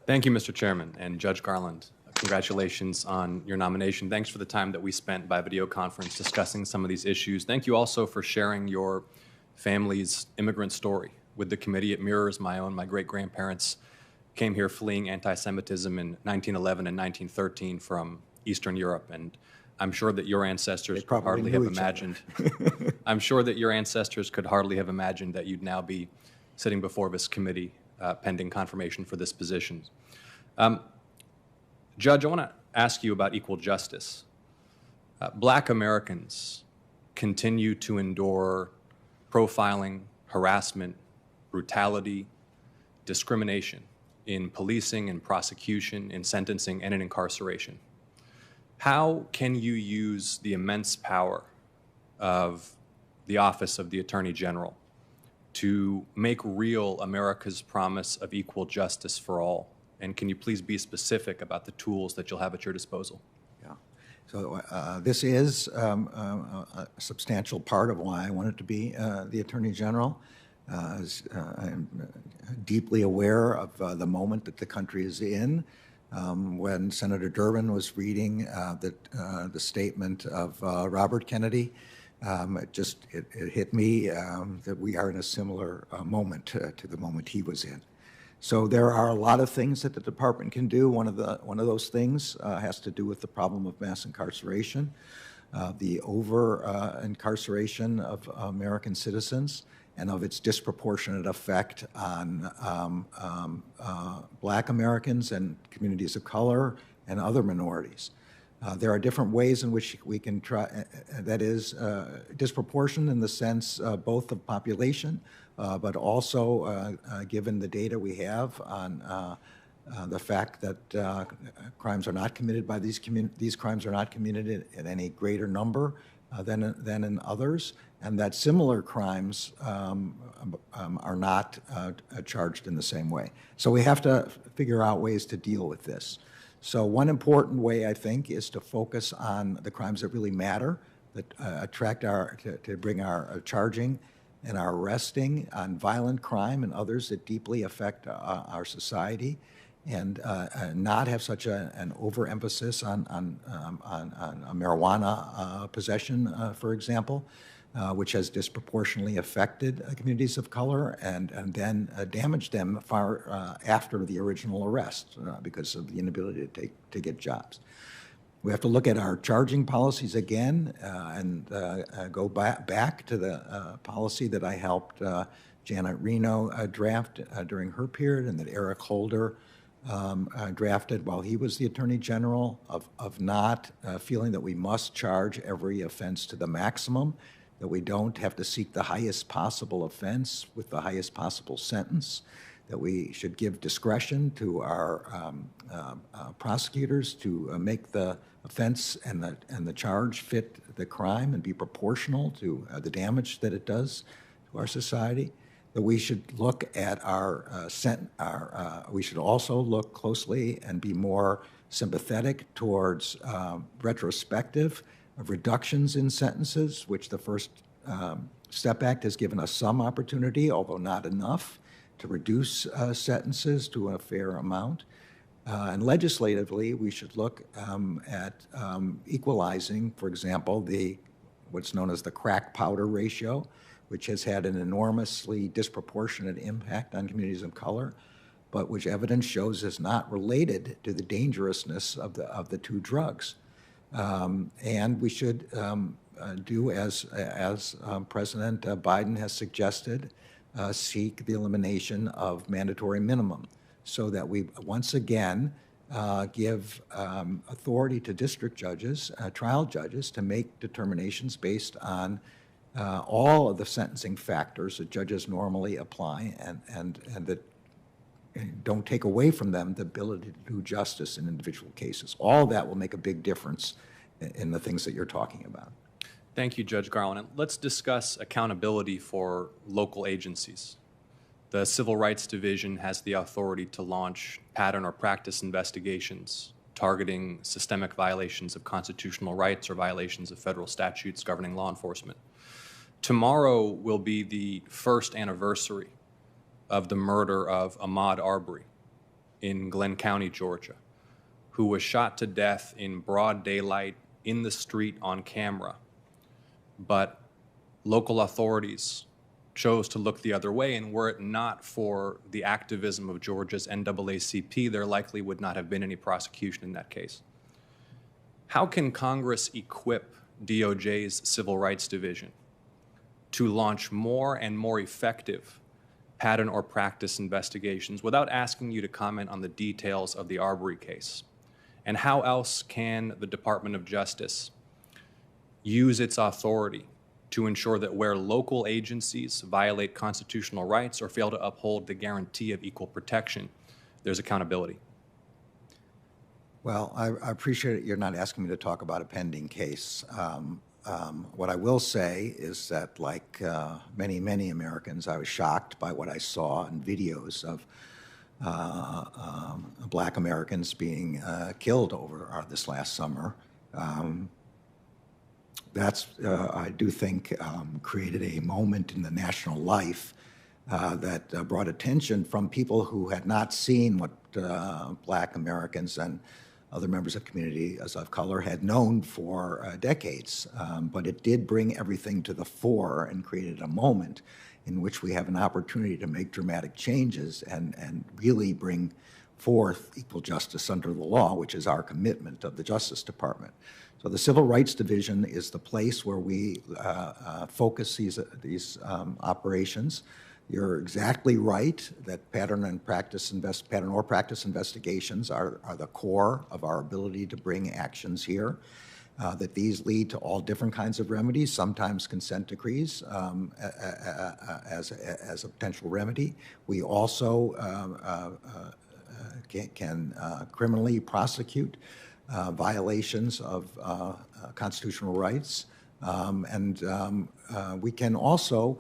Thank you, Mr. Chairman. And Judge Garland, congratulations on your nomination. Thanks for the time that we spent by video conference discussing some of these issues. Thank you also for sharing your family's immigrant story with the committee. It mirrors my own. My great-grandparents came here fleeing anti-Semitism in 1911 and 1913 from Eastern Europe, and I'm sure that your ancestors could hardly have imagined. I'm sure that your ancestors could hardly have imagined that you'd now be sitting before this committee pending confirmation for this position. Judge, I want to ask you about equal justice. Black Americans continue to endure profiling, harassment, brutality, discrimination in policing, in prosecution, in sentencing, and in incarceration. How can you use the immense power of the Office of the Attorney General to make real America's promise of equal justice for all? And can you please be specific about the tools that you'll have at your disposal? Yeah. So this is a substantial part of why I wanted to be the Attorney General. I'm deeply aware of the moment that the country is in. When Senator Durbin was reading the statement of Robert Kennedy, it hit me that we are in a similar moment to the moment he was in. So there are a lot of things that the department can do. One of those things has to do with the problem of mass incarceration, the over-incarceration of American citizens, and of its disproportionate effect on Black Americans and communities of color and other minorities. There are different ways in which we can try, that is, disproportion in the sense both of population, but also given the data we have on the fact that crimes are not committed by these crimes are not committed in any greater number than in others, and that similar crimes are not charged in the same way. So we have to figure out ways to deal with this. So one important way, I think, is to focus on the crimes that really matter, that to bring our charging and our arresting on violent crime and others that deeply affect our society, and not have such an overemphasis on marijuana possession, for example. which has disproportionately affected communities of color and then damaged them far after the original arrest because of the inability to get jobs. We have to look at our charging policies again and go back to the policy that I helped Janet Reno draft during her period and that Eric Holder drafted while he was the Attorney General of not feeling that we must charge every offense to the maximum, that we don't have to seek the highest possible offense with the highest possible sentence, that we should give discretion to our prosecutors to make the offense and the charge fit the crime and be proportional to the damage that it does to our society. That we should look at we should also look closely and be more sympathetic towards retrospective reductions in sentences, which the First Step Act has given us some opportunity, although not enough, to reduce sentences to a fair amount. And legislatively, we should look at equalizing, for example, what's known as the crack powder ratio, which has had an enormously disproportionate impact on communities of color, but which evidence shows is not related to the dangerousness of the two drugs. And we should do as President Biden has suggested, seek the elimination of mandatory minimum, so that we once again give authority to district judges, trial judges, to make determinations based on all of the sentencing factors that judges normally apply and that don't take away from them the ability to do justice in individual cases. All that will make a big difference in the things that you're talking about. Thank you, Judge Garland. And let's discuss accountability for local agencies. The Civil Rights Division has the authority to launch pattern or practice investigations targeting systemic violations of constitutional rights or violations of federal statutes governing law enforcement. Tomorrow will be the first anniversary of the murder of Ahmaud Arbery in Glenn County, Georgia, who was shot to death in broad daylight in the street on camera. But local authorities chose to look the other way, and were it not for the activism of Georgia's NAACP, there likely would not have been any prosecution in that case. How can Congress equip DOJ's Civil Rights Division to launch more and more effective pattern or practice investigations without asking you to comment on the details of the Arbery case? And how else can the Department of Justice use its authority to ensure that where local agencies violate constitutional rights or fail to uphold the guarantee of equal protection, there's accountability? Well, I appreciate it. You're not asking me to talk about a pending case. What I will say is that, like many, many Americans, I was shocked by what I saw in videos of Black Americans being killed over this last summer. That's, I do think, created a moment in the national life that brought attention from people who had not seen what Black Americans and other members of communities of color had known for decades. But it did bring everything to the fore and created a moment in which we have an opportunity to make dramatic changes and really bring forth equal justice under the law, which is our commitment of the Justice Department. So the Civil Rights Division is the place where we focus these operations. You're exactly right that pattern or practice investigations are the core of our ability to bring actions here. That these lead to all different kinds of remedies, sometimes consent decrees as a potential remedy. We also can criminally prosecute violations of constitutional rights. We can also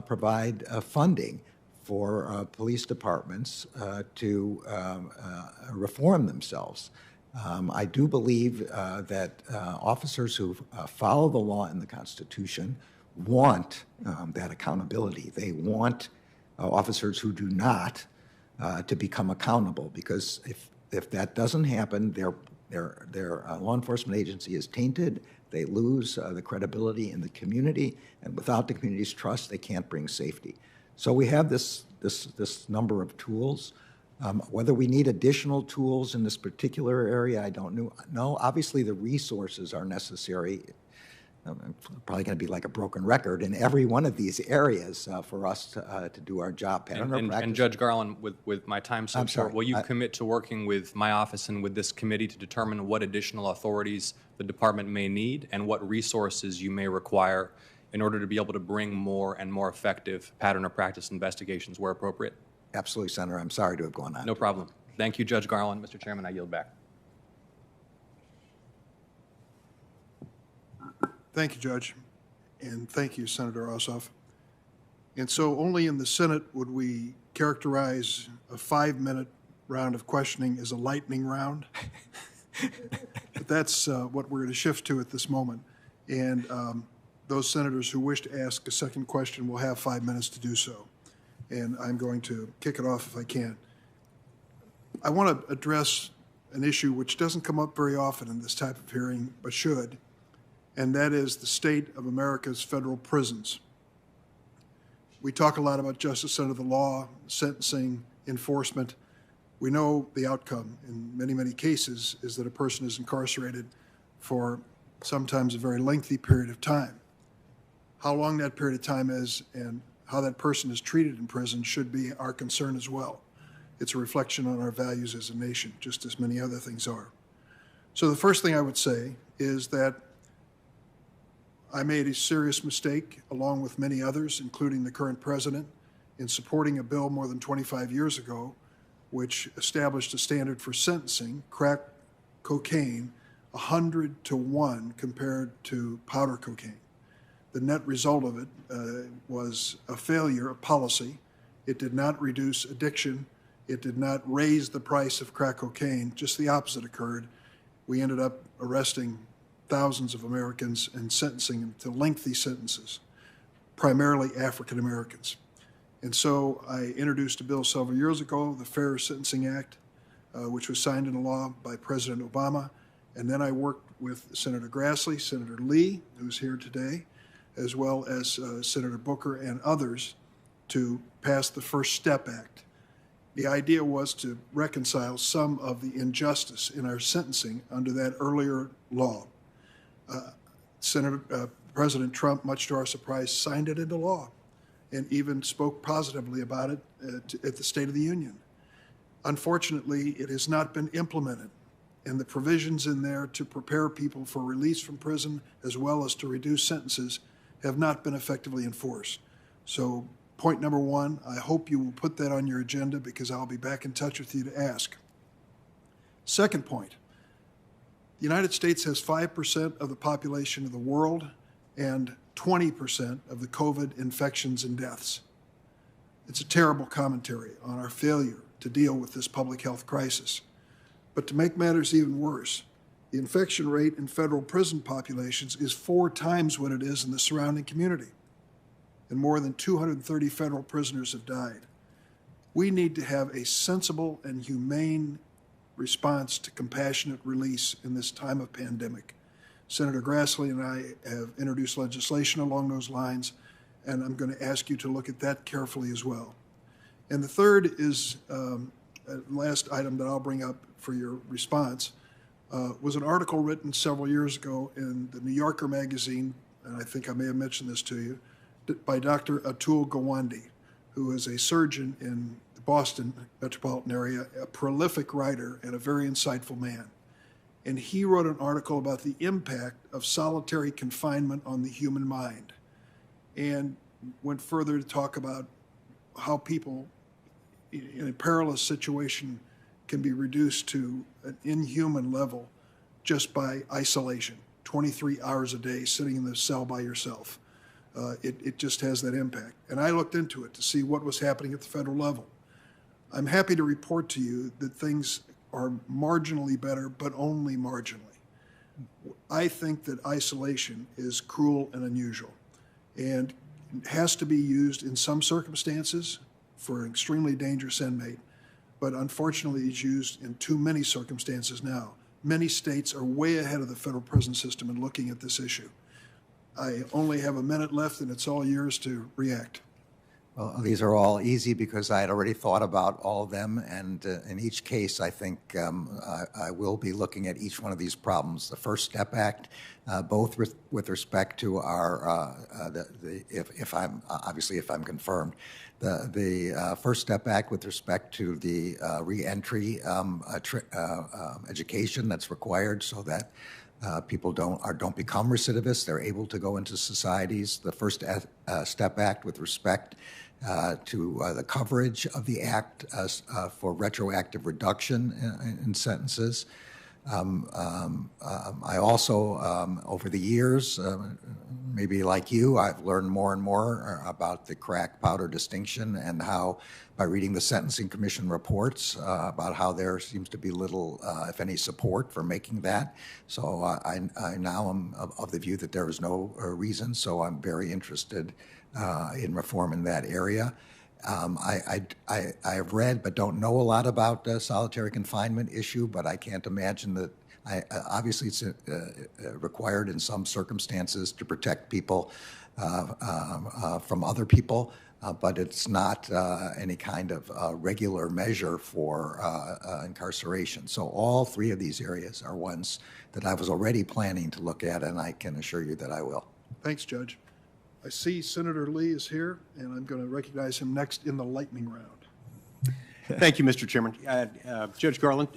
provide funding for police departments to reform themselves. I do believe that officers who follow the law and the Constitution want that accountability. They want officers who do not to become accountable, because if that doesn't happen, their law enforcement agency is tainted, they lose the credibility in the community, and without the community's trust, they can't bring safety. So we have this number of tools. Whether we need additional tools in this particular area, I don't know. Obviously, the resources are necessary. I'm probably going to be like a broken record in every one of these areas for us to do our job. And Judge Garland, with my time so short, will you commit to working with my office and with this committee to determine what additional authorities the department may need and what resources you may require in order to be able to bring more and more effective pattern or practice investigations where appropriate? Absolutely, Senator. I'm sorry to have gone on. No problem. Thank you, Judge Garland. Mr. Chairman, I yield back. Thank you, Judge, and thank you, Senator Ossoff. And so only in the Senate would we characterize a 5-minute round of questioning as a lightning round. But that's what we're going to shift to at this moment. And those senators who wish to ask a second question will have 5 minutes to do so. And I'm going to kick it off if I can. I want to address an issue which doesn't come up very often in this type of hearing, but should, and that is the state of America's federal prisons. We talk a lot about justice under the law, sentencing, enforcement. We know the outcome in many, many cases is that a person is incarcerated for sometimes a very lengthy period of time. How long that period of time is and how that person is treated in prison should be our concern as well. It's a reflection on our values as a nation, just as many other things are. So the first thing I would say is that I made a serious mistake, along with many others, including the current president, in supporting a bill more than 25 years ago, which established a standard for sentencing crack cocaine 100 to 1 compared to powder cocaine. The net result of it was a failure of policy. It did not reduce addiction. It did not raise the price of crack cocaine. Just the opposite occurred. We ended up arresting thousands of Americans and sentencing them to lengthy sentences, primarily African Americans. And so I introduced a bill several years ago, the Fair Sentencing Act, which was signed into law by President Obama. And then I worked with Senator Grassley, Senator Lee, who's here today, as well as Senator Booker and others, to pass the First Step Act. The idea was to reconcile some of the injustice in our sentencing under that earlier law. President Trump, much to our surprise, signed it into law and even spoke positively about it at the State of the Union. Unfortunately, it has not been implemented, and the provisions in there to prepare people for release from prison as well as to reduce sentences have not been effectively enforced. So point number one, I hope you will put that on your agenda because I'll be back in touch with you to ask. Second point, the United States has 5% of the population of the world and 20% of the COVID infections and deaths. It's a terrible commentary on our failure to deal with this public health crisis. But to make matters even worse, the infection rate in federal prison populations is 4 times what it is in the surrounding community. And more than 230 federal prisoners have died. We need to have a sensible and humane response to compassionate release in this time of pandemic. Senator Grassley and I have introduced legislation along those lines, and I'm going to ask you to look at that carefully as well. And the third is, last item that I'll bring up for your response, was an article written several years ago in the New Yorker magazine, and I think I may have mentioned this to you, by Dr. Atul Gawande, who is a surgeon in the Boston metropolitan area, a prolific writer and a very insightful man. And he wrote an article about the impact of solitary confinement on the human mind, and went further to talk about how people in a perilous situation can be reduced to an inhuman level just by isolation, 23 hours a day sitting in the cell by yourself. It just has that impact. And I looked into it to see what was happening at the federal level. I'm happy to report to you that things are marginally better, but only marginally. I think that isolation is cruel and unusual, and has to be used in some circumstances for an extremely dangerous inmate, but unfortunately is used in too many circumstances now Many states are way ahead of the federal prison system in looking at this issue. I only have a minute left, and it's all yours to react. Well, these are all easy because I had already thought about all of them, and in each case, I think I will be looking at each one of these problems. The First Step Act, both with respect to our, if I'm confirmed, the First Step Act with respect to the reentry education that's required so that people don't become recidivists. They're able to go into societies. The First Step Act with respect to the coverage of the act for retroactive reduction in sentences. I also, over the years, maybe like you, I've learned more and more about the crack powder distinction and how, by reading the Sentencing Commission reports, about how there seems to be little, if any, support for making that. So I now am of the view that there is no reason, so I'm very interested in reform in that area. I have read but don't know a lot about the solitary confinement issue, but I can't imagine that. Obviously, it's required in some circumstances to protect people from other people, but it's not any kind of regular measure for incarceration. So all three of these areas are ones that I was already planning to look at, and I can assure you that I will. Thanks, Judge. I see Senator Lee is here, and I'm going to recognize him next in the lightning round. Thank you, Mr. Chairman. Judge Garland,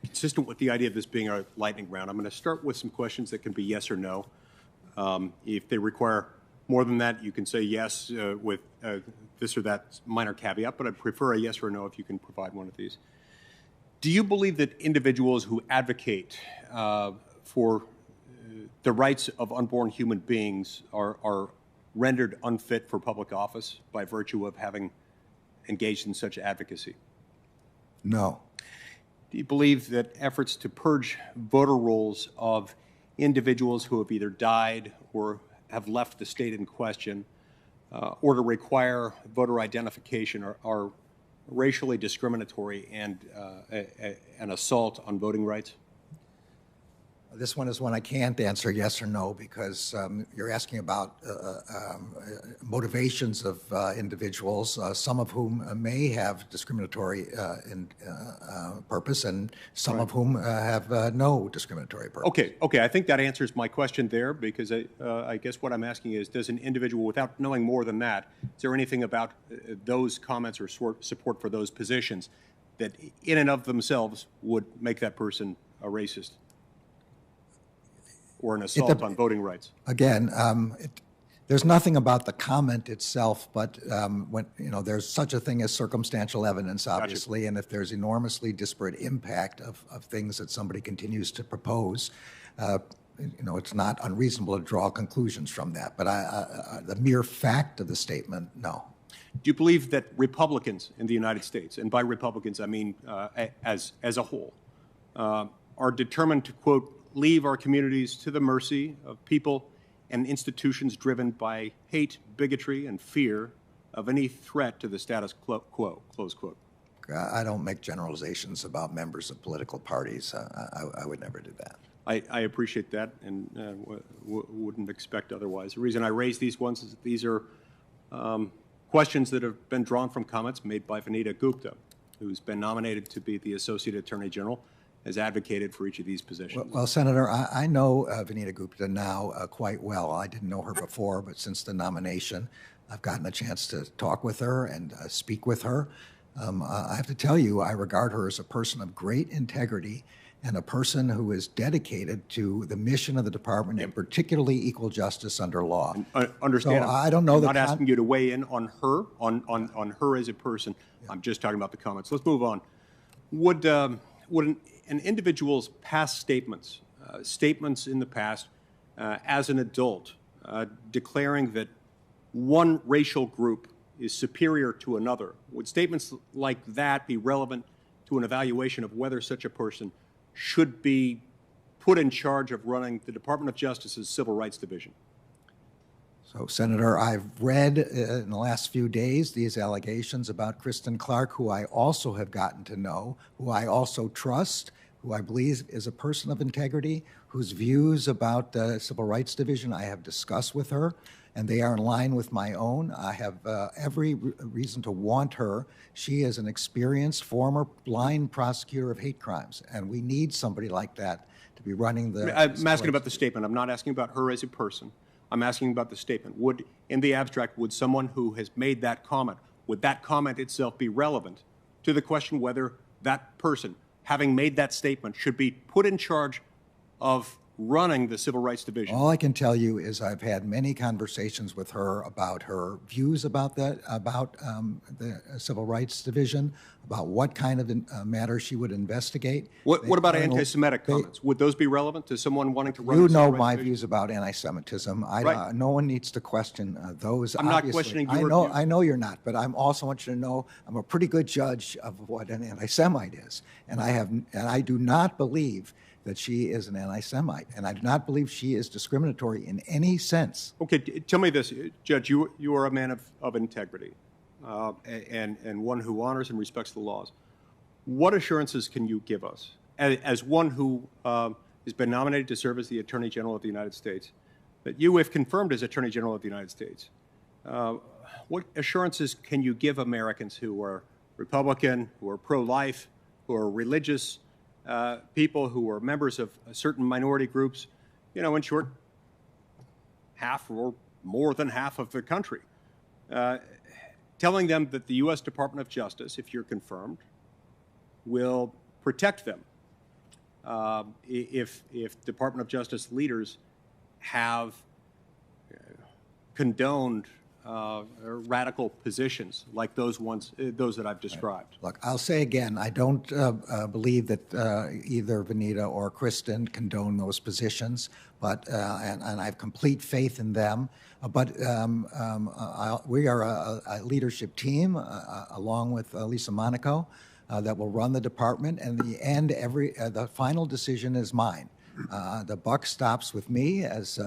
consistent with the idea of this being a lightning round, I'm going to start with some questions that can be yes or no. If they require more than that, you can say yes with this or that minor caveat, but I'd prefer a yes or a no if you can provide one of these. Do you believe that individuals who advocate for the rights of unborn human beings are rendered unfit for public office by virtue of having engaged in such advocacy? No. Do you believe that efforts to purge voter rolls of individuals who have either died or have left the state in question, or to require voter identification are racially discriminatory and an assault on voting rights? This one is one I can't answer yes or no because you're asking about motivations of individuals, some of whom may have discriminatory purpose and some of whom have no discriminatory purpose. Okay. I think that answers my question there because I guess what I'm asking is, does an individual, without knowing more than that, is there anything about those comments or support for those positions that in and of themselves would make that person a racist or an assault on voting rights? Again, there's nothing about the comment itself, but when there's such a thing as circumstantial evidence, obviously, and if there's enormously disparate impact of things that somebody continues to propose, it's not unreasonable to draw conclusions from that. But the mere fact of the statement, no. Do you believe that Republicans in the United States, and by Republicans I mean as a whole, are determined to, quote, leave our communities to the mercy of people and institutions driven by hate, bigotry, and fear of any threat to the status quo, close quote? I don't make generalizations about members of political parties. I would never do that. I appreciate that and wouldn't expect otherwise. The reason I raise these ones is that these are questions that have been drawn from comments made by Vanita Gupta, who's been nominated to be the Associate Attorney General, has advocated for each of these positions. Well, Senator, I know Vanita Gupta now quite well. I didn't know her before, but since the nomination, I've gotten a chance to talk with her and speak with her. I have to tell you, I regard her as a person of great integrity and a person who is dedicated to the mission of the department and particularly equal justice under law. Understand? So I don't know. I'm not asking you to weigh in on her, on her as a person. Yeah. I'm just talking about the comments. Let's move on. Would an individual's past statements, statements in the past as an adult, declaring that one racial group is superior to another, would statements like that be relevant to an evaluation of whether such a person should be put in charge of running the Department of Justice's Civil Rights Division? So, Senator, I've read in the last few days these allegations about Kristen Clark, who I also have gotten to know, who I also trust, who I believe is a person of integrity, whose views about the Civil Rights Division I have discussed with her, and they are in line with my own. I have every reason to want her. She is an experienced former blind prosecutor of hate crimes, and we need somebody like that to be running the... I'm asking about the statement. I'm not asking about her as a person. I'm asking about the statement. In the abstract, would someone who has made that comment, would that comment itself be relevant to the question whether that person, having made that statement, should be put in charge of running the Civil Rights Division? All I can tell you is I've had many conversations with her about her views about that, about the Civil Rights Division, about what kind of matter she would investigate. What about anti-Semitic comments? Would those be relevant to someone wanting to run the You Civil know Rights my Division? views about anti-Semitism. Right. No one needs to question those. I'm not obviously. questioning your views. I know you're not, but I'm also want you to know I'm a pretty good judge of what an anti-Semite is, and I do not believe that she is an anti-Semite, and I do not believe she is discriminatory in any sense. Okay, tell me this, Judge. You are a man of integrity, and one who honors and respects the laws. What assurances can you give us, as one who has been nominated to serve as the Attorney General of the United States, that you, if confirmed as Attorney General of the United States, what assurances can you give Americans who are Republican, who are pro-life, who are religious, people who are members of certain minority groups, in short, half or more than half of the country, telling them that the U.S. Department of Justice, if you're confirmed, will protect them if Department of Justice leaders have condoned radical positions like those that I've described. Look, I'll say again, I don't believe that either Vanita or Kristen condone those positions, but and I have complete faith in them. But we are a leadership team, along with Lisa Monaco, that will run the department. And in the end, the final decision is mine. The buck stops with me, as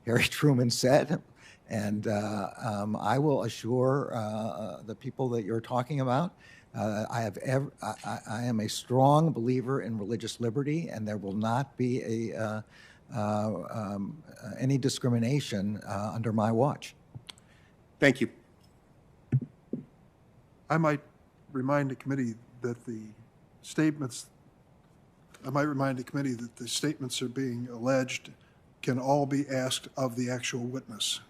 Harry Truman said. And I will assure the people that you're talking about, I am a strong believer in religious liberty, and there will not be any discrimination under my watch. Thank you. I might remind the committee that the statements are being alleged can all be asked of the actual witness.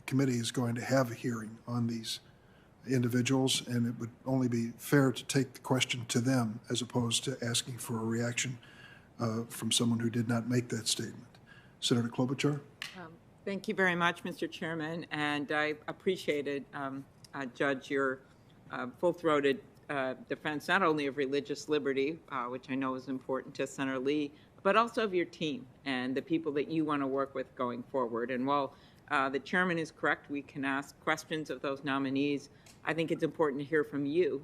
Committee is going to have a hearing on these individuals, and it would only be fair to take the question to them as opposed to asking for a reaction from someone who did not make that statement. Senator Klobuchar? Thank you very much, Mr. Chairman, and I appreciated, Judge, your full-throated defense not only of religious liberty, which I know is important to Senator Lee, but also of your team and the people that you want to work with going forward. And while the chairman is correct, we can ask questions of those nominees. I think it's important to hear from you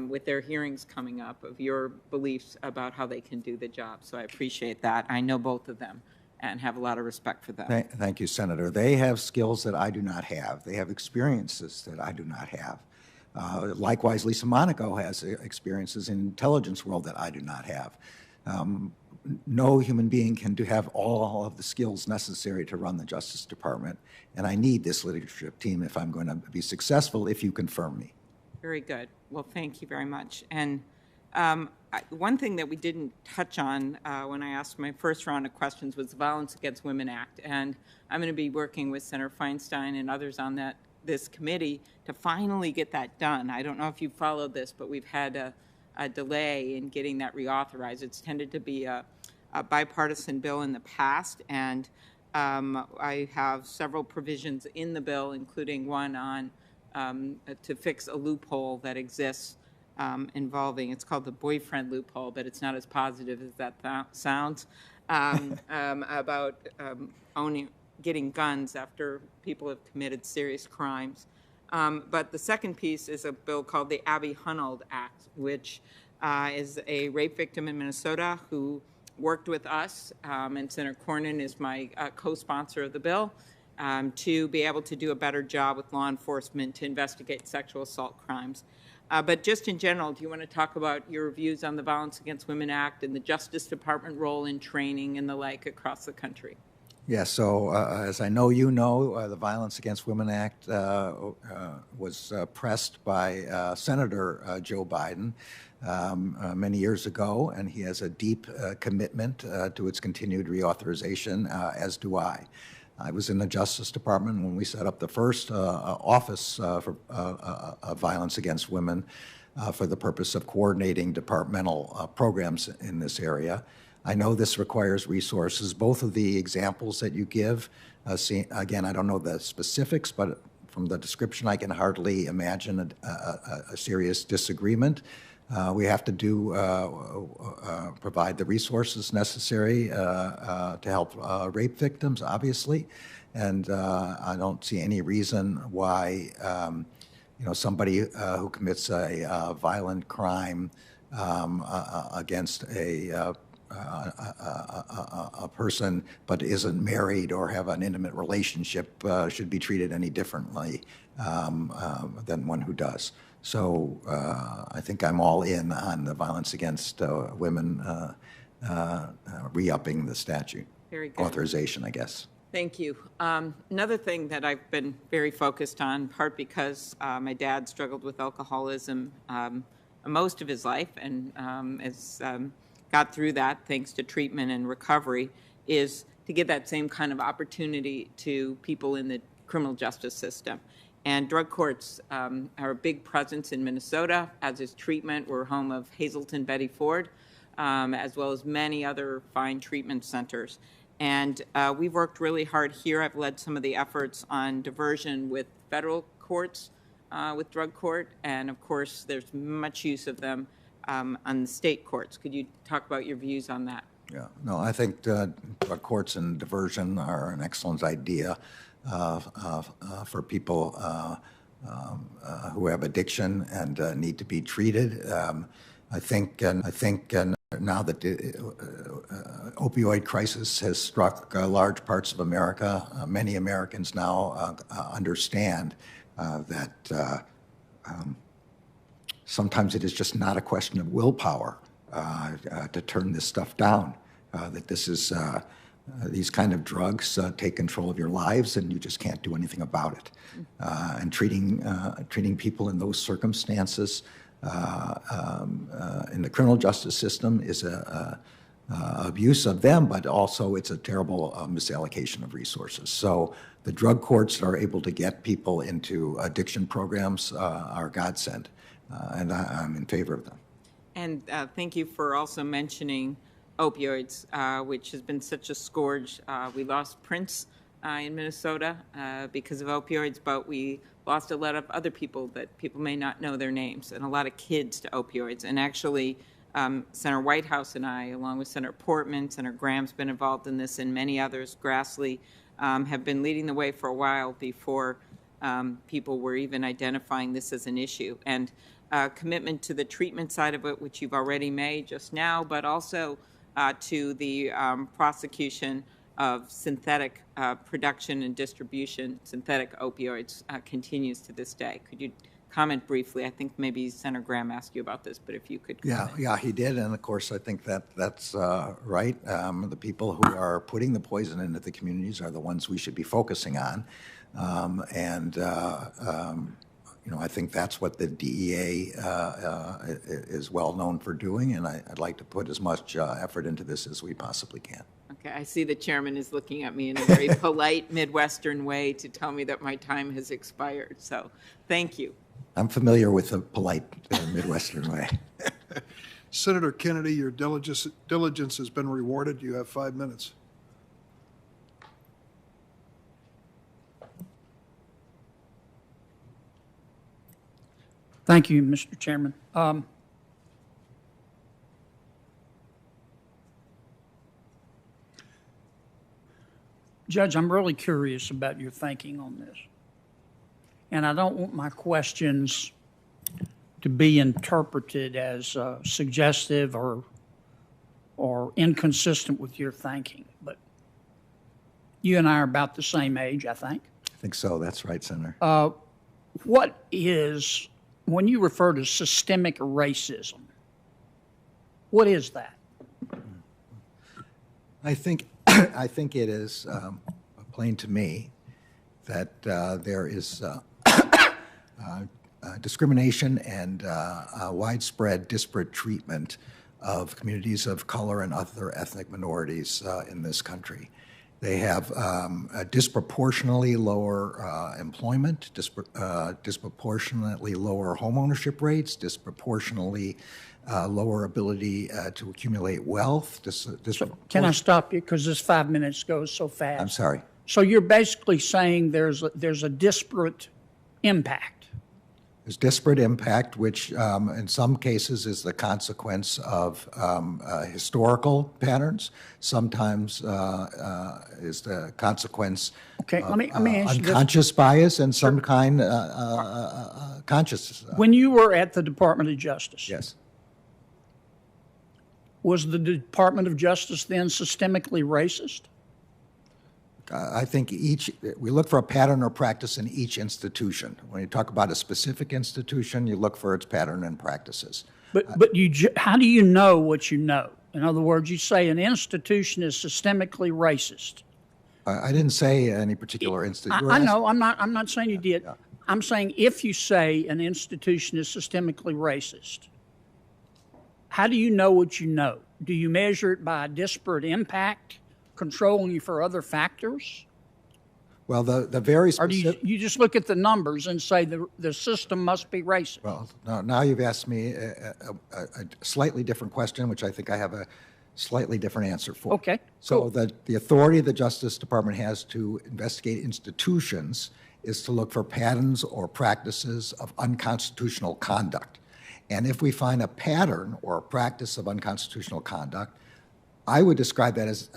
with their hearings coming up of your beliefs about how they can do the job. So I appreciate that. I know both of them and have a lot of respect for them. Thank you, Senator. They have skills that I do not have. They have experiences that I do not have. Likewise, Lisa Monaco has experiences in the intelligence world that I do not have. No human being can have all of the skills necessary to run the Justice Department, and I need this leadership team if I'm going to be successful, if you confirm me. Very good. Well, thank you very much. And one thing that we didn't touch on when I asked my first round of questions was the Violence Against Women Act, and I'm going to be working with Senator Feinstein and others on this committee to finally get that done. I don't know if you followed this, but we've had a delay in getting that reauthorized. It's tended to be a bipartisan bill in the past, and I have several provisions in the bill, including one on to fix a loophole that exists involving, it's called the boyfriend loophole, but it's not as positive as that sounds, about getting guns after people have committed serious crimes. But the second piece is a bill called the Abby Hunold Act, which is a rape victim in Minnesota who worked with us, and Senator Cornyn is my co-sponsor of the bill, to be able to do a better job with law enforcement to investigate sexual assault crimes. But just in general, do you want to talk about your views on the Violence Against Women Act and the Justice Department role in training and the like across the country? Yeah, so as I know you know, the Violence Against Women Act was pressed by Senator Joe Biden many years ago, and he has a deep commitment to its continued reauthorization, as do I. I was in the Justice Department when we set up the first office for violence against women for the purpose of coordinating departmental programs in this area. I know this requires resources. Both of the examples that you give, again, I don't know the specifics, but from the description, I can hardly imagine a serious disagreement. We have to provide the resources necessary to help rape victims, obviously, and I don't see any reason why somebody who commits a violent crime against a person but isn't married or have an intimate relationship should be treated any differently than one who does. So I think I'm all in on the violence against women re-upping the statute. Very good. Authorization, I guess. Thank you. Another thing that I've been very focused on, in part because my dad struggled with alcoholism most of his life and got through that thanks to treatment and recovery, is to give that same kind of opportunity to people in the criminal justice system. And drug courts are a big presence in Minnesota, as is treatment. We're home of Hazleton Betty Ford, as well as many other fine treatment centers. And we've worked really hard here. I've led some of the efforts on diversion with federal courts, with drug court, and of course there's much use of them on the state courts. Could you talk about your views on that? Yeah, no, I think drug courts and diversion are an excellent idea for people who have addiction and need to be treated. I think now that the opioid crisis has struck large parts of America, many Americans now understand that sometimes it is just not a question of willpower to turn this stuff down, that this is these kind of drugs take control of your lives and you just can't do anything about it. And treating people in those circumstances in the criminal justice system is abuse of them, but also it's a terrible misallocation of resources. So the drug courts that are able to get people into addiction programs are godsend, and I'm in favor of them. And thank you for also mentioning opioids, which has been such a scourge. We lost Prince in Minnesota because of opioids, but we lost a lot of other people that people may not know their names, and a lot of kids to opioids. And actually, Senator Whitehouse and I, along with Senator Portman, Senator Graham's been involved in this, and many others, Grassley, have been leading the way for a while before people were even identifying this as an issue. And commitment to the treatment side of it, which you've already made just now, but also to the prosecution of synthetic production and distribution, synthetic opioids, continues to this day. Could you comment briefly? I think maybe Senator Graham asked you about this, but if you could comment. Yeah, he did, and of course I think that's right. The people who are putting the poison into the communities are the ones we should be focusing on, I think that's what the DEA is well known for doing, and I'd like to put as much effort into this as we possibly can. Okay, I see the chairman is looking at me in a very polite Midwestern way to tell me that my time has expired, so thank you. I'm familiar with the polite Midwestern way. Senator Kennedy, your diligence has been rewarded. You have 5 minutes. Thank you, Mr. Chairman. Judge, I'm really curious about your thinking on this. And I don't want my questions to be interpreted as suggestive or inconsistent with your thinking. But you and I are about the same age, I think. I think so. That's right, Senator. What is when you refer to systemic racism, what is that? I think it is plain to me that there is discrimination and widespread disparate treatment of communities of color and other ethnic minorities in this country. They have a disproportionately lower employment, disproportionately lower homeownership rates, disproportionately lower ability to accumulate wealth. Can I stop you, because this 5 minutes goes so fast? I'm sorry. So you're basically saying there's a disparate impact. There's disparate impact, which in some cases is the consequence of historical patterns. Sometimes is the consequence of let me ask you this. unconscious bias and some kind conscious. When you were at the Department of Justice, Yes. Was the Department of Justice then systemically racist? I think we look for a pattern or practice in each institution. When you talk about a specific institution, you look for its pattern and practices. But how do you know what you know? In other words, you say an institution is systemically racist. I didn't say any particular institution. I know. I'm not saying you did. I'm saying if you say an institution is systemically racist, how do you know what you know? Do you measure it by a disparate impact, controlling for other factors? Well, the very specific... Or do you just look at the numbers and say the system must be racist? Well, now you've asked me a slightly different question, which I think I have a slightly different answer for. Okay, So the authority the Justice Department has to investigate institutions is to look for patterns or practices of unconstitutional conduct. And if we find a pattern or a practice of unconstitutional conduct, I would describe that as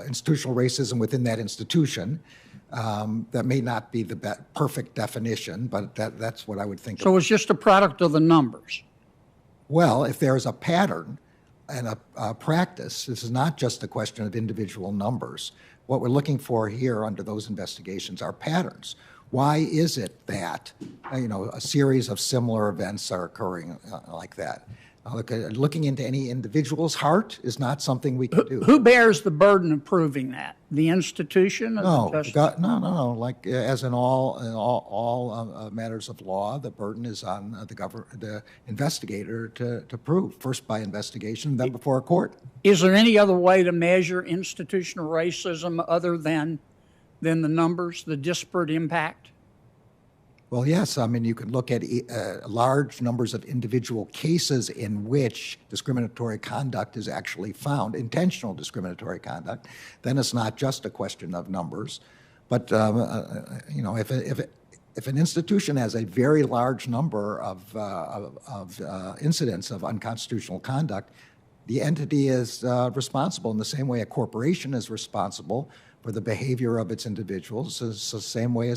institutional racism within that institution. That may not be the perfect definition, but that's what I would think. So it's just a product of the numbers? Well, if there is a pattern and a practice, this is not just a question of individual numbers. What we're looking for here under those investigations are patterns. Why is it that, a series of similar events are occurring like that? Looking into any individual's heart is not something we can do. Who bears the burden of proving that? The institution? Or No. Like as in all matters of law, the burden is on the investigator to prove, first by investigation, then before a court. Is there any other way to measure institutional racism other than the numbers, the disparate impact? Well, yes. I mean, you can look at large numbers of individual cases in which discriminatory conduct is actually found, intentional discriminatory conduct. Then it's not just a question of numbers. But, if an institution has a very large number of incidents of unconstitutional conduct, the entity is responsible in the same way a corporation is responsible for the behavior of its individuals. It's the same way.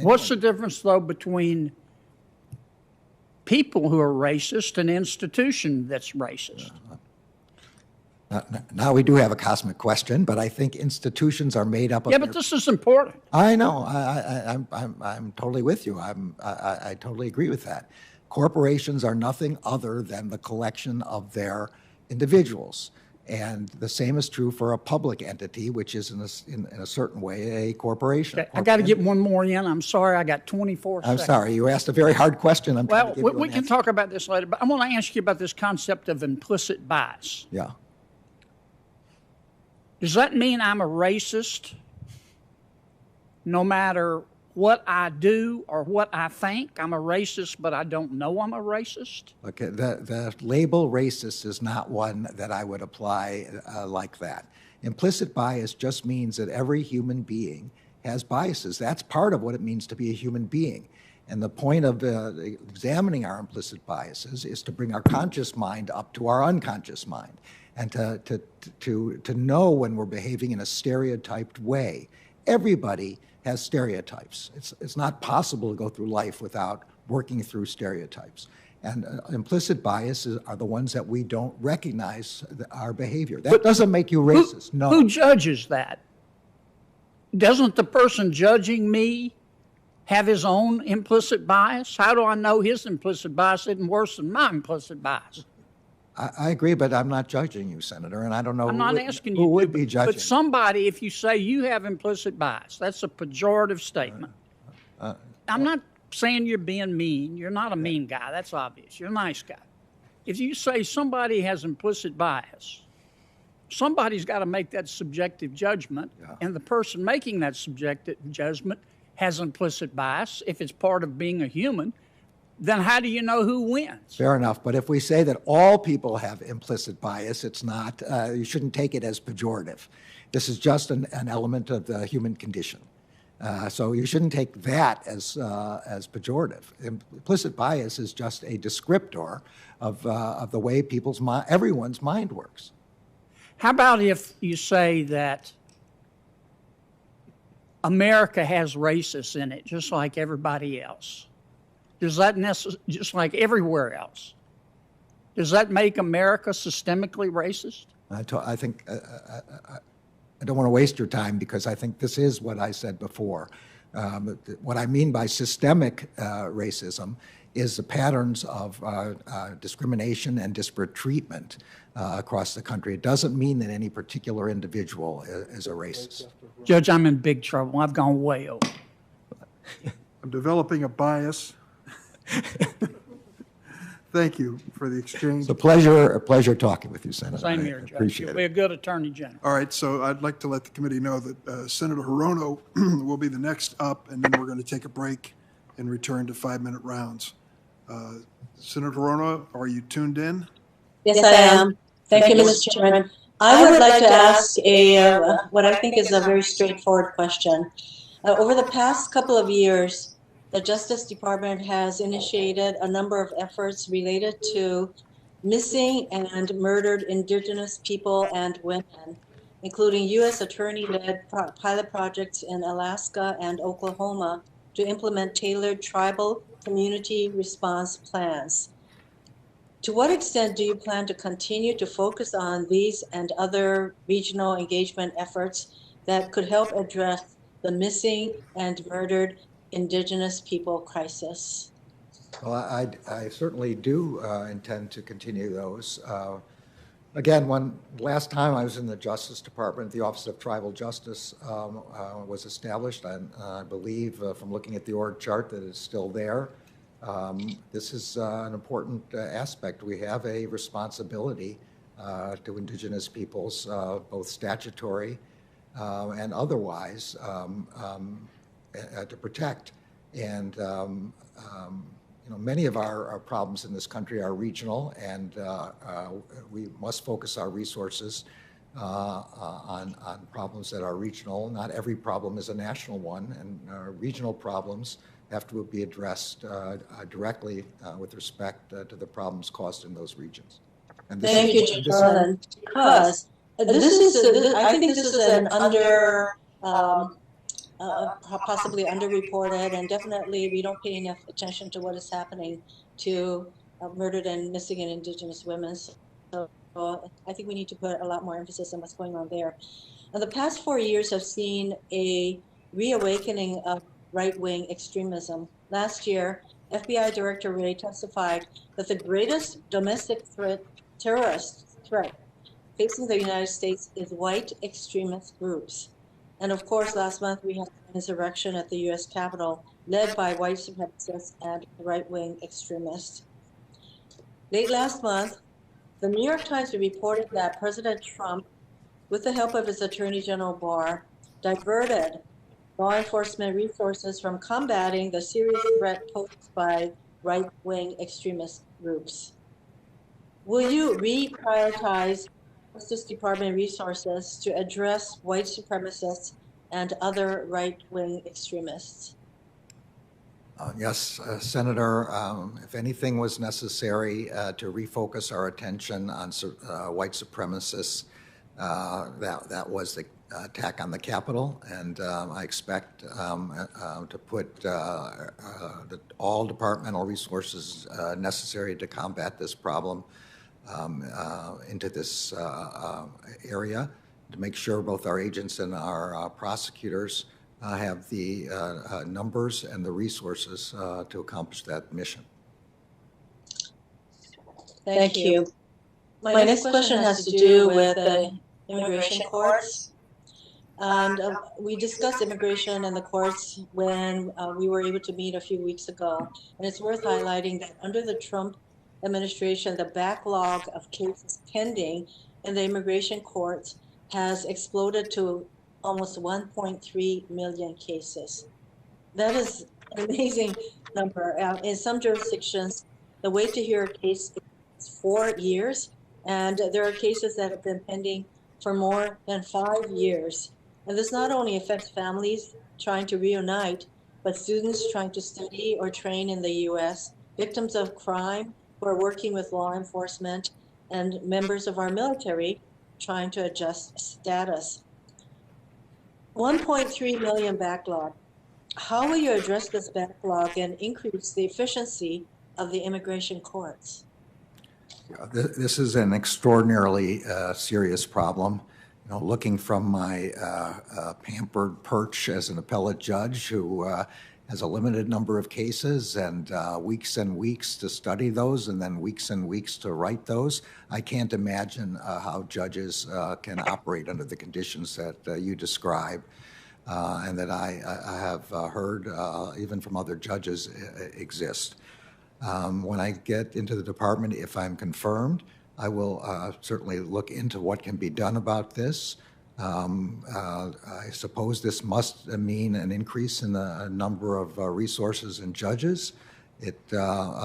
What's the difference, though, between people who are racist and an institution that's racist? Now we do have a cosmic question, but I think institutions are made up of. Yeah, but this is important. I know. I'm totally with you. I totally agree with that. Corporations are nothing other than the collection of their individuals. And the same is true for a public entity, which is in a certain way a corporation. Okay, I got to get one more in. I'm sorry, I got 24 seconds. I'm sorry, you asked a very hard question. Well, we can talk about this later, but I want to ask you about this concept of implicit bias. Yeah. Does that mean I'm a racist no matter what I do or what I think? I'm a racist, but I don't know I'm a racist? Okay, the label racist is not one that I would apply like that. Implicit bias just means that every human being has biases. That's part of what it means to be a human being. And the point of examining our implicit biases is to bring our conscious mind up to our unconscious mind and to know when we're behaving in a stereotyped way. Everybody has stereotypes. It's not possible to go through life without working through stereotypes. And implicit biases are the ones that we don't recognize our behavior. That doesn't make you racist, no. Who judges that? Doesn't the person judging me have his own implicit bias? How do I know his implicit bias isn't worse than my implicit bias? I agree, but I'm not judging you, Senator, and I don't know I'm not asking who you would to, be judging. but somebody, if you say you have implicit bias, that's a pejorative statement. I'm not saying you're being mean. You're not a mean guy. That's obvious. You're a nice guy. If you say somebody has implicit bias, somebody's got to make that subjective judgment, and the person making that subjective judgment has implicit bias. If it's part of being a human, then how do you know who wins? Fair enough, but if we say that all people have implicit bias, it's not, you shouldn't take it as pejorative. This is just an element of the human condition. So you shouldn't take that as pejorative. Implicit bias is just a descriptor of the way everyone's mind works. How about if you say that America has racists in it, just like everybody else? Does that just like everywhere else? Does that make America systemically racist? I think I don't want to waste your time because I think this is what I said before. What I mean by systemic racism is the patterns of discrimination and disparate treatment across the country. It doesn't mean that any particular individual is a racist. Judge, I'm in big trouble. I've gone way over. I'm developing a bias. Thank you for the exchange. It's a pleasure talking with you, Senator. Same here, Judge. Appreciate You'll be a good attorney general. All right, so I'd like to let the committee know that Senator Hirono will be the next up, and then we're going to take a break and return to 5-minute rounds. Senator Hirono, are you tuned in? Yes, I am. Thank you, Mr. Chairman. I would like to ask what I think is a very straightforward question. Over the past couple of years, the Justice Department has initiated a number of efforts related to missing and murdered Indigenous people and women, including U.S. Attorney-led pilot projects in Alaska and Oklahoma to implement tailored tribal community response plans. To what extent do you plan to continue to focus on these and other regional engagement efforts that could help address the missing and murdered Indigenous people crisis? Well, I certainly do intend to continue those. Again, last time I was in the Justice Department, the Office of Tribal Justice was established. I believe from looking at the org chart that it's still there. This is an important aspect. We have a responsibility to Indigenous peoples, both statutory and otherwise, to protect. And many of our problems in this country are regional, and we must focus our resources on problems that are regional. Not every problem is a national one, and regional problems have to be addressed directly with respect to the problems caused in those regions. And Thank you, Judge Garland. Because I think this is an possibly underreported, and definitely we don't pay enough attention to what is happening to murdered and missing and Indigenous women. So I think we need to put a lot more emphasis on what's going on there. Now, the past 4 years have seen a reawakening of right-wing extremism. Last year, FBI Director Wray testified that the greatest domestic terrorist threat facing the United States is white extremist groups. And of course, last month we had an insurrection at the U.S. Capitol led by white supremacists and right-wing extremists. Late last month, the New York Times reported that President Trump, with the help of his Attorney General Barr, diverted law enforcement resources from combating the serious threat posed by right-wing extremist groups. Will you reprioritize Justice Department resources to address white supremacists and other right-wing extremists? Yes, Senator, if anything was necessary to refocus our attention on white supremacists, that was the attack on the Capitol, and I expect to put all departmental resources necessary to combat this problem into this area, to make sure both our agents and our prosecutors have the numbers and the resources to accomplish that mission. Thank you. My next question has to do with the immigration courts. And we discussed immigration and the courts when we were able to meet a few weeks ago. And it's worth highlighting that under the Trump administration, the backlog of cases pending in the immigration courts has exploded to almost 1.3 million cases. That is an amazing number. In some jurisdictions, the wait to hear a case is 4 years, and there are cases that have been pending for more than 5 years. And this not only affects families trying to reunite, but students trying to study or train in the U.S., victims of crime who are working with law enforcement, and members of our military trying to adjust status. 1.3 million backlog. How will you address this backlog and increase the efficiency of the immigration courts? This is an extraordinarily serious problem. You know, looking from my pampered perch as an appellate judge who has a limited number of cases and weeks to study those and then weeks and weeks to write those, I can't imagine how judges can operate under the conditions that you describe and that I have heard even from other judges exist. When I get into the department, if I'm confirmed, I will certainly look into what can be done about this. I suppose this must mean an increase in the number of resources and judges. It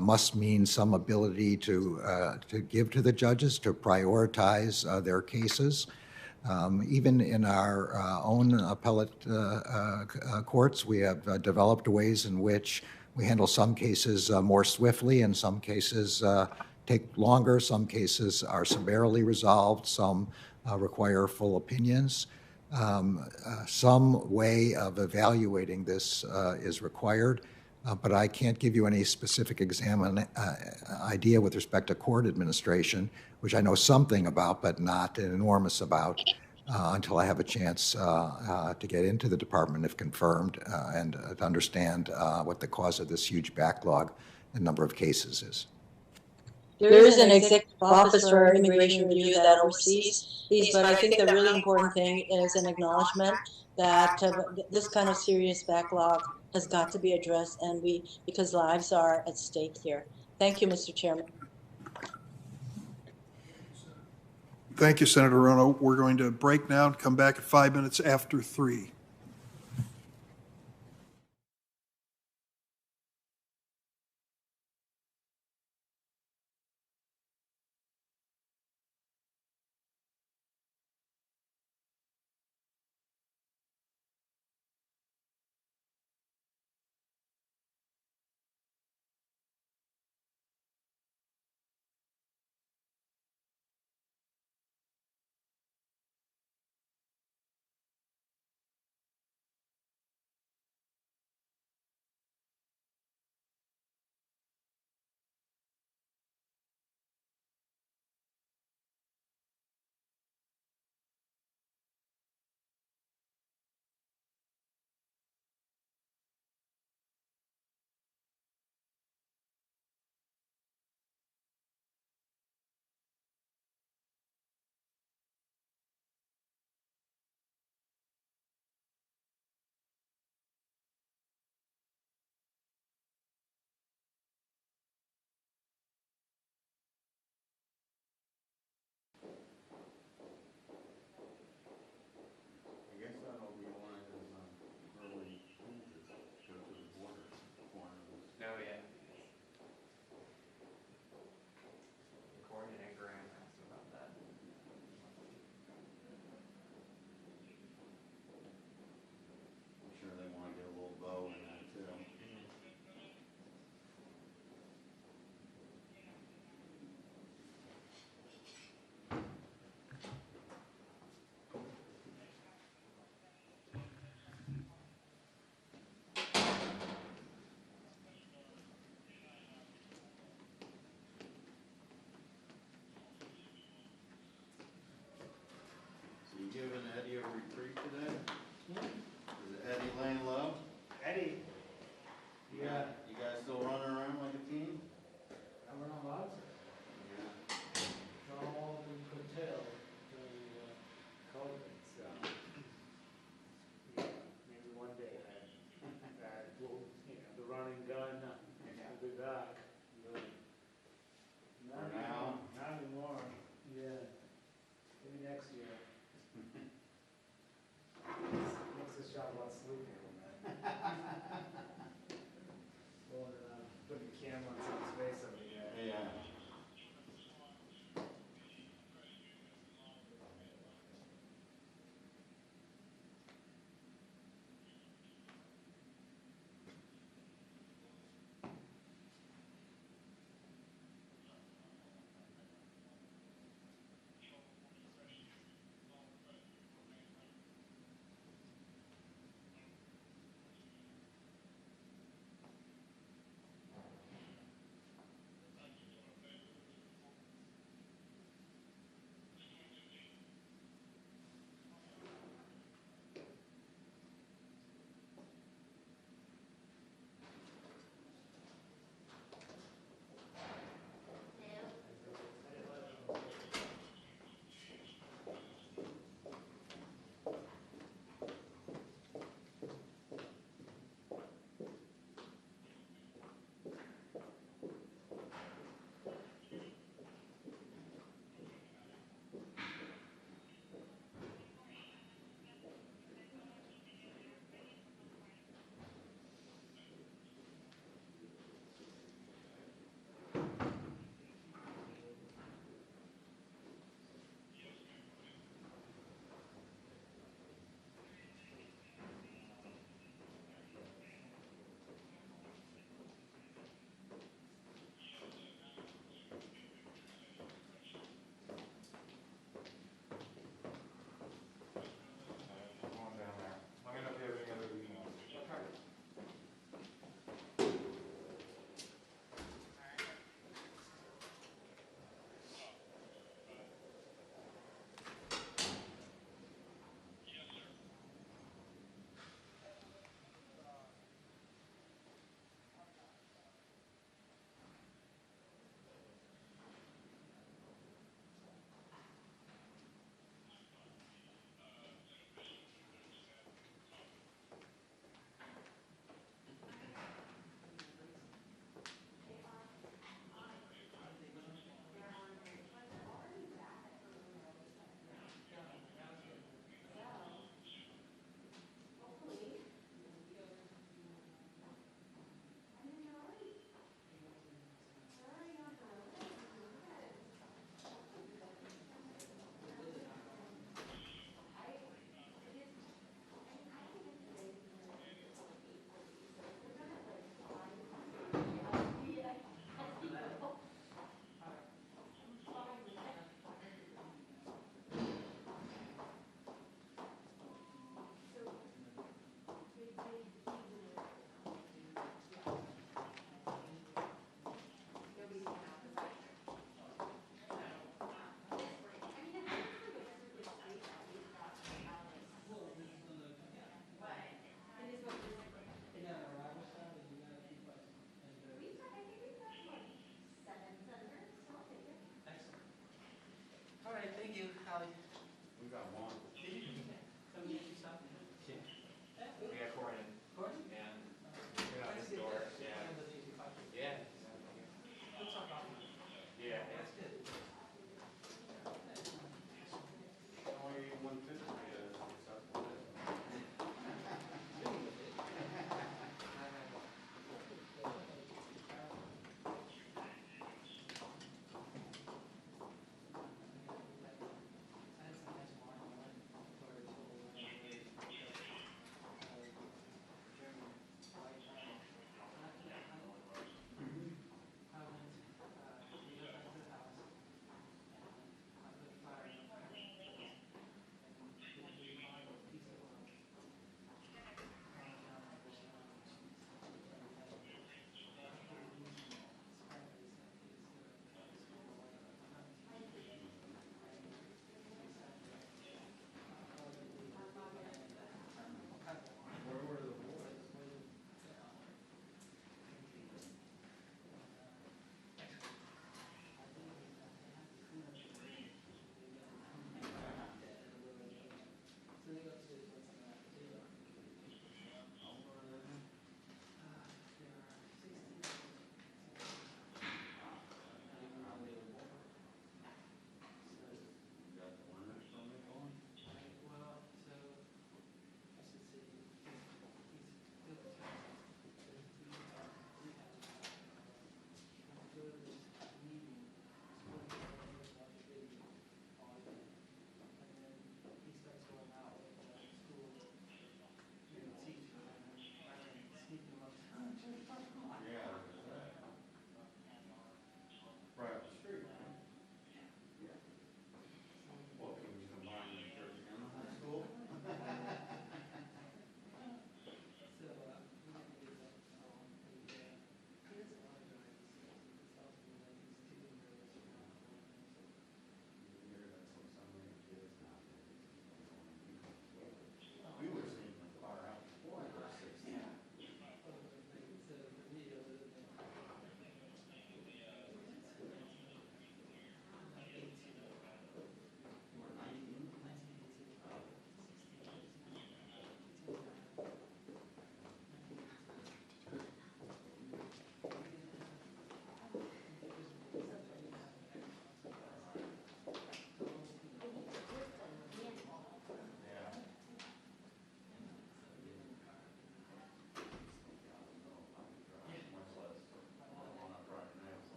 must mean some ability to give to the judges to prioritize their cases. Even in our own appellate courts, we have developed ways in which we handle some cases more swiftly and some cases take longer. Some cases are summarily resolved. Some require full opinions. Some way of evaluating this is required, but I can't give you any specific idea with respect to court administration, which I know something about, but not an enormous about, until I have a chance to get into the department if confirmed and to understand what the cause of this huge backlog and number of cases is. There is an executive office for immigration review that oversees these, but I think the really important thing is an acknowledgement that this kind of serious backlog has got to be addressed, and because lives are at stake here. Thank you, Mr. Chairman. Thank you, Senator Rono. We're going to break now and come back at 5 minutes after 3. Oh, yeah. Gordon and Graham asked about that. I'm sure they want to get a little bow in that too. So you giving Eddie a retreat today? Is Eddie back, but not For now? Not anymore, yeah. Maybe next year. Makes this job a lot sleepier, man. Well, putting the camera on someone's face every day. Yeah.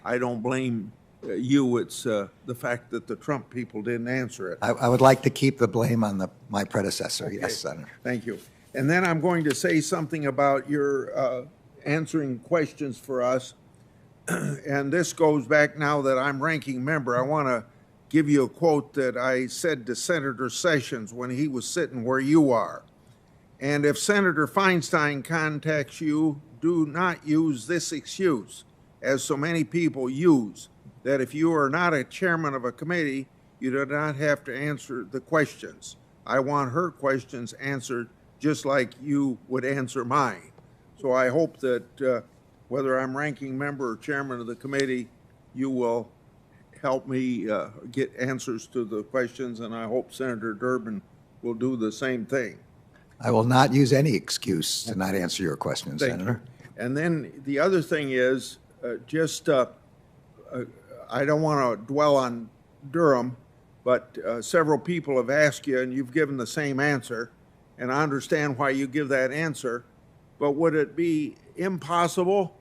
I don't blame you. It's the fact that the Trump people didn't answer it. I would like to keep the blame on my predecessor. Okay. Yes, Senator. Thank you. And then I'm going to say something about your answering questions for us. And this goes back now that I'm ranking member. I want to give you a quote that I said to Senator Sessions when he was sitting where you are. And if Senator Feinstein contacts you, do not use this excuse, as so many people use, that if you are not a chairman of a committee, you do not have to answer the questions. I want her questions answered just like you would answer mine. So I hope that whether I'm ranking member or chairman of the committee, you will help me get answers to the questions, and I hope Senator Durbin will do the same thing. I will not use any excuse to not answer your questions, Thank Senator. you. And then the other thing is, I don't want to dwell on Durham, but several people have asked you, and you've given the same answer, and I understand why you give that answer, but would it be impossible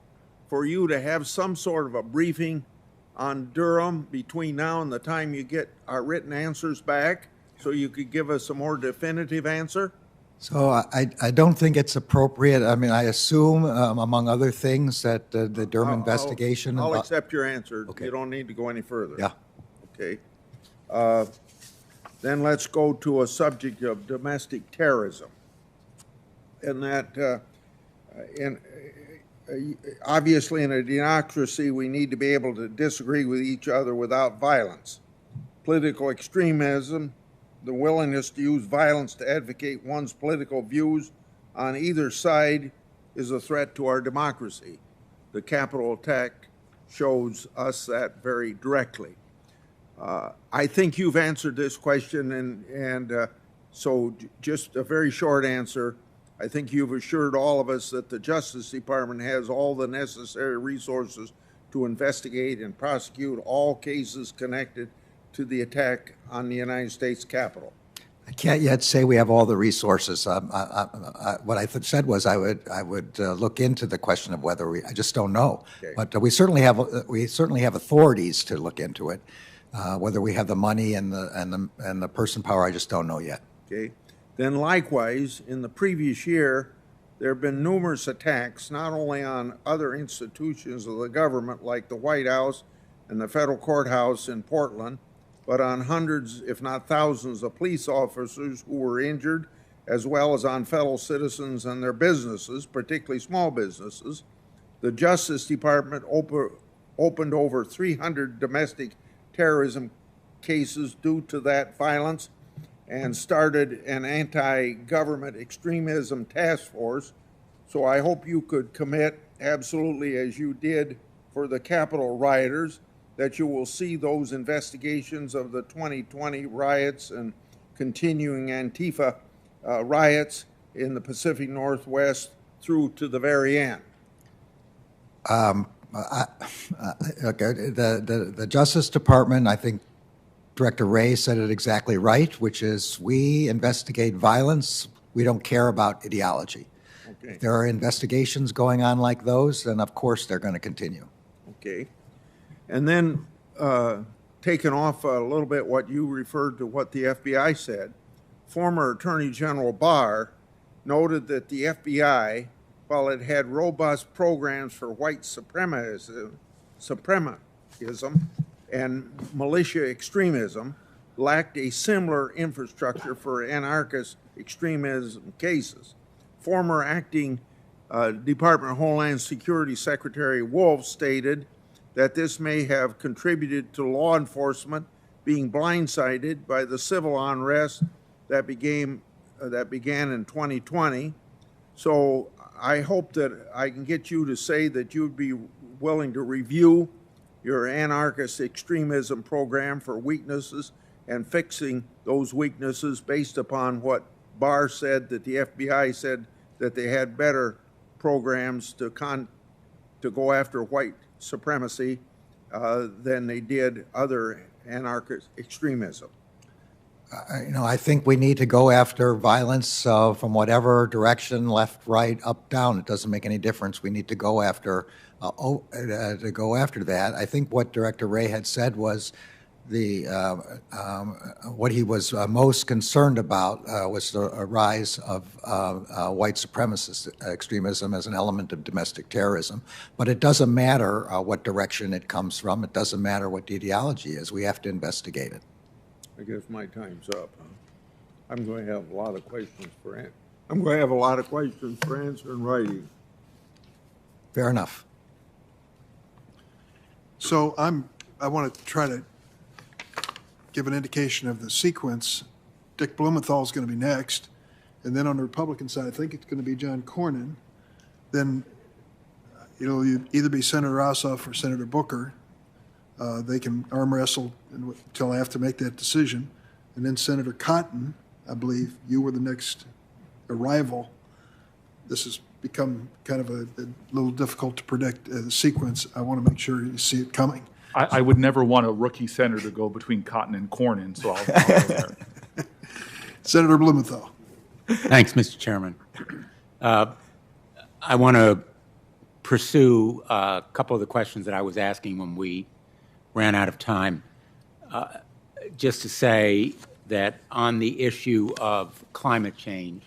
for you to have some sort of a briefing on Durham between now and the time you get our written answers back, so you could give us a more definitive answer? So I don't think it's appropriate. I mean, I assume, among other things, that the Durham investigation. I'll accept your answer. Okay. You don't need to go any further. Yeah. Okay. Then let's go to a subject of domestic terrorism. And that, obviously in a democracy, we need to be able to disagree with each other without violence. Political extremism, the willingness to use violence to advocate one's political views on either side, is a threat to our democracy. The Capitol attack shows us that very directly. I think you've answered this question, and so just a very short answer. I think you've assured all of us that the Justice Department has all the necessary resources to investigate and prosecute all cases connected to the attack on the United States Capitol. I can't yet say we have all the resources. What I said was I would look into the question of whether I just don't know. Okay. But we certainly have authorities to look into it. Whether we have the money and the person power, I just don't know yet. Okay. Then likewise, in the previous year, there have been numerous attacks, not only on other institutions of the government like the White House and the federal courthouse in Portland, but on hundreds, if not thousands, of police officers who were injured, as well as on fellow citizens and their businesses, particularly small businesses. The Justice Department opened over 300 domestic terrorism cases due to that violence, and started an anti-government extremism task force. So I hope you could commit, absolutely as you did for the Capitol rioters, that you will see those investigations of the 2020 riots and continuing Antifa riots in the Pacific Northwest through to the very end. Okay, the Justice Department, I think Director Ray said it exactly right, which is we investigate violence. We don't care about ideology. Okay. If there are investigations going on like those, then of course they're going to continue. Okay. And then taking off a little bit what you referred to what the FBI said, former Attorney General Barr noted that the FBI, while it had robust programs for white supremacism and militia extremism, lacked a similar infrastructure for anarchist extremism cases. Former acting Department of Homeland Security Secretary Wolf stated that this may have contributed to law enforcement being blindsided by the civil unrest that began in 2020. So I hope that I can get you to say that you'd be willing to review your anarchist extremism program for weaknesses and fixing those weaknesses based upon what Barr said, that the FBI said that they had better programs to go after white supremacy than they did other anarchist extremism. I think we need to go after violence from whatever direction, left, right, up, down. It doesn't make any difference. We need to go after that. I think what Director Ray had said was what he was most concerned about was the rise of white supremacist extremism as an element of domestic terrorism. But it doesn't matter what direction it comes from. It doesn't matter what the ideology is. We have to investigate it. I guess my time's up. I'm going to have a lot of questions for answer in writing. Fair enough. So I want to try to give an indication of the sequence. Dick Blumenthal is going to be next, and then on the Republican side, I think it's going to be John Cornyn. Then it'll either be Senator Ossoff or Senator Booker. They can arm wrestle until I have to make that decision. And then Senator Cotton, I believe you were the next arrival. This has become kind of a little difficult to predict the sequence. I want to make sure you see it coming. I would never want a rookie senator to go between Cotton and Cornyn, so I'll go there. Senator Blumenthal. Thanks, Mr. Chairman. I want to pursue a couple of the questions that I was asking when we ran out of time. Just to say that on the issue of climate change,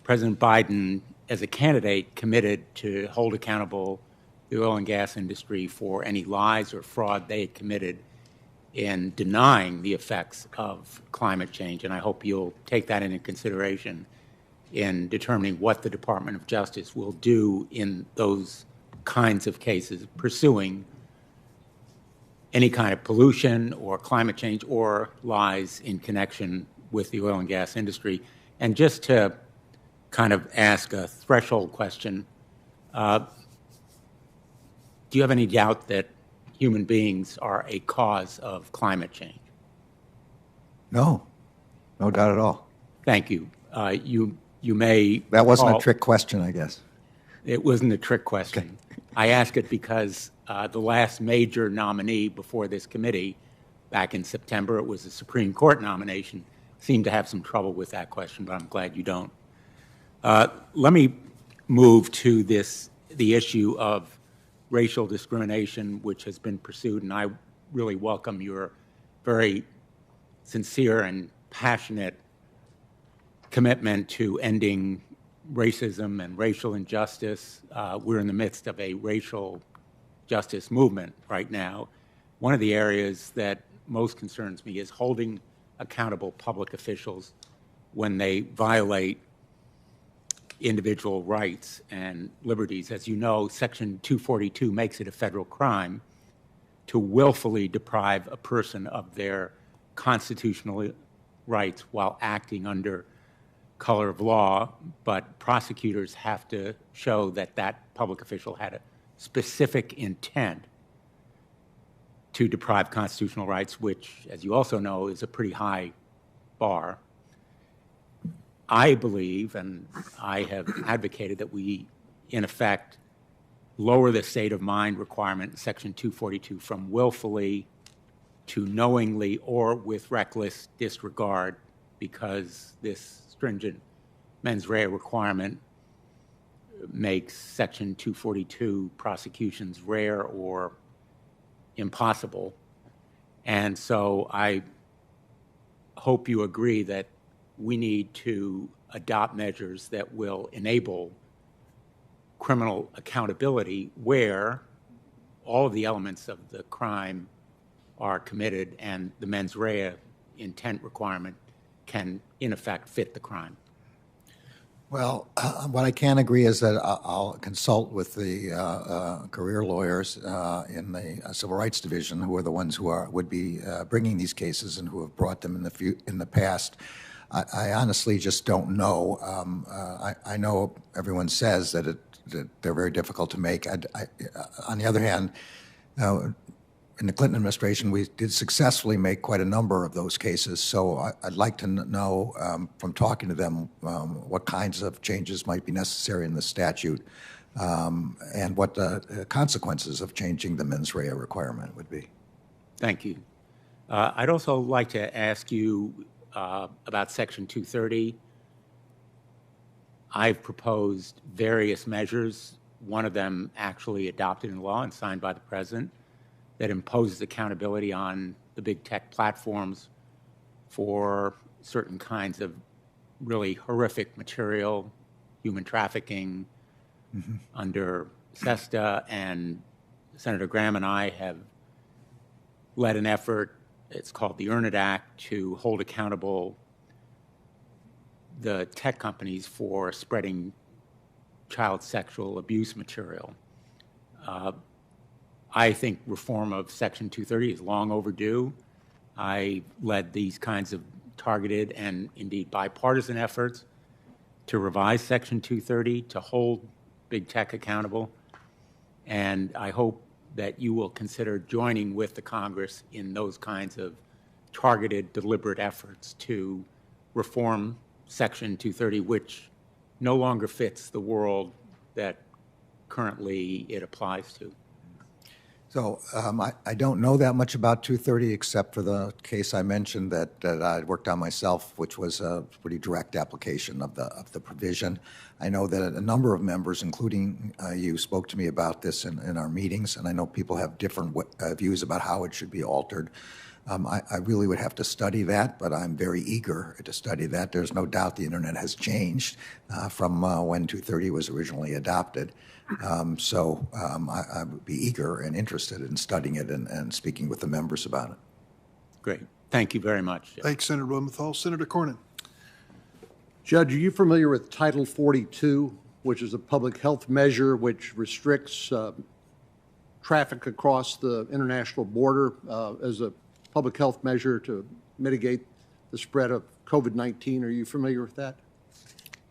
President Biden, as a candidate, committed to hold accountable the oil and gas industry for any lies or fraud they had committed in denying the effects of climate change. And I hope you'll take that into consideration in determining what the Department of Justice will do in those kinds of cases, pursuing any kind of pollution or climate change or lies in connection with the oil and gas industry. And just to kind of ask a threshold question, do you have any doubt that human beings are a cause of climate change? No, no doubt at all. Thank you. You may That wasn't a trick question, I guess. It wasn't a trick question. Okay. I ask it because the last major nominee before this committee, back in September, it was a Supreme Court nomination, seemed to have some trouble with that question, but I'm glad you don't. Let me move to the issue of racial discrimination, which has been pursued, and I really welcome your very sincere and passionate commitment to ending racism and racial injustice. We're in the midst of a racial justice movement right now. One of the areas that most concerns me is holding accountable public officials when they violate individual rights and liberties. As you know, Section 242 makes it a federal crime to willfully deprive a person of their constitutional rights while acting under color of law, but prosecutors have to show that that public official had a specific intent to deprive constitutional rights, which, as you also know, is a pretty high bar. I believe, and I have advocated, that we, in effect, lower the state of mind requirement in Section 242 from willfully to knowingly or with reckless disregard, because this stringent mens rea requirement makes Section 242 prosecutions rare or impossible. And so I hope you agree that we need to adopt measures that will enable criminal accountability where all of the elements of the crime are committed and the mens rea intent requirement can, in effect, fit the crime. Well, what I can agree is that I'll consult with the career lawyers in the Civil Rights Division, who are the ones who would be bringing these cases and who have brought them in the past. I honestly just don't know. I know everyone says that they're very difficult to make. On the other hand, in the Clinton administration, we did successfully make quite a number of those cases. So I'd like to know from talking to them what kinds of changes might be necessary in the statute and what the consequences of changing the mens rea requirement would be. Thank you. I'd also like to ask you about Section 230. I've proposed various measures, one of them actually adopted in law and signed by the president, that imposes accountability on the big tech platforms for certain kinds of really horrific material, human trafficking, under SESTA, and Senator Graham and I have led an effort, it's called the Earn It Act, to hold accountable the tech companies for spreading child sexual abuse material. I think reform of Section 230 is long overdue. I led these kinds of targeted and indeed bipartisan efforts to revise Section 230 to hold big tech accountable. And I hope that you will consider joining with the Congress in those kinds of targeted, deliberate efforts to reform Section 230, which no longer fits the world that currently it applies to. So I don't know that much about 230 except for the case I mentioned that I worked on myself, which was a pretty direct application of the provision. I know that a number of members, including you, spoke to me about this in our meetings, and I know people have different views about how it should be altered. I really would have to study that, but I'm very eager to study that. There's no doubt the internet has changed from when 230 was originally adopted. So I would be eager and interested in studying it and speaking with the members about it. Great. Thank you very much. Thanks, Senator Blumenthal. Senator Cornyn. Judge, are you familiar with Title 42, which is a public health measure which restricts traffic across the international border as a public health measure to mitigate the spread of COVID-19? Are you familiar with that?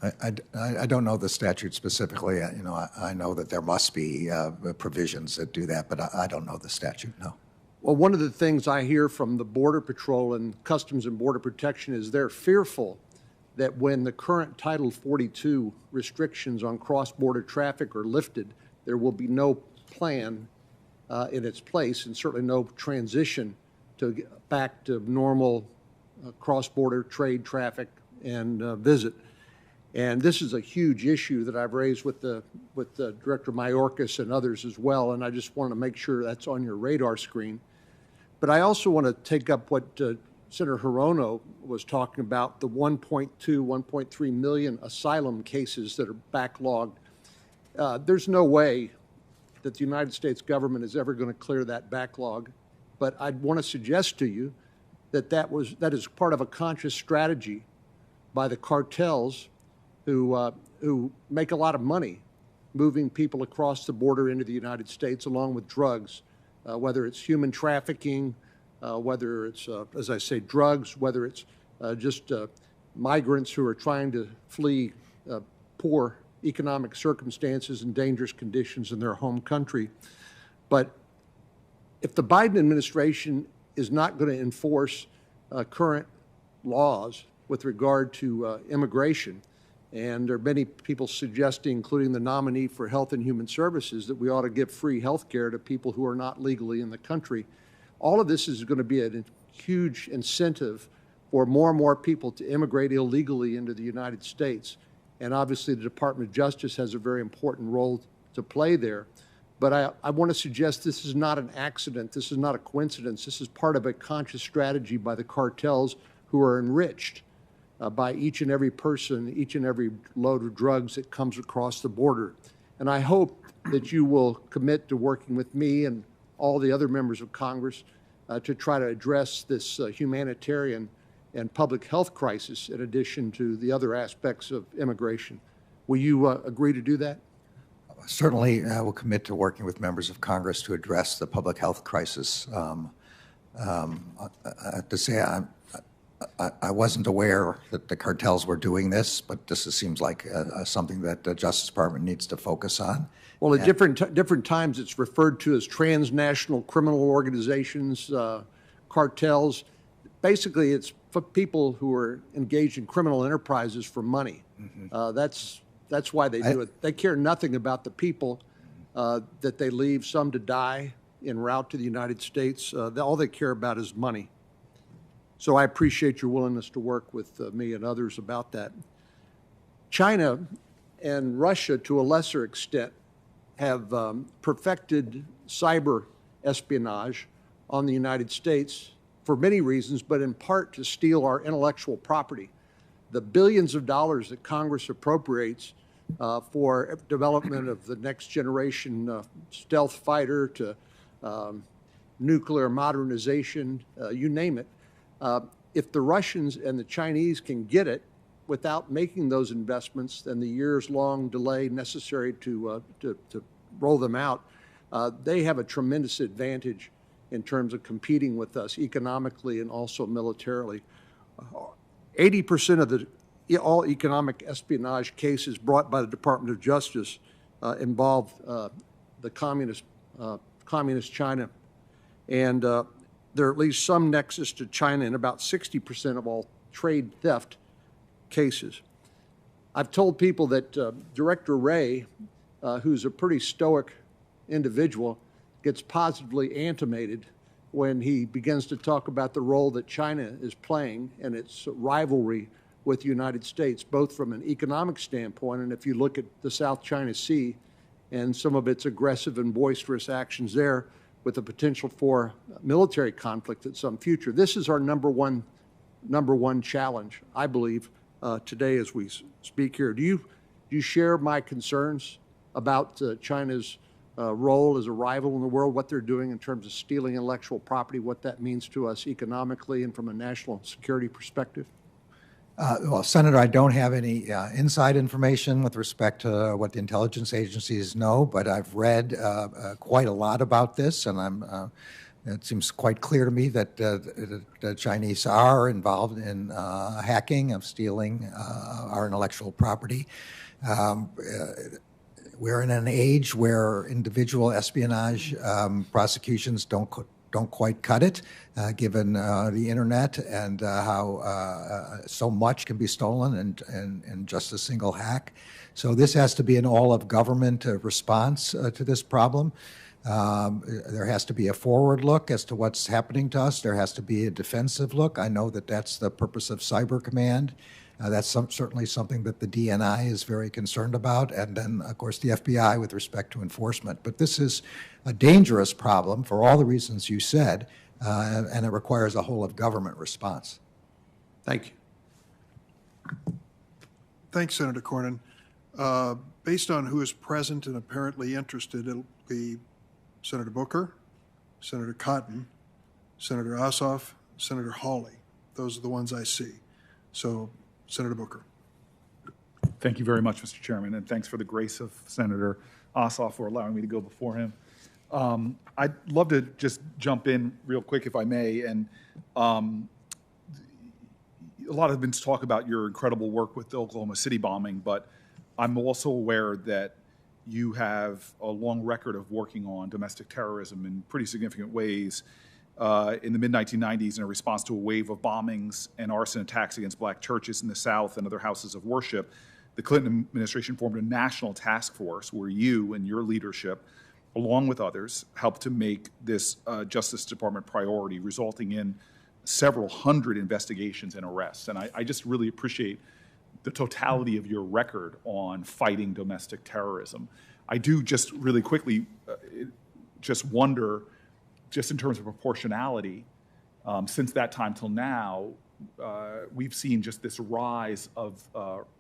I don't know the statute specifically. I know that there must be provisions that do that, but I don't know the statute, no. Well, one of the things I hear from the Border Patrol and Customs and Border Protection is they're fearful that when the current Title 42 restrictions on cross-border traffic are lifted, there will be no plan in its place and certainly no transition to get back to normal cross-border trade, traffic, and visit. And this is a huge issue that I've raised with Director Mayorkas and others as well, and I just want to make sure that's on your radar screen. But I also want to take up what Senator Hirono was talking about, the 1.2, 1.3 million asylum cases that are backlogged. There's no way that the United States government is ever going to clear that backlog. But I'd want to suggest to you that that is part of a conscious strategy by the cartels who make a lot of money moving people across the border into the United States along with drugs, whether it's human trafficking, whether it's, as I say, drugs, whether it's just migrants who are trying to flee poor economic circumstances and dangerous conditions in their home country. But if the Biden administration is not going to enforce current laws with regard to immigration, and there are many people suggesting, including the nominee for Health and Human Services, that we ought to give free health care to people who are not legally in the country. All of this is going to be a huge incentive for more and more people to immigrate illegally into the United States. And obviously the Department of Justice has a very important role to play there. But I want to suggest this is not an accident. This is not a coincidence. This is part of a conscious strategy by the cartels who are enriched by each and every person, each and every load of drugs that comes across the border. And I hope that you will commit to working with me and all the other members of Congress to try to address this humanitarian and public health crisis in addition to the other aspects of immigration. Will you agree to do that? Certainly, I will commit to working with members of Congress to address the public health crisis. I have to say, I wasn't aware that the cartels were doing this, but this seems like something that the Justice Department needs to focus on. Well, at different times, it's referred to as transnational criminal organizations, cartels. Basically, it's for people who are engaged in criminal enterprises for money. That's why they do it. They care nothing about the people that they leave, some to die en route to the United States. All they care about is money. So I appreciate your willingness to work with me and others about that. China and Russia, to a lesser extent, have perfected cyber espionage on the United States for many reasons, but in part to steal our intellectual property. The billions of dollars that Congress appropriates for development of the next generation stealth fighter to nuclear modernization, you name it. If the Russians and the Chinese can get it without making those investments, then the years-long delay necessary to roll them out, they have a tremendous advantage in terms of competing with us economically and also militarily. 80% of all economic espionage cases brought by the Department of Justice involve the communist China, and there are at least some nexus to China in about 60% of all trade theft cases. I've told people that Director Wray, who's a pretty stoic individual, gets positively animated when he begins to talk about the role that China is playing and its rivalry with the United States, both from an economic standpoint, and if you look at the South China Sea and some of its aggressive and boisterous actions there, with the potential for military conflict at some future. This is our number one challenge, I believe, today as we speak here. Do you share my concerns about China's role as a rival in the world, what they're doing in terms of stealing intellectual property, what that means to us economically and from a national security perspective? Well, Senator, I don't have any inside information with respect to what the intelligence agencies know, but I've read quite a lot about this, and it seems quite clear to me that the Chinese are involved in hacking, of stealing our intellectual property. We're in an age where individual espionage prosecutions don't quite cut it, given the internet and how so much can be stolen in just a single hack. So this has to be an all-of-government response to this problem. There has to be a forward look as to what's happening to us. There has to be a defensive look. I know that that's the purpose of Cyber Command. That's certainly something that the DNI is very concerned about, and then, of course, the FBI with respect to enforcement. But this is a dangerous problem for all the reasons you said, and it requires a whole-of-government response. Thank you. Thanks, Senator Cornyn. Based on who is present and apparently interested, it'll be Senator Booker, Senator Cotton, Senator Ossoff, Senator Hawley. Those are the ones I see. So, Senator Booker. Thank you very much, Mr. Chairman, and thanks for the grace of Senator Ossoff for allowing me to go before him. I'd love to just jump in real quick, if I may, and a lot has been talk about your incredible work with the Oklahoma City bombing, but I'm also aware that you have a long record of working on domestic terrorism in pretty significant ways. In the mid-1990s, in a response to a wave of bombings and arson attacks against black churches in the South and other houses of worship, the Clinton administration formed a national task force where you and your leadership, along with others, helped to make this Justice Department priority, resulting in several hundred investigations and arrests. And I just really appreciate the totality of your record on fighting domestic terrorism. I do just really quickly just wonder, just in terms of proportionality, since that time till now, we've seen just this rise of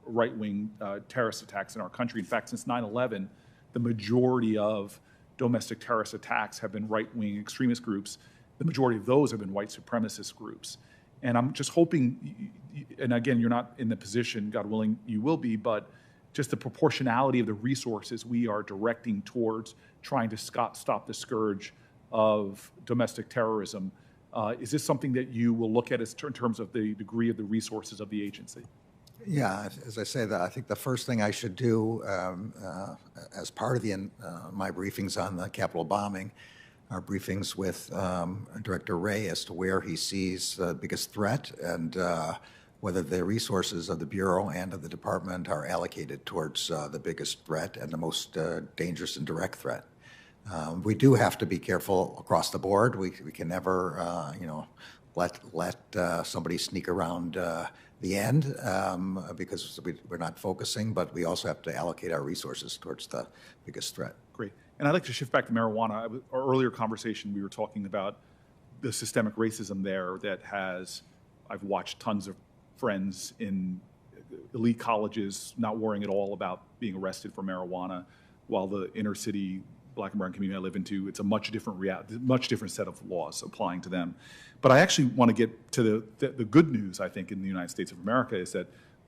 right-wing terrorist attacks in our country. In fact, since 9/11, the majority of domestic terrorist attacks have been right-wing extremist groups. The majority of those have been white supremacist groups. And I'm just hoping, and again, you're not in the position, God willing, you will be, but just the proportionality of the resources we are directing towards trying to stop the scourge of domestic terrorism. Is this something that you will look at in terms of the degree of the resources of the agency? Yeah, as I say, I think the first thing I should do as part of my briefings on the Capitol bombing are briefings with Director Wray as to where he sees the biggest threat and whether the resources of the Bureau and of the Department are allocated towards the biggest threat and the most dangerous and direct threat. We do have to be careful across the board. We can never, let somebody sneak around the end because we're not focusing, but we also have to allocate our resources towards the biggest threat. Great. And I'd like to shift back to marijuana. Our earlier conversation, we were talking about the systemic racism there that I've watched tons of friends in elite colleges not worrying at all about being arrested for marijuana, while the inner city Black American community I live into, it's a much different set of laws applying to them. But I actually want to get to the good news, I think, in the United States of America is that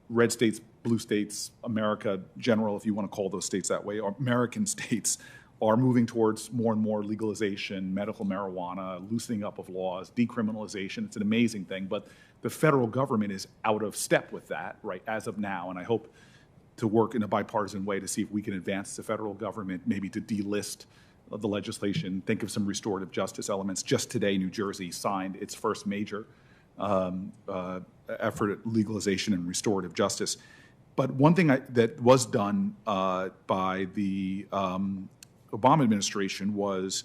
red states, blue states, America general, if you want to call those states that way, or American states, are moving towards more and more legalization, medical marijuana, loosening up of laws, decriminalization. It's an amazing thing, but the federal government is out of step with that, right, as of now, and I hope to work in a bipartisan way to see if we can advance the federal government, maybe to delist the legislation, think of some restorative justice elements. Just today, New Jersey signed its first major effort at legalization and restorative justice. But one thing that was done by the Obama administration was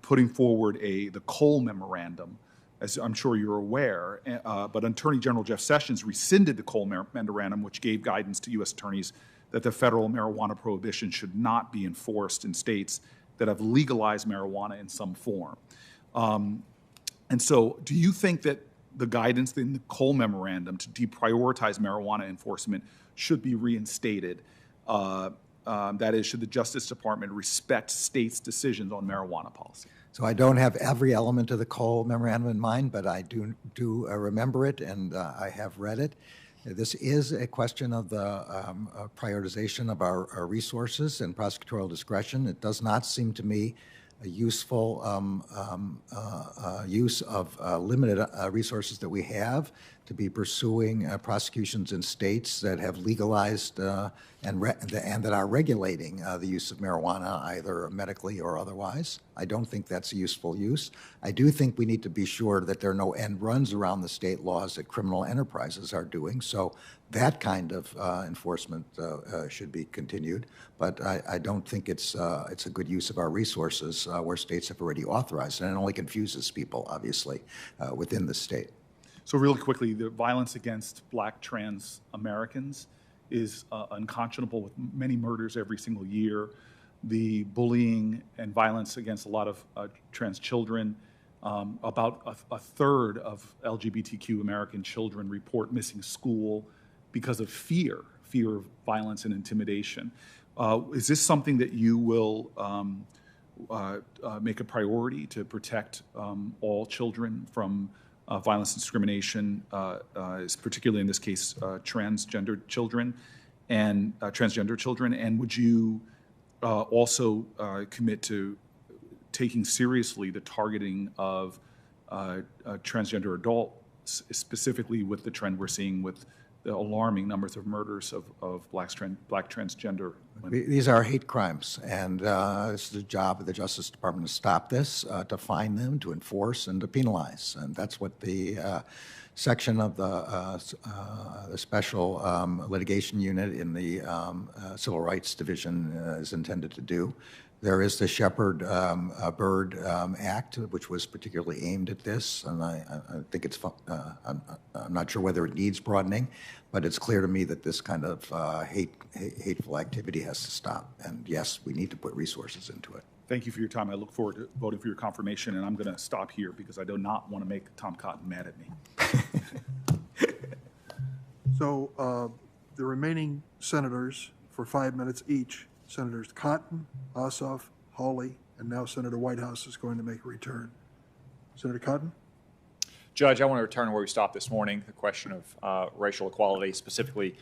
putting forward the Cole Memorandum, as I'm sure you're aware, but Attorney General Jeff Sessions rescinded the Cole Memorandum, which gave guidance to U.S. attorneys that the federal marijuana prohibition should not be enforced in states that have legalized marijuana in some form. And so do you think that the guidance in the Cole Memorandum to deprioritize marijuana enforcement should be reinstated? That is, should the Justice Department respect states' decisions on marijuana policy? So I don't have every element of the Cole Memorandum in mind, but I do remember it, and I have read it. This is a question of the prioritization of our resources and prosecutorial discretion. It does not seem to me a useful use of limited resources that we have to be pursuing prosecutions in states that have legalized and that are regulating the use of marijuana, either medically or otherwise. I don't think that's a useful use. I do think we need to be sure that there are no end runs around the state laws that criminal enterprises are doing. So that kind of enforcement should be continued. But I don't think it's a good use of our resources where states have already authorized it. And it only confuses people, obviously, within the state. So really quickly, the violence against Black trans Americans is unconscionable, with many murders every single year. The bullying and violence against a lot of trans children. About a third of LGBTQ American children report missing school because of fear of violence and intimidation. Is this something that you will make a priority to protect all children from violence and discrimination, particularly in this case, transgender children? And would you also commit to taking seriously the targeting of transgender adults, specifically with the trend we're seeing with the alarming numbers of murders of black transgender women? These are hate crimes, and it's the job of the Justice Department to stop this, to find them, to enforce, and to penalize. And that's what the section of the Special Litigation Unit in the Civil Rights Division is intended to do. There is the Shepherd-Byrd Act, which was particularly aimed at this, and I think it's, I'm not sure whether it needs broadening, but it's clear to me that this kind of hateful activity has to stop. And yes, we need to put resources into it. Thank you for your time. I look forward to voting for your confirmation, and I'm going to stop here because I do not want to make Tom Cotton mad at me. So the remaining senators, for 5 minutes each, Senators Cotton, Ossoff, Hawley, and now Senator Whitehouse is going to make a return. Senator Cotton? Judge, I want to return to where we stopped this morning, the question of racial equality, specifically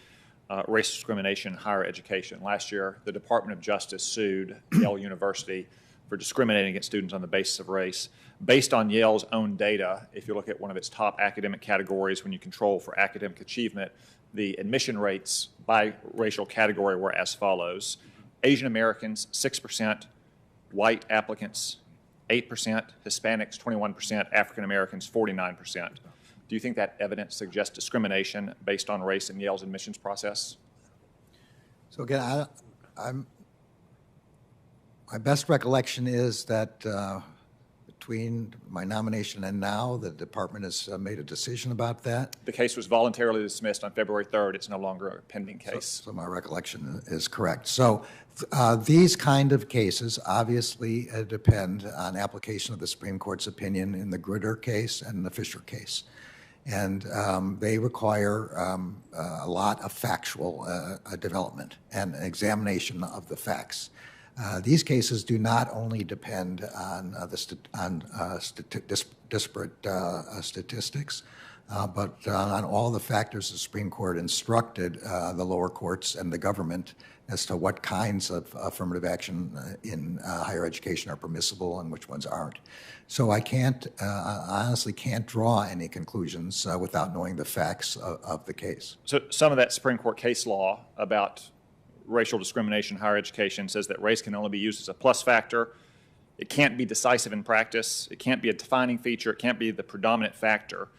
race discrimination in higher education. Last year, the Department of Justice sued Yale University for discriminating against students on the basis of race. Based on Yale's own data, if you look at one of its top academic categories when you control for academic achievement, the admission rates by racial category were as follows. Asian Americans, 6%, white applicants, 8%, Hispanics, 21%, African Americans, 49%. Do you think that evidence suggests discrimination based on race in Yale's admissions process? So again, my best recollection is that between my nomination and now, the department has made a decision about that. The case was voluntarily dismissed on February 3rd. It's no longer a pending case. So my recollection is correct. So these kind of cases obviously depend on application of the Supreme Court's opinion in the Gritter case and the Fisher case. And they require a lot of factual development and examination of the facts. These cases do not only depend on disparate statistics, but on all the factors the Supreme Court instructed the lower courts and the government as to what kinds of affirmative action in higher education are permissible and which ones aren't. So I honestly can't draw any conclusions without knowing the facts of the case. So some of that Supreme Court case law about racial discrimination in higher education says that race can only be used as a plus factor. It can't be decisive in practice. It can't be a defining feature. It can't be the predominant factor.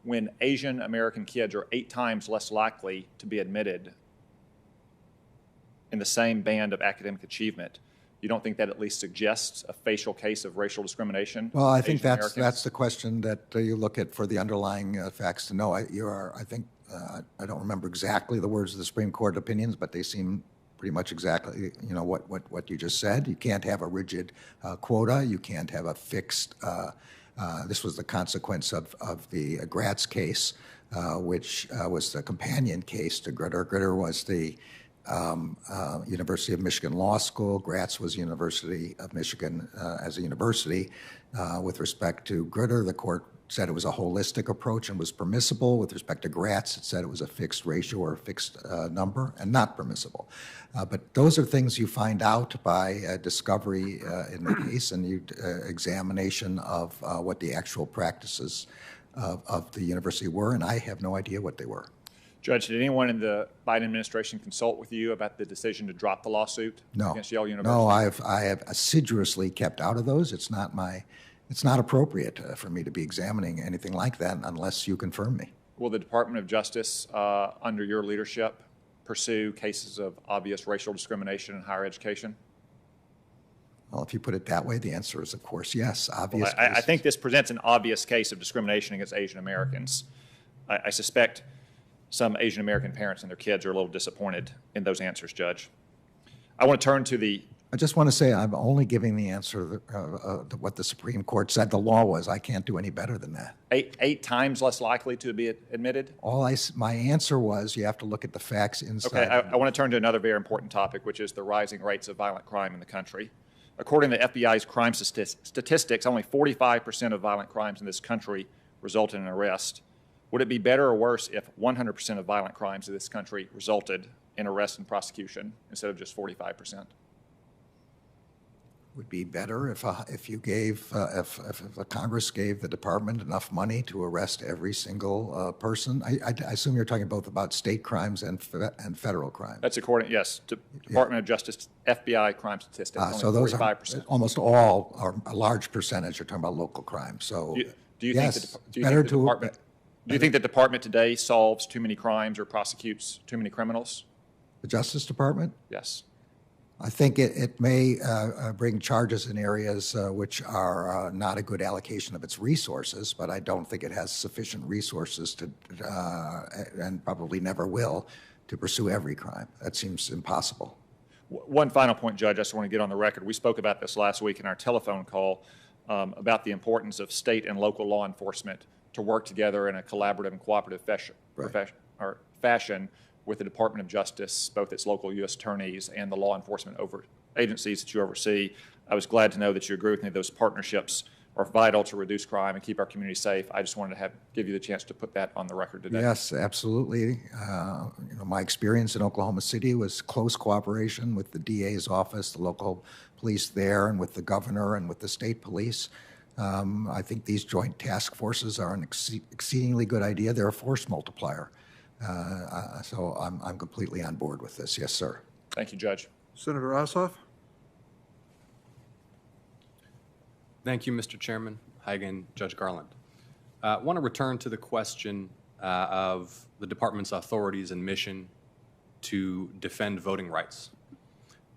When Asian American kids are 8 times less likely to be admitted in the same band of academic achievement, you don't think that at least suggests a facial case of racial discrimination? Well, I think that's the question that you look at for the underlying facts to know. I don't remember exactly the words of the Supreme Court opinions, but they seem pretty much exactly, what you just said. You can't have a rigid quota. You can't have a fixed. This was the consequence of the Gratz case, which was the companion case to Gritter. Gritter was the University of Michigan Law School. Gratz was University of Michigan as a university. With respect to Gritter, the court said it was a holistic approach and was permissible. With respect to Gratz, it said it was a fixed ratio or a fixed number and not permissible. But those are things you find out by discovery in the case and examination of what the actual practices of the university were, and I have no idea what they were. Judge, did anyone in the Biden administration consult with you about the decision to drop the lawsuit against Yale University? No, I have assiduously kept out of those. It's not appropriate for me to be examining anything like that unless you confirm me. Will the Department of Justice, under your leadership, pursue cases of obvious racial discrimination in higher education? Well, if you put it that way, the answer is, of course, yes. Obvious. Well, I think this presents an obvious case of discrimination against Asian Americans. I suspect some Asian American parents and their kids are a little disappointed in those answers, Judge. I want to turn to the... I just want to say I'm only giving the answer to what the Supreme Court said the law was. I can't do any better than that. Eight times less likely to be admitted? My answer was you have to look at the facts inside. Okay, I want to turn to another very important topic, which is the rising rates of violent crime in the country. According to the FBI's crime statistics, only 45% of violent crimes in this country result in an arrest. Would it be better or worse if 100% of violent crimes in this country resulted in arrest and prosecution instead of just 45%? Would be better if Congress gave the department enough money to arrest every single person. I assume you're talking both about state crimes and federal crimes. That's according, yes, to Department of Justice, FBI crime statistics. So those 45%. Are almost all, or a large percentage, are talking about local crimes. So do you yes, think do you think the department today solves too many crimes or prosecutes too many criminals? The Justice Department? Yes. I think it may bring charges in areas which are not a good allocation of its resources, but I don't think it has sufficient resources to, and probably never will, to pursue every crime. That seems impossible. One final point, Judge, I just want to get on the record. We spoke about this last week in our telephone call about the importance of state and local law enforcement to work together in a collaborative and cooperative fashion with the Department of Justice, both its local U.S. attorneys and the law enforcement agencies that you oversee. I was glad to know that you agree with me. Those partnerships are vital to reduce crime and keep our community safe. I just wanted to give you the chance to put that on the record today. Yes, absolutely. My experience in Oklahoma City was close cooperation with the DA's office, the local police there, and with the governor and with the state police. I think these joint task forces are an exceedingly good idea. They're a force multiplier. So I'm completely on board with this. Yes, sir. Thank you, Judge. Senator Ossoff? Thank you, Mr. Chairman. Hi again, Judge Garland. I want to return to the question of the department's authorities and mission to defend voting rights.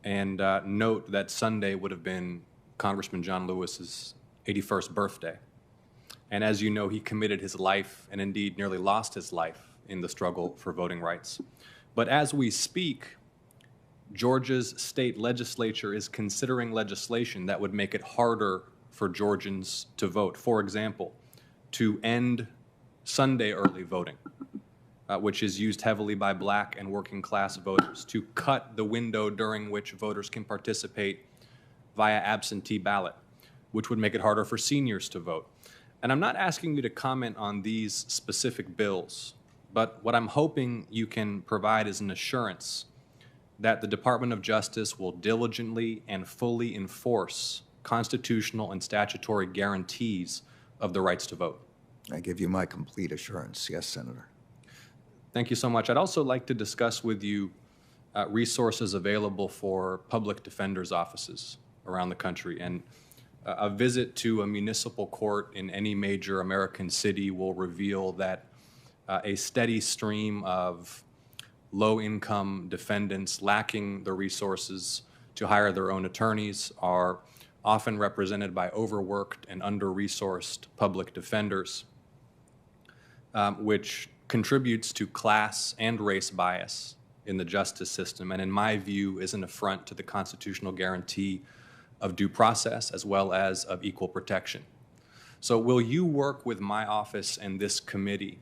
And note that Sunday would have been Congressman John Lewis's 81st birthday. And as you know, he committed his life and indeed nearly lost his life in the struggle for voting rights. But as we speak, Georgia's state legislature is considering legislation that would make it harder for Georgians to vote. For example, to end Sunday early voting, which is used heavily by black and working class voters, to cut the window during which voters can participate via absentee ballot, which would make it harder for seniors to vote. And I'm not asking you to comment on these specific bills, but what I'm hoping you can provide is an assurance that the Department of Justice will diligently and fully enforce constitutional and statutory guarantees of the rights to vote. I give you my complete assurance. Yes, Senator. Thank you so much. I'd also like to discuss with you resources available for public defenders' offices around the country. And a visit to a municipal court in any major American city will reveal that a steady stream of low-income defendants lacking the resources to hire their own attorneys are often represented by overworked and under-resourced public defenders, which contributes to class and race bias in the justice system, and in my view is an affront to the constitutional guarantee of due process as well as of equal protection. So will you work with my office and this committee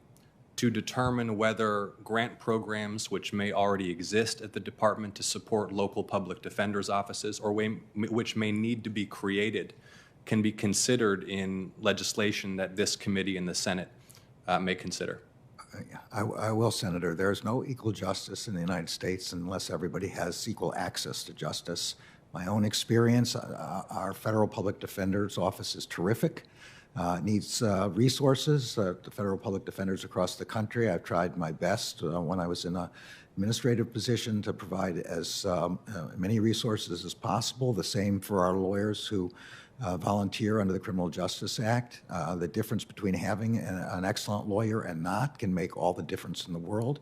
to determine whether grant programs which may already exist at the department to support local public defenders' offices or which may need to be created can be considered in legislation that this committee and the Senate may consider? I will, Senator. There is no equal justice in the United States unless everybody has equal access to justice. My own experience, our federal public defender's office is terrific. Needs resources. The federal public defenders across the country, I've tried my best when I was in an administrative position to provide as many resources as possible. The same for our lawyers who volunteer under the Criminal Justice Act. The difference between having an excellent lawyer and not can make all the difference in the world.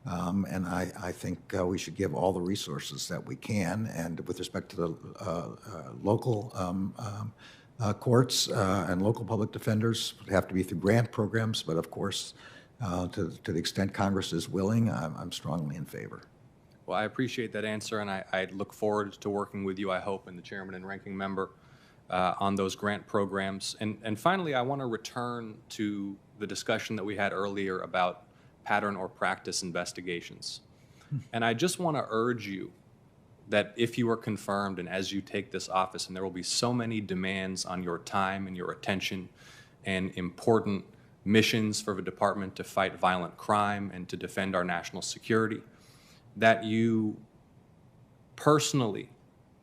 And I think we should give all the resources that we can. And with respect to the local courts and local public defenders, would have to be through grant programs. But of course, to the extent Congress is willing, I'm strongly in favor. Well, I appreciate that answer, and I look forward to working with you, I hope, and the chairman and ranking member on those grant programs. And finally, I want to return to the discussion that we had earlier about pattern or practice investigations. And I just want to urge you that if you are confirmed and as you take this office, and there will be so many demands on your time and your attention and important missions for the department to fight violent crime and to defend our national security, that you personally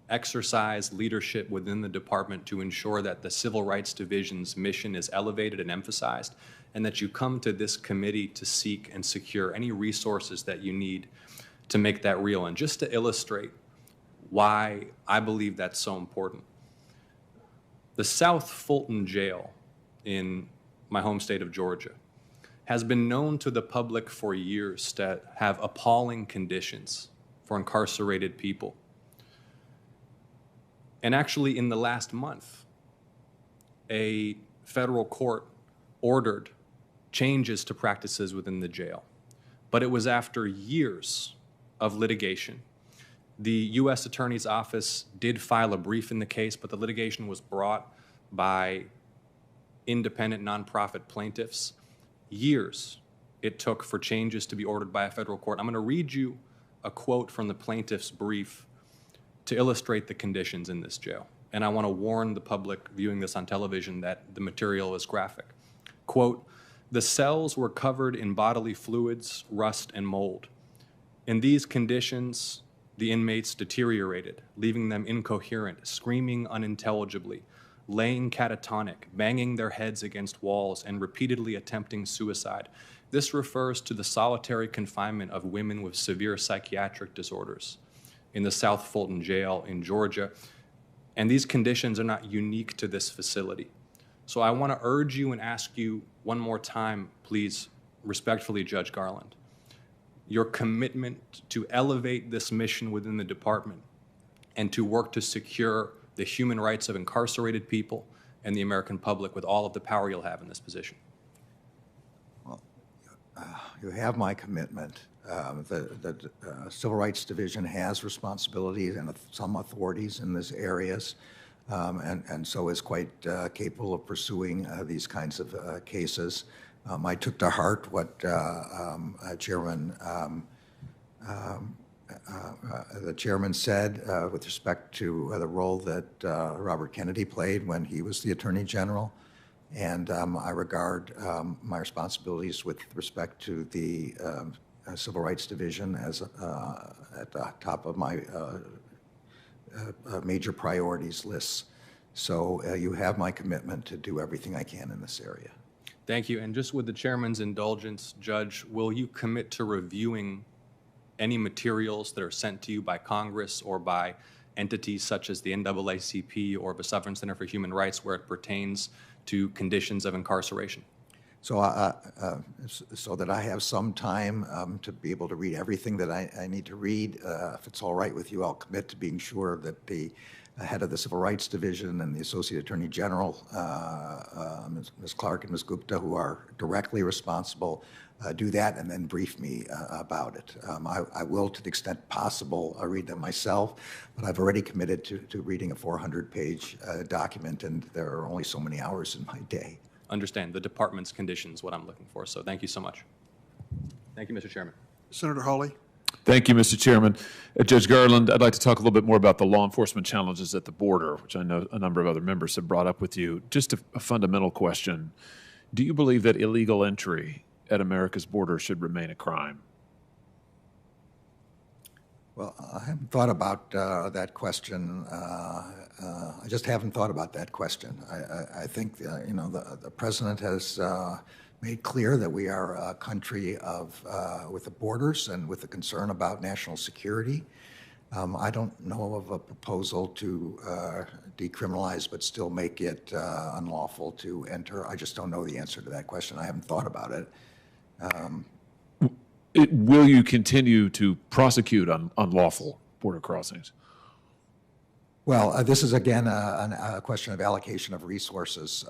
exercise leadership within the department to ensure that the Civil Rights Division's mission is elevated and emphasized, and that you come to this committee to seek and secure any resources that you need to make that real. And just to illustrate why I believe that's so important, the South Fulton Jail in my home state of Georgia has been known to the public for years to have appalling conditions for incarcerated people. And actually, in the last month, a federal court ordered changes to practices within the jail. But it was after years of litigation. The U.S. Attorney's Office did file a brief in the case, but the litigation was brought by independent nonprofit plaintiffs. Years it took for changes to be ordered by a federal court. I'm going to read you a quote from the plaintiff's brief to illustrate the conditions in this jail. And I want to warn the public viewing this on television that the material is graphic. Quote, "The cells were covered in bodily fluids, rust, and mold. In these conditions, the inmates deteriorated, leaving them incoherent, screaming unintelligibly, laying catatonic, banging their heads against walls, and repeatedly attempting suicide. This refers to the solitary confinement of women with severe psychiatric disorders in the South Fulton Jail in Georgia. And these conditions are not unique to this facility. So I want to urge you and ask you one more time, please, respectfully, Judge Garland, your commitment to elevate this mission within the department and to work to secure the human rights of incarcerated people and the American public with all of the power you'll have in this position? You have my commitment. The Civil Rights Division has responsibilities and some authorities in these areas, and so is quite capable of pursuing these kinds of cases. I took to heart what the chairman said with respect to the role that Robert Kennedy played when he was the Attorney General. And I regard my responsibilities with respect to the Civil Rights Division as at the top of my major priorities lists. So you have my commitment to do everything I can in this area. Thank you. And just with the chairman's indulgence, Judge, will you commit to reviewing any materials that are sent to you by Congress or by entities such as the NAACP or the Southern Center for Human Rights where it pertains to conditions of incarceration? So, so that I have some time to be able to read everything that I need to read. If it's all right with you, I'll commit to being sure that the head of the Civil Rights Division and the Associate Attorney General, Ms. Clark and Ms. Gupta, who are directly responsible, do that and then brief me about it. I will, to the extent possible, read them myself, but I've already committed to reading a 400-page document, and there are only so many hours in my day. Understand the department's conditions, what I'm looking for. So thank you so much. Thank you, Mr. Chairman. Senator Hawley. Thank you, Mr. Chairman. Judge Garland, I'd like to talk a little bit more about the law enforcement challenges at the border, which I know a number of other members have brought up with you. Just a fundamental question. Do you believe that illegal entry at America's border should remain a crime? Well, I haven't thought about that question. I just haven't thought about that question. I think you know, the president has made clear that we are a country of with the borders and with the concern about national security. I don't know of a proposal to decriminalize but still make it unlawful to enter. I just don't know the answer to that question. I haven't thought about it. Will you continue to prosecute unlawful border crossings? Well, this is again a question of allocation of resources.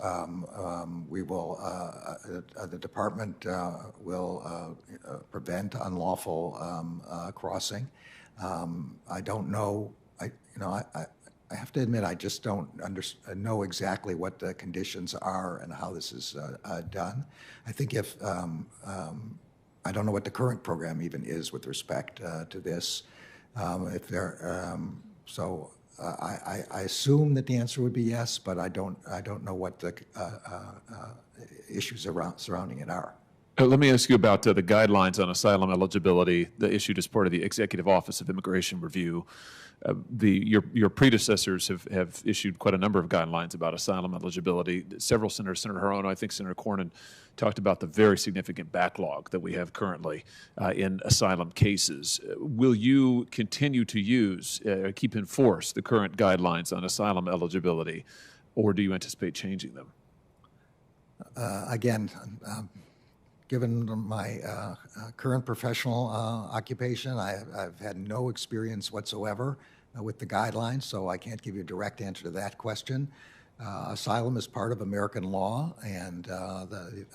We will, the department will prevent unlawful crossing. I don't know. I have to admit, I just don't know exactly what the conditions are and how this is done. I think if I don't know what the current program even is with respect to this. If there, so I assume that the answer would be yes, but I don't know what the issues surrounding it are. Let me ask you about the guidelines on asylum eligibility, the issued as part of the Executive Office of Immigration Review. Your predecessors have issued quite a number of guidelines about asylum eligibility. Several senators, Senator Hirono, I think Senator Cornyn, talked about the very significant backlog that we have currently in asylum cases. Will you continue to use, keep in force the current guidelines on asylum eligibility, or do you anticipate changing them? Again, given my current professional occupation, I've had no experience whatsoever with the guidelines, so I can't give you a direct answer to that question. Asylum is part of American law, and the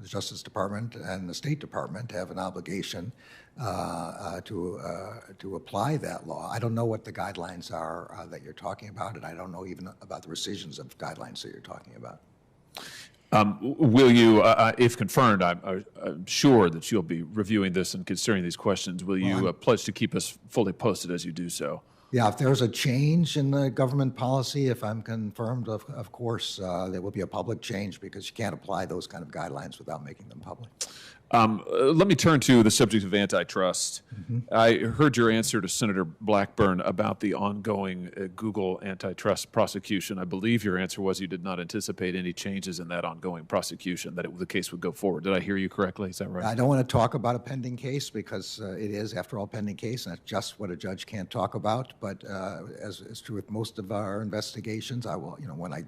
Justice Department and the State Department have an obligation to apply that law. I don't know what the guidelines are that you're talking about, and I don't know even about the rescissions of guidelines that you're talking about. Will you, if confirmed, I'm sure that you'll be reviewing this and considering these questions. Will you pledge to keep us fully posted as you do so? Yeah, if there's a change in the government policy, if I'm confirmed, of course, there will be a public change because you can't apply those kind of guidelines without making them public. Let me turn to the subject of antitrust. I heard your answer to Senator Blackburn about the ongoing Google antitrust prosecution. I believe your answer was you did not anticipate any changes in that ongoing prosecution, that the case would go forward. Did I hear you correctly? Is that right? I don't want to talk about a pending case because it is, after all, a pending case, and that's just what a judge can't talk about. But as is true with most of our investigations, I will, when I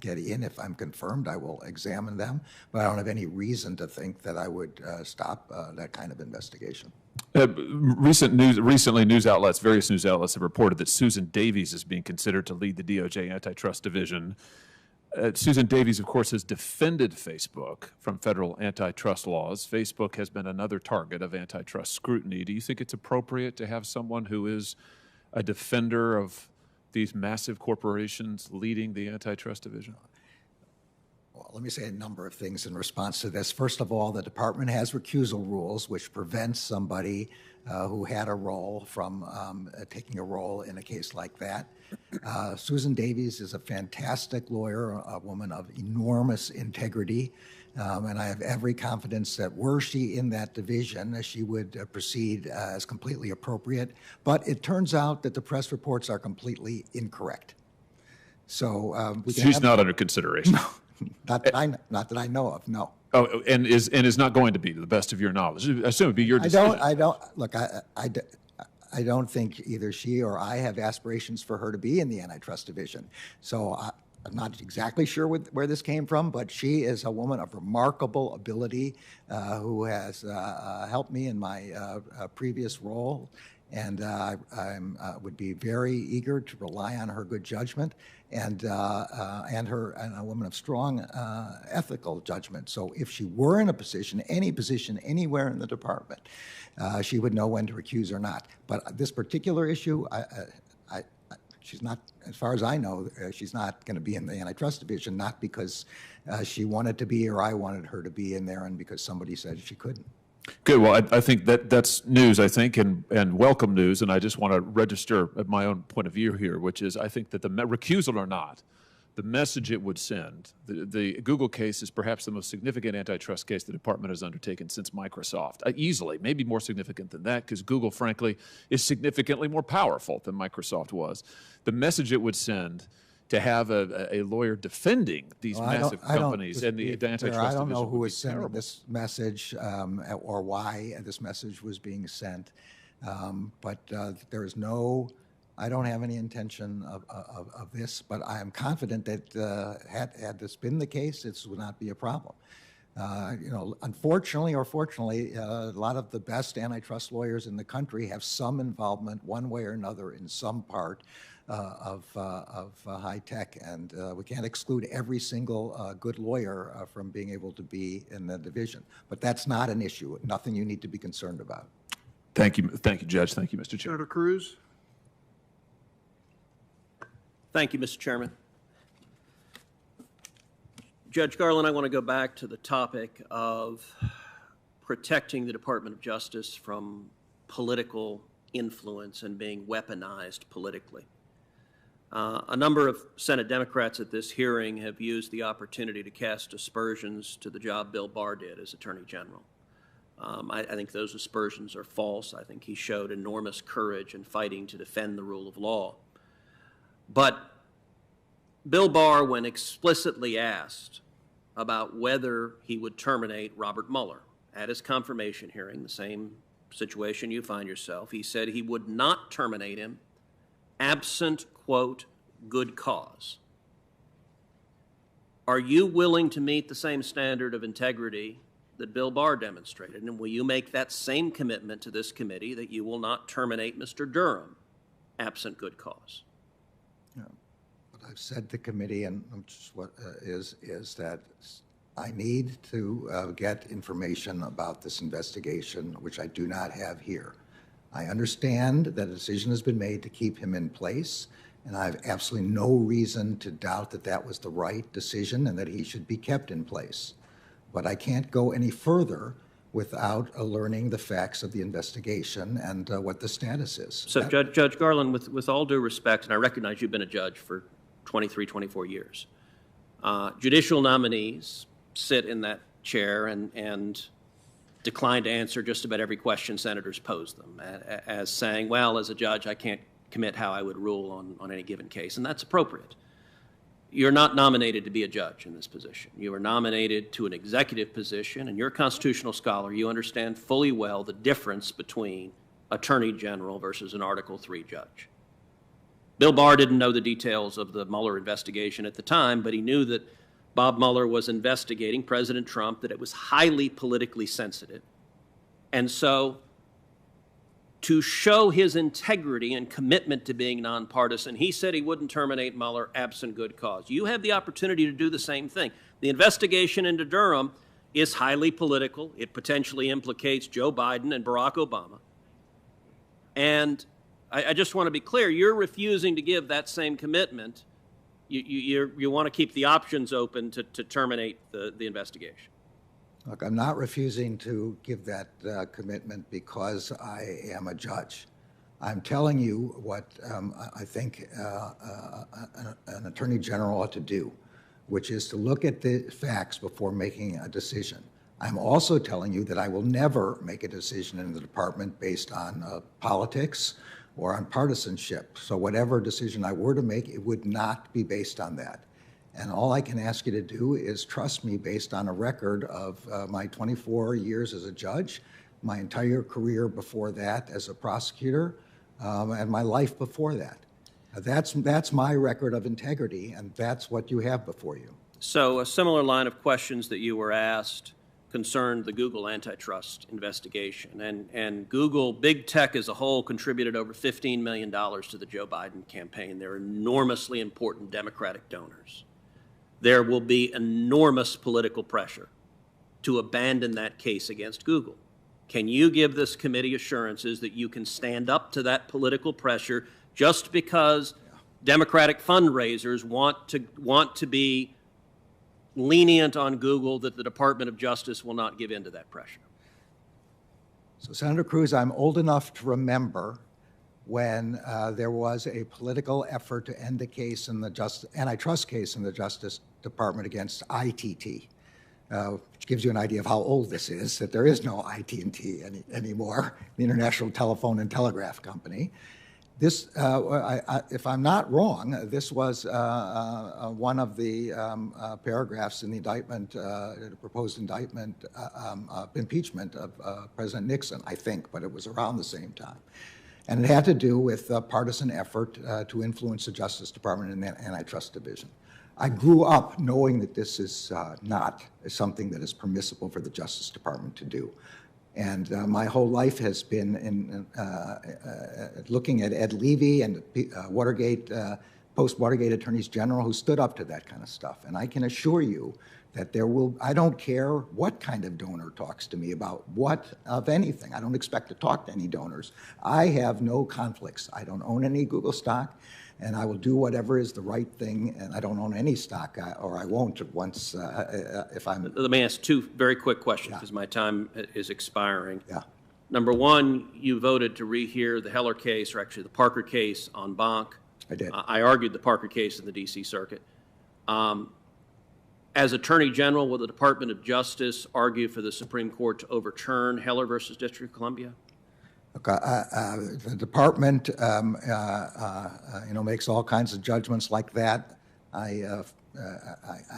get in, if I'm confirmed, I will examine them, but I don't have any reason to think that I would stop that kind of investigation. Recently, various news outlets have reported that Susan Davies is being considered to lead the DOJ antitrust division. Susan Davies, of course, has defended Facebook from federal antitrust laws. Facebook has been another target of antitrust scrutiny. Do you think it's appropriate to have someone who is a defender of these massive corporations leading the antitrust division? Well, let me say a number of things in response to this. First of all, the department has recusal rules which prevents somebody who had a role from taking a role in a case like that. Susan Davies is a fantastic lawyer, a woman of enormous integrity, and I have every confidence that were she in that division, she would proceed as completely appropriate. But it turns out that the press reports are completely incorrect. So she's not under consideration. No, not that I know of. No. Oh, and is not going to be, to the best of your knowledge. I assume it'd be your decision. I don't think either she or I have aspirations for her to be in the antitrust division. So I'm not exactly sure where this came from, but she is a woman of remarkable ability who has helped me in my previous role. And I would be very eager to rely on her good judgment and a woman of strong ethical judgment. So if she were in a position, any position, anywhere in the department, she would know when to recuse or not. But this particular issue, she's not, as far as I know, she's not going to be in the antitrust division, not because she wanted to be or I wanted her to be in there and because somebody said she couldn't. Good. Well, I think that's news, I think, and welcome news. And I just want to register at my own point of view here, which is I think that the recusal or not, the message it would send, the Google case is perhaps the most significant antitrust case the department has undertaken since Microsoft. Easily, maybe more significant than that, because Google, frankly, is significantly more powerful than Microsoft was. The message it would send to have a lawyer defending these massive companies and the antitrust division. I don't know who is sending this message or why this message was being sent, but there is no, I don't have any intention of this, but I am confident that had this been the case, this would not be a problem. Unfortunately or fortunately, a lot of the best antitrust lawyers in the country have some involvement one way or another in some part of high tech, and we can't exclude every single good lawyer from being able to be in the division. But that's not an issue, nothing you need to be concerned about. Thank you, Judge. Thank you, Mr. Chair. Senator Cruz. Thank you, Mr. Chairman. Judge Garland, I want to go back to the topic of protecting the Department of Justice from political influence and being weaponized politically. A number of Senate Democrats at this hearing have used the opportunity to cast aspersions to the job Bill Barr did as Attorney General. I think those aspersions are false. I think he showed enormous courage in fighting to defend the rule of law. But Bill Barr, when explicitly asked about whether he would terminate Robert Mueller at his confirmation hearing, the same situation you find yourself, he said he would not terminate him absent, quote, good cause. Are you willing to meet the same standard of integrity that Bill Barr demonstrated? And will you make that same commitment to this committee that you will not terminate Mr. Durham absent good cause? What I've said to committee and is that I need to get information about this investigation, which I do not have here. I understand that a decision has been made to keep him in place, and I have absolutely no reason to doubt that that was the right decision and that he should be kept in place. But I can't go any further without learning the facts of the investigation and what the status is. So, Judge Garland, with all due respect, and I recognize you've been a judge for 23, 24 years, judicial nominees sit in that chair and decline to answer just about every question senators pose them, as saying, well, as a judge, I can't commit how I would rule on any given case, and that's appropriate. You're not nominated to be a judge in this position. You are nominated to an executive position, and you're a constitutional scholar. You understand fully well the difference between Attorney General versus an Article III judge. Bill Barr didn't know the details of the Mueller investigation at the time, but he knew that Bob Mueller was investigating President Trump, that it was highly politically sensitive. And so to show his integrity and commitment to being nonpartisan, he said he wouldn't terminate Mueller absent good cause. You have the opportunity to do the same thing. The investigation into Durham is highly political. It potentially implicates Joe Biden and Barack Obama. And I just want to be clear, you're refusing to give that same commitment. You want to keep the options open to terminate the investigation. Look, I'm not refusing to give that commitment because I am a judge. I'm telling you what I think an attorney general ought to do, which is to look at the facts before making a decision. I'm also telling you that I will never make a decision in the department based on politics or on partisanship. So whatever decision I were to make, it would not be based on that. And all I can ask you to do is trust me based on a record of my 24 years as a judge, my entire career before that as a prosecutor, and my life before that. That's my record of integrity, and that's what you have before you. So a similar line of questions that you were asked concerned the Google antitrust investigation. And Google, big tech as a whole, contributed over $15 million to the Joe Biden campaign. They're enormously important Democratic donors. There will be enormous political pressure to abandon that case against Google. Can you give this committee assurances that you can stand up to that political pressure just because Democratic fundraisers want to be lenient on Google, that the Department of Justice will not give in to that pressure? So, Senator Cruz, I'm old enough to remember when there was a political effort to end the case in the antitrust case in the Justice Department against ITT, which gives you an idea of how old this is, that there is no ITT anymore, the International Telephone and Telegraph Company. This, if I'm not wrong, this was one of the paragraphs in the indictment, the proposed indictment, impeachment of President Nixon, I think, but it was around the same time. And it had to do with a partisan effort to influence the Justice Department and the Antitrust Division. I grew up knowing that this is not something that is permissible for the Justice Department to do. And my whole life has been in looking at Ed Levy and Watergate, post-Watergate attorneys general who stood up to that kind of stuff. And I can assure you that I don't care what kind of donor talks to me about what of anything. I don't expect to talk to any donors. I have no conflicts. I don't own any Google stock, and I will do whatever is the right thing, and I don't own any stock, or I won't once if I'm... Let me ask two very quick questions because my time is expiring. Yeah. Number one, you voted to rehear the Heller case, or actually the Parker case, en banc. I did. I argued the Parker case in the D.C. Circuit. As Attorney General, will the Department of Justice argue for the Supreme Court to overturn Heller versus District of Columbia? Look, the department, makes all kinds of judgments like that. I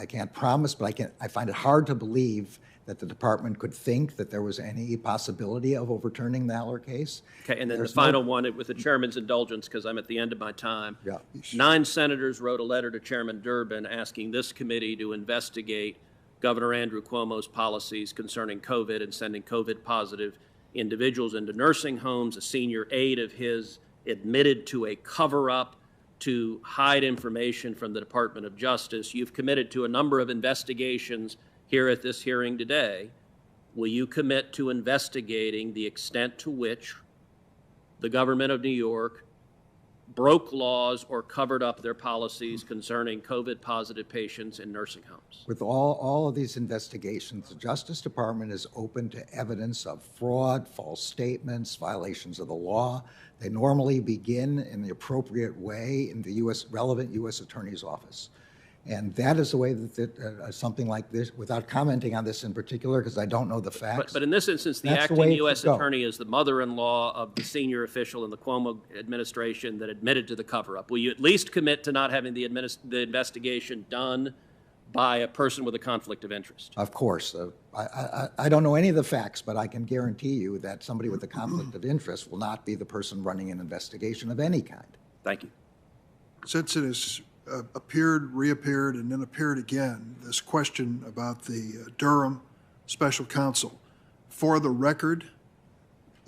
can't promise, but I find it hard to believe that the department could think that there was any possibility of overturning the Heller case. Okay, and then the final one, with the chairman's indulgence, because I'm at the end of my time. Yeah. 9 senators wrote a letter to Chairman Durbin asking this committee to investigate Governor Andrew Cuomo's policies concerning COVID and sending COVID-positive individuals into nursing homes. A senior aide of his admitted to a cover-up to hide information from the Department of Justice. You've committed to a number of investigations here at this hearing today. Will you commit to investigating the extent to which the government of New York broke laws or covered up their policies concerning COVID-positive patients in nursing homes? With all of these investigations, the Justice Department is open to evidence of fraud, false statements, violations of the law. They normally begin in the appropriate way in the relevant U.S. Attorney's Office. And that is the way that something like this, without commenting on this in particular, because I don't know the facts. But in this instance, the acting U.S. attorney is the mother-in-law of the senior official in the Cuomo administration that admitted to the cover-up. Will you at least commit to not having the investigation done by a person with a conflict of interest? Of course. I don't know any of the facts, but I can guarantee you that somebody with a conflict of interest will not be the person running an investigation of any kind. Thank you. Since it has appeared, reappeared, and then appeared again, this question about the Durham special counsel. For the record,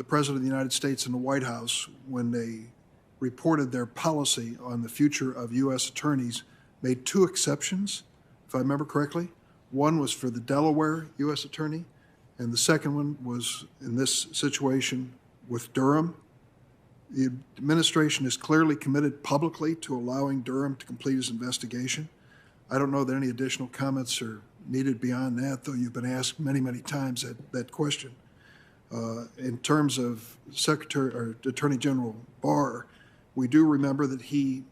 the President of the United States and the White House, when they reported their policy on the future of U.S. attorneys, made two exceptions, if I remember correctly. One was for the Delaware U.S. attorney, and the second one was in this situation with Durham. The administration is clearly committed publicly to allowing Durham to complete his investigation. I don't know that any additional comments are needed beyond that, though you've been asked many, many times that question. In terms of Attorney General Barr, we do remember that he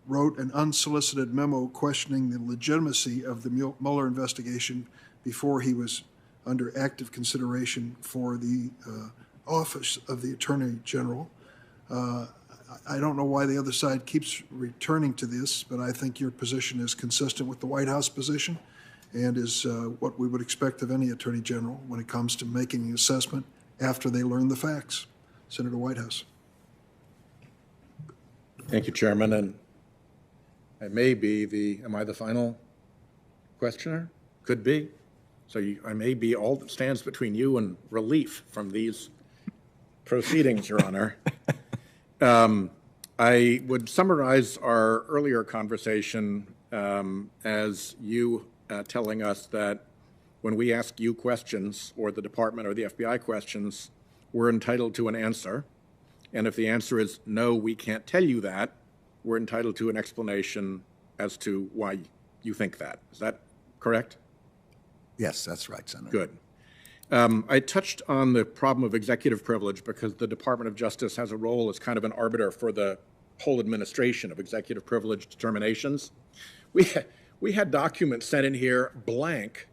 wrote an unsolicited memo questioning the legitimacy of the Mueller investigation before he was under active consideration for the office of the Attorney General. I don't know why the other side keeps returning to this, but I think your position is consistent with the White House position and is what we would expect of any Attorney General when it comes to making an assessment after they learn the facts. Senator Whitehouse. Thank you, Chairman. And I may be am I the final questioner? Could be. So I may be all that stands between you and relief from these proceedings, Your Honor. I would summarize our earlier conversation as you telling us that when we ask you questions, or the department or the FBI questions, we're entitled to an answer. And if the answer is no, we can't tell you that, we're entitled to an explanation as to why you think that. Is that correct? Yes, that's right, Senator. Good. I touched on the problem of executive privilege because the Department of Justice has a role as kind of an arbiter for the whole administration of executive privilege determinations. We had documents sent in here blank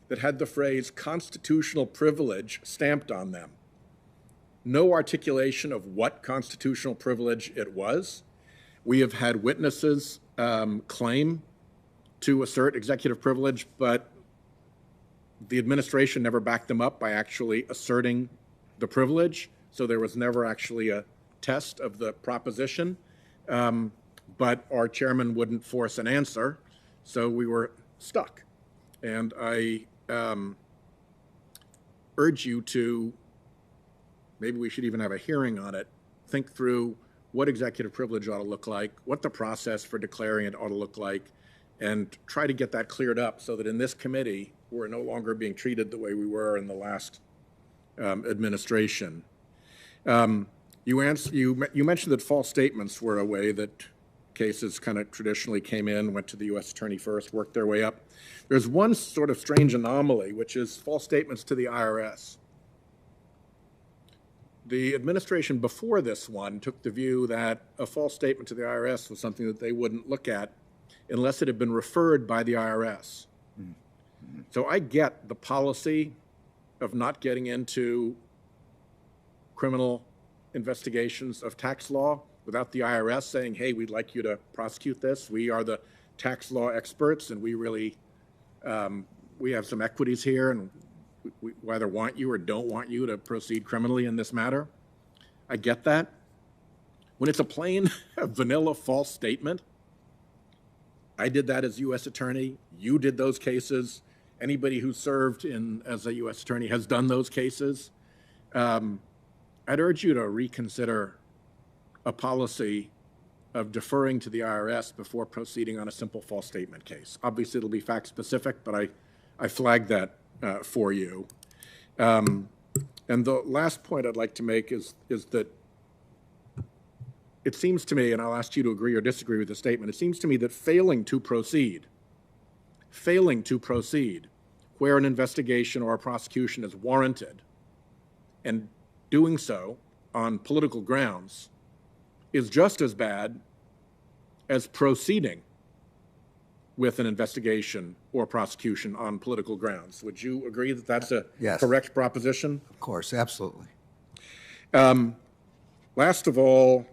that had the phrase constitutional privilege stamped on them. No articulation of what constitutional privilege it was. We have had witnesses claim to assert executive privilege, but the administration never backed them up by actually asserting the privilege, so there was never actually a test of the proposition. But our chairman wouldn't force an answer, so we were stuck. And I urge you to, maybe we should even have a hearing on it, think through what executive privilege ought to look like, what the process for declaring it ought to look like, and try to get that cleared up so that in this committee, we're no longer being treated the way we were in the last administration. You mentioned that false statements were a way that cases kind of traditionally came in, went to the U.S. attorney first, worked their way up. There's one sort of strange anomaly, which is false statements to the IRS. The administration before this one took the view that a false statement to the IRS was something that they wouldn't look at unless it had been referred by the IRS. Mm-hmm. So I get the policy of not getting into criminal investigations of tax law without the IRS saying, hey, we'd like you to prosecute this. We are the tax law experts, and we really, we have some equities here, and we either want you or don't want you to proceed criminally in this matter. I get that. When it's a plain vanilla false statement, I did that as U.S. attorney. You did those cases. Anybody who served as a U.S. attorney has done those cases. I'd urge you to reconsider a policy of deferring to the IRS before proceeding on a simple false statement case. Obviously, it'll be fact specific, but I flagged that for you. And the last point I'd like to make is that it seems to me, and I'll ask you to agree or disagree with the statement, it seems to me that failing to proceed where an investigation or a prosecution is warranted, and doing so on political grounds, is just as bad as proceeding with an investigation or prosecution on political grounds. Would you agree that that's a Yes. correct proposition? Of course, absolutely. Last of all,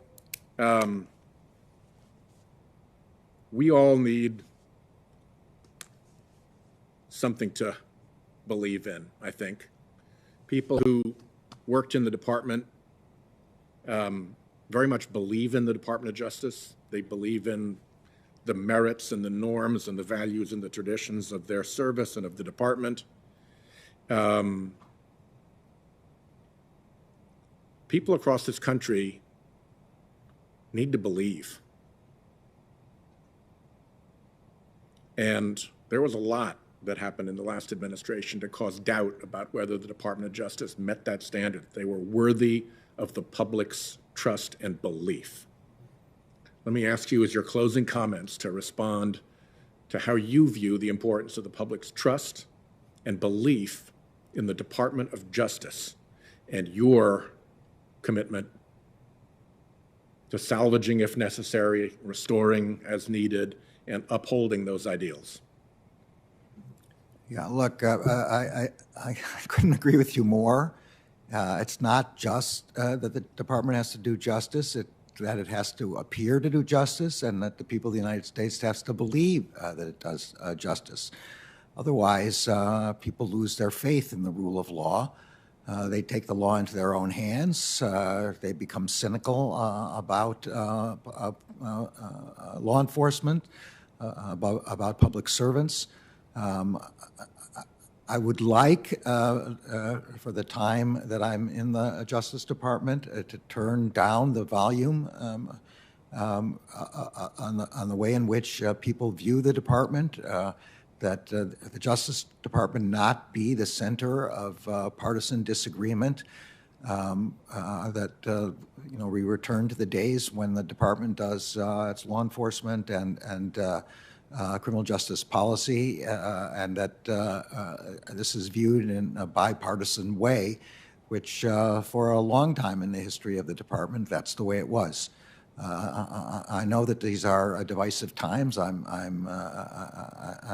we all need something to believe in, I think. People who worked in the department very much believe in the Department of Justice. They believe in the merits and the norms and the values and the traditions of their service and of the department. people across this country need to believe. And there was a lot that happened in the last administration to cause doubt about whether the Department of Justice met that standard. They were worthy of the public's trust and belief. Let me ask you as your closing comments to respond to how you view the importance of the public's trust and belief in the Department of Justice and your commitment to salvaging if necessary, restoring as needed, and upholding those ideals. Yeah, look, I couldn't agree with you more. It's not just that the department has to do justice, that it has to appear to do justice, and that the people of the United States has to believe that it does justice. Otherwise, people lose their faith in the rule of law. They take the law into their own hands. They become cynical about law enforcement, about public servants. I would like, for the time that I'm in the Justice Department, to turn down the volume on the way in which people view the department, that the Justice Department not be the center of partisan disagreement, that we return to the days when the department does its law enforcement and criminal justice policy, and that this is viewed in a bipartisan way, which for a long time in the history of the department, that's the way it was. I know that these are divisive times. I'm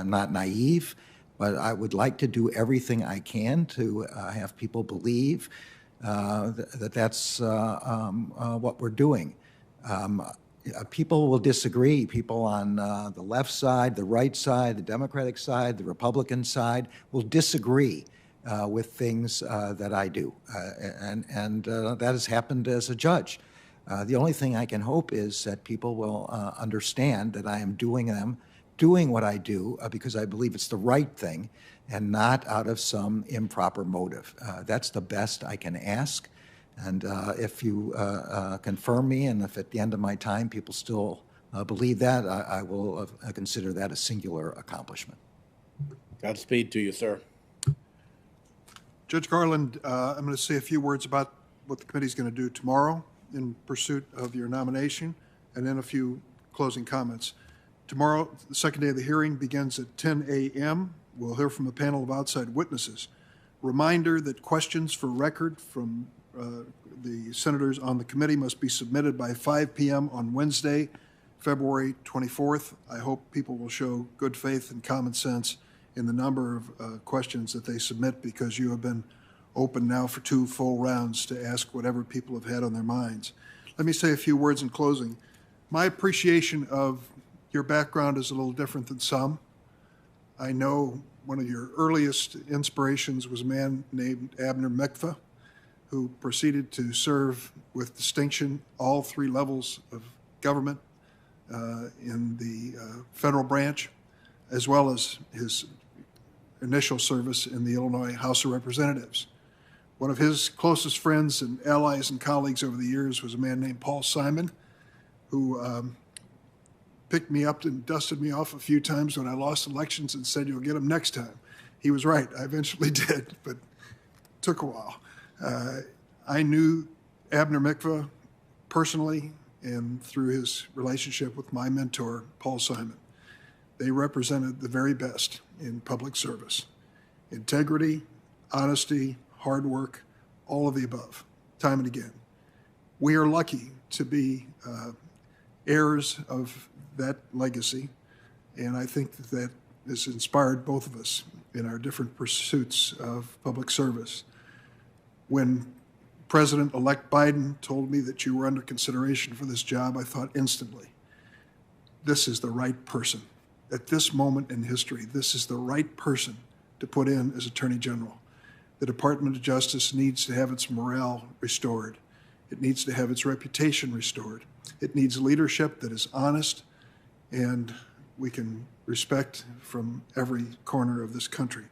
not naive, but I would like to do everything I can to have people believe that that's what we're doing. People will disagree. People on the left side, the right side, the Democratic side, the Republican side will disagree with things that I do. And that has happened as a judge. The only thing I can hope is that people will understand that I am doing what I do because I believe it's the right thing and not out of some improper motive. That's the best I can ask. And if you confirm me, and if at the end of my time people still believe that, I will consider that a singular accomplishment. Godspeed to you, sir. Judge Garland, I'm going to say a few words about what the committee is going to do tomorrow in pursuit of your nomination, and then a few closing comments. Tomorrow, the second day of the hearing begins at 10 a.m. We'll hear from a panel of outside witnesses. Reminder that questions for record from the senators on the committee must be submitted by 5 p.m. on Wednesday, February 24th. I hope people will show good faith and common sense in the number of questions that they submit, because you have been open now for 2 full rounds to ask whatever people have had on their minds. Let me say a few words in closing. My appreciation of your background is a little different than some. I know one of your earliest inspirations was a man named Abner Mikva, who proceeded to serve with distinction all 3 levels of government in the federal branch, as well as his initial service in the Illinois House of Representatives. One of his closest friends and allies and colleagues over the years was a man named Paul Simon, who picked me up and dusted me off a few times when I lost elections and said, "You'll get him next time." He was right. I eventually did, but it took a while. I knew Abner Mikva personally and through his relationship with my mentor, Paul Simon. They represented the very best in public service. Integrity, honesty, hard work, all of the above, time and again. We are lucky to be heirs of that legacy, and I think that has inspired both of us in our different pursuits of public service. When President-elect Biden told me that you were under consideration for this job, I thought instantly, this is the right person. At this moment in history, this is the right person to put in as Attorney General. The Department of Justice needs to have its morale restored. It needs to have its reputation restored. It needs leadership that is honest and we can respect from every corner of this country.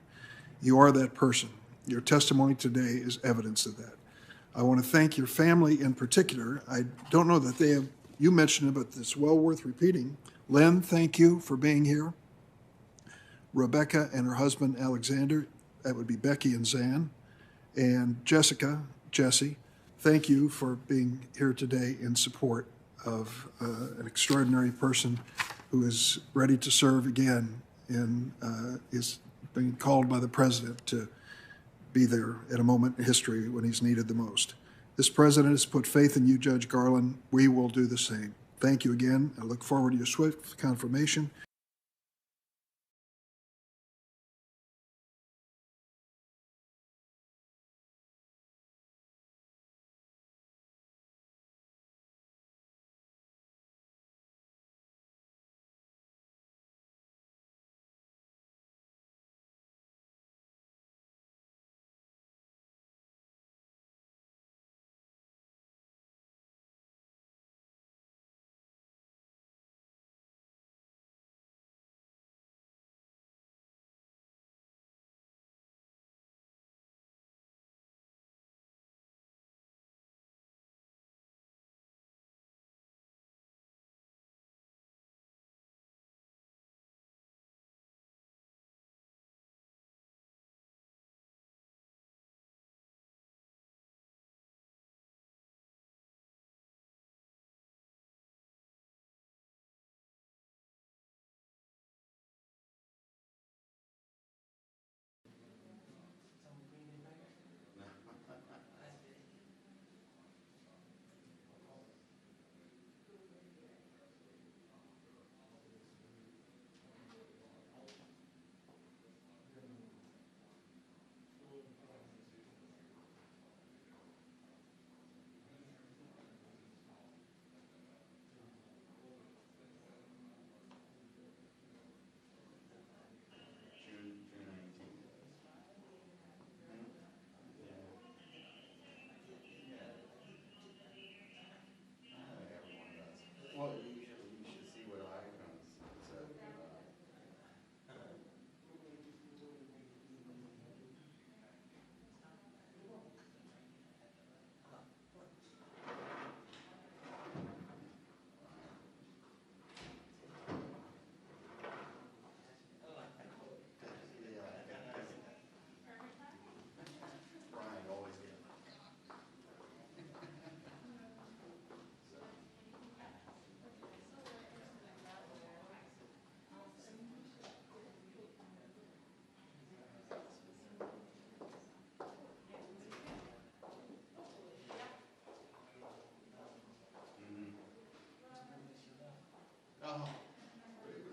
You are that person. Your testimony today is evidence of that. I want to thank your family in particular. I don't know that you mentioned it, but it's well worth repeating. Len, thank you for being here. Rebecca and her husband, Alexander, that would be Becky and Zan. And Jessica, Jesse, thank you for being here today in support of an extraordinary person who is ready to serve again and is being called by the president to be there at a moment in history when he's needed the most. This president has put faith in you, Judge Garland. We will do the same. Thank you again. I look forward to your swift confirmation. Well, you should see what icons said. Brian always gets. Oh,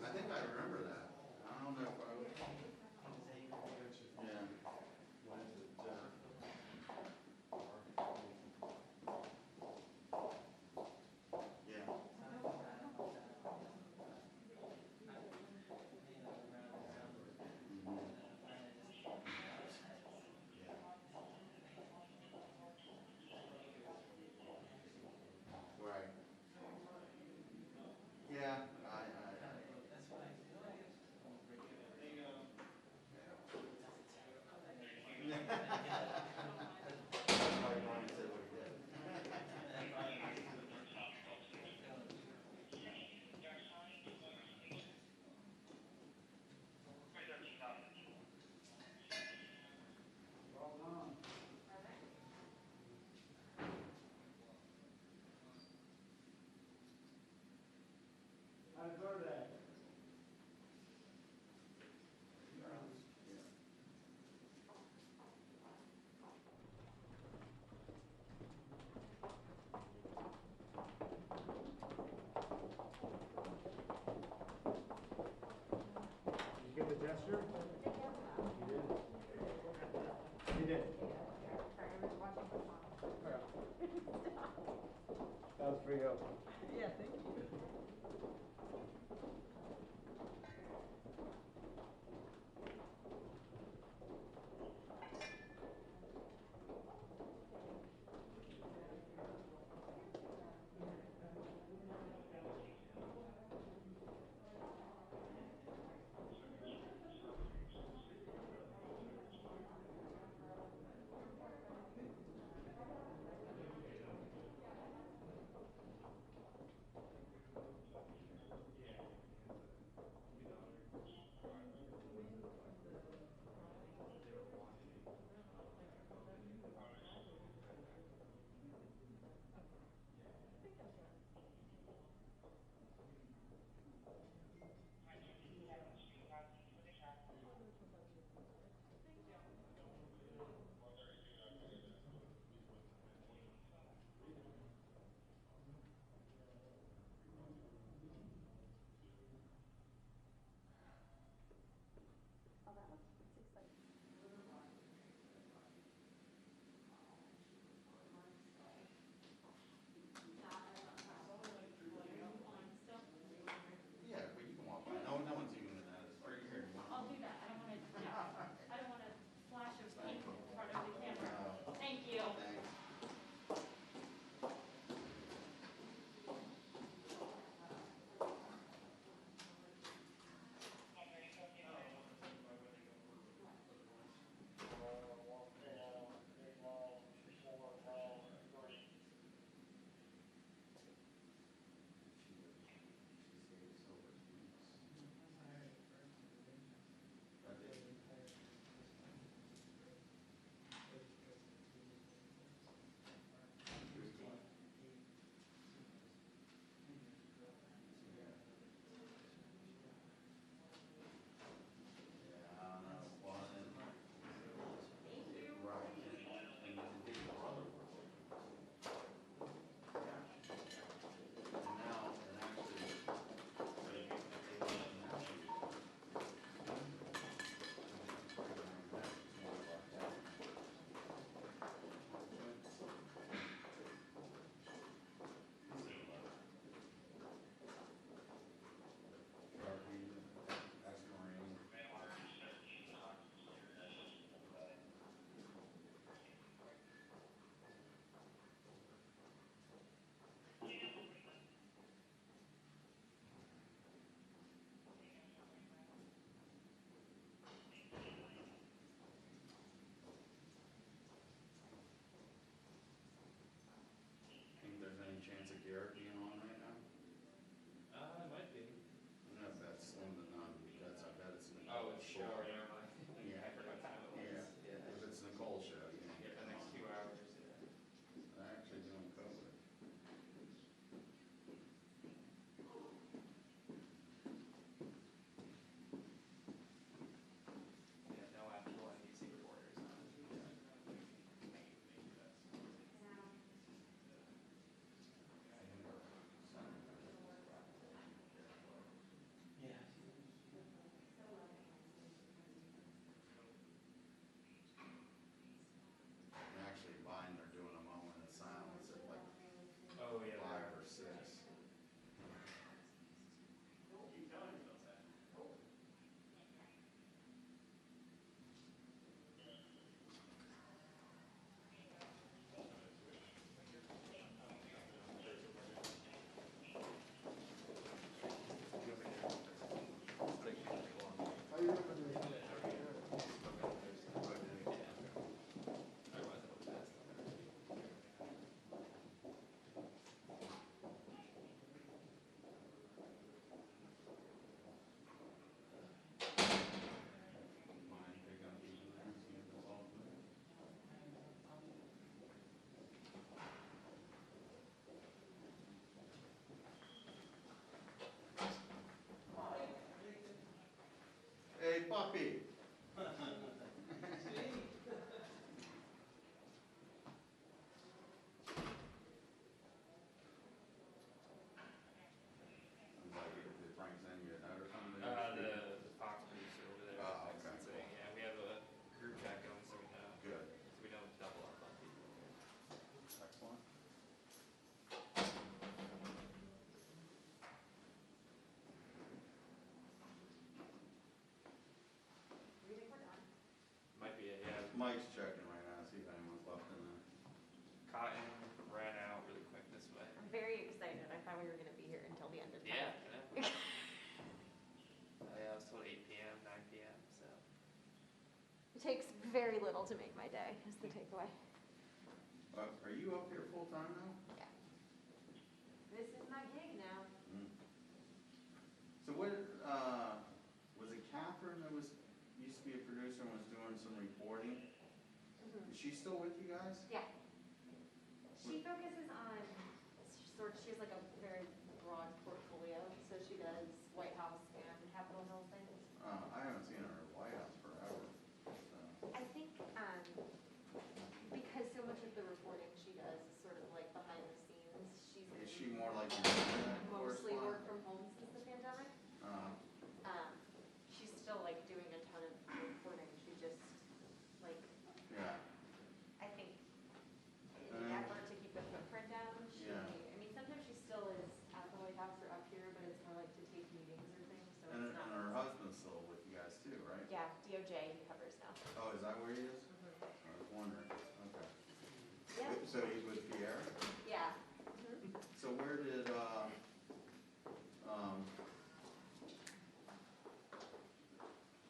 I think I remember that. I don't know if I would. Yeah. Yeah. Right. Yeah, That's why Brian said what he did. Happy birthday. You get the gesture? You did. You did. That was pretty good. Yeah, thank you. takes very little to make my day, is the takeaway. Are you up here full time now? Yeah. This is my gig now. So what, was it Catherine that used to be a producer and was doing some reporting? Is she still with you guys? Yeah. She focuses on, she has like a very broad portfolio, so she does White House and Capitol Hill things. I haven't seen her at White House forever. So. I think because so much of the reporting she does is sort of like behind the scenes. Is she more like your mostly work from home since the pandemic. Uh, She's still like doing a ton of reporting. She just like yeah. I think in the effort to keep the footprint down. I mean, sometimes she still is at the White House or up here, but it's more like to take meetings or things. So and it's not. And her husband's still with you guys too, right? Yeah, DOJ he covers now. Oh, is that where he is? I was wondering. Okay. Yeah. So he's with Pierre? Yeah. So where did, I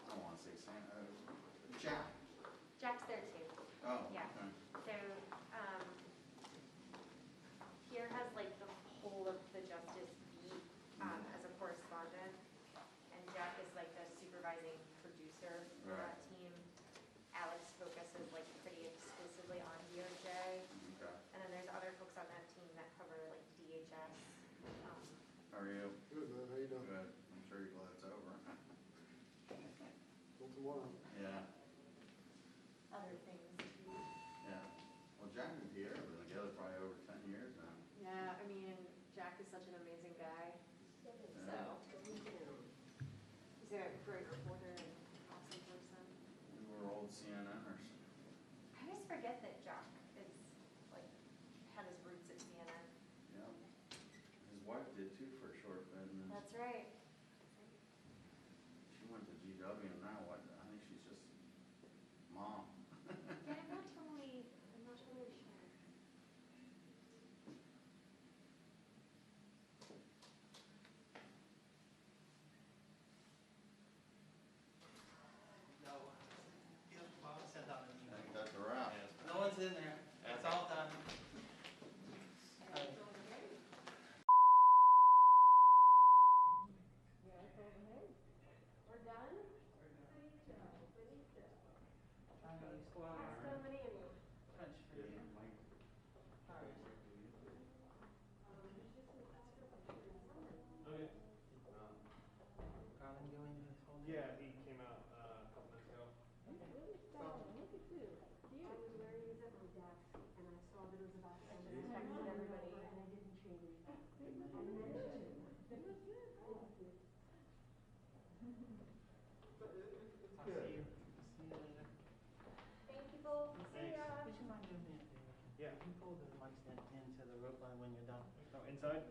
don't want to say Sam, Jack? Jack's there too. Oh, yeah. okay. So, Pierre has like the whole of the justice beat as a correspondent, and Jack is like the supervising producer for that team. Alex focuses like pretty exclusively on DOJ, and then there's other folks on that team that cover like DHS. How are you? Good, man. How you doing? Good. I'm sure you're glad it's over. Till tomorrow. Yeah. Other things too. Yeah. Well, Jack and Pierre have been together probably over 10 years now. Yeah, I mean, Jack is such an amazing guy. Yeah. So he's a great reporter and awesome person. We were old CNNers. I always forget that Jack is like had his roots at CNN. Yeah. His wife did too for a short bit. And then That's right. she went to GW and now what? I think she's just mom. Yeah, I'm not totally sure. No. Mom sent out an email. I think that's a wrap. No one's in there. It's all done. We're done? French for you. Okay. Garland go into this whole Yeah, he came out a couple minutes ago. Look at you. I was wearing these at my desk, and I saw that it was about to end. I texted everybody, and I didn't change. I'll see you. See you later. Thank you both. See Thanks. ya. Would you mind doing me a favor? Yeah. Can you pull the mic stand into the rope line when you're done? Oh, inside?